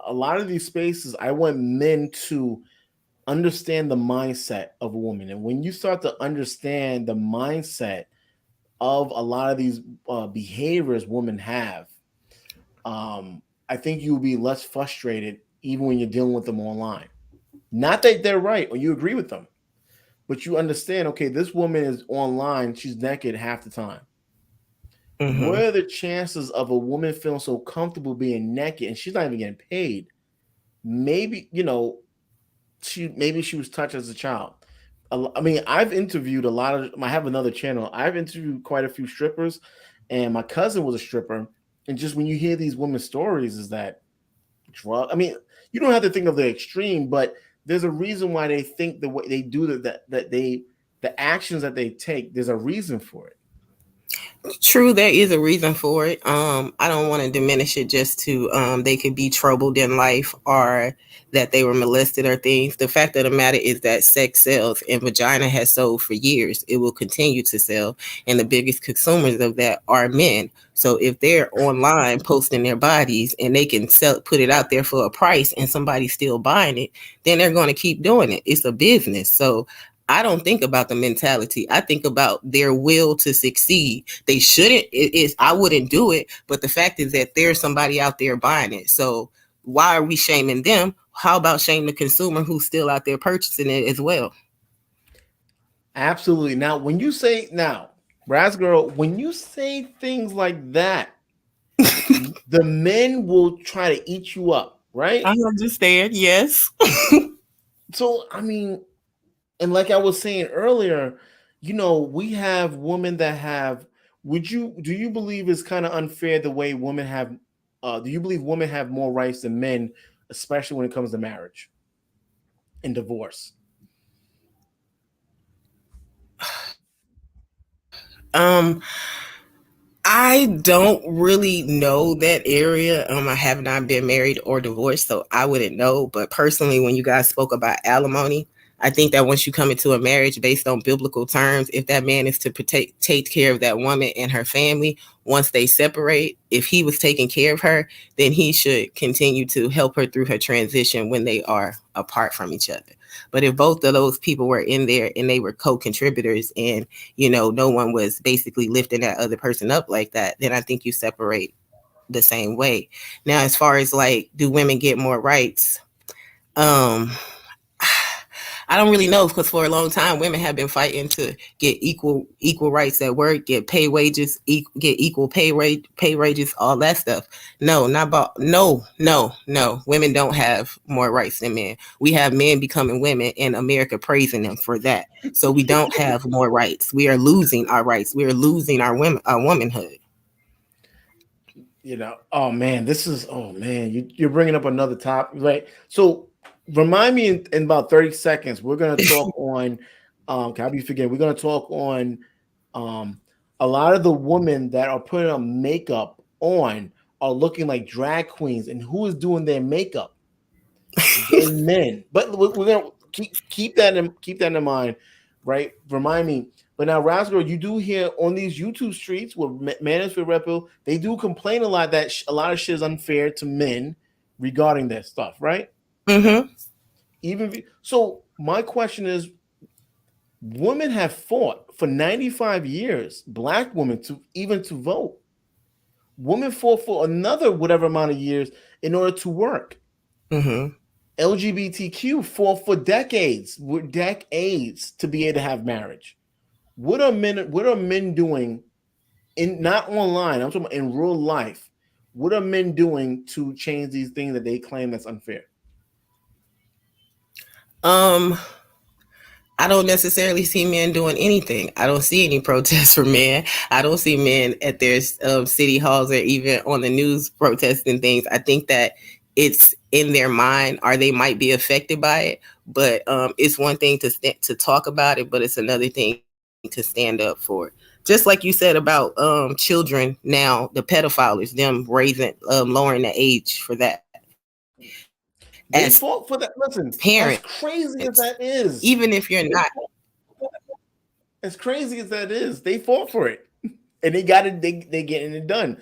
a lot of these spaces, I want men to understand the mindset of a woman. And when you start to understand the mindset of a lot of these behaviors women have, I think you'll be less frustrated even when you're dealing with them online. Not that they're right or you agree with them, but you understand, okay, this woman is online, she's naked half the time. What Mhm. are the chances of a woman feeling so comfortable being naked and she's not even getting paid? Maybe, maybe she was touched as a child. I mean, I've interviewed a lot of. I have another channel. I've interviewed quite a few strippers, and my cousin was a stripper. And just when you hear these women's stories, is that drug? I mean, you don't have to think of the extreme, but there's a reason why they think the way they do the actions that they take. There's a reason for it. True, there is a reason for it. I don't want to diminish it just to they could be troubled in life or that they were molested or things. The fact of the matter is that sex sells and vagina has sold for years. It will continue to sell. And the biggest consumers of that are men. So if they're online posting their bodies and they can put it out there for a price and somebody's still buying it, then they're going to keep doing it. It's a business. So I don't think about the mentality. I think about their will to succeed. They shouldn't. I wouldn't do it, but the fact is that there's somebody out there buying it. So why are we shaming them? How about shaming the consumer who's still out there purchasing it as well? Absolutely. Now, Raz Girl, when you say things like that, the men will try to eat you up, right? I understand. Yes. So, I mean, and like I was saying earlier, we have women that have. Do you believe it's kind of unfair the way women have? Do you believe women have more rights than men, especially when it comes to marriage and divorce? Um, I don't really know that area. I have not been married or divorced, so I wouldn't know. But personally, when you guys spoke about alimony, I think that once you come into a marriage based on biblical terms, if that man is to take care of that woman and her family, once they separate, if he was taking care of her, then he should continue to help her through her transition when they are apart from each other. But if both of those people were in there and they were co-contributors and no one was basically lifting that other person up like that, then I think you separate the same way. Now, as far as like, do women get more rights? I don't really know, because for a long time women have been fighting to get equal rights at work, get pay wages, get equal pay wages, all that stuff. No, not about no. Women don't have more rights than men. We have men becoming women and America praising them for that. So we don't have more rights. We are losing our rights. We are losing our womanhood. Oh man, you're bringing up another topic, right? So remind me in about 30 seconds, we're going to talk on, can I be forgetting? We're going to talk on a lot of the women that are putting on makeup on are looking like drag queens, and who is doing their makeup? And men. But we're going to keep that in mind, right? Remind me. But now, Rascal, you do hear on these YouTube streets with Manosphere Red Pill, they do complain a lot that a lot of shit is unfair to men regarding that stuff, right? Mm-hmm. So my question is, women have fought for 95 years, black women to vote. Women fought for another whatever amount of years in order to work. Mm-hmm. LGBTQ fought for decades to be able to have marriage. What are men doing in not online? I'm talking about in real life. What are men doing to change these things that they claim that's unfair? I don't necessarily see men doing anything. I don't see any protests for men. I don't see men at their city halls or even on the news protesting things. I think that it's in their mind, or they might be affected by it. But it's one thing to talk about it, but it's another thing to stand up for it. Just like you said about children now, the pedophiles, them lowering the age for that. They fought for that. Listen, parents, as crazy as that is, even if you're not, as crazy as that is, they fought for it, and they got it. They getting it done.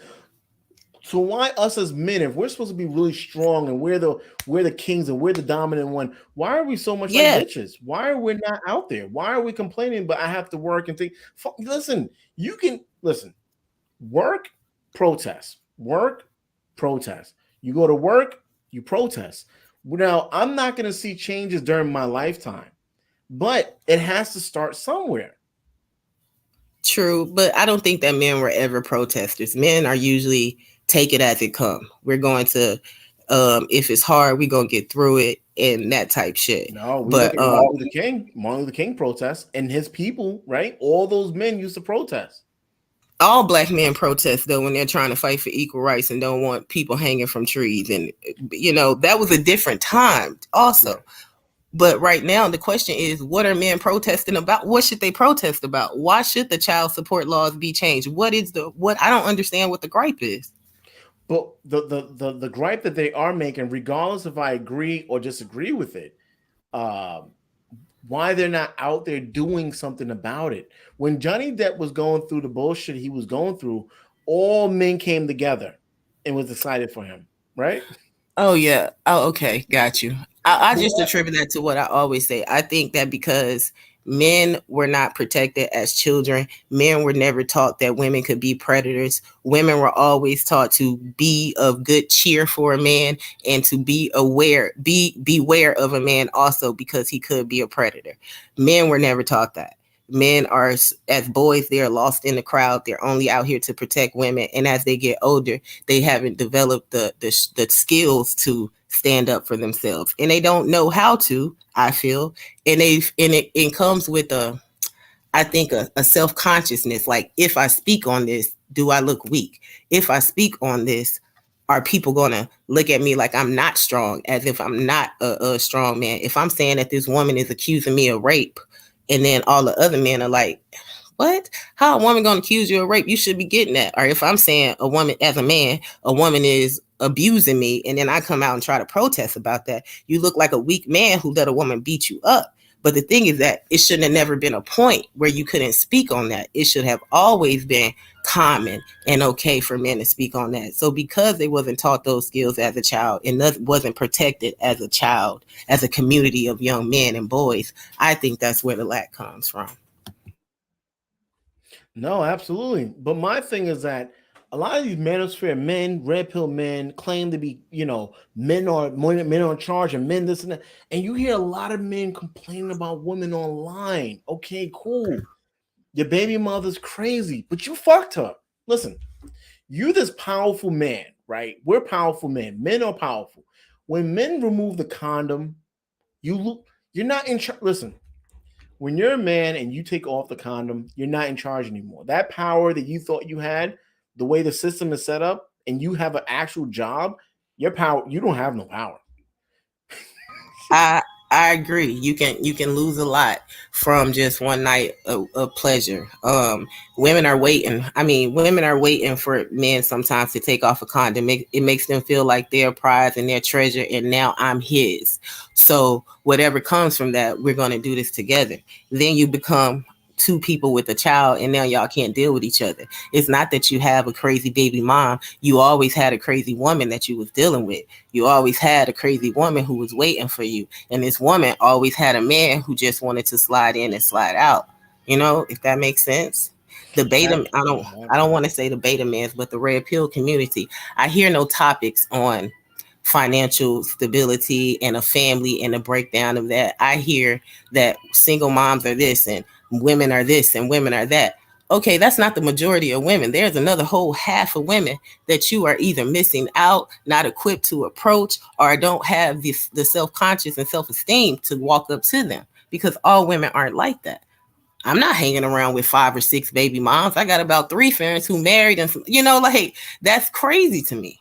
So why us as men, if we're supposed to be really strong and we're the kings and we're the dominant one, why are we so much like bitches? Why are we not out there? Why are we complaining? But I have to work and think. Listen, you can listen. Work, protest. Work, protest. You go to work, you protest. Now, I'm not going to see changes during my lifetime, but it has to start somewhere. True, but I don't think that men were ever protesters. Men are usually take it as it come. We're going to, if it's hard, we're going to get through it and that type shit. No, look at Martin Luther King protests and his people, right? All those men used to protest. All black men protest though when they're trying to fight for equal rights and don't want people hanging from trees, and that was a different time also. Yeah. But right now the question is, what are men protesting about? What should they protest about? Why should the child support laws be changed? What I don't understand what the gripe is. But the gripe that they are making, regardless if I agree or disagree with it, why they're not out there doing something about it. When Johnny Depp was going through the bullshit he was going through, all men came together and was decided for him, right? Oh, yeah. Oh, okay. Got you. I just attribute that to what I always say. I think that because men were not protected as children, men were never taught that women could be predators. Women were always taught to be of good cheer for a man and to beware of a man also, because he could be a predator. Men were never taught that. Men are, as boys, they're lost in the crowd. They're only out here to protect women. And as they get older, they haven't developed the skills to stand up for themselves, and they don't know how to, I feel. And it comes with a self-consciousness. Like, if I speak on this, do I look weak? If I speak on this, are people gonna look at me like I'm not strong, as if I'm not a strong man? If I'm saying that this woman is accusing me of rape, and then all the other men are like, what? How a woman gonna accuse you of rape? You should be getting that. Or if I'm saying a woman, as a man, a woman is abusing me, and then I come out and try to protest about that, you look like a weak man who let a woman beat you up. But the thing is that it shouldn't have never been a point where you couldn't speak on that. It should have always been common and okay for men to speak on that. So because they wasn't taught those skills as a child and wasn't protected as a child, as a community of young men and boys, I think that's where the lack comes from. No, absolutely. But my thing is that a lot of these manosphere men, red pill men, claim to be, men are in charge and men this and that. And you hear a lot of men complaining about women online. Okay, cool. Your baby mother's crazy, but you fucked her. Listen, you're this powerful man, right? We're powerful men. Men are powerful. When men remove the condom, you're not in charge. Listen, when you're a man and you take off the condom, you're not in charge anymore. That power that you thought you had, the way the system is set up, and you have an actual job, you don't have no power. I agree. You can lose a lot from just one night of pleasure. Women are waiting. Women are waiting for men sometimes to take off a condom. It makes them feel like they're a prize and their treasure, and now I'm his. So whatever comes from that, we're going to do this together. Then you become two people with a child, and now y'all can't deal with each other. It's not that you have a crazy baby mom. You always had a crazy woman that you was dealing with. You always had a crazy woman who was waiting for you. And this woman always had a man who just wanted to slide in and slide out. If that makes sense. The beta, I don't want to say the beta mans, but the red pill community. I hear no topics on financial stability and a family and a breakdown of that. I hear that single moms are this and women are this and women are that. Okay, that's not the majority of women. There's another whole half of women that you are either missing out, not equipped to approach, or don't have the self-conscious and self-esteem to walk up to them, because all women aren't like that. I'm not hanging around with 5 or 6 baby moms. I got about 3 parents who married, and like, that's crazy to me.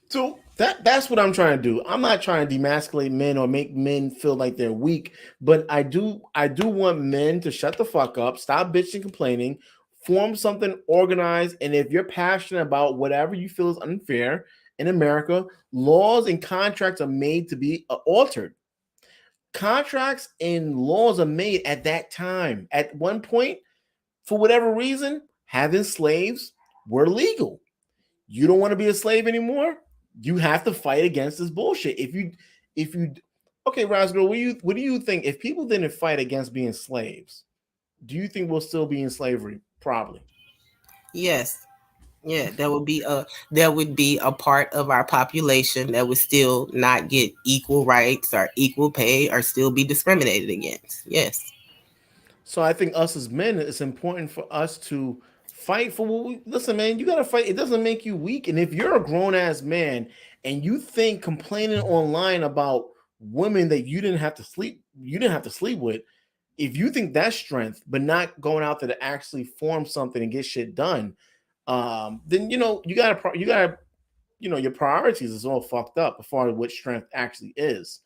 So that's what I'm trying to do. I'm not trying to demasculate men or make men feel like they're weak, but I do want men to shut the fuck up, stop bitching, complaining, form something organized, and if you're passionate about whatever you feel is unfair in America, laws and contracts are made to be altered. Contracts and laws are made at that time. At one point, for whatever reason, having slaves were legal. You don't want to be a slave anymore? You have to fight against this bullshit. If you okay, Rascal, what do you think? If people didn't fight against being slaves, do you think we'll still be in slavery? Probably. Yes. Yeah, that would be a part of our population that would still not get equal rights or equal pay or still be discriminated against. Yes. So I think us as men, it's important for us to fight for what we listen, man. You gotta fight. It doesn't make you weak. And if you're a grown-ass man and you think complaining online about women that you didn't have to sleep with, if you think that's strength, but not going out there to actually form something and get shit done, then you gotta your priorities is all fucked up as far as what strength actually is.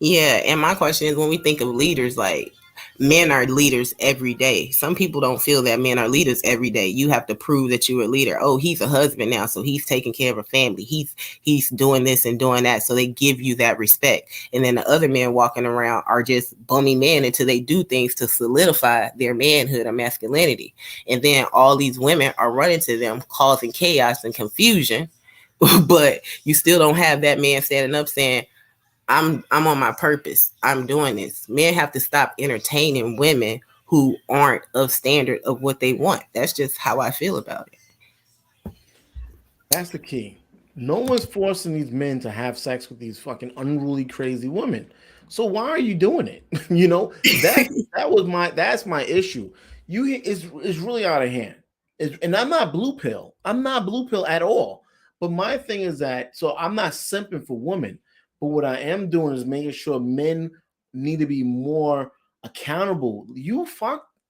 Yeah, and my question is, when we think of leaders, like, men are leaders every day. Some people don't feel that men are leaders every day. You have to prove that you're a leader. Oh, he's a husband now, so he's taking care of a family. He's doing this and doing that, so they give you that respect. And then the other men walking around are just bummy men until they do things to solidify their manhood or masculinity. And then all these women are running to them, causing chaos and confusion. But you still don't have that man standing up saying, I'm on my purpose. I'm doing this. Men have to stop entertaining women who aren't of standard of what they want. That's just how I feel about it. That's the key. No one's forcing these men to have sex with these fucking unruly, crazy women. So why are you doing it? That's my issue. It's really out of hand. And I'm not blue pill. I'm not blue pill at all. But my thing is that, so I'm not simping for women. But what I am doing is making sure men need to be more accountable.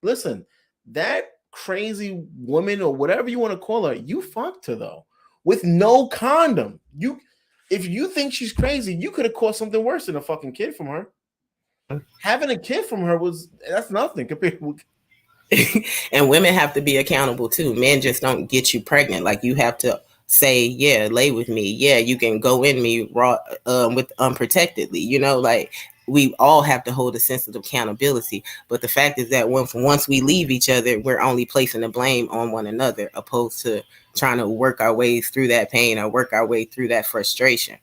Listen, that crazy woman or whatever you want to call her, you fucked her though, with no condom. If you think she's crazy, you could have caused something worse than a fucking kid from her. Having a kid from her that's nothing compared with. And women have to be accountable too. Men just don't get you pregnant. Like, you have to say, yeah, lay with me. Yeah, you can go in me raw with unprotectedly. Like, we all have to hold a sense of accountability. But the fact is that once we leave each other, we're only placing the blame on one another, opposed to trying to work our ways through that pain or work our way through that frustration.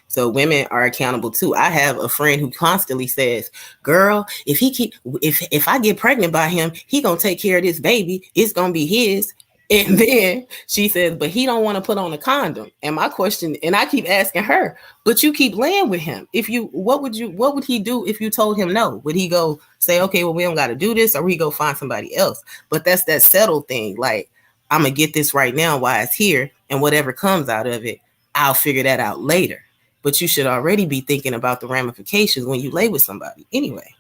So women are accountable too. I have a friend who constantly says, girl, if I get pregnant by him, he gonna take care of this baby. It's gonna be his. And then she says, but he don't want to put on a condom. And my question, and I keep asking her, but you keep laying with him. What would he do if you told him no? Would he go say, okay, well, we don't got to do this, or would he go find somebody else? But that's that settled thing. Like, I'm going to get this right now while it's here, and whatever comes out of it, I'll figure that out later. But you should already be thinking about the ramifications when you lay with somebody anyway.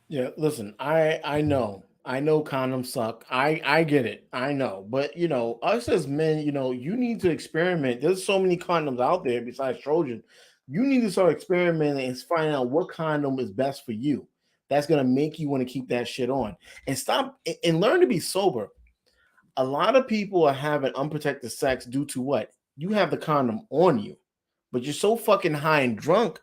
Yeah, listen, I know condoms suck. I get it. I know. But, us as men, you need to experiment. There's so many condoms out there besides Trojan. You need to start experimenting and finding out what condom is best for you. That's going to make you want to keep that shit on. And stop and learn to be sober. A lot of people are having unprotected sex due to what? You have the condom on you, but you're so fucking high and drunk,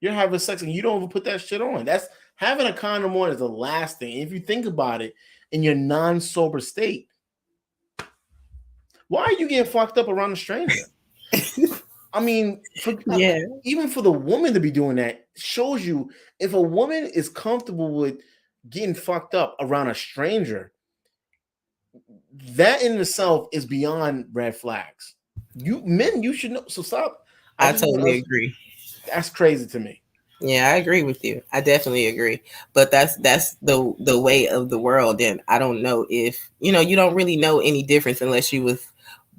you're having sex and you don't even put that shit on. Having a condom on is the last thing. If you think about it, in your non-sober state, why are you getting fucked up around a stranger? I mean, even for the woman to be doing that shows you, if a woman is comfortable with getting fucked up around a stranger, that in itself is beyond red flags. You should know. So stop. I totally agree. That's crazy to me. Yeah, I agree with you. I definitely agree. But that's the way of the world. And I don't know if, you don't really know any difference unless you was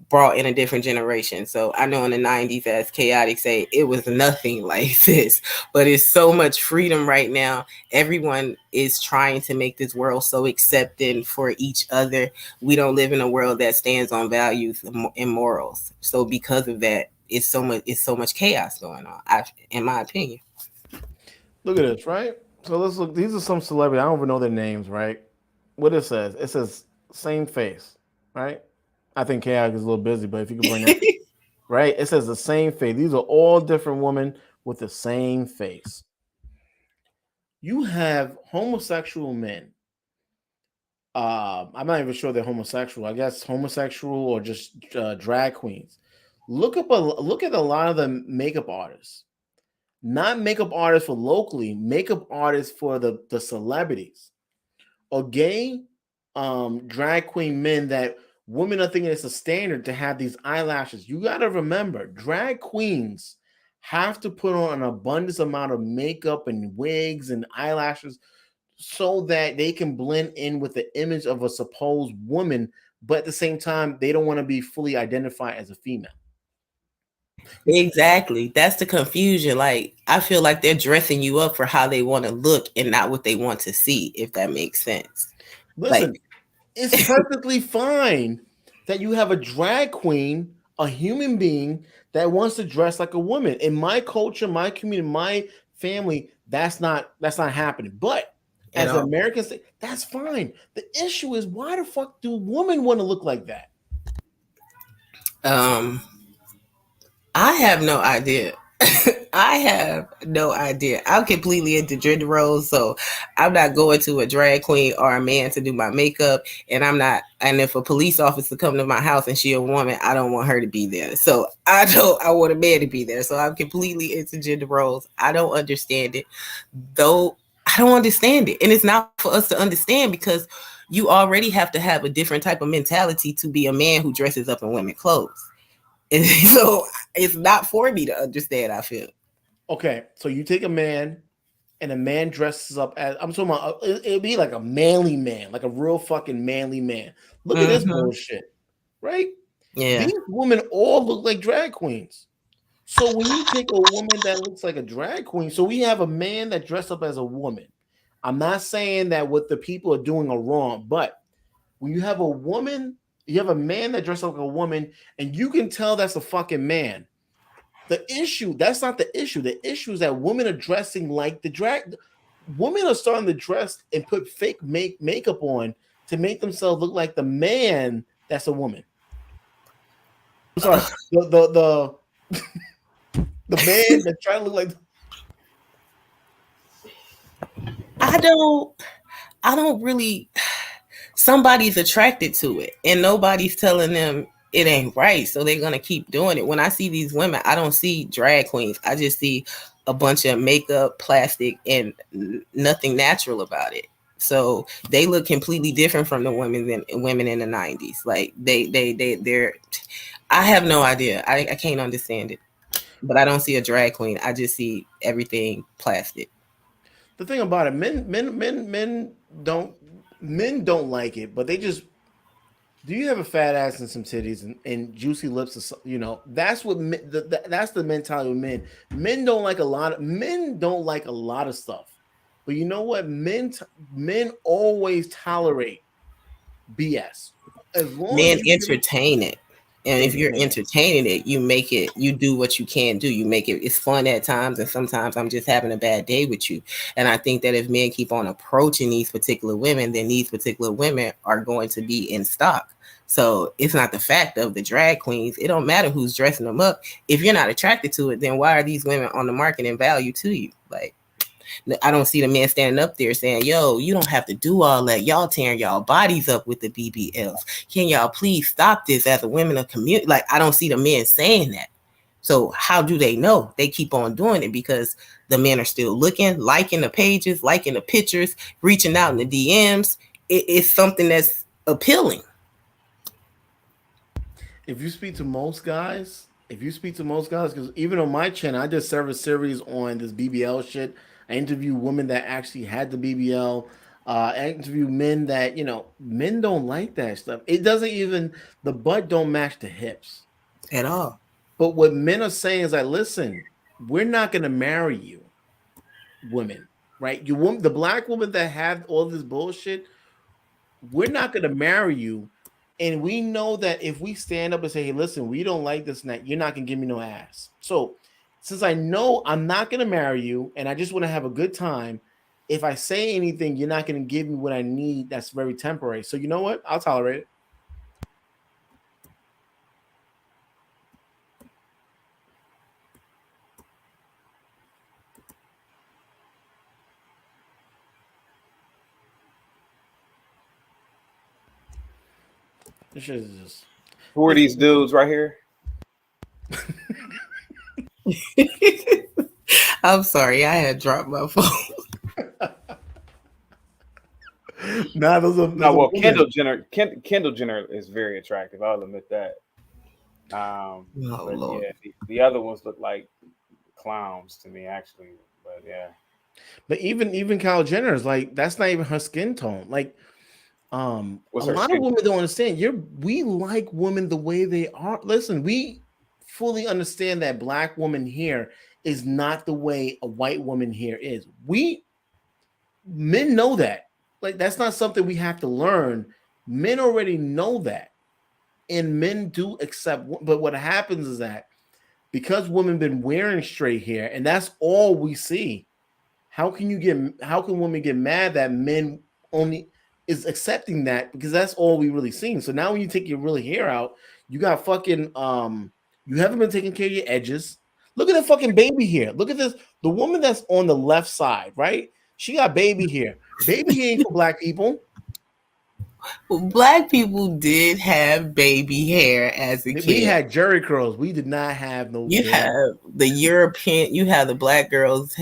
brought in a different generation. So I know in the 90s, as Chaotic say, it was nothing like this. But it's so much freedom right now. Everyone is trying to make this world so accepting for each other. We don't live in a world that stands on values and morals. So because of that, it's so much chaos going on, in my opinion. Look at this, right? So let's look. These are some celebrities. I don't even know their names, right? What it says same face, right? I think Chaotic is a little busy, but if you could bring that, right? It says the same face. These are all different women with the same face. You have homosexual men. I'm not even sure they're homosexual. I guess homosexual or just drag queens. Look at a lot of the makeup artists. Not makeup artists for locally, makeup artists for the celebrities. Or gay drag queen men that women are thinking it's a standard to have these eyelashes. You got to remember, drag queens have to put on an abundance amount of makeup and wigs and eyelashes so that they can blend in with the image of a supposed woman, but at the same time, they don't want to be fully identified as a female. Exactly. That's the confusion. Like, I feel like they're dressing you up for how they want to look and not what they want to see, if that makes sense. Listen, it's perfectly fine that you have a drag queen, a human being that wants to dress like a woman. In my culture, my community, my family, that's not happening. But as Americans, that's fine. The issue is, why the fuck do women want to look like that? I have no idea. I have no idea. I'm completely into gender roles, so I'm not going to a drag queen or a man to do my makeup, and if a police officer come to my house and she a woman, I don't want her to be there. So I want a man to be there. So I'm completely into gender roles. I don't understand it, though. I don't understand it, and it's not for us to understand because you already have to have a different type of mentality to be a man who dresses up in women's clothes. And so it's not for me to understand, I feel. Okay, so you take a man and a man dresses up as, I'm talking about, it'd be like a manly man, like a real fucking manly man. Look at this bullshit, right? Yeah. These women all look like drag queens. So when you take a woman that looks like a drag queen, so we have a man that dressed up as a woman. I'm not saying that what the people are doing are wrong, but when you have a woman, you have a man that dresses like a woman, and you can tell that's a fucking man. That's not the issue. The issue is that women are dressing like the drag. Women are starting to dress and put fake makeup on to make themselves look like the man that's a woman. I'm sorry, the man that's trying to look like. I don't really. Somebody's attracted to it, and nobody's telling them it ain't right, so they're gonna keep doing it. When I see these women, I don't see drag queens. I just see a bunch of makeup, plastic, and nothing natural about it. So they look completely different from the women in the 90s. Like they're. I have no idea. I can't understand it, but I don't see a drag queen. I just see everything plastic. The thing about it, men don't like it, but they just. Do you have a fat ass and some titties and juicy lips? That's what that's the mentality of men. Men don't like a lot of stuff, but you know what? Men always tolerate BS. As long men entertain it, and if you're entertaining it, you do what you can do. You make it's fun at times, and sometimes I'm just having a bad day with you. And I think that if men keep on approaching these particular women, then these particular women are going to be in stock. So it's not the fact of the drag queens. It don't matter who's dressing them up. If you're not attracted to it, then why are these women on the market and value to you? Like, I don't see the man standing up there saying, yo, you don't have to do all that. Y'all tearing y'all bodies up with the BBLs. Can y'all please stop this as a women of community? Like, I don't see the men saying that. So how do they know? They keep on doing it because the men are still looking, liking the pages, liking the pictures, reaching out in the DMs. It's something that's appealing. if you speak to most guys, because even on my channel, I did several series on this BBL shit. I interview women that actually had the BBL. I interview men that, men don't like that stuff. It doesn't even, the butt don't match the hips. At all. But what men are saying is like, listen, we're not going to marry you, women, right? The black women that have all this bullshit, we're not going to marry you. And we know that if we stand up and say, hey, listen, we don't like this and that, you're not going to give me no ass. So since I know I'm not going to marry you and I just want to have a good time, if I say anything, you're not going to give me what I need. That's very temporary. So you know what? I'll tolerate it. This shit is just... Who are these dudes right here? I'm sorry, I had dropped my phone. Nah, well, Kendall Jenner is very attractive. I'll admit that. Lord. Yeah, the other ones look like clowns to me, actually. But yeah. But even Kylie Jenner is like, that's not even her skin tone. Like, a lot of women don't understand. We like women the way they are. Listen, we fully understand that black woman here is not the way a white woman here is. Men know that. Like, that's not something we have to learn. Men already know that. And men do accept. But what happens is that because women been wearing straight hair, and that's all we see, how can women get mad that men only is accepting that, because that's all we really seen. So now when you take your really hair out, you got fucking you haven't been taking care of your edges. Look at the fucking baby hair. Look at this. The woman that's on the left side, right? She got baby hair. Baby hair ain't for black people. Well, black people did have baby hair as a kid. We had jerry curls. We did not have no. You have the European. You have the black girls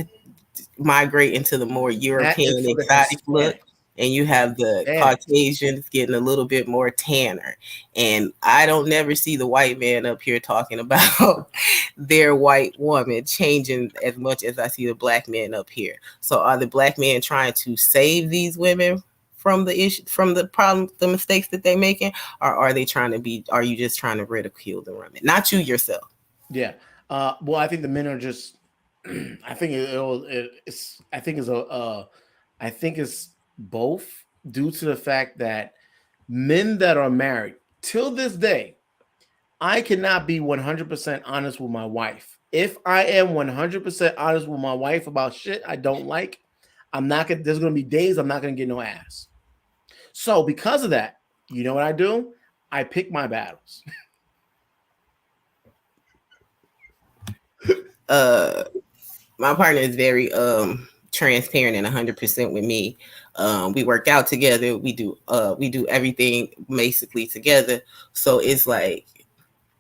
migrate into the more European exotic look. And you have the Caucasians getting a little bit more tanner. And I don't never see the white man up here talking about their white woman changing as much as I see the black men up here. So are the black men trying to save these women from the issue, from the problem, the mistakes that they're making? Or are you just trying to ridicule the women? Not you yourself. Yeah. Well, I think the men are just, I think it's both, due to the fact that men that are married till this day, I cannot be 100% honest with my wife. If I am 100% honest with my wife about shit I don't like, there's going to be days I'm not going to get no ass. So because of that, you know what I do? I pick my battles. My partner is very transparent and 100% with me. We work out together. We do everything basically together. So it's like,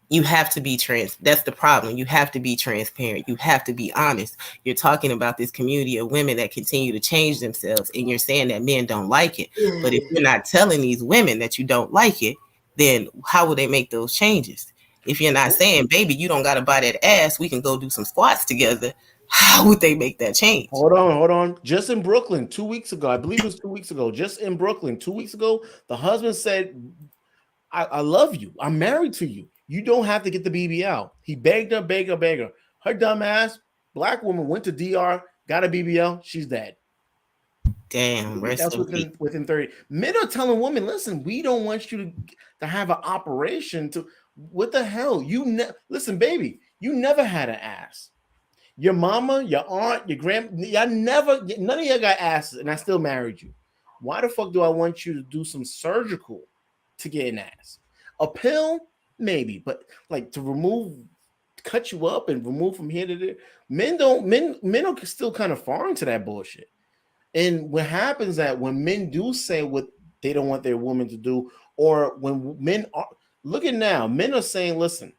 you have to be that's the problem. You have to be transparent. You have to be honest. You're talking about this community of women that continue to change themselves, and you're saying that men don't like it. But if you're not telling these women that you don't like it, then how will they make those changes? If you're not saying, baby, you don't got to buy that ass, we can go do some squats together, how would they make that change? Hold on. Just in Brooklyn 2 weeks ago, I believe it was 2 weeks ago, just in Brooklyn 2 weeks ago, the husband said, I love you. I'm married to you. You don't have to get the BBL. He begged her. Her dumb ass, black woman, went to DR, got a BBL. She's dead. Damn. That's within 30. Men are telling women, listen, we don't want you to have an operation to, what the hell? Listen, baby, you never had an ass. Your mama, your aunt, your none of y'all got asses, and I still married you. Why the fuck do I want you to do some surgical to get an ass? A pill, maybe, but like to cut you up and remove from here to there. Men are still kind of foreign to that bullshit. And what happens is that when men do say what they don't want their woman to do, or when men are looking now, men are saying, listen,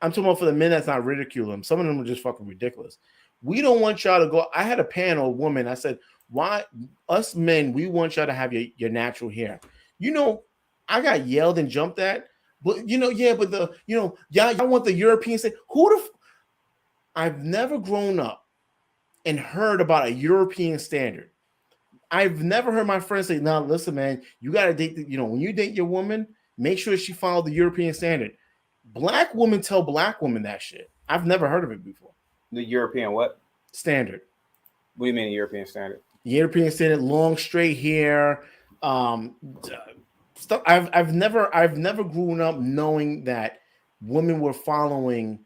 I'm talking about for the men that's not ridiculing. Some of them are just fucking ridiculous. We don't want y'all to go. I had a panel of women. I said, why us men, we want y'all to have your natural hair. You know, I got yelled and jumped at But yeah, but y'all want the European say I've never grown up and heard about a European standard. I've never heard my friends say, "No, listen, man, you gotta date when you date your woman, make sure she follow the European standard." Black women tell black women that shit. I've never heard of it before. The European what? Standard. What do you mean European standard? European standard, long straight hair, stuff. I've never grown up knowing that women were following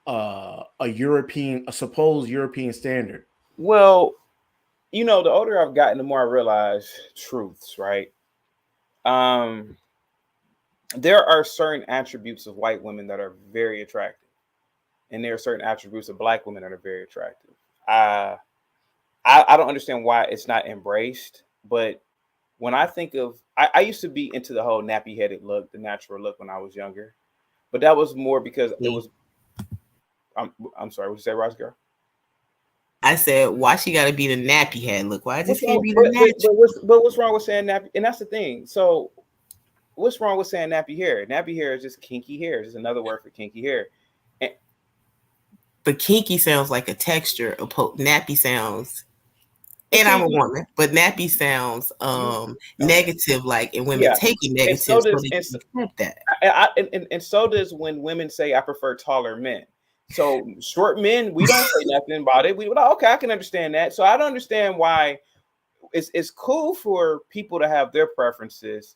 a supposed European standard. Well, the older I've gotten, the more I realize truths, right? There are certain attributes of white women that are very attractive, and there are certain attributes of black women that are very attractive. I don't understand why it's not embraced, but when I think of, I used to be into the whole nappy-headed look, the natural look when I was younger, but that was more because it was. I'm sorry, what you say, Ross girl? I said, why she got to be the nappy head look? Why just can't be the but what's wrong with saying nappy? And that's the thing. So, what's wrong with saying nappy hair? Nappy hair is just kinky hair. It's just another word for kinky hair. But kinky sounds like a texture. Nappy sounds, and I'm a woman, but nappy sounds negative, like, and women taking negative. So and so does when women say, "I prefer taller men." So short men, we don't say nothing about it. We okay, I can understand that. So I don't understand why it's cool for people to have their preferences,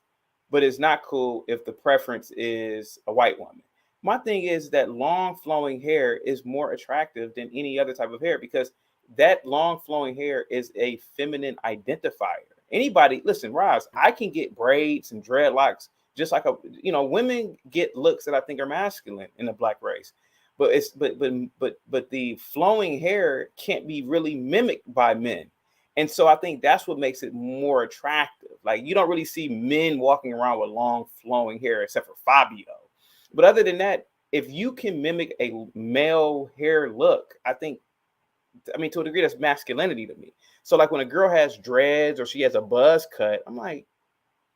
but it's not cool if the preference is a white woman. My thing is that long flowing hair is more attractive than any other type of hair because that long flowing hair is a feminine identifier. Anybody, listen, Roz, I can get braids and dreadlocks just like women get looks that I think are masculine in the black race. But the flowing hair can't be really mimicked by men. And so I think that's what makes it more attractive. Like you don't really see men walking around with long flowing hair except for Fabio. But other than that, if you can mimic a male hair look, to a degree, that's masculinity to me. So like when a girl has dreads or she has a buzz cut, I'm like,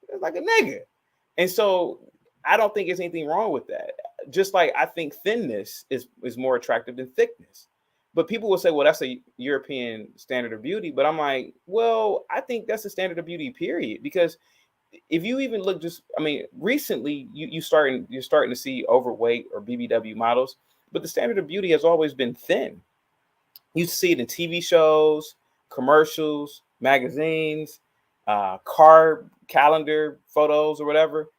it's like a nigga. And so I don't think there's anything wrong with that. Just like I think thinness is more attractive than thickness. But people will say, well, that's a European standard of beauty. But I'm like, well, I think that's a standard of beauty, period. Because if you even look recently you're starting to see overweight or BBW models, but the standard of beauty has always been thin. You see it in TV shows, commercials, magazines, car calendar photos or whatever.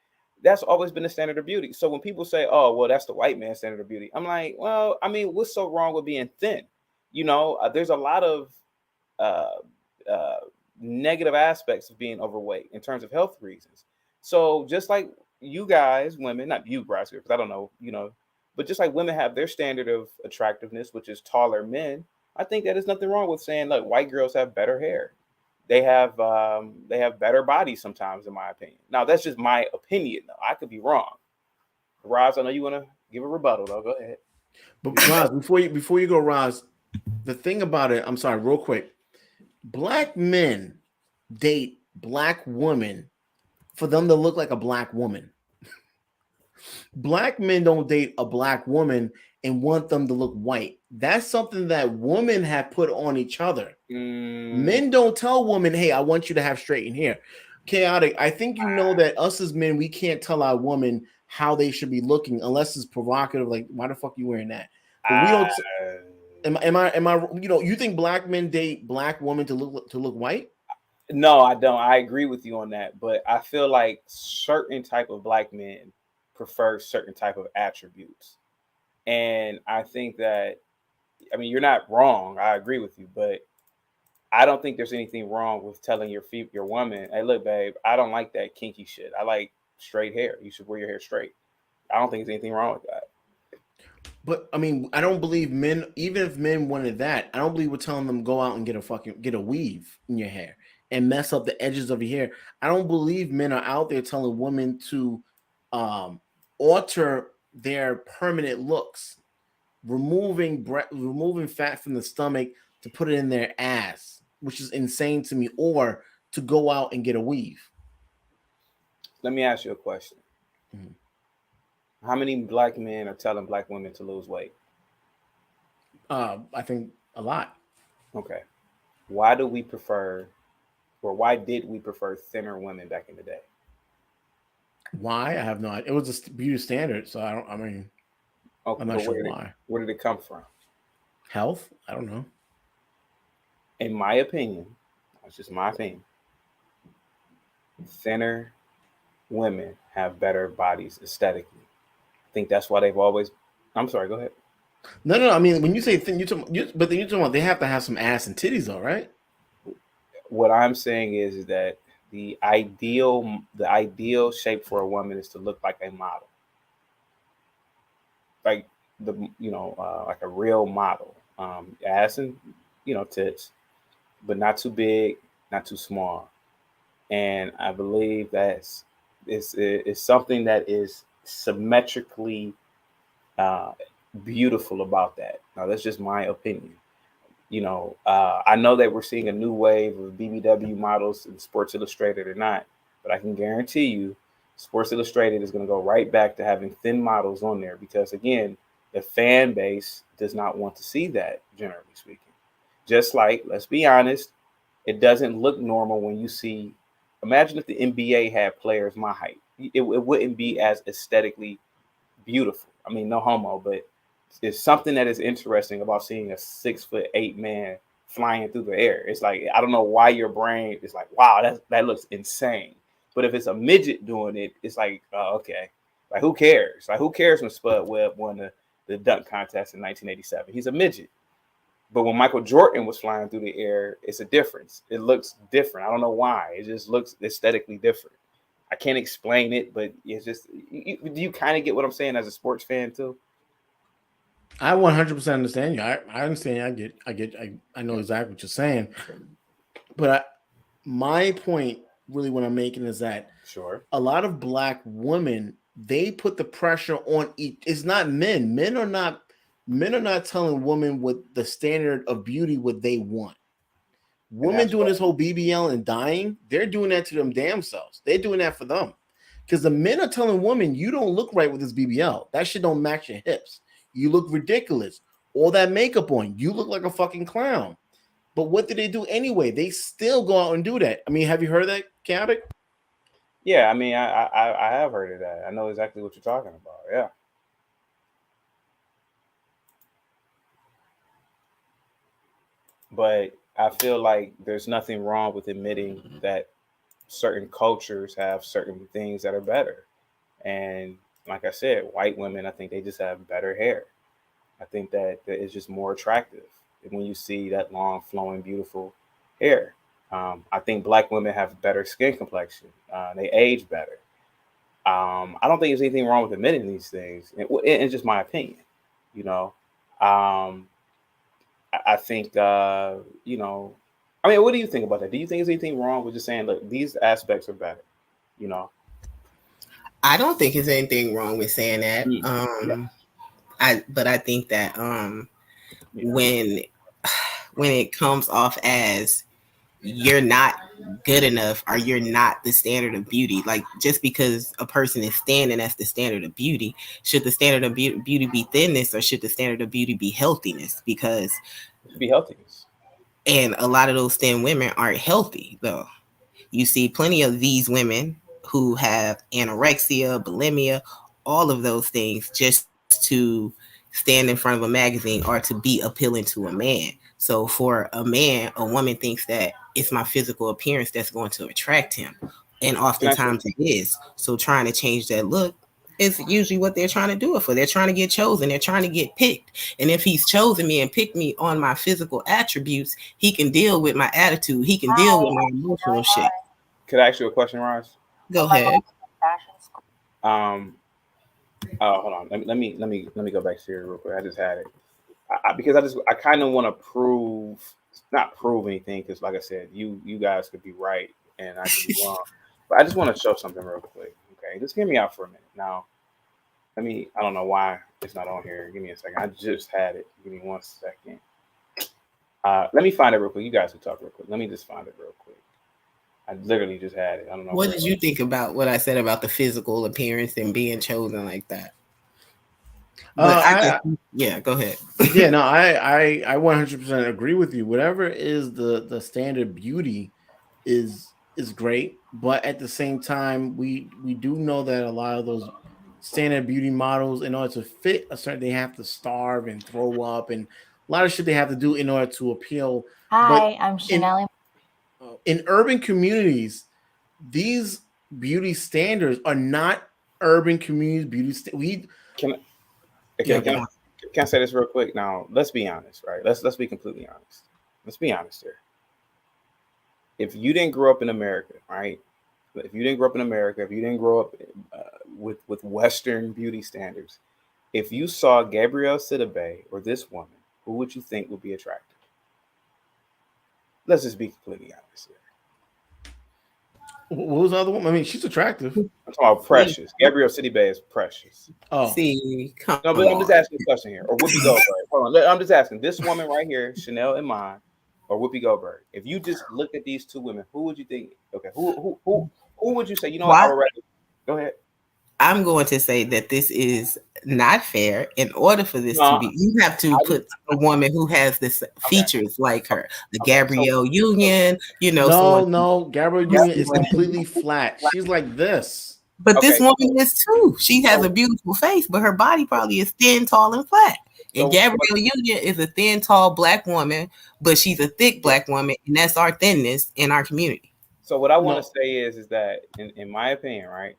That's always been the standard of beauty. So when people say, oh, well, that's the white man's standard of beauty, I'm like, well, what's so wrong with being thin? There's a lot of negative aspects of being overweight in terms of health reasons. So just like you guys, women, not you, Bryce, because I don't know, but just like women have their standard of attractiveness, which is taller men, I think that there's nothing wrong with saying, look, white girls have better hair. They have better bodies sometimes, in my opinion. Now, that's just my opinion, though. I could be wrong. Roz, I know you want to give a rebuttal, though. Go ahead. But Roz, before you go, Roz, the thing about it, I'm sorry, real quick. Black men date black women for them to look like a black woman. Black men don't date a black woman and want them to look white. That's something that women have put on each other. Men don't tell women, hey, I want you to have straightened hair. Chaotic, I think that us as men, we can't tell our woman how they should be looking unless it's provocative, like, why the fuck are you wearing that? But we don't. Am I? You think black men date black women to look white? No, I don't. I agree with you on that, but I feel like certain type of black men prefer certain type of attributes, and I think that, you're not wrong. I agree with you, but I don't think there's anything wrong with telling your woman, hey, look, babe, I don't like that kinky shit. I like straight hair. You should wear your hair straight. I don't think there's anything wrong with that. But I don't believe men, even if men wanted that, I don't believe we're telling them go out and get a weave in your hair and mess up the edges of your hair. I don't believe men are out there telling women to alter their permanent looks, removing fat from the stomach to put it in their ass, which is insane to me, or to go out and get a weave. Let me ask you a question. Mm-hmm. How many black men are telling black women to lose weight? I think a lot. Okay. Why do we prefer, or why did we prefer thinner women back in the day? Why? I have no idea. It was a beauty standard, so I don't. I mean, Okay, I'm not but sure why. Where did it come from? Health? I don't know. In my opinion, that's just my opinion. Thinner women have better bodies aesthetically. I think that's why they've always. I'm sorry. Go ahead. No. I mean, when you say thin, but then you're talking about they have to have some ass and titties, though, right? What I'm saying is that the ideal shape for a woman is to look like a model, like like a real model, ass and tits, but not too big, not too small. And I believe that's it's something that is symmetrically beautiful about that. Now that's just my opinion. I know that we're seeing a new wave of BBW models in Sports Illustrated or not, but I can guarantee you Sports Illustrated is going to go right back to having thin models on there because, again, the fan base does not want to see that, generally speaking. Just like, let's be honest, it doesn't look normal when you see, imagine if the NBA had players my height. It wouldn't be as aesthetically beautiful. I mean, no homo, but there's something that is interesting about seeing a 6'8" man flying through the air. It's like, I don't know why your brain is like, wow, that looks insane. But if it's a midget doing it, it's like, oh, okay. Like, who cares? Like, who cares when Spud Webb won the dunk contest in 1987? He's a midget. But when Michael Jordan was flying through the air, it's a difference. It looks different. I don't know why. It just looks aesthetically different. I can't explain it, but it's just, do you kind of get what I'm saying as a sports fan too? I 100% understand you. I understand. I know exactly what you're saying. But my point, really, what I'm making is that a lot of black women, they put the pressure on each. It's not men. Men are not telling women what the standard of beauty what they want. Women doing this whole BBL and dying, they're doing that to them damn selves. They're doing that for them. Because the men are telling women, you don't look right with this BBL. That shit don't match your hips. You look ridiculous. All that makeup on, you look like a fucking clown. But what do they do anyway? They still go out and do that. I mean, have you heard of that, Chaotic? Yeah, I mean, I have heard of that. I know exactly what you're talking about. Yeah. But I feel like there's nothing wrong with admitting that certain cultures have certain things that are better. And like I said, white women, I think they just have better hair. I think that it's just more attractive when you see that long, flowing, beautiful hair. I think black women have better skin complexion. They age better. I don't think there's anything wrong with admitting these things. It's just my opinion, I think, I mean, what do you think about that? Do you think there's anything wrong with just saying, look, these aspects are better, I don't think there's anything wrong with saying that. But I think that when it comes off as you're not good enough or you're not the standard of beauty, like just because a person is standing as the standard of beauty, should the standard of beauty be thinness or should the standard of beauty be healthiness? Because it should be healthiness. And a lot of those thin women aren't healthy though. You see plenty of these women who have anorexia, bulimia, all of those things just to stand in front of a magazine or to be appealing to a man. So for a man, a woman thinks that it's my physical appearance that's going to attract him. And oftentimes it is. So trying to change that look is usually what they're trying to do it for. They're trying to get chosen. They're trying to get picked. And if he's chosen me and picked me on my physical attributes, he can deal with my attitude. He can deal with my emotional shit. Could I ask you a question, Roz? Go ahead. Hold on. Let me go back to here real quick. I just had it because I kind of want to not prove anything because, like I said, you guys could be right and I could be wrong. But I just want to show something real quick. Okay, just hear me out for a minute. Now, I don't know why it's not on here. Give me a second. I just had it. Give me 1 second. Let me find it real quick. You guys can talk real quick. Let me just find it real quick. I literally just had it. I don't know. What did you think about what I said about the physical appearance and being chosen like that? But I yeah, go ahead. yeah, no, I 100% agree with you. Whatever is the standard beauty is great, but at the same time, we do know that a lot of those standard beauty models, in order to fit a certain, they have to starve and throw up, and a lot of shit they have to do in order to appeal. But Hi, I'm in Chanel. in urban communities, these beauty standards are not urban communities beauty. We Can I, Yeah, can I say this real quick? Now, let's be honest, right? Let's be completely honest. Let's be honest here. If you didn't grow up in America, right? If you didn't grow up in America, if you didn't grow up with Western beauty standards, if you saw Gabrielle Sidibe or this woman, who would you think would be attractive? Let's just be completely honest here. what was the other one? I mean, she's attractive. I'm talking about Precious. Gabrielle Sidibe is precious. Oh, see, come No, but I'm just on. asking a question here. Or Whoopi Goldberg. Hold on. I'm just asking this woman right here, Chanel Iman, or Whoopi Goldberg. If you just look at these two women, who would you think? Okay, who would you say? You know what? I would rather. Go ahead. I'm going to say that this is not fair. In order for this to No, be, you have to put a woman who has this features like her, the Okay, so- Gabrielle Union, you know. no, someone- no, Gabrielle Union is Yes. completely flat. She's like this. But this Okay. woman is too. She has a beautiful face, but her body probably is thin, tall, and flat. And So- Gabrielle Union is a thin, tall black woman, but she's a thick black woman, and that's our thinness in our community. So what I want No. to say is that, in my opinion, right,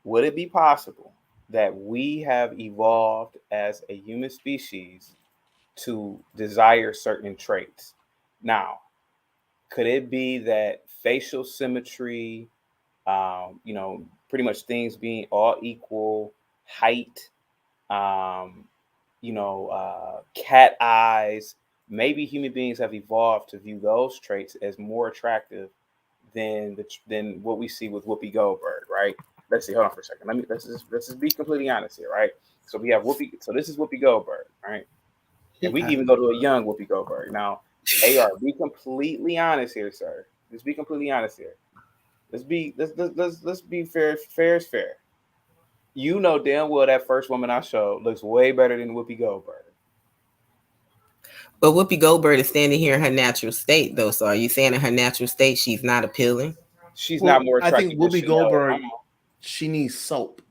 would it be possible that we have evolved as a human species to desire certain traits? Now, could it be that facial symmetry, pretty much things being all equal, height, cat eyes, maybe human beings have evolved to view those traits as more attractive than what we see with Whoopi Goldberg, right? Let's see. Hold on for a second. Let's just be completely honest here, right? So we have Whoopi. So this is Whoopi Goldberg, right? And we can even go to a young Whoopi Goldberg. Now, AR, be completely honest here, sir. Let's be completely honest here. Let's be fair. Fair is fair. You know damn well that first woman I showed looks way better than Whoopi Goldberg. But Whoopi Goldberg is standing here in her natural state, though. So are you saying in her natural state she's not appealing? She's Well, not more I attractive. think than Whoopi Chanel. Goldberg, she needs soap.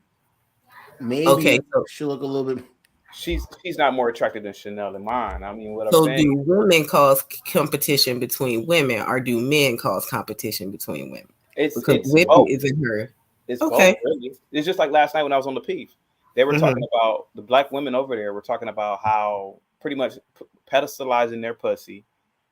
Maybe Okay, so- she'll look a little bit. She's not more attractive than Chanel and mine. I mean, what I'm So saying. do women cause competition between women, or do men cause competition between women? It's Because both. Whoopi isn't her. It's Okay. both, really. It's just like last night when I was on the Peef. They were talking about the black women over there. Were talking about how pretty much pedestalizing their pussy,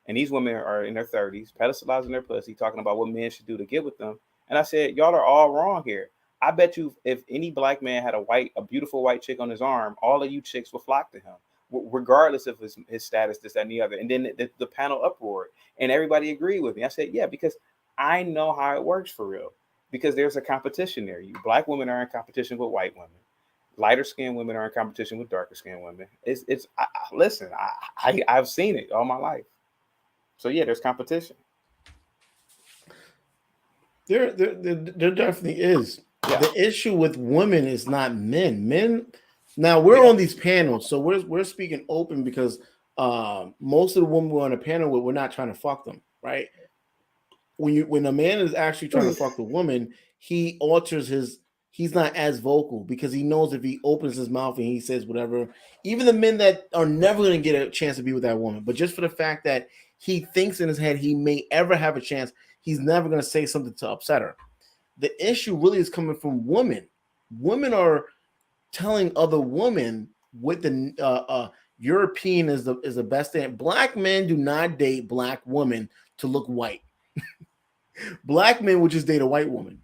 and these women are in their 30s, pedestalizing their pussy, talking about what men should do to get with them. And I said, y'all are all wrong here. I bet you, if any black man had a beautiful white chick on his arm, all of you chicks would flock to him, regardless of his status, this, that, and the other. And then the panel uproared, and everybody agreed with me. I said, yeah, because I know how it works for real. Because there's a competition there. You black women are in competition with white women. Lighter skinned women are in competition with darker skinned women. Listen, I've seen it all my life. So yeah, there's competition. There definitely is. Yeah. The issue with women is not men. Men. Now we're on these panels, so we're speaking open because most of the women we're on a panel with, we're not trying to fuck them, right? When a man is actually trying to fuck the woman, he alters he's not as vocal because he knows if he opens his mouth and he says whatever, even the men that are never going to get a chance to be with that woman, but just for the fact that he thinks in his head he may ever have a chance, he's never going to say something to upset her. The issue really is coming from women. Women are telling other women what the European is the best thing. Black men do not date black women to look white. Black men would just date a white woman.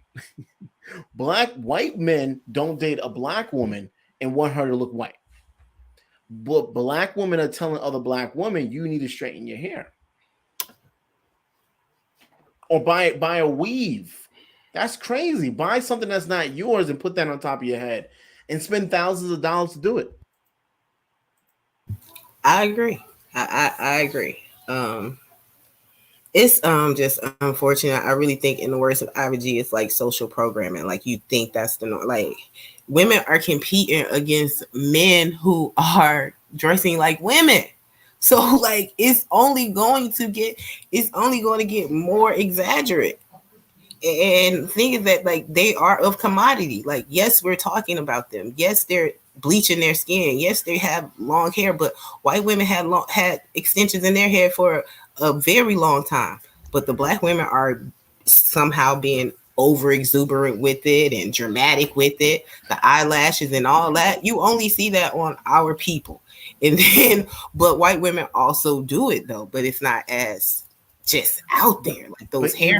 White men don't date a black woman and want her to look white. But black women are telling other black women, you need to straighten your hair. Or buy a weave. That's crazy. Buy something that's not yours and put that on top of your head and spend thousands of dollars to do it. I agree. I agree. It's just unfortunate. I really think, in the words of Ivy G, it's like social programming. Like, you think that's the norm. Like, women are competing against men who are dressing like women. So like it's only going to get more exaggerate. And the thing is that like they are of commodity. Like, yes, we're talking about them. Yes, they're bleaching their skin. Yes, they have long hair, but white women had extensions in their hair for a very long time. But the black women are somehow being over exuberant with it and dramatic with it, the eyelashes and all that. You only see that on our people. And then, but white women also do it though, but it's not as just out there like those hair.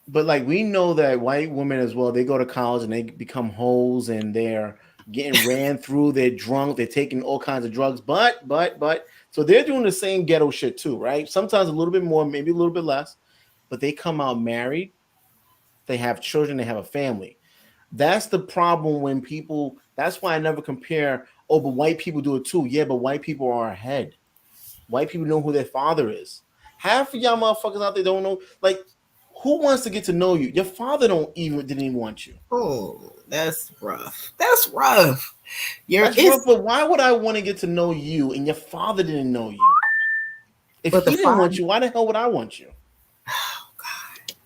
But like we know that white women as well, they go to college and they become hoes and they're getting ran through, they're drunk, they're taking all kinds of drugs, but so they're doing the same ghetto shit too, right? Sometimes a little bit more, maybe a little bit less, but they come out married, they have children, they have a family. That's the problem when people, that's why I never compare, oh, but white people do it too. Yeah, but white people are ahead. White people know who their father is. Half of y'all motherfuckers out there don't know, like, who wants to get to know you? Your father didn't even want you. Oh, that's rough. That's rough. That's rough, but why would I want to get to know you and your father didn't know you? If he didn't want you, why the hell would I want you? Oh God.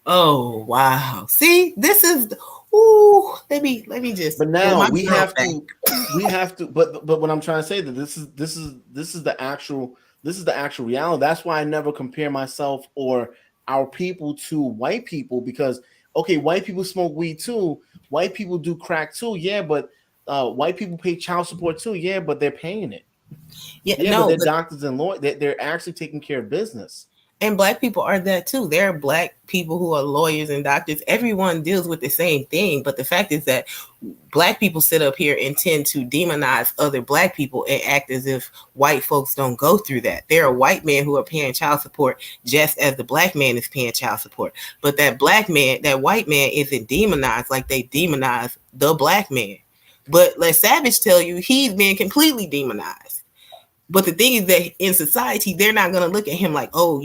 Oh wow. See, this is let me just. But now we have to. But what I'm trying to say that this is the actual reality. That's why I never compare myself or our people to white people, because okay, white people smoke weed too, white people do crack too, yeah, but white people pay child support too, yeah, but they're paying it. But they're doctors and lawyers, they're actually taking care of business. And black people are that too. There are black people who are lawyers and doctors. Everyone deals with the same thing. But the fact is that black people sit up here and tend to demonize other black people and act as if white folks don't go through that. There are white men who are paying child support just as the black man is paying child support. But that white man isn't demonized like they demonize the black man. But let Savage tell you, he's being completely demonized. But the thing is that in society, they're not going to look at him like, oh,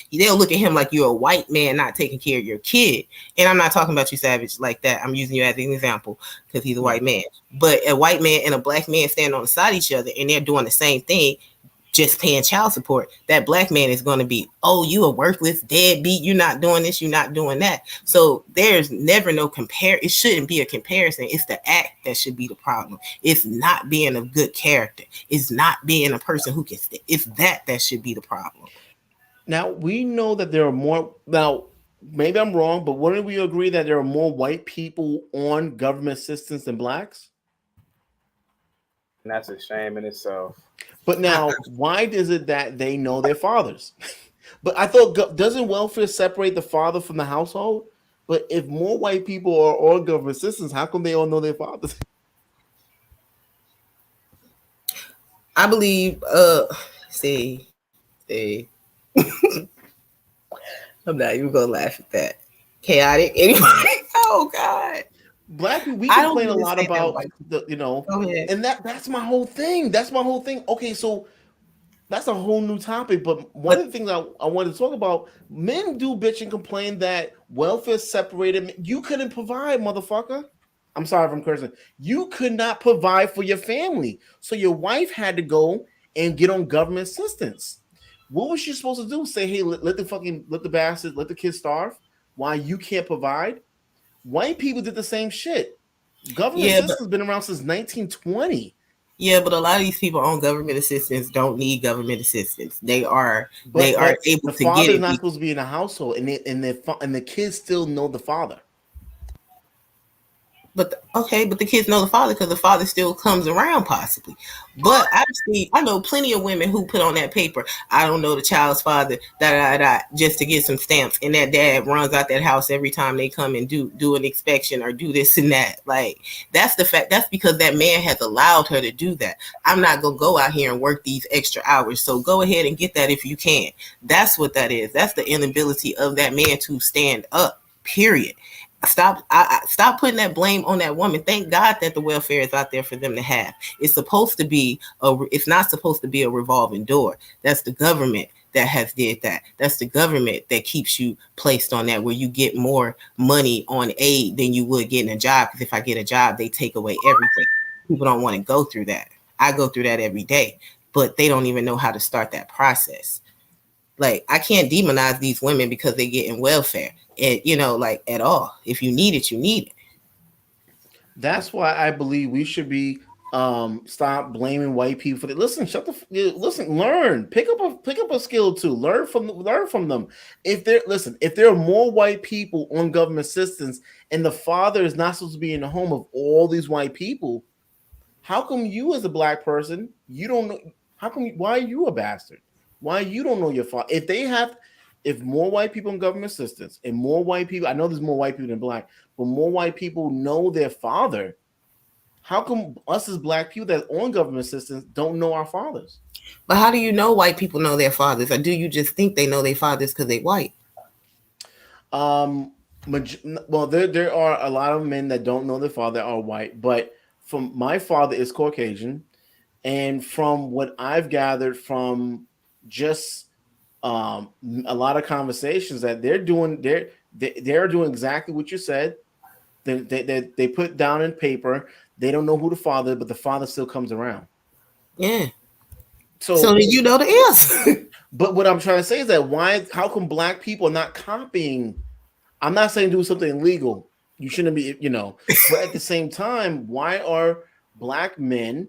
they'll look at him like you're a white man not taking care of your kid. And I'm not talking about you, Savage, like that. I'm using you as an example because he's a white man. But a white man and a black man stand on the side of each other and they're doing the same thing, just paying child support. That black man is going to be, oh, you a worthless deadbeat. You're not doing this. You're not doing that. So there's never no compare. It shouldn't be a comparison. It's the act that should be the problem. It's not being a good character. It's not being a person who can stay. It's that should be the problem. Now, we know that there are more. Now, maybe I'm wrong, but wouldn't we agree that there are more white people on government assistance than blacks? And that's a shame in itself. But now, why is it that they know their fathers? But I thought, doesn't welfare separate the father from the household? But if more white people are on government assistance, how come they all know their fathers? I believe, I'm not even gonna laugh at that. Chaotic, anybody? Oh God. Black people, we complain a lot about and that's my whole thing. That's my whole thing. Okay, so that's a whole new topic. But one of the things I wanted to talk about, men do bitch and complain that welfare separated. You couldn't provide, motherfucker. I'm sorry if I'm cursing. You could not provide for your family, so your wife had to go and get on government assistance. What was she supposed to do? Say, hey, let the kids starve while you can't provide? White people did the same shit. Government assistance has been around since 1920. Yeah, but a lot of these people on government assistance don't need government assistance. They are able to get it. The father's not supposed to be in the household, and the kids still know the father. But the kids know the father because the father still comes around possibly. But I know plenty of women who put on that paper, I don't know the child's father, just to get some stamps. And that dad runs out that house every time they come and do an inspection or do this and that. Like, that's the fact. That's because that man has allowed her to do that. I'm not going to go out here and work these extra hours. So go ahead and get that if you can. That's what that is. That's the inability of that man to stand up, period. Stop putting that blame on that woman. Thank God that the welfare is out there for them to have. It's not supposed to be a revolving door. That's the government that has did that. That's the government that keeps you placed on that, where you get more money on aid than you would getting a job. Because if I get a job, they take away everything. People don't want to go through that. I go through that every day, but they don't even know how to start that process. Like, I can't demonize these women because they get in welfare, and like, at all. If you need it, you need it. That's why I believe we should be stop blaming white people for it. Listen, learn, pick up a skill too. Learn from them. If there are more white people on government assistance and the father is not supposed to be in the home of all these white people, how come you as a black person, you don't know? Why are you a bastard? Why you don't know your father? If more white people in government assistance and more white people, I know there's more white people than black, but more white people know their father, how come us as black people that on government assistance don't know our fathers? But how do you know white people know their fathers? Or do you just think they know their fathers because they white? Well, there are a lot of men that don't know their father are white, but from my father is Caucasian. And from what I've gathered from just a lot of conversations that they're doing exactly what you said. They put down in paper. They don't know who the father is, but the father still comes around. Yeah. So did you know the answer? But what I'm trying to say is that how come black people are not copying? I'm not saying do something illegal. You shouldn't be, but at the same time, why are black men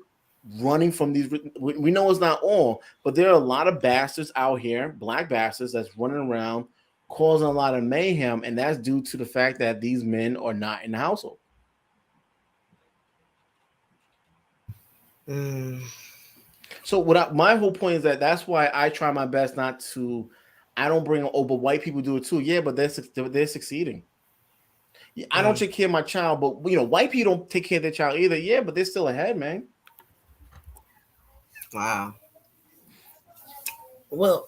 running from these? We know it's not all, but there are a lot of bastards out here, black bastards that's running around causing a lot of mayhem, and that's due to the fact that these men are not in the household. So my whole point is that's why I try my best not to. I don't bring but white people do it too. Yeah, but they're succeeding. I don't take care of my child, but white people don't take care of their child either. Yeah, but they're still ahead, man. Wow. Well,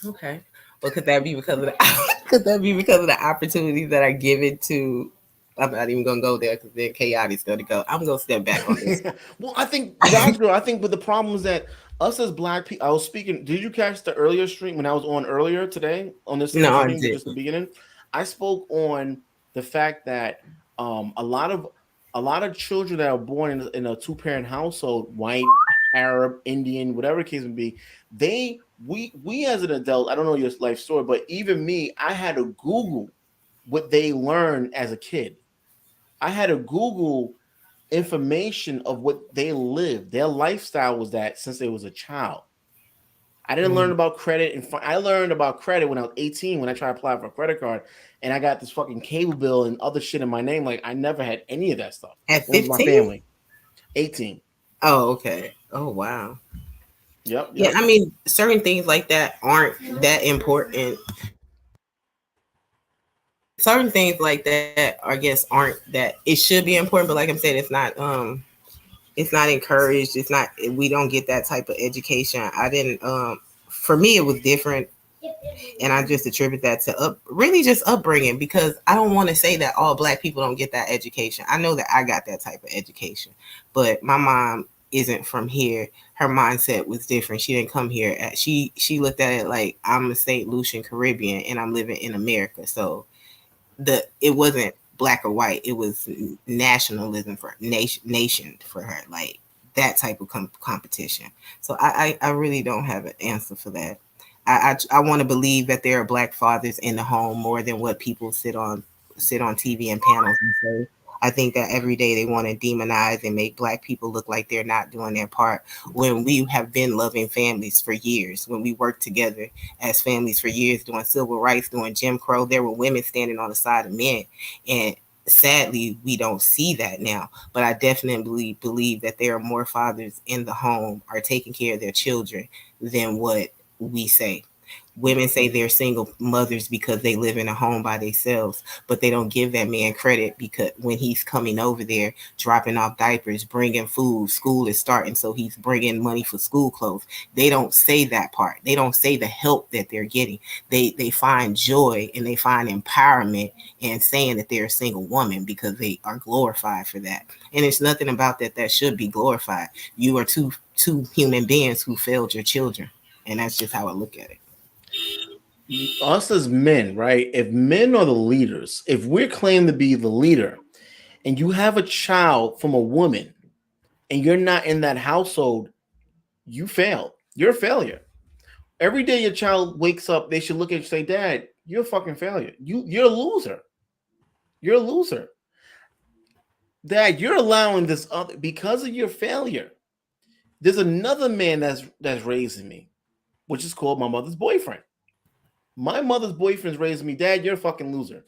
okay. Well, could that be because of the opportunities that are given to? I'm not even gonna go there because then chaotic is gonna go. I'm gonna step back on this. Well, I think God's girl. But the problem is that us as black people. I was speaking. Did you catch the earlier stream when I was on earlier today on this? No, stream, I did. Just the beginning. I spoke on the fact that a lot of children that are born in a 2-parent household, white, Arab, Indian, whatever the case may be, we as an adult, I don't know your life story, but even me, I had to Google what they learned as a kid. I had to Google information of what they lived. Their lifestyle was that since they was a child. I didn't learn about credit, and I learned about credit when I was 18 when I tried to apply for a credit card, and I got this fucking cable bill and other shit in my name. Like, I never had any of that stuff. At 15? My family. 18. Oh, okay. Oh, wow. Yep. Yeah, I mean, certain things like that aren't that important. Certain things like that, I guess, aren't that it should be important, but like I'm saying, it's not encouraged. It's not, we don't get that type of education. I didn't, for me, it was different. And I just attribute that to really just upbringing, because I don't want to say that all black people don't get that education. I know that I got that type of education, but my mom isn't from here. Her mindset was different. She didn't come here. She looked at it like, I'm a St. Lucian Caribbean and I'm living in America. So it wasn't black or white. It was nationalism for nation for her, like that type of competition. So I really don't have an answer for that. I want to believe that there are black fathers in the home more than what people sit on TV and panels and say. I think that every day they want to demonize and make black people look like they're not doing their part, when we have been loving families for years, when we worked together as families for years, doing civil rights, doing Jim Crow. There were women standing on the side of men, and sadly, we don't see that now. But I definitely believe that there are more fathers in the home are taking care of their children than what we say. Women say they're single mothers because they live in a home by themselves, but they don't give that man credit because when he's coming over there, dropping off diapers, bringing food, school is starting, so he's bringing money for school clothes. They don't say that part. They don't say the help that they're getting. They find joy and they find empowerment in saying that they're a single woman because they are glorified for that. And it's nothing about that should be glorified. You are two human beings who failed your children, and that's just how I look at it. us as men, right? If men are the leaders, if we're claimed to be the leader, and you have a child from a woman, and you're not in that household, you failed. You're a failure. Every day your child wakes up, they should look at you and say, "Dad, you're a fucking failure. You're a loser. You're a loser. Dad, you're allowing this other because of your failure. There's another man that's raising me, which is called my mother's boyfriend. My mother's boyfriend's raising me. Dad, you're a fucking loser."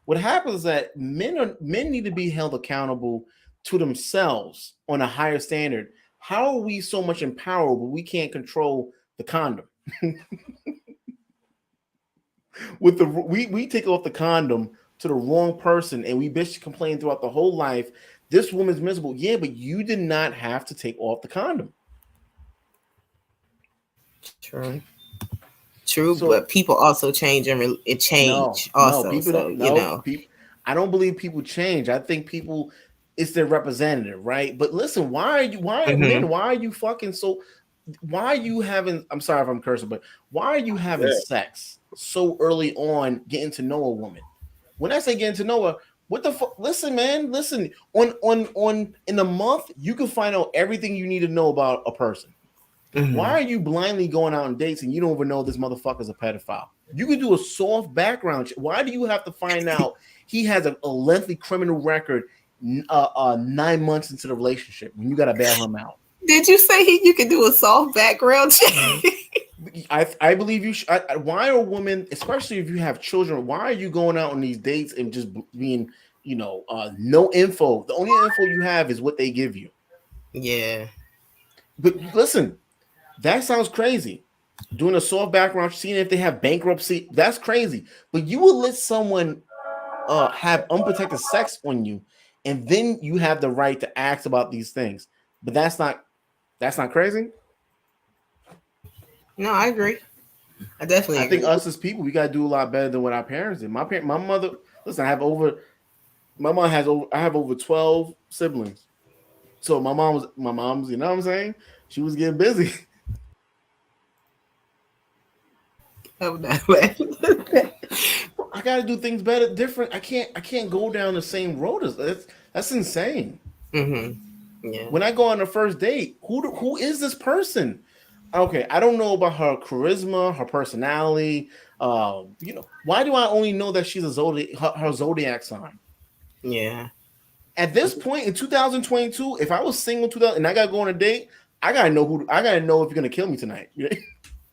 What happens is that men need to be held accountable to themselves on a higher standard. How are we so much in power, but we can't control the condom? With the we take off the condom to the wrong person, and we bitch complain throughout the whole life. This woman's miserable. Yeah, but you did not have to take off the condom. True, So- but people also change and it change also. people So don't. you No, know, I don't believe people change. I think people, it's their representative, right? But listen, why Mhm. men? Why are you fucking so? Why are you having? I'm sorry if I'm cursing, but why are you having Yeah. sex so early on, getting to know a woman? When I say getting to know her, what the fuck? Listen, man, listen. On in a month, you can find out everything you need to know about a person. Mhm. Why are you blindly going out on dates and you don't even know this motherfucker's a pedophile? You can do a soft background check. Why do you have to find out he has a lengthy criminal record 9 months into the relationship when you got to bail him out? Did you say you could do a soft background check? I believe you should. Why are women, especially if you have children, why are you going out on these dates and just being, no info? The only info you have is what they give you. Yeah. But listen, that sounds crazy. Doing a soft background, seeing if they have bankruptcy, that's crazy. But you will let someone have unprotected sex on you, and then you have the right to ask about these things. But that's not crazy. No, I agree. I definitely I agree. think us as people, we gotta do a lot better than what our parents did. My mother. Listen, I have over 12 siblings. So my mom's, you know what I'm saying? She was getting busy. I'm not laughing. I gotta do things better, different. I can't go down the same road as that's insane. Yeah. When I go on the first date, who is this person? Okay, I don't know about her charisma, her personality. Why do I only know that she's her zodiac sign? Yeah. At this point in 2022, if I was single 2000 and I gotta go on a date, I gotta know if you're gonna kill me tonight.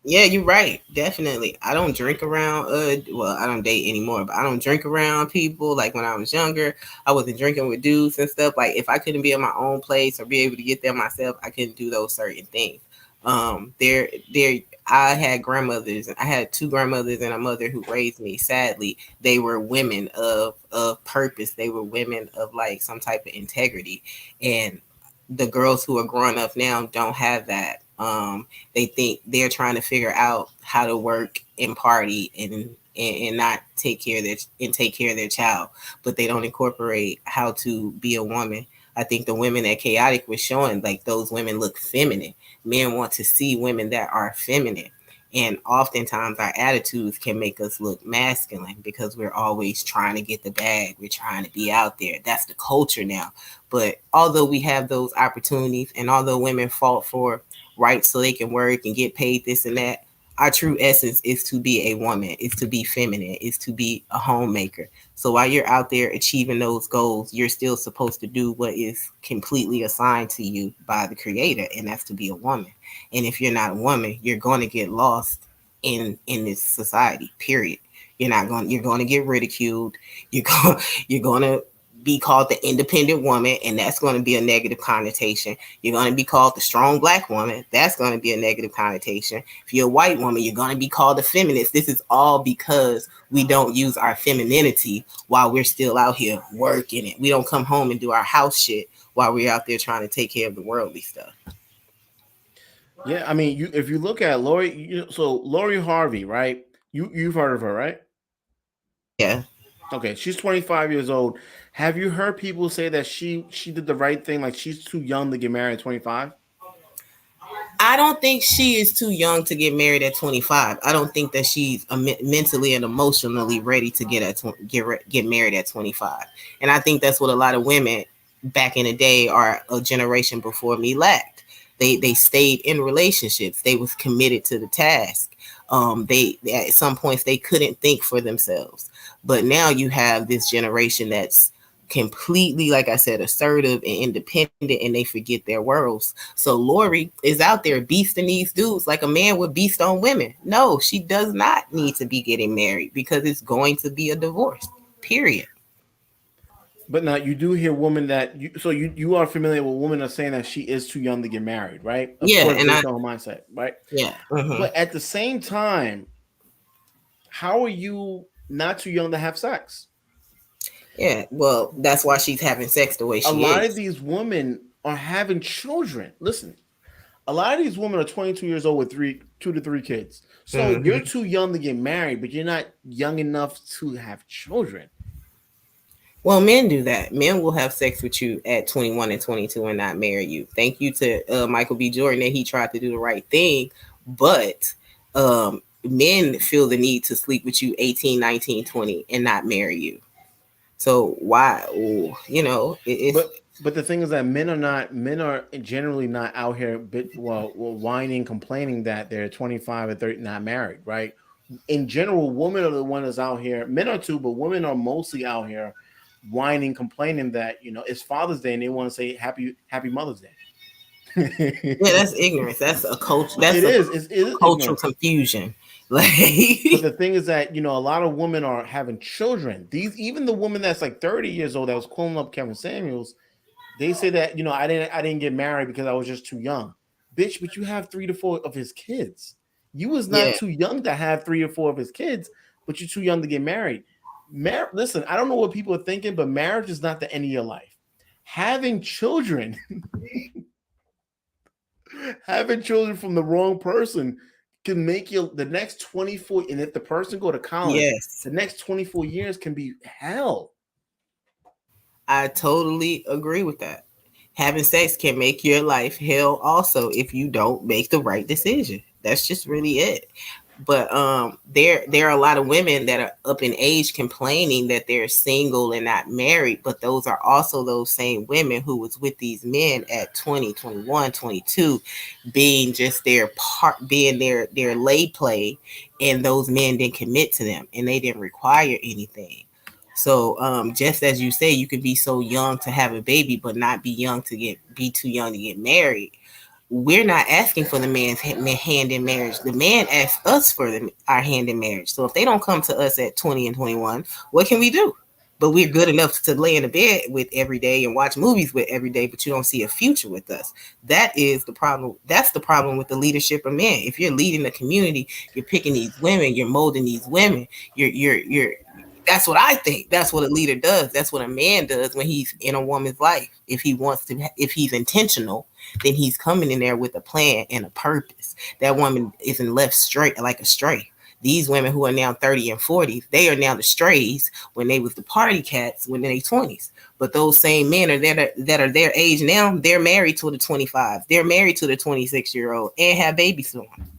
Yeah, you're right. Definitely. I don't drink around well, I don't date anymore, but I don't drink around people. Like when I was younger, I wasn't drinking with dudes and stuff. Like if I couldn't be in my own place or be able to get there myself, I couldn't do those certain things. I had grandmothers. I had two grandmothers and a mother who raised me. Sadly, they were women of purpose. They were women of like some type of integrity. And the girls who are growing up now don't have that. They think they're trying to figure out how to work and party and not take care of their child, but they don't incorporate how to be a woman. I think the women that Chaotic was showing, like those women look feminine. Men want to see women that are feminine. And oftentimes our attitudes can make us look masculine because we're always trying to get the bag. We're trying to be out there. That's the culture now. But although we have those opportunities and although women fought for rights so they can work and get paid this and that, our true essence is to be a woman, is to be feminine, is to be a homemaker. So while you're out there achieving those goals, you're still supposed to do what is completely assigned to you by the creator, and that's to be a woman. And if you're not a woman, you're going to get lost in this society, period. You're going to get ridiculed. You're going to be called the independent woman, and that's going to be a negative connotation. You're going to be called the strong black woman. That's going to be a negative connotation. If you're a white woman, you're going to be called a feminist. This is all because we don't use our femininity while we're still out here working it. We don't come home and do our house shit while we're out there trying to take care of the worldly stuff. Yeah, I mean, if you look at Lori, Lori Harvey, right? You've heard of her, right? Yeah. Okay, she's 25 years old. Have you heard people say that she did the right thing? Like she's too young to get married at 25? I don't think she is too young to get married at 25. I don't think that she's mentally and emotionally ready to get married at 25. And I think that's what a lot of women back in the day or a generation before me lacked. They stayed in relationships. They was committed to the task. They at some points they couldn't think for themselves. But now you have this generation that's completely, like I said, assertive and independent, and they forget their worlds. So Lori is out there beasting these dudes like a man would beast on women. No, she does not need to be getting married because it's going to be a divorce. Period. But now you do hear women that you are familiar with women are saying that she is too young to get married, right? Of Yeah, course, and based on her mindset, right? Yeah. But at the same time, how are you not too young to have sex? Yeah, well, that's why she's having sex the way she is. A lot of these women are having children. Listen, a lot of these women are 22 years old with 2 to 3 kids. So you're too young to get married, but you're not young enough to have children. Well, men do that. Men will have sex with you at 21 and 22 and not marry you. Thank you to Michael B. Jordan that he tried to do the right thing. But men feel the need to sleep with you 18, 19, 20 and not marry you. So why? But the thing is that men are generally not out here whining, complaining that they're 25 and 30 not married, right? In general, women are the one that's out here. Men are too, but women are mostly out here whining, complaining that it's Father's Day and they want to say happy Mother's Day. Yeah, that's ignorance. That's a culture. It is cultural confusion. But the thing is that a lot of women are having children. Even the woman that's like 30 years old that was calling up Kevin Samuels, they say that I didn't get married because I was just too young. Bitch, but you have 3 to 4 of his kids. You was not too young to have 3 or 4 of his kids, but you're too young to get married. Listen, I don't know what people are thinking, but marriage is not the end of your life. Having children, from the wrong person can make you the next 24. And if the person go to college, the next 24 years can be hell. I totally agree with that. Having sex can make your life hell also if you don't make the right decision. That's just really it. But there are a lot of women that are up in age complaining that they're single and not married, but those are also those same women who was with these men at 20, 21, 22, being just their lay play, and those men didn't commit to them and they didn't require anything. So just as you say, you could be so young to have a baby, but not be too young to get married. We're not asking for the man's hand in marriage. The man asks us for our hand in marriage. So if they don't come to us at 20 and 21, what can we do? But we're good enough to lay in the bed with every day and watch movies with every day, but you don't see a future with us. That is the problem. That's the problem with the leadership of men. If you're leading the community, you're picking these women, you're molding these women, you're that's what I think. That's what a leader does. That's what a man does when he's in a woman's life. If he's intentional, then he's coming in there with a plan and a purpose. That woman isn't left straight like a stray. These women who are now 30 and 40, they are now the strays when they was the party cats when they're 20s. But those same men are that are their age now, they're married to the 25. They're married to the 26-year-old and have babies to them.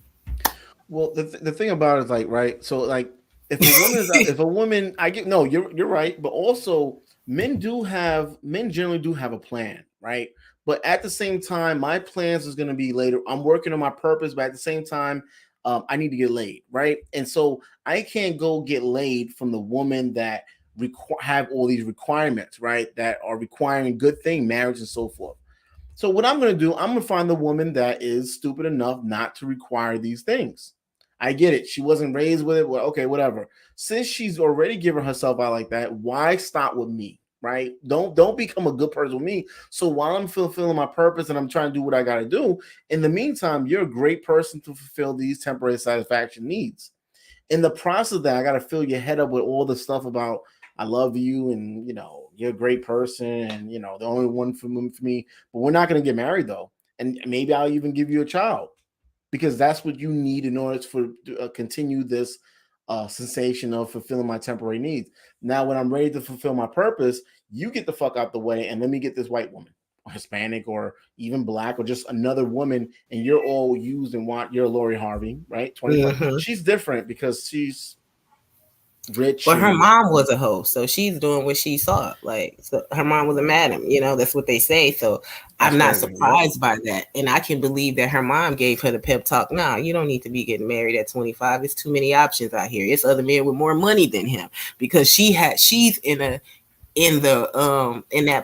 Well, the thing about it is like, right? So like, if a woman, you're right, but also men generally do have a plan, right? But at the same time, my plans is going to be later. I'm working on my purpose, but at the same time, I need to get laid, right? And so I can't go get laid from the woman that have all these requirements, right? That are requiring good thing, marriage and so forth. So what I'm going to do, I'm going to find the woman that is stupid enough not to require these things. I get it. She wasn't raised with it. Well, okay, whatever. Since she's already given herself out like that, why stop with me, right? Don't become a good person with me. So while I'm fulfilling my purpose and I'm trying to do what I got to do, in the meantime, you're a great person to fulfill these temporary satisfaction needs. In the process of that, I got to fill your head up with all the stuff about I love you and, you're a great person and, the only one for me. But we're not going to get married, though. And maybe I'll even give you a child. Because that's what you need in order to continue this sensation of fulfilling my temporary needs. Now, when I'm ready to fulfill my purpose, you get the fuck out the way and let me get this white woman. or Hispanic or even black or just another woman, and you're all used and want you're Lori Harvey, right? 25. Mhm. She's different because she's rich. But her and- mom was a hoe, so she's doing what she saw. Like, so her mom was a madam, you know, that's what they say. So I'm not That's crazy, surprised by that. And I can believe that her mom gave her the pep talk. Nah, you don't need to be getting married at 25. There's too many options out here. It's other men with more money than him, because she's in that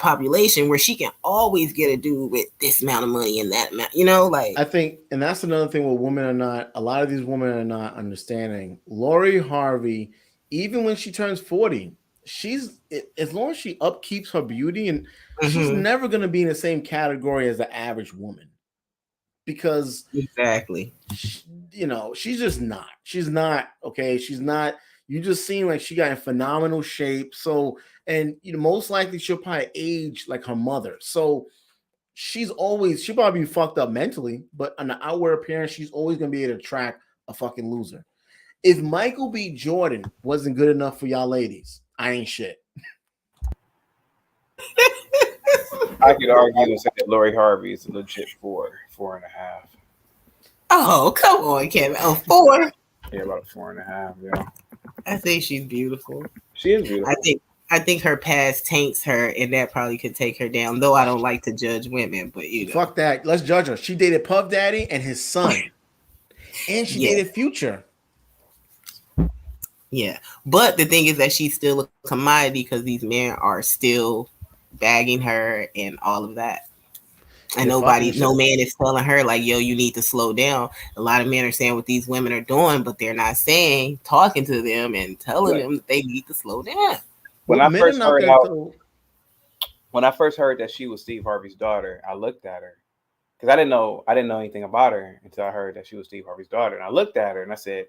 population where she can always get a dude with this amount of money and that amount, you know, like I think, and that's another thing where women are not, a lot of these women are not understanding. Lori Harvey, even when she turns 40, as long as she upkeeps her beauty, and she's Mhm. never going to be in the same category as the average woman, because exactly. you know, she's just not. She's not, okay? She's not. You just seem like she got in phenomenal shape. So, and you know, most likely she'll probably age like her mother. So she'll probably be fucked up mentally, but on the outward appearance, she's always gonna be able to attract a fucking loser. If Michael B. Jordan wasn't good enough for y'all ladies, I ain't shit. I could argue and say that Lori Harvey is a legit 4.5. Oh, come on, Kevin. Oh, 4. Yeah, about a 4.5. Yeah, I think she's beautiful. she is beautiful. I think her past taints her, and that probably could take her down. Though I don't like to judge women, but you know, Fuck that. Let's judge her. She dated Puff Daddy and his son, and she Yeah. dated Future. yeah. But the thing is that she's still a commodity because these men are still bagging her and all of that. And They're no fucking man is telling her like, yo, you need to slow down. A lot of men are saying what these women are doing, but they're not talking to them and telling Right. them that they need to slow down. When Well, I men first are not heard gonna out- tell- When I first heard that she was Steve Harvey's daughter, I looked at her because I didn't know anything about her until I heard that she was Steve Harvey's daughter. And I looked at her and I said,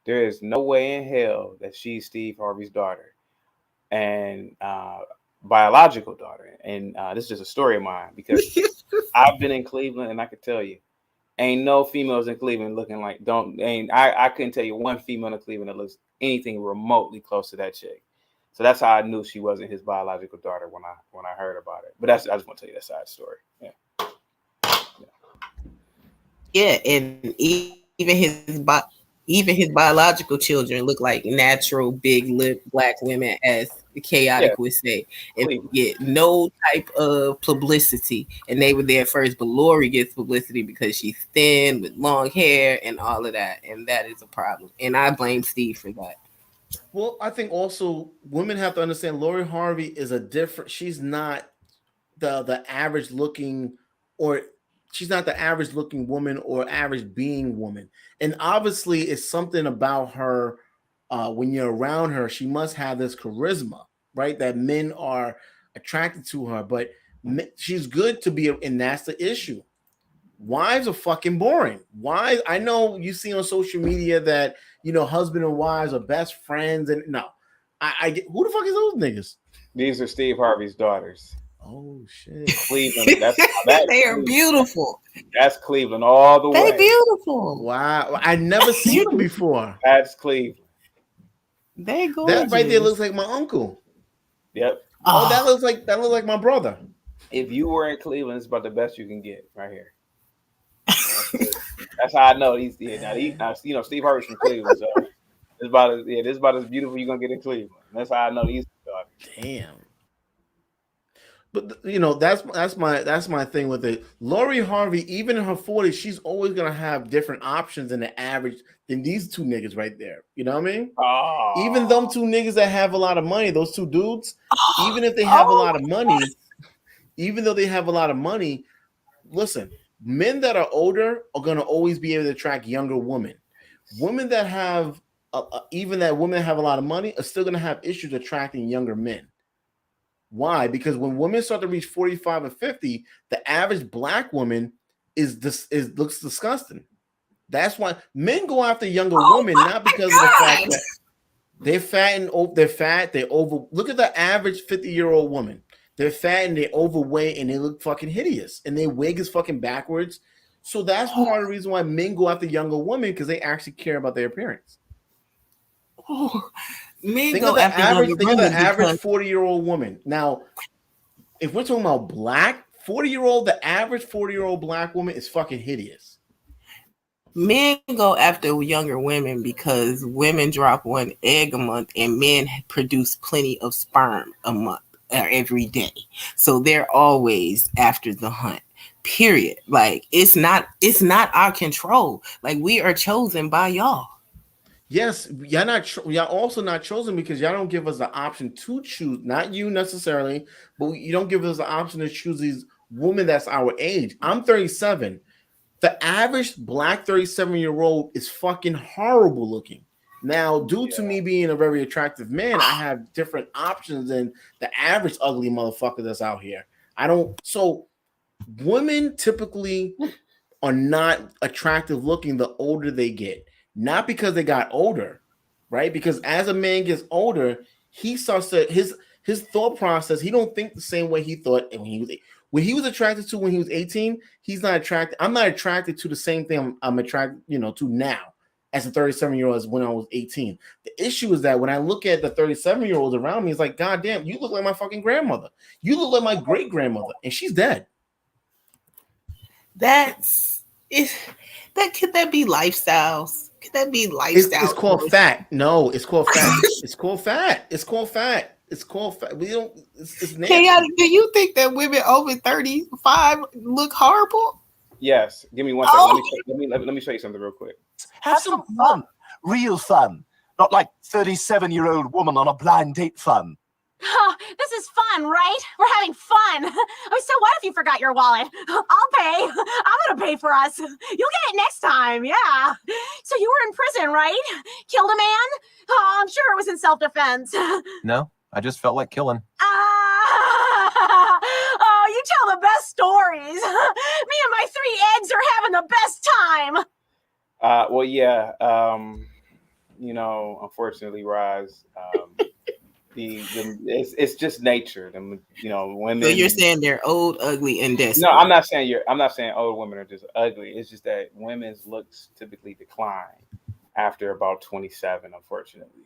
there is no way in hell that she's Steve Harvey's daughter and biological daughter. And this is just a story of mine because I've been in Cleveland and I could tell you, ain't no females in Cleveland looking like I couldn't tell you one female in Cleveland that looks anything remotely close to that chick. So that's how I knew she wasn't his biological daughter when I heard about it. But I just want to tell you that side story. Yeah. Yeah, and even his biological children look like natural big lip black women, as Chaotic Yeah. would say, and Cleveland. get no type of publicity. And they were there first, but Lori gets publicity because she's thin with long hair and all of that, and that is a problem. And I blame Steve for that. Well, I think also women have to understand Lori Harvey is she's not the average looking, or she's not the average looking woman or average being woman. And obviously it's something about her when you're around her, she must have this charisma, right? That men are attracted to her, but she's good to be, and that's the issue. Wives are fucking boring. Wives, I know you see on social media that, you know, husband and wives are best friends, and no, I get, who the fuck is those niggas? These are Steve Harvey's daughters. Oh shit, Cleveland. That's They are beautiful. That's Cleveland all the way. They beautiful. wow, I never seen them before. That's Cleveland. They gorgeous. That right there looks like my uncle. Yep. Oh, that looks like my brother. If you were in Cleveland, it's about the best you can get right here. That's how I know these. Now, you know, Steve Harvey's from Cleveland, so this is about as beautiful you're gonna get in Cleveland. That's how I know these. Damn. But you know, that's my thing with it. Lori Harvey, even in her 40s, she's always gonna have different options than the average than these two niggas right there. You know what I mean? Oh. Even them two niggas that have a lot of money, those two dudes, even if they have a lot of money, even though they have a lot of money, listen, men that are older are gonna always be able to attract younger women. Women that have even that women that have a lot of money are still gonna have issues attracting younger men. Why? Because when women start to reach 45 and 50, the average black woman looks disgusting. That's why men go after younger women, not because of the fact that they're fat, they're over. Look at the average 50-year-old woman. They're fat and they're overweight and they look fucking hideous. And their wig is fucking backwards. So that's part of the reason why men go after younger women, because they actually care about their appearance. Men Think go of the after average, younger think of the women average because 40-year-old woman. Now, if we're talking about black 40-year-old, the average 40-year-old black woman is fucking hideous. Men go after younger women because women drop one egg a month and men produce plenty of sperm a month or every day. So they're always after the hunt. Period. Like it's not our control. Like we are chosen by y'all. Yes, y'all also not chosen because y'all don't give us the option to choose. Not you necessarily, but you don't give us the option to choose these women that's our age. I'm 37. The average black 37-year-old is fucking horrible looking. Now, due to me being a very attractive man, I have different options than the average ugly motherfucker that's out here. So women typically are not attractive looking the older they get. Not because they got older, right? Because as a man gets older, he starts to his thought process. He don't think the same way he thought when he was attracted to when he was 18. He's not attracted. I'm not attracted to the same thing I'm attracted, to now as a 37-year-old as when I was 18. The issue is that when I look at the 37-year-olds around me, it's like, God damn, you look like my fucking grandmother. You look like my great grandmother, and she's dead. Could that be lifestyles? Could that be lifestyle? It's called fat. No, it's called fat. It's called fat. It's called fat. It's called fat. We don't. It's do you think that women over 35 look horrible? Yes. Give me one second. Let me show you something real quick. Have some fun. Real fun. Not like 37-year-old woman on a blind date fun. Oh, this is fun, right? We're having fun. So what if you forgot your wallet? I'll pay. I'm gonna pay for us. You'll get it next time, yeah. So you were in prison, right? Killed a man? Oh, I'm sure it was in self-defense. No, I just felt like killing. Oh, you tell the best stories. Me and my 3 eggs are having the best time. Well, yeah. Unfortunately, Roz, it's just nature. Women. So you're saying they're old, ugly, and desperate? No, I'm not saying old women are just ugly. It's just that women's looks typically decline after about 27. Unfortunately,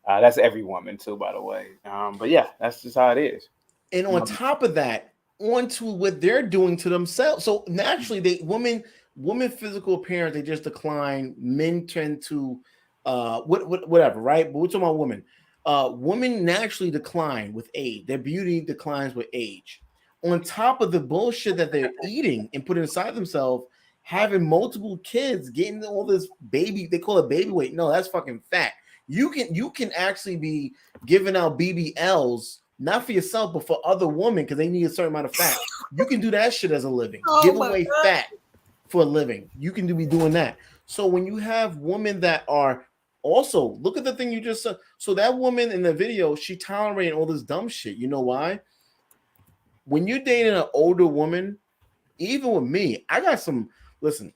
that's every woman too, by the way. But yeah, that's just how it is. And on top of that, onto what they're doing to themselves. So naturally, women physical appearance, they just decline. Men tend to whatever, right? But we're talking about women. Women naturally decline with age. Their beauty declines with age. On top of the bullshit that they're eating and putting inside themselves, having multiple kids, getting all this baby, they call it baby weight. No, that's fucking fat. You can actually be giving out BBLs, not for yourself, but for other women because they need a certain amount of fat. You can do that shit as a living. Give away fat for a living. You can be doing that. So when you have women that are also, look at the thing you just said. So that woman in the video, she tolerating all this dumb shit. You know why? When you're dating an older woman, even with me, listen,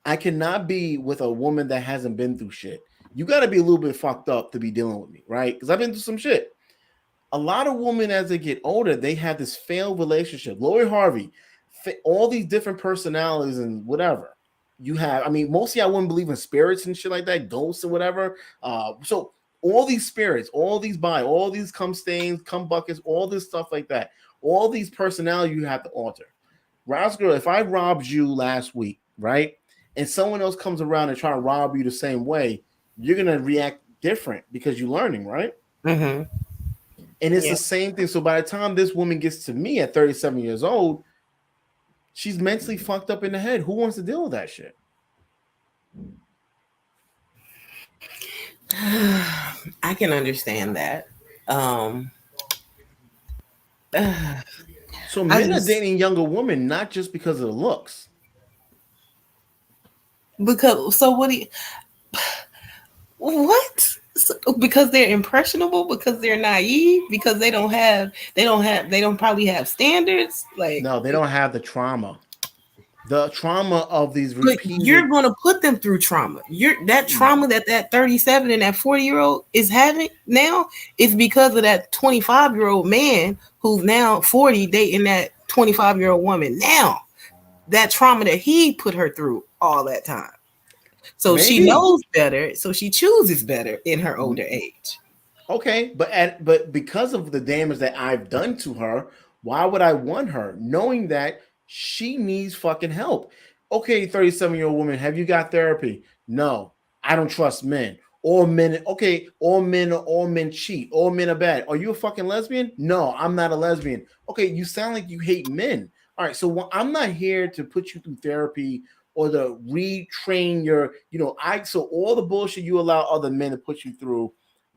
I cannot be with a woman that hasn't been through shit. You got to be a little bit fucked up to be dealing with me, right? Because I've been through some shit. A lot of women, as they get older, they have this failed relationship. Lori Harvey, all these different personalities and whatever. Most of y'all wouldn't believe in spirits and shit like that, ghosts and whatever. So all these spirits, all these cum stains, cum buckets, all this stuff like that, all these personalities you have to alter. Roscoe, if I robbed you last week, right, and someone else comes around and try to rob you the same way, you're gonna react different because you're learning, right? Mm-hmm. And it's the same thing. So by the time this woman gets to me at 37 years old, she's mentally fucked up in the head. Who wants to deal with that shit? I can understand that. So men are dating younger women, not just because of the looks. Because they're impressionable, because they're naive, because they don't probably have standards. Like, no, they don't have the trauma of these repeated. But you're going to put them through trauma. That trauma that 37 and that 40-year-old is having now is because of that 25-year-old man who's now 40 dating that 25-year-old woman. Now that trauma that he put her through all that time. So she knows better, so she chooses better in her older age. Okay, but because of the damage that I've done to her, Why would I want her knowing that she needs fucking help? Okay, 37-year-old woman, have you got therapy? No, I don't trust men. All men, okay, all men cheat. All men are bad. Are you a fucking lesbian? No, I'm not a lesbian. Okay, you sound like you hate men. All right, so I'm not here to put you through therapy or to retrain your, so all the bullshit you allow other men to put you through,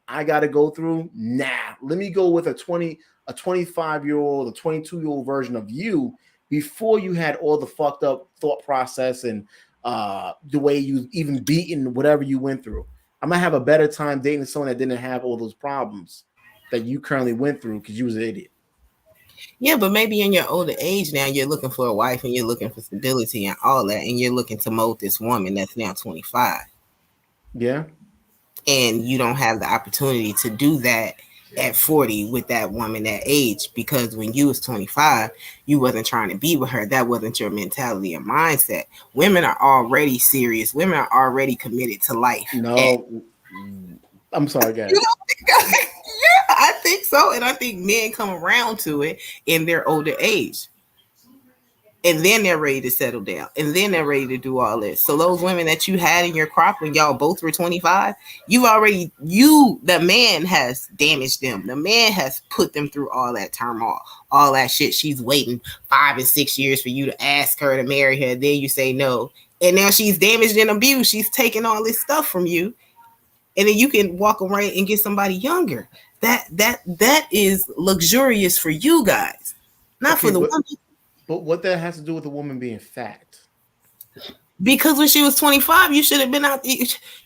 I got to go through. Nah, let me go with a 25-year-old, a 22-year-old version of you before you had all the fucked up thought process and the way you even beaten whatever you went through. I might have a better time dating someone that didn't have all those problems that you currently went through because you was an idiot. Yeah, but maybe in your older age now, you're looking for a wife and you're looking for stability and all that, and you're looking to mold this woman that's now 25. Yeah. And you don't have the opportunity to do that at 40 with that woman that age, because when you was 25, you wasn't trying to be with her. That wasn't your mentality and mindset. Women are already serious. Women are already committed to life. No, I'm sorry, guys. Yeah, I think so. And I think men come around to it in their older age. And then they're ready to settle down. And then they're ready to do all this. So those women that you had in your crop when y'all both were 25, the man has damaged them. The man has put them through all that turmoil, all that shit. She's waiting 5 and 6 years for you to ask her to marry her. Then you say no. And now she's damaged and abused. She's taking all this stuff from you. And then you can walk around and get somebody younger. That is luxurious for you guys, not for the woman. But what that has to do with the woman being fat? Because when she was 25, you should have been out.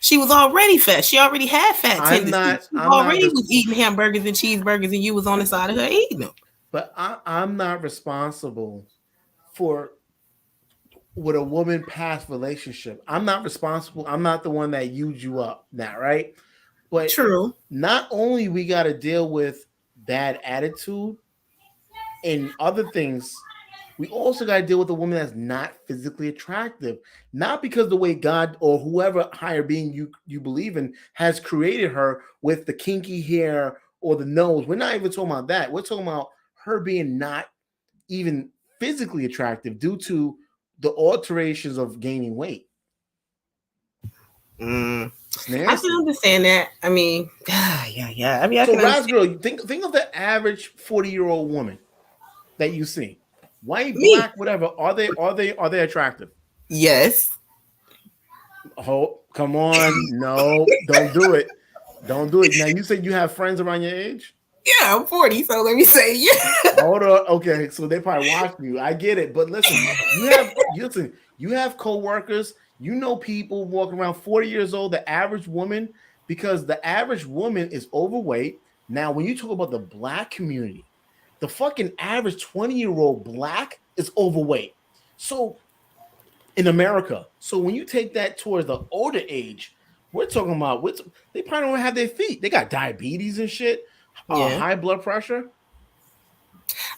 She was already fat. She already had fat tendencies. She already was eating hamburgers and cheeseburgers, and you was on the side of her eating them. But I'm not responsible for with a woman past relationship. I'm not responsible. I'm not the one that used you up now, right? But true. Not only we got to deal with bad attitude and other things, we also got to deal with a woman that's not physically attractive. Not because the way God or whoever higher being you believe in has created her with the kinky hair or the nose. We're not even talking about that. We're talking about her being not even physically attractive due to the alterations of gaining weight. I can understand that. I mean, yeah. I mean, so Rasgirl, think of the average 40-year-old woman that you see, white, black, whatever. Are they attractive? Yes. Oh, come on! No, don't do it. Don't do it. Now you said you have friends around your age. Yeah, I'm 40, so let me say yeah. Hold on. Okay, so they probably watch you. I get it, but listen, you have co-workers. You know people walking around 40 years old, the average woman, because the average woman is overweight. Now, when you talk about the black community, the fucking average 20-year-old black is overweight. So in America, so when you take that towards the older age, we're talking about they probably don't have their feet. They got diabetes and shit, high blood pressure.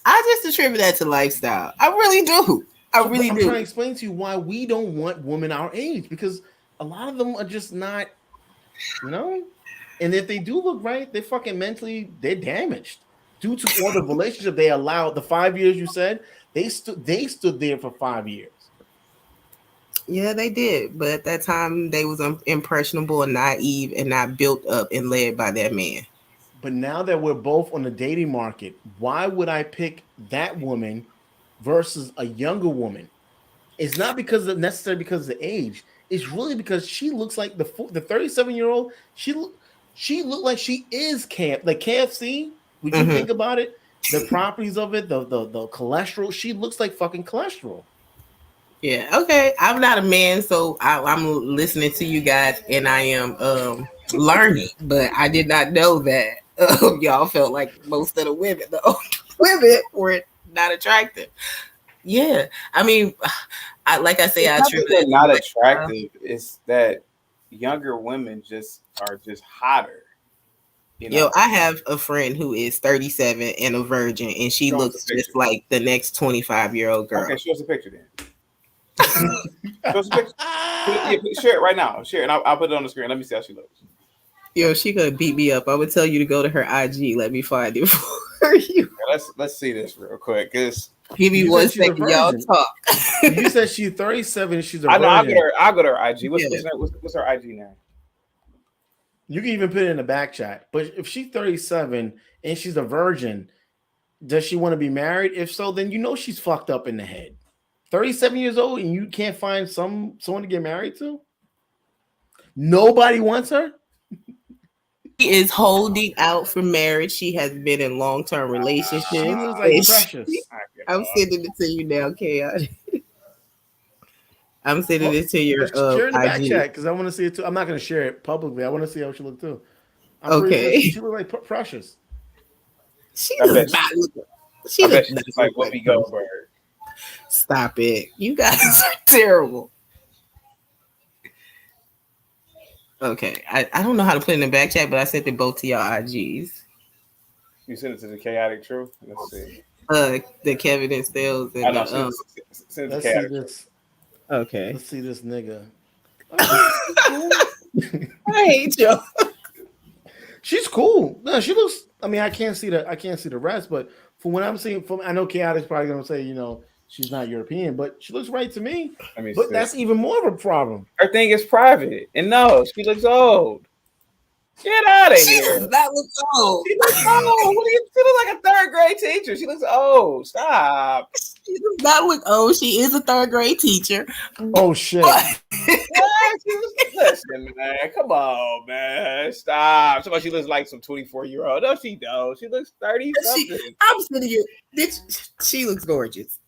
I just attribute that to lifestyle. I really do. I'm trying to explain to you why we don't want women our age, because a lot of them are just not, and if they do look right, they're fucking mentally, they're damaged due to all the relationship they allowed. The 5 years you said, they stood there for 5 years. Yeah, they did. But at that time, they was impressionable and naive and not built up and led by that man. But now that we're both on the dating market, why would I pick that woman versus a younger woman? It's not necessarily because of the age. It's really because she looks like the 37-year-old. She looked like she is like KFC. Would you think about it? The properties of it, the cholesterol. She looks like fucking cholesterol. Yeah. Okay. I'm not a man, so I'm listening to you guys, and I am learning. But I did not know that y'all felt like most of the women, the older women, were not attractive. Yeah, I mean, I attribute it not attractive. It's that younger women are just hotter. Yo, I have a friend who is 37 and a virgin, and she looks just like the next 25-year-old girl. Okay, show us a picture then. Show us a picture. Share it right now. Share it. And I'll put it on the screen. Let me see how she looks. Yo, she gonna beat me up. I would tell you to go to her IG. Let me find it. are you? Let's see this real quick. Cause Give me You one said she's a second, y'all virgin. talk. You said she's 37. She's a I know. virgin. I'll go to her IG. What's Yeah. what's her IG name? You can even put it in the back chat. But if she's 37 and she's a virgin, does she want to be married? If so, then you know she's fucked up in the head. 37 years old and you can't find someone to get married to? Nobody wants her? She is holding out for marriage. She has been in long-term relationships. She looks like And precious. I'm sending it to you now, Chaos. I'm sending it to your Share it in the back IG. chat because I want to see it too. I'm not going to share it publicly. I want to see how she looks too. I'm pretty Okay. sure she looks like precious. She I does bet not look. I She bet does she's not like look Whoopi like Goldberg. Stop it. You guys are terrible. Okay. I don't know how to put it in the back chat, but I sent it both to y'all IGs. You sent it to the Chaotic Truth. Let's see. The Kevin and Stills and I know. the, Send it to Let's see Chaotic this. Truth. okay. Let's see this nigga. I hate you. She's cool. No, she looks. I mean, I can't see the rest, but from what I'm seeing, I know Chaotic's probably gonna say, she's not European, but she looks right to me. Let me But see. that's even more of a problem. Her thing is private, and no, she looks old. Get out of She here. does not look old. She looks old. What are you? She looks like a third grade teacher. She looks old. Stop. She does not look old. She is a third grade teacher. Oh shit! But Listen, man. Come on, man. Stop. Somebody she looks like some 24-year-old. No, she don't. She looks 30 something. I'm sitting here. Bitch, she looks gorgeous.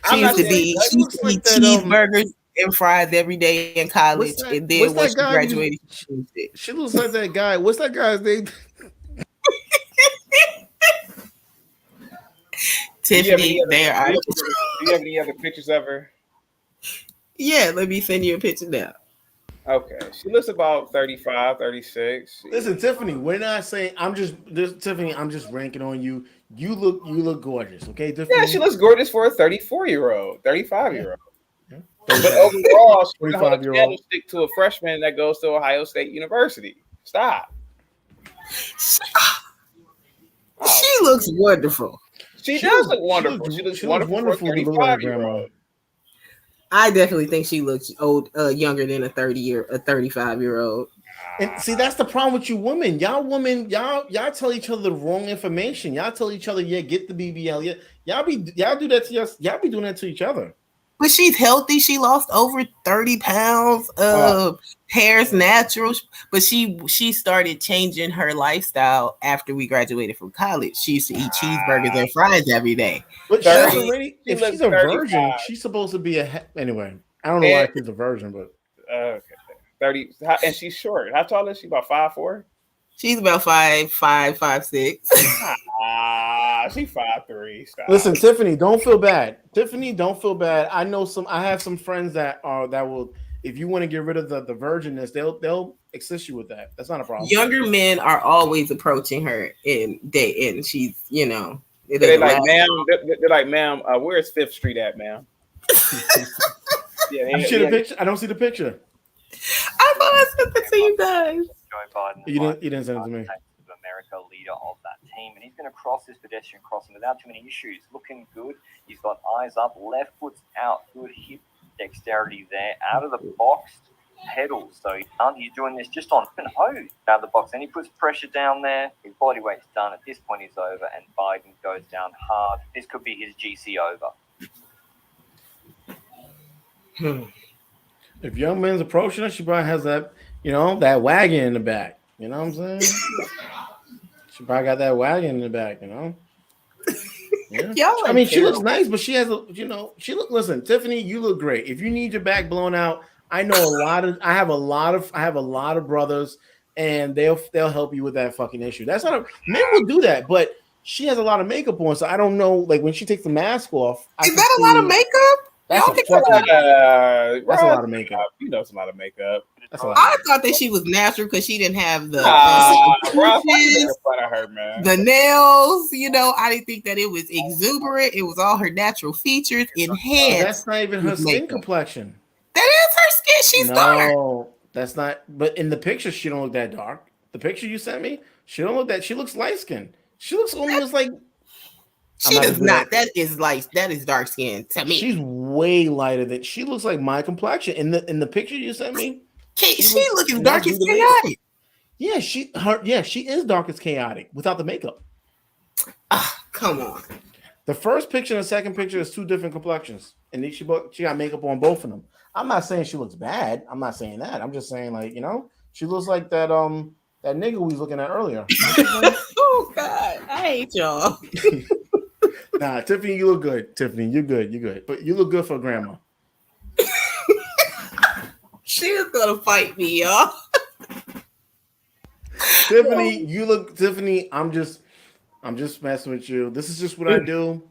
I'm She not used to saying be that. she used to eat cheeseburgers and fries every day in college, What's that- and then what's once that she guy graduated, she changed it. She looks like that guy. What's that guy's name? Tiffany, there. Do you have any other pictures of her? Yeah, let me send you a picture now. Okay. She looks about 35, 36. Listen, Tiffany, we're not saying. Tiffany. I'm just ranking on you. You look gorgeous. Okay, Tiffany. Yeah, she looks gorgeous for a 34-year-old, 35-year-old. Yeah. But overall, she's 45-year-old. stick to a freshman that goes to Ohio State University. Stop. She looks wonderful. She does look wonderful. She looks She looks wonderful for a wonderful to look like a 35-year-old. I definitely think she looks old, younger than a 35-year-old. And see, that's the problem with you women. Y'all tell each other the wrong information. Y'all tell each other, yeah, get the BBL. Yeah, y'all do that to us. Y'all be doing that to each other. But she's healthy. She lost over 30 pounds. Hair's natural. But she started changing her lifestyle after we graduated from college. She used to eat cheeseburgers and fries every day. But Thirty- she's already, she if looks she's a 35. virgin, she's supposed to be anyway. I don't know why she's a virgin, but Okay. 30, and she's short. How tall is she? About 5'4"? She's about 5'5", 5'6". She's 5'3". Stop. listen, Tiffany, don't feel bad. Tiffany, don't feel bad. I have some friends that will, if you want to get rid of the virginness, they'll assist you with that. That's not a problem. Younger men are always approaching her and she's, it They're doesn't like, last. ma'am. They're like, ma'am. Where's Fifth Street at, ma'am? You see the picture? I don't see the picture. I thought I sent it to you guys. Joe Biden, You didn't send it to me. of America, leader of that team, and he's going to cross this pedestrian crossing without too many issues. Looking good. He's got eyes up, left foot's out, good hip dexterity there, out of the box pedals. So he's doing this just on open hose out of the box. Then he puts pressure down there. His body weight's done. At this point, he's over, and Biden goes down hard. This could be his GC over. If young man's approaching her, she probably has that, that wagon in the back. You know what I'm saying? She probably got that wagon in the back, Yeah. Y'all I mean, she looks terrible. nice, but she has listen, Tiffany, you look great. If you need your back blown out, I know I have a lot of brothers, and they'll help you with that fucking issue. That's not men will do that, but she has a lot of makeup on, so I don't know. Like when she takes the mask off, Is that a lot of makeup? That's Y'all a think fucking. That's That's a lot of makeup. You know, it's a lot of makeup. That's a lot. I thought that she was natural because she didn't have the Bro, teeth, fun of her, man. the nails. I didn't think that it was exuberant. It was all her natural features enhanced. That's not even her with skin makeup. complexion. That is her skin. She's dark. No, that's not. But in the picture, she don't look that dark. The picture you sent me, she don't look that. She looks light skinned. She looks almost like She does not. That is dark skin to me. She's way lighter than she looks like my complexion in the picture you sent me. She looks as dark as chaotic. Yeah, she is dark as chaotic without the makeup. Come on. The first picture and the second picture is two different complexions, and then she got makeup on both of them. I'm not saying she looks bad. I'm not saying that. I'm just saying, like, she looks like that nigga we was looking at earlier. Oh God, I hate y'all. Nah, Tiffany, you look good. Tiffany, you're good. You're good, but you look good for grandma. She's gonna fight me, y'all. Tiffany, I'm just messing with you. This is just what I do.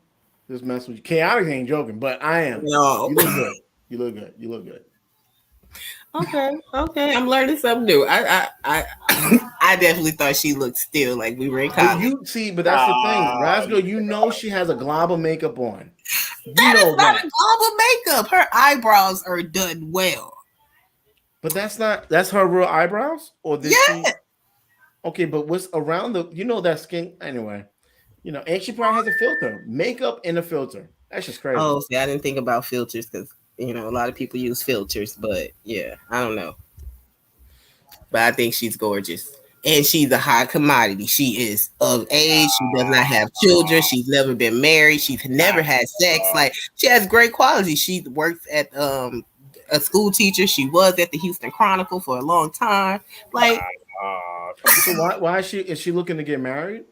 Just messing with you. Chaotic ain't joking, but I am. No. You look good. You look good. You look good. Okay. I'm learning something new. I definitely thought she looked still like we were in college. But that's the thing. Rasgo, she has a glob of makeup on. That is not a glob of makeup. Her eyebrows are done well. But that's her real eyebrows? Or did she? Okay, but what's around that skin anyway? And she probably has a filter, makeup and a filter. That's just crazy. Oh, see, I didn't think about filters because a lot of people use filters, but yeah, I don't know. But I think she's gorgeous, and she's a high commodity. She is of age. She does not have children. She's never been married. She's never had sex. Like, she has great quality. She works at a school teacher. She was at the Houston Chronicle for a long time. Like. So why is she looking to get married?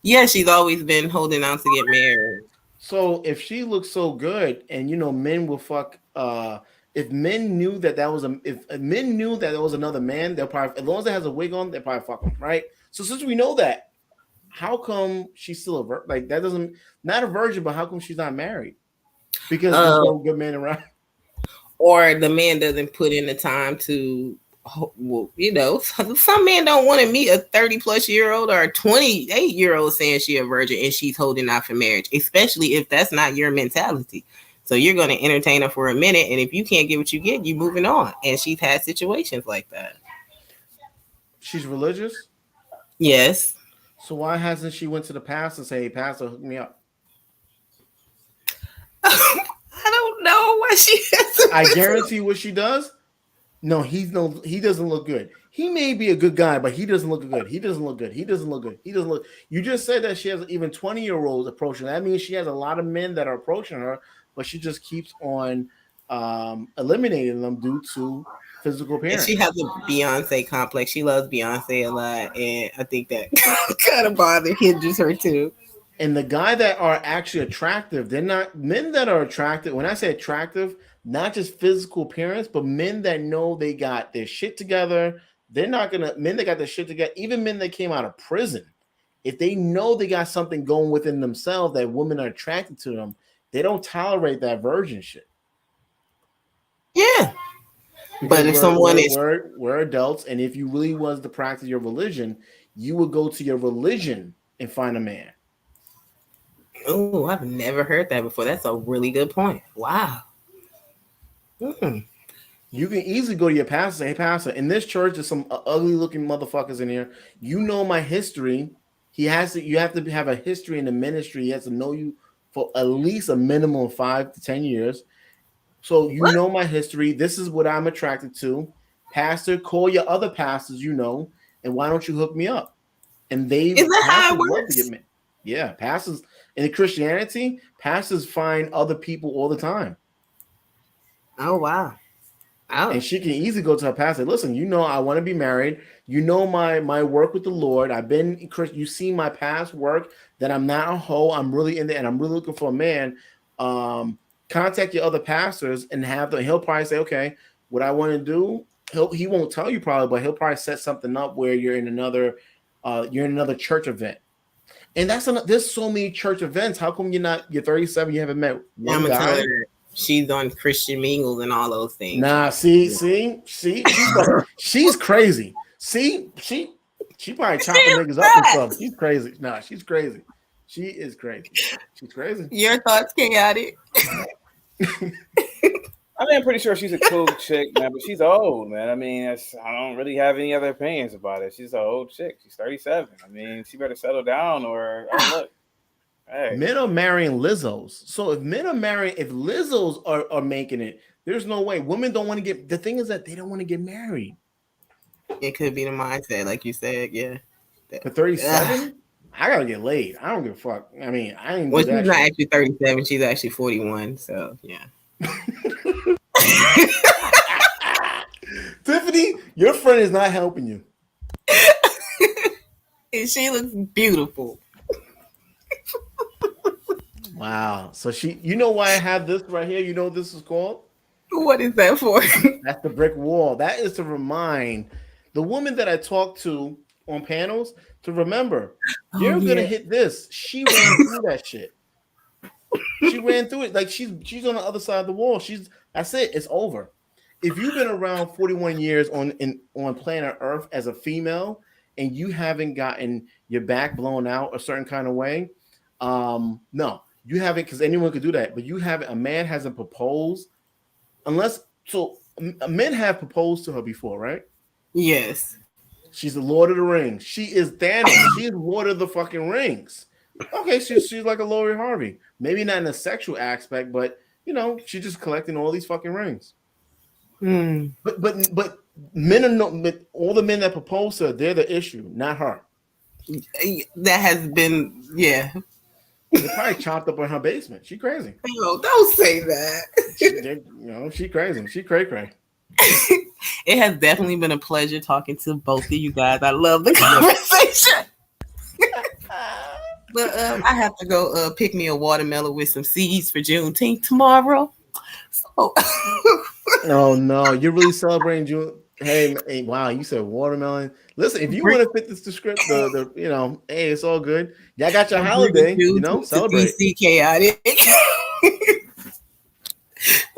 Yeah, she's always been holding out to get married. So if she looks so good, and men will fuck. If men knew that was another man, they'll probably, as long as it has a wig on, they'll probably fuck him, right? So since we know that, how come she's still a virgin? Like, that doesn't, not a virgin, but how come she's not married? Because there's no good man around, or the man doesn't put in the time to. Well, some men don't want to meet a 30-plus-year-old or a 28-year-old saying she's a virgin and she's holding out for marriage, especially if that's not your mentality. So you're going to entertain her for a minute, and if you can't get what you get, you're moving on. And she's had situations like that. She's religious? Yes. So why hasn't she went to the pastor and say, "Hey, pastor, hook me up"? I don't know why she hasn't. I guarantee what she does. No, he doesn't look good. He may be a good guy, but he doesn't look good. He doesn't look good. You just said that she has even 20-year-olds approaching. That means she has a lot of men that are approaching her, but she just keeps on eliminating them due to physical appearance. And she has a Beyonce complex. She loves Beyonce a lot, and I think that kind of hinders her too. And the guy that are actually attractive, they're not men that are attractive. When I say attractive, not just physical appearance, but men that know they got their shit together. They're not gonna men that got their shit together. Even men that came out of prison, if they know they got something going within themselves that women are attracted to them, they don't tolerate that virgin shit. Yeah, because we're adults, and if you really was to practice your religion, you would go to your religion and find a man. Oh, I've never heard that before. That's a really good point. Wow. You can easily go to your pastor and say, "Hey, pastor, in this church, there's some ugly looking motherfuckers in here. You know my history." You have to have a history in the ministry. He has to know you for at least a minimum of 5 to 10 years. So know my history. This is what I'm attracted to. Pastor, call your other pastors, and why don't you hook me up? And is that how it works? Yeah, pastors in Christianity, pastors find other people all the time. Oh, wow. Oh. And she can easily go to her pastor. Listen, I want to be married. My work with the Lord. I've been Christian. You see my past work, that I'm not a hoe. I'm really in there, and I'm really looking for a man. Contact your other pastors and he'll probably say, okay, what I want to do. He won't tell you probably, but he'll probably set something up where you're in another church event. And there's so many church events. How come you're 37, you haven't met one guy? She's on Christian Mingles and all those things. Nah, see, she's crazy. See, she probably chopping niggas up and stuff. She's crazy. Nah, she's crazy. She is crazy. She's crazy. Your thoughts, chaotic. I mean, I'm pretty sure she's a cool chick, man, but she's old, man. I mean, I don't really have any other opinions about it. She's an old chick. She's 37. I mean, she better settle down or look. Hey. Men are marrying Lizzos. So if men are marrying, if Lizzos are making it, there's no way. Women don't want to get, the thing is that they don't want to get married. It could be the mindset, like you said, yeah. For 37, I gotta get laid. I don't give a fuck. I mean, I ain't. Well, she's not actually 37. She's actually 41. So yeah. Tiffany, your friend is not helping you. And she looks beautiful. Wow. So you know why I have this right here? You know what this is called? What is that for? That's the brick wall. That is to remind the woman that I talk to on panels to remember, you're gonna hit this. She ran through that shit. She ran through it. Like she's on the other side of the wall. That's it. It's over. If you've been around 41 years on planet Earth as a female and you haven't gotten your back blown out a certain kind of way, no, you haven't, because anyone could do that. But you haven't. A man hasn't proposed men have proposed to her before, right? Yes. She's the Lord of the Rings. She is Thanos. She is Lord of the fucking Rings. Okay, she's like a Lori Harvey. Maybe not in a sexual aspect, but she's just collecting all these fucking rings. But men are but all the men that propose to her, they're the issue, not her. That has been, yeah. They probably chopped up in her basement. She crazy. No, don't say that. She crazy. She cray. It has definitely been a pleasure talking to both of you guys. I love the conversation. But I have to go pick me a watermelon with some seeds for Juneteenth tomorrow. So. Oh no, you're really celebrating June. Hey, wow, you said watermelon. Listen, if you want to fit this description, hey, it's all good. Y'all got your holiday, celebrate. DC chaotic.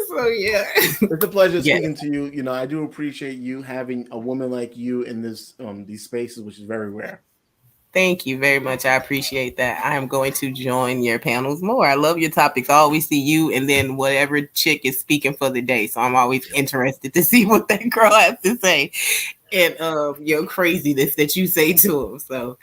So yeah, it's a pleasure speaking to you. I do appreciate you having a woman like you in these spaces, which is very rare. Thank you very much. I appreciate that. I am going to join your panels more. I love your topics. I always see you and then whatever chick is speaking for the day. So I'm always interested to see what that girl has to say and your craziness that you say to them. So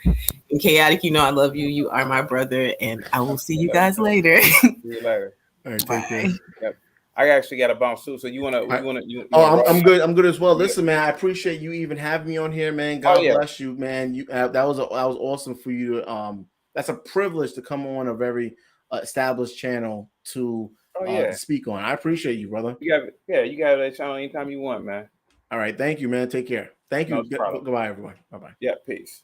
in Chaotic, I love you. You are my brother, and I will see you guys later. See you later. All right, take care. Yep. I actually got a bounce too. So you want to? I'm good. I'm good as well. Listen, man, I appreciate you even having me on here, man. God bless you, man. That was awesome for you to. That's a privilege to come on a very established channel to speak on. I appreciate you, brother. You got that channel anytime you want, man. All right, thank you, man. Take care. Thank you. No problem. Goodbye, everyone. Bye bye. Yeah, peace.